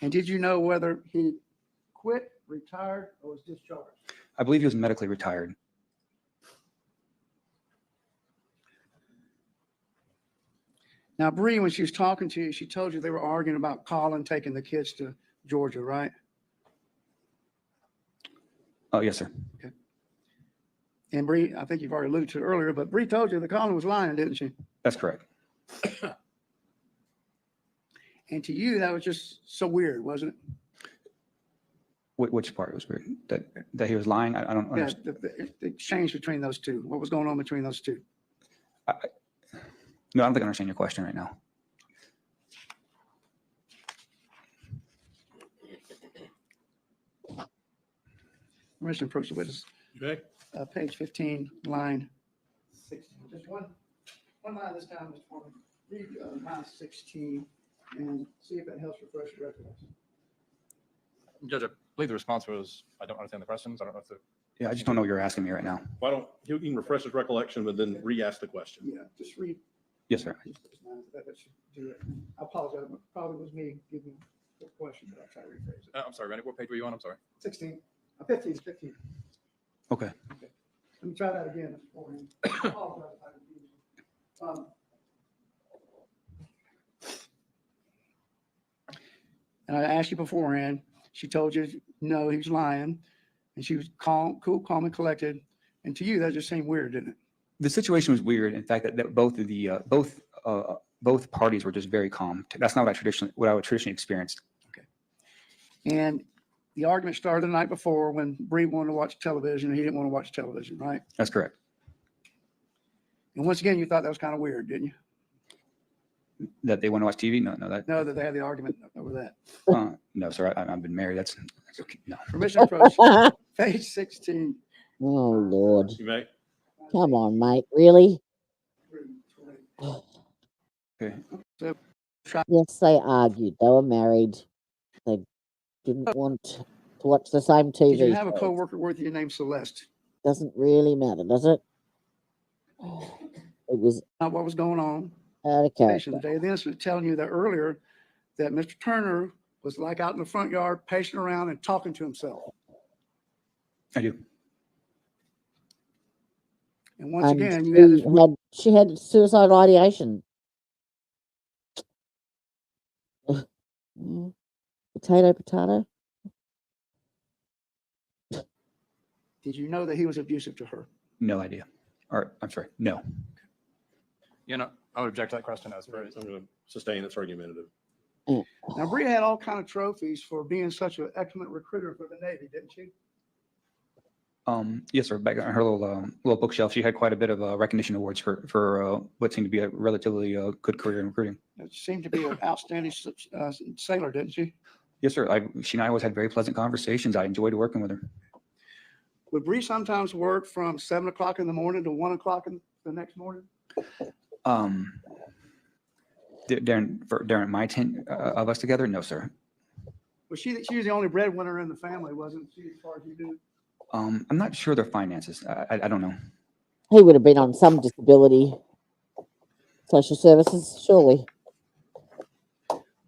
And did you know whether he quit, retired, or was discharged? I believe he was medically retired. Now, Bree, when she was talking to you, she told you they were arguing about Collin taking the kids to Georgia, right? Oh, yes, sir. Okay. And Bree, I think you've already alluded to it earlier, but Bree told you that Collin was lying, didn't she? That's correct. And to you, that was just so weird, wasn't it? Which part was weird? That he was lying? I don't Yeah, understand. the exchange between those two. What was going on between those two? No, I don't think I understand your question right now. Permission to approach the witness. Okay. Page 15, line 16. Just one line this time, Mr. Foreman. Read line 16 and see if that helps refresh your recollection. Judge, I believe the response was, I don't understand the questions. I don't know if the. Yeah, I just don't know what you're asking me right now. Why don't you can refresh his recollection, but then re-ask the question. Yeah, just read. Yes, sir. That should do it. I apologize. It probably was me giving the question, but I'll try to rephrase it. I'm sorry, Randy, what page were you on? I'm sorry. 16, 15, 15. Okay. Let me try that again. I apologize if I confused you. And I asked you beforehand, she told you, no, he was lying. And she was calm, cool, calm, and collected. And to you, that just seemed weird, didn't it? The situation was weird. In fact, that both parties were just very calm. That's not what I would traditionally experienced. And the argument started the night before when Bree wanted to watch television and he didn't want to watch television, right? That's correct. And once again, you thought that was kind of weird, didn't you? That they want to watch TV? No, No, that they had the argument over that. No, sir. I've been married. That's okay. No. Permission approach. Page 16. Oh, Lord. You may. Come on, mate. Really? Okay. Yes, they argued. They were married. They didn't want to watch the same TV. Did you have a shows. coworker worth your name, Celeste? Doesn't really matter, does it? It was Not what was going on. out of character. The day of the incident, telling you that earlier that Mr. Turner was like out in the front yard, pacing around and talking to himself. I do. And once And again, you had this. she had suicidal ideation. Potato, potato. Did you know that he was abusive to her? No idea. Or I'm sorry. No. You know, I would object to that question as per. I'm going to sustain its argumentative. Now, Bree had all kind of trophies for being such an excellent recruiter for the Navy, didn't she? Yes, sir. Back on her little bookshelf, she had quite a bit of recognition awards for what seemed to be a relatively good career in recruiting. She seemed to be an outstanding sailor, didn't she? Yes, sir. She and I always had very pleasant conversations. I enjoyed working with her. Would Bree sometimes work from 7 o'clock in the morning to 1 o'clock in the next morning? During my 10 of us together, no, sir. Was she was the only breadwinner in the family, wasn't she, as far as you do? I'm not sure their finances. I don't know. He would have been on some disability social services, surely.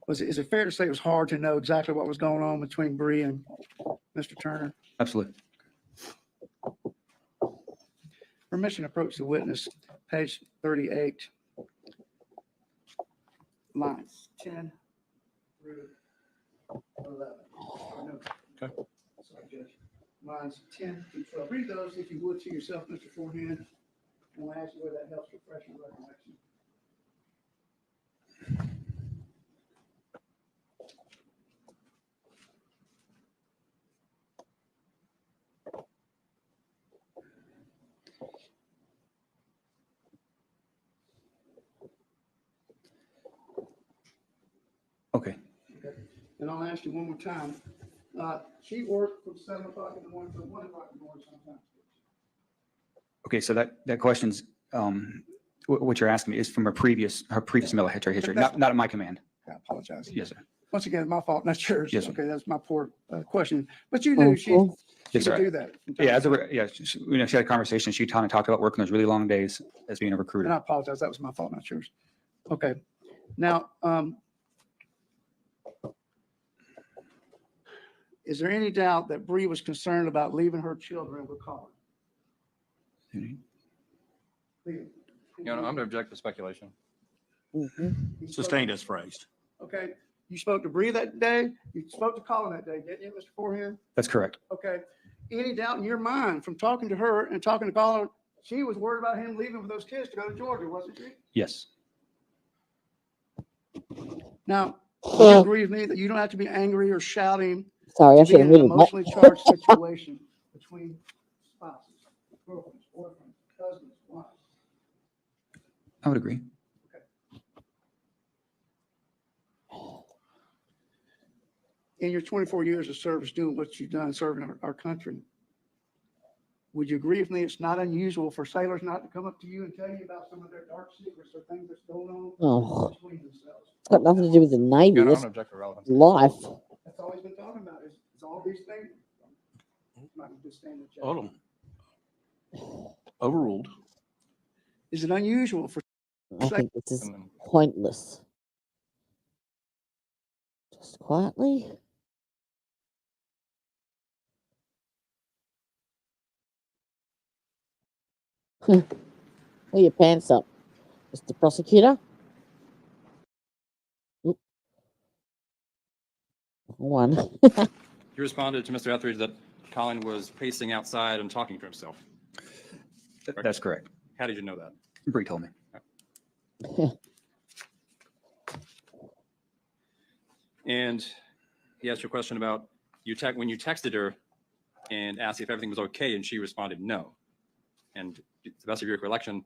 Is it fair to say it was hard to know exactly what was going on between Bree and Mr. Turner? Absolutely. Permission to approach the witness, page 38, lines 10 through 11. Okay. Sorry, Judge. Lines 10 through 12. Read those, if you would, to yourself, Mr. Forehand. And we'll ask you where that helps refresh your recollection. Okay. And I'll ask you one more time. She worked from 7 o'clock in the morning to 1 o'clock in the morning sometimes. Okay. So that question's what you're asking me is from her previous military history, not at my command. I apologize. Yes, sir. Once again, my fault, not yours. Yes, sir. Okay, that's my poor question. But you knew she Yes, could sir. do that. Yeah, she had a conversation. She kind of talked about working those really long days as being a recruiter. And I apologize. That was my fault, not yours. Okay. Now, is there any doubt that Bree was concerned about leaving her children with Collin? I'm going to object to speculation. Sustained as phrased. Okay. You spoke to Bree that day. You spoke to Collin that day, didn't you, Mr. Forehand? That's correct. Okay. Any doubt in your mind from talking to her and talking to Collin, she was worried about him leaving with those kids to go to Georgia, wasn't she? Yes. Now, do you agree with me that you don't have to be angry or shouting? Sorry, I to be should in have an muted that. emotionally charged situation between spouses, girlfriends, boyfriends, husbands, wives. I would agree. In your 24 years of service doing what you've done serving our country, would you agree with me it's not unusual for sailors not to come up to you and tell you about some of their dark secrets or things that's going on between themselves? It's got nothing to do with the Navy. Yeah, It's I'm object for relevance. life. That's all he's been talking about is all these things. I'm not going to just stand the judge. Hold on. Overruled. Is it unusual for I think this is pointless. Just quietly. Pull your pants up, Mr. Prosecutor. Oop. One. You responded to Mr. Etheridge that Collin was pacing outside and talking to himself. That's correct. How did you know that? Bree told me. And he asked you a question about when you texted her and asked if everything was okay, and she responded no. And to the best of your recollection,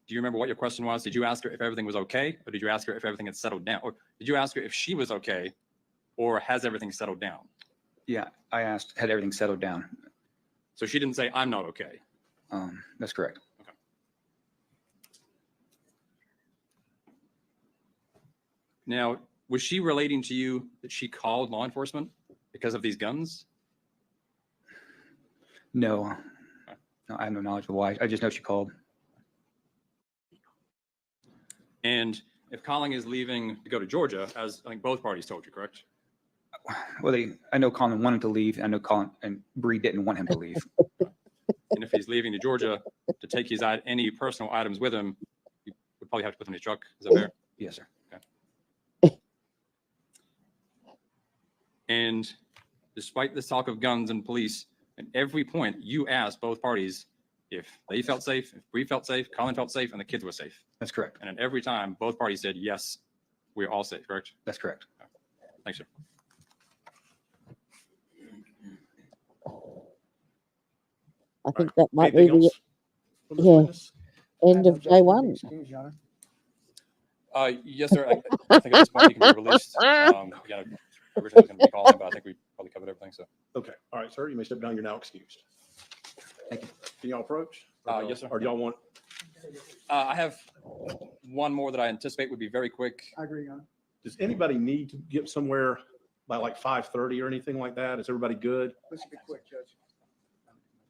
do you remember what your question was? Did you ask her if everything was okay, or did you ask her if everything had settled down? Or did you ask her if she was okay, or has everything settled down? Yeah, I asked, had everything settled down? So she didn't say, I'm not okay. That's correct. Okay. Now, was she relating to you that she called law enforcement because of these guns? No. No, I have no knowledge of why. I just know she called. And if Collin is leaving to go to Georgia, as I think both parties told you, correct? Well, I know Collin wanted to leave. I know Collin and Bree didn't want him to leave. And if he's leaving to Georgia to take his any personal items with him, he would probably have to put them in his truck. Is that fair? Yes, sir. Okay. And despite this talk of guns and police, at every point you asked both parties if they felt safe, if Bree felt safe, Collin felt safe, and the kids were safe. That's correct. And at every time, both parties said, yes, we're all safe, correct? That's correct. Okay. Thanks, sir. I think that might be Anything the else from this yeah witness? end of day one. Yes, sir. I think at this point he can be released. Again, originally I was going to be calling him, but I think we probably covered everything. So. Okay. All right, sir. You may step down. You're now excused. Thank you. Can y'all approach? Yes, sir. Or do y'all want? I have one more that I anticipate would be very quick. I agree, Your Honor. Does anybody need to get somewhere by like 5:30 or anything like that? Is everybody good? This should be quick, Judge.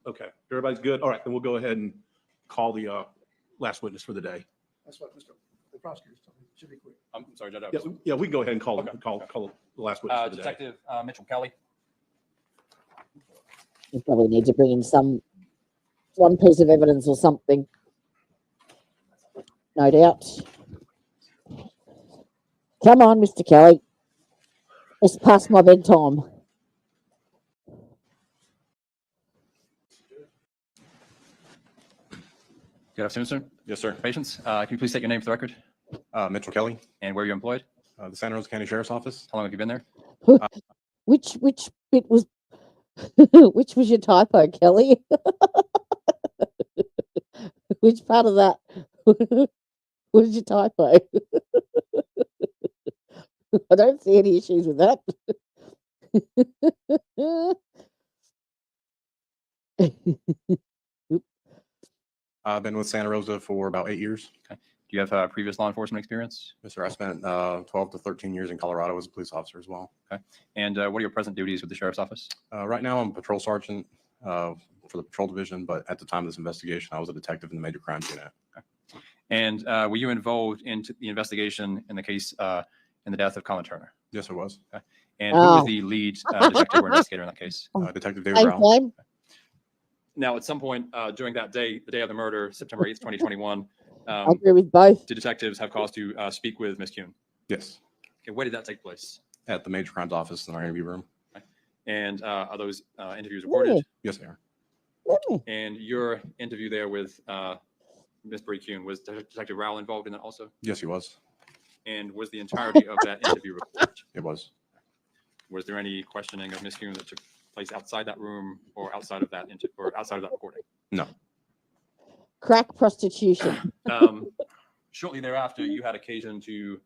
Okay. Everybody's good. All right. Then we'll go ahead and call the last witness for the day. That's what the prosecutor's told me. It should be quick. I'm sorry, Judge. Yeah, we can go ahead and call Okay. call the last witness for the day. Detective Mitchell Kelly. You probably need to bring in one piece of evidence or something. No doubt. Come on, Mr. Kelly. It's past my bedtime. Good afternoon, sir. Yes, sir. Patients, can you please state your name for the record? Mitchell Kelly, And where you're employed? the Santa Rosa County Sheriff's Office. How long have you been there? Which bit was which was your typo, Kelly? Which part of that was your typo? I don't see any issues with that. I've been with Santa Rosa for about 8 years. Okay. Do you have previous law enforcement experience? Yes, sir. I spent 12 to 13 years in Colorado as a police officer as well. Okay. And what are your present duties with the Sheriff's Office? Right now, I'm a patrol sergeant for the patrol division, but at the time of this investigation, I was a detective in the major crimes unit. Okay. And were you involved in the investigation in the case in the death of Collin Turner? Yes, I was. Okay. And who was the lead detective or investigator in that case? Detective David Rowell. Time. Now, at some point during that day, the day of the murder, September 8th, 2021, I agree with both. did detectives have cause to speak with Ms. Kuhn? Yes, Okay, where did that take place? at the major crimes office in our interview room. And are those interviews recorded? Yes, they are. And your interview there with Ms. Bree Kuhn, was Detective Rowell involved in that also? Yes, he was. And was the entirety of that interview recorded? It was. Was there any questioning of Ms. Kuhn that took place outside that room or outside of that or outside of that recording? No. Crack prostitution. Shortly thereafter, you had occasion to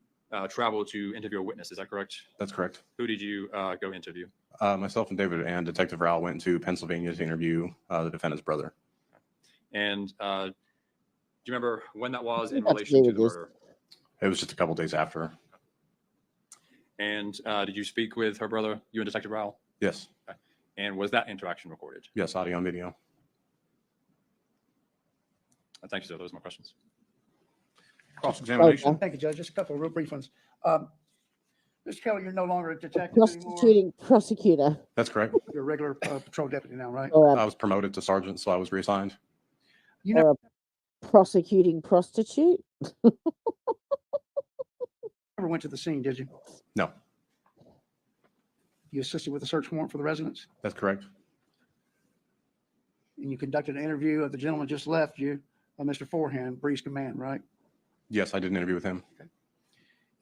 travel to interview a witness. Is that correct? That's correct. Who did you go interview? Myself and David and Detective Rowell went to Pennsylvania to interview the defendant's brother. And do you remember when that was in That's relation to the serious. murder? It was just a couple days after. And did you speak with her brother, you and Detective Rowell? Yes. Okay. And was that interaction recorded? Yes, audio and video. Thank you, sir. Those are my questions. Cross-examination. Thank you, Judge. Just a couple of real brief ones. Mr. Kelly, you're no longer a detective anymore. Prostituting prosecutor. That's correct. You're a regular patrol deputy now, right? Or I a, was promoted to sergeant, so I was reassigned. You know, or a prosecuting prostitute. never went to the scene, did you? No, You assisted with a search warrant for the residence, that's correct. and you conducted an interview of the gentleman just left you, Mr. Forehand, Bree's command, right? Yes, I did an interview with him.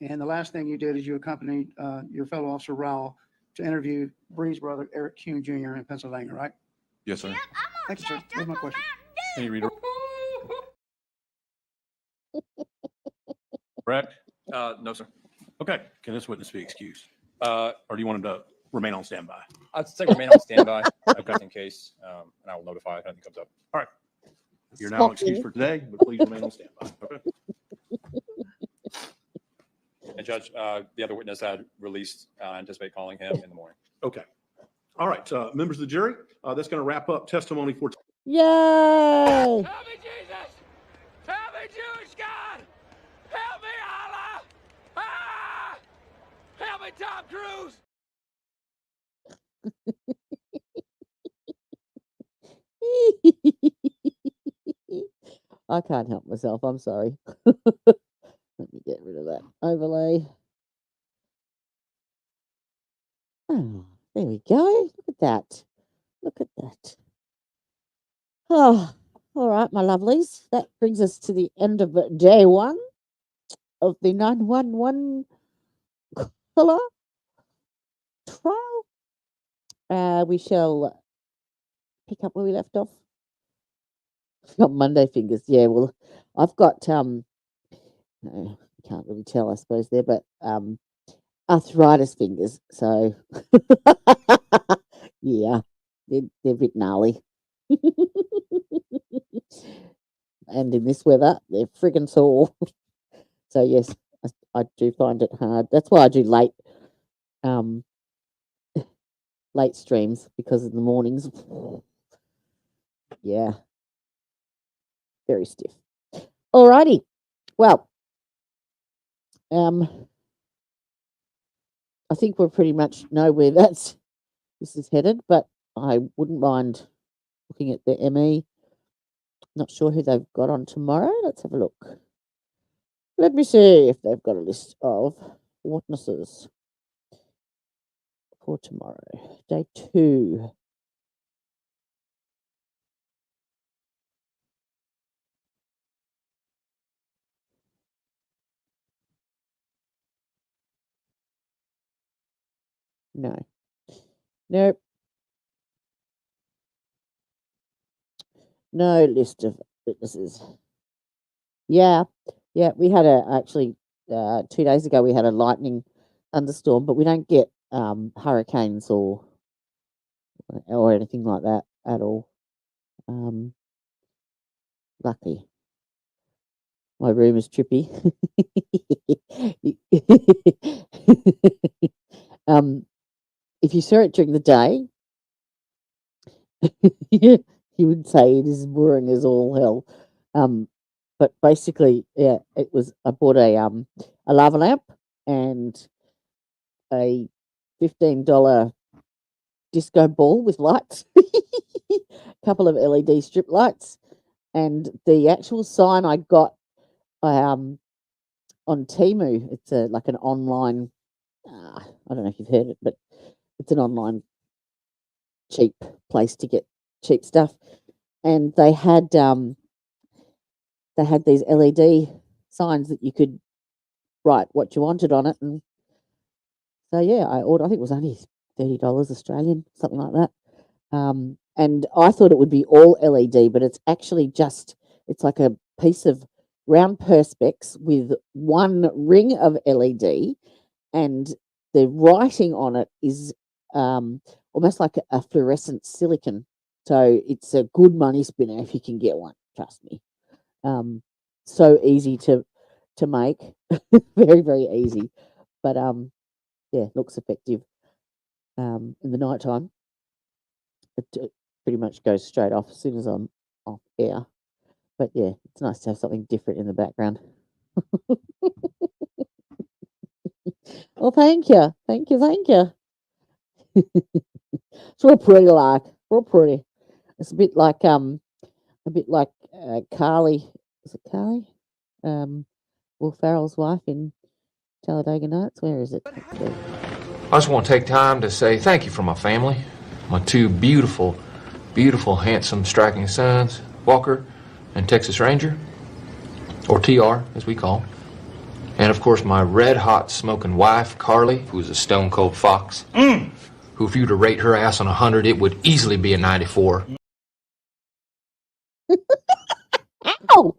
And the last thing you did is you accompanied your fellow officer Rowell to interview Bree's brother, Eric Kuhn Jr. in Pennsylvania, right? Yes, sir. Thank you, sir. That's my question. Any reader? Correct? No, sir. Okay. Can this witness be excused? Or Or do you want him to remain on standby? I'd say remain on standby, just in case, and I will notify if anything comes up. All right. You're now excused for today, but please remain on standby. Okay. And Judge, the other witness had released. I anticipate calling him in the morning. Okay. All right. Members of the jury, that's going to wrap up testimony for. Yay! Help me, Jesus! Help me, Jewish God! Help me, Allah! Ah! Help me, Tom Cruise! I can't help myself. I'm sorry. Let me get rid of that overlay. Oh, there we go. Look at that. Look at that. Oh, all right, my lovelies. That brings us to the end of day one of the 911 color trial. We shall pick up where we left off Got Monday fingers. Yeah, well, I've got no, you can't really tell, I suppose there, but arthritis fingers. So yeah, they're a bit gnarly. And in this weather, they're friggin' sore. So yes, I do find it hard. That's why I do um late streams, because in the mornings, yeah, very stiff. Alrighty, well, I think we're pretty much know where this is headed, but I wouldn't mind looking at the ME. Not sure who they've got on tomorrow. Let's have a look. Let me see if they've got a list of witnesses for tomorrow, day 2. No. Nope. No list of witnesses. Yeah. Yeah, we had actually 2 days ago we had a lightning thunderstorm, but we don't get hurricanes or anything like that at all. Lucky. My room is trippy. If you saw it during the day, you would say it is boring as all hell. But basically, yeah, it was. I bought a lava lamp and a $15 disco ball with lights, a couple of LED strip lights, and the actual sign I got on Temu. It's like an online. I don't know if you've heard it, but it's an online cheap place to get cheap stuff, and they had these LED signs that you could write what you wanted on it, and so yeah, I ordered. I think it was only $30 Australian, something like that. And I thought it would be all LED, but it's actually it's like a piece of round perspex with one ring of LED, and the writing on it is almost like a fluorescent silicon. So it's a good money spinner if you can get one. Trust me. So easy to make, very very easy, but yeah, looks effective. In the nighttime, it pretty much goes straight off as soon as I'm off air. But yeah, it's nice to have something different in the background. Well, thank you, thank you, thank you. It's real pretty, like real pretty. It's a bit like Carly. Is it Carly? Will Farrell's wife in Talladega Nights. Where is it? I just want to take time to say thank you for my family, my 2 beautiful, beautiful, handsome, striking sons, Walker and Texas Ranger, or TR as we call him. And of course my red-hot smoking wife, Carly, who's a stone-cold fox, who if you were to rate her ass on 100, it would easily be a 94. Ow!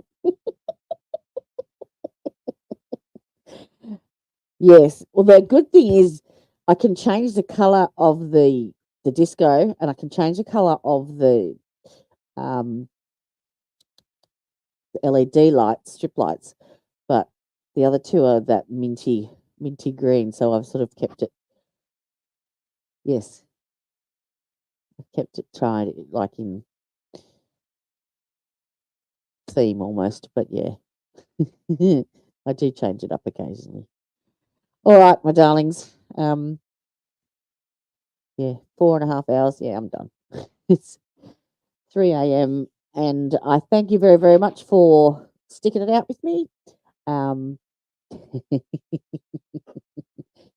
Yes. Well, the good thing is I can change the color of the disco, and I can change the color of the LED lights, strip lights, but the other 2 are that minty green. So I've sort of kept it. Yes, I've kept it tried like in theme almost, but yeah, I do change it up occasionally. All right, my darlings. Yeah, 4.5 hours. Yeah, I'm done. It's 3 a.m. and I thank you very, very much for sticking it out with me.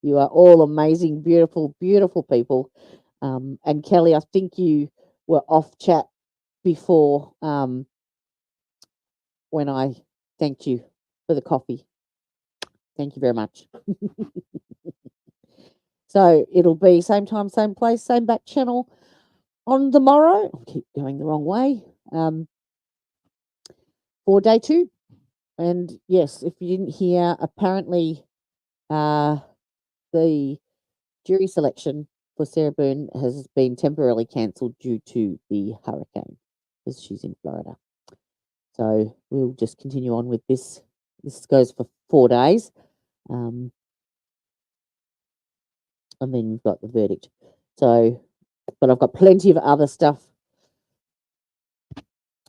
You are all amazing, beautiful, beautiful people. And Kelly, I think you were off chat before when I thanked you for the coffee. Thank you very much. So it'll be same time, same place, same back channel on the morrow. I keep going the wrong way. for day 2. And yes, if you didn't hear, apparently the jury selection for Sarah Byrne has been temporarily cancelled due to the hurricane, because she's in Florida. So we'll just continue on with this. This goes for 4 days. And then we've got the verdict. So, but I've got plenty of other stuff.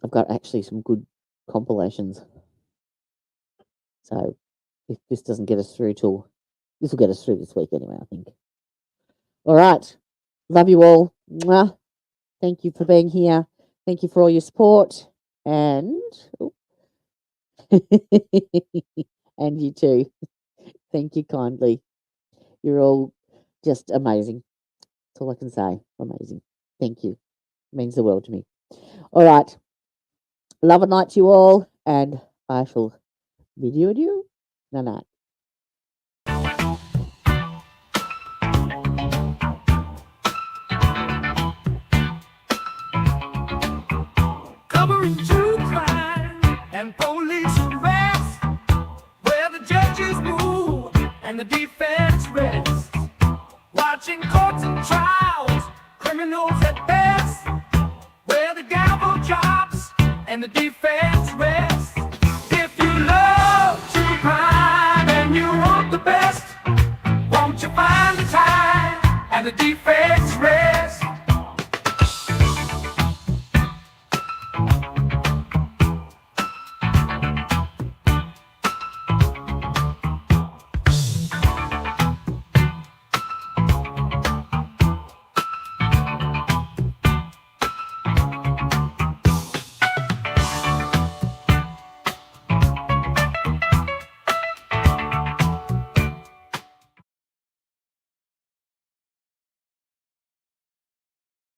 I've got actually some good compilations. So if this doesn't get us through this will get us through this week anyway, I think. All right. Love you all. Mwah. Thank you for being here. Thank you for all your support. And and you too. Thank you kindly. You're all just amazing. That's all I can say. Amazing. Thank you. It means the world to me. All right. Love and night to you all. And I shall bid you adieu. Night. Covering true crime and police arrest, where the judges move and the defense rests. Watching courts and trials, criminals at best, where the gavel drops and the defense rests.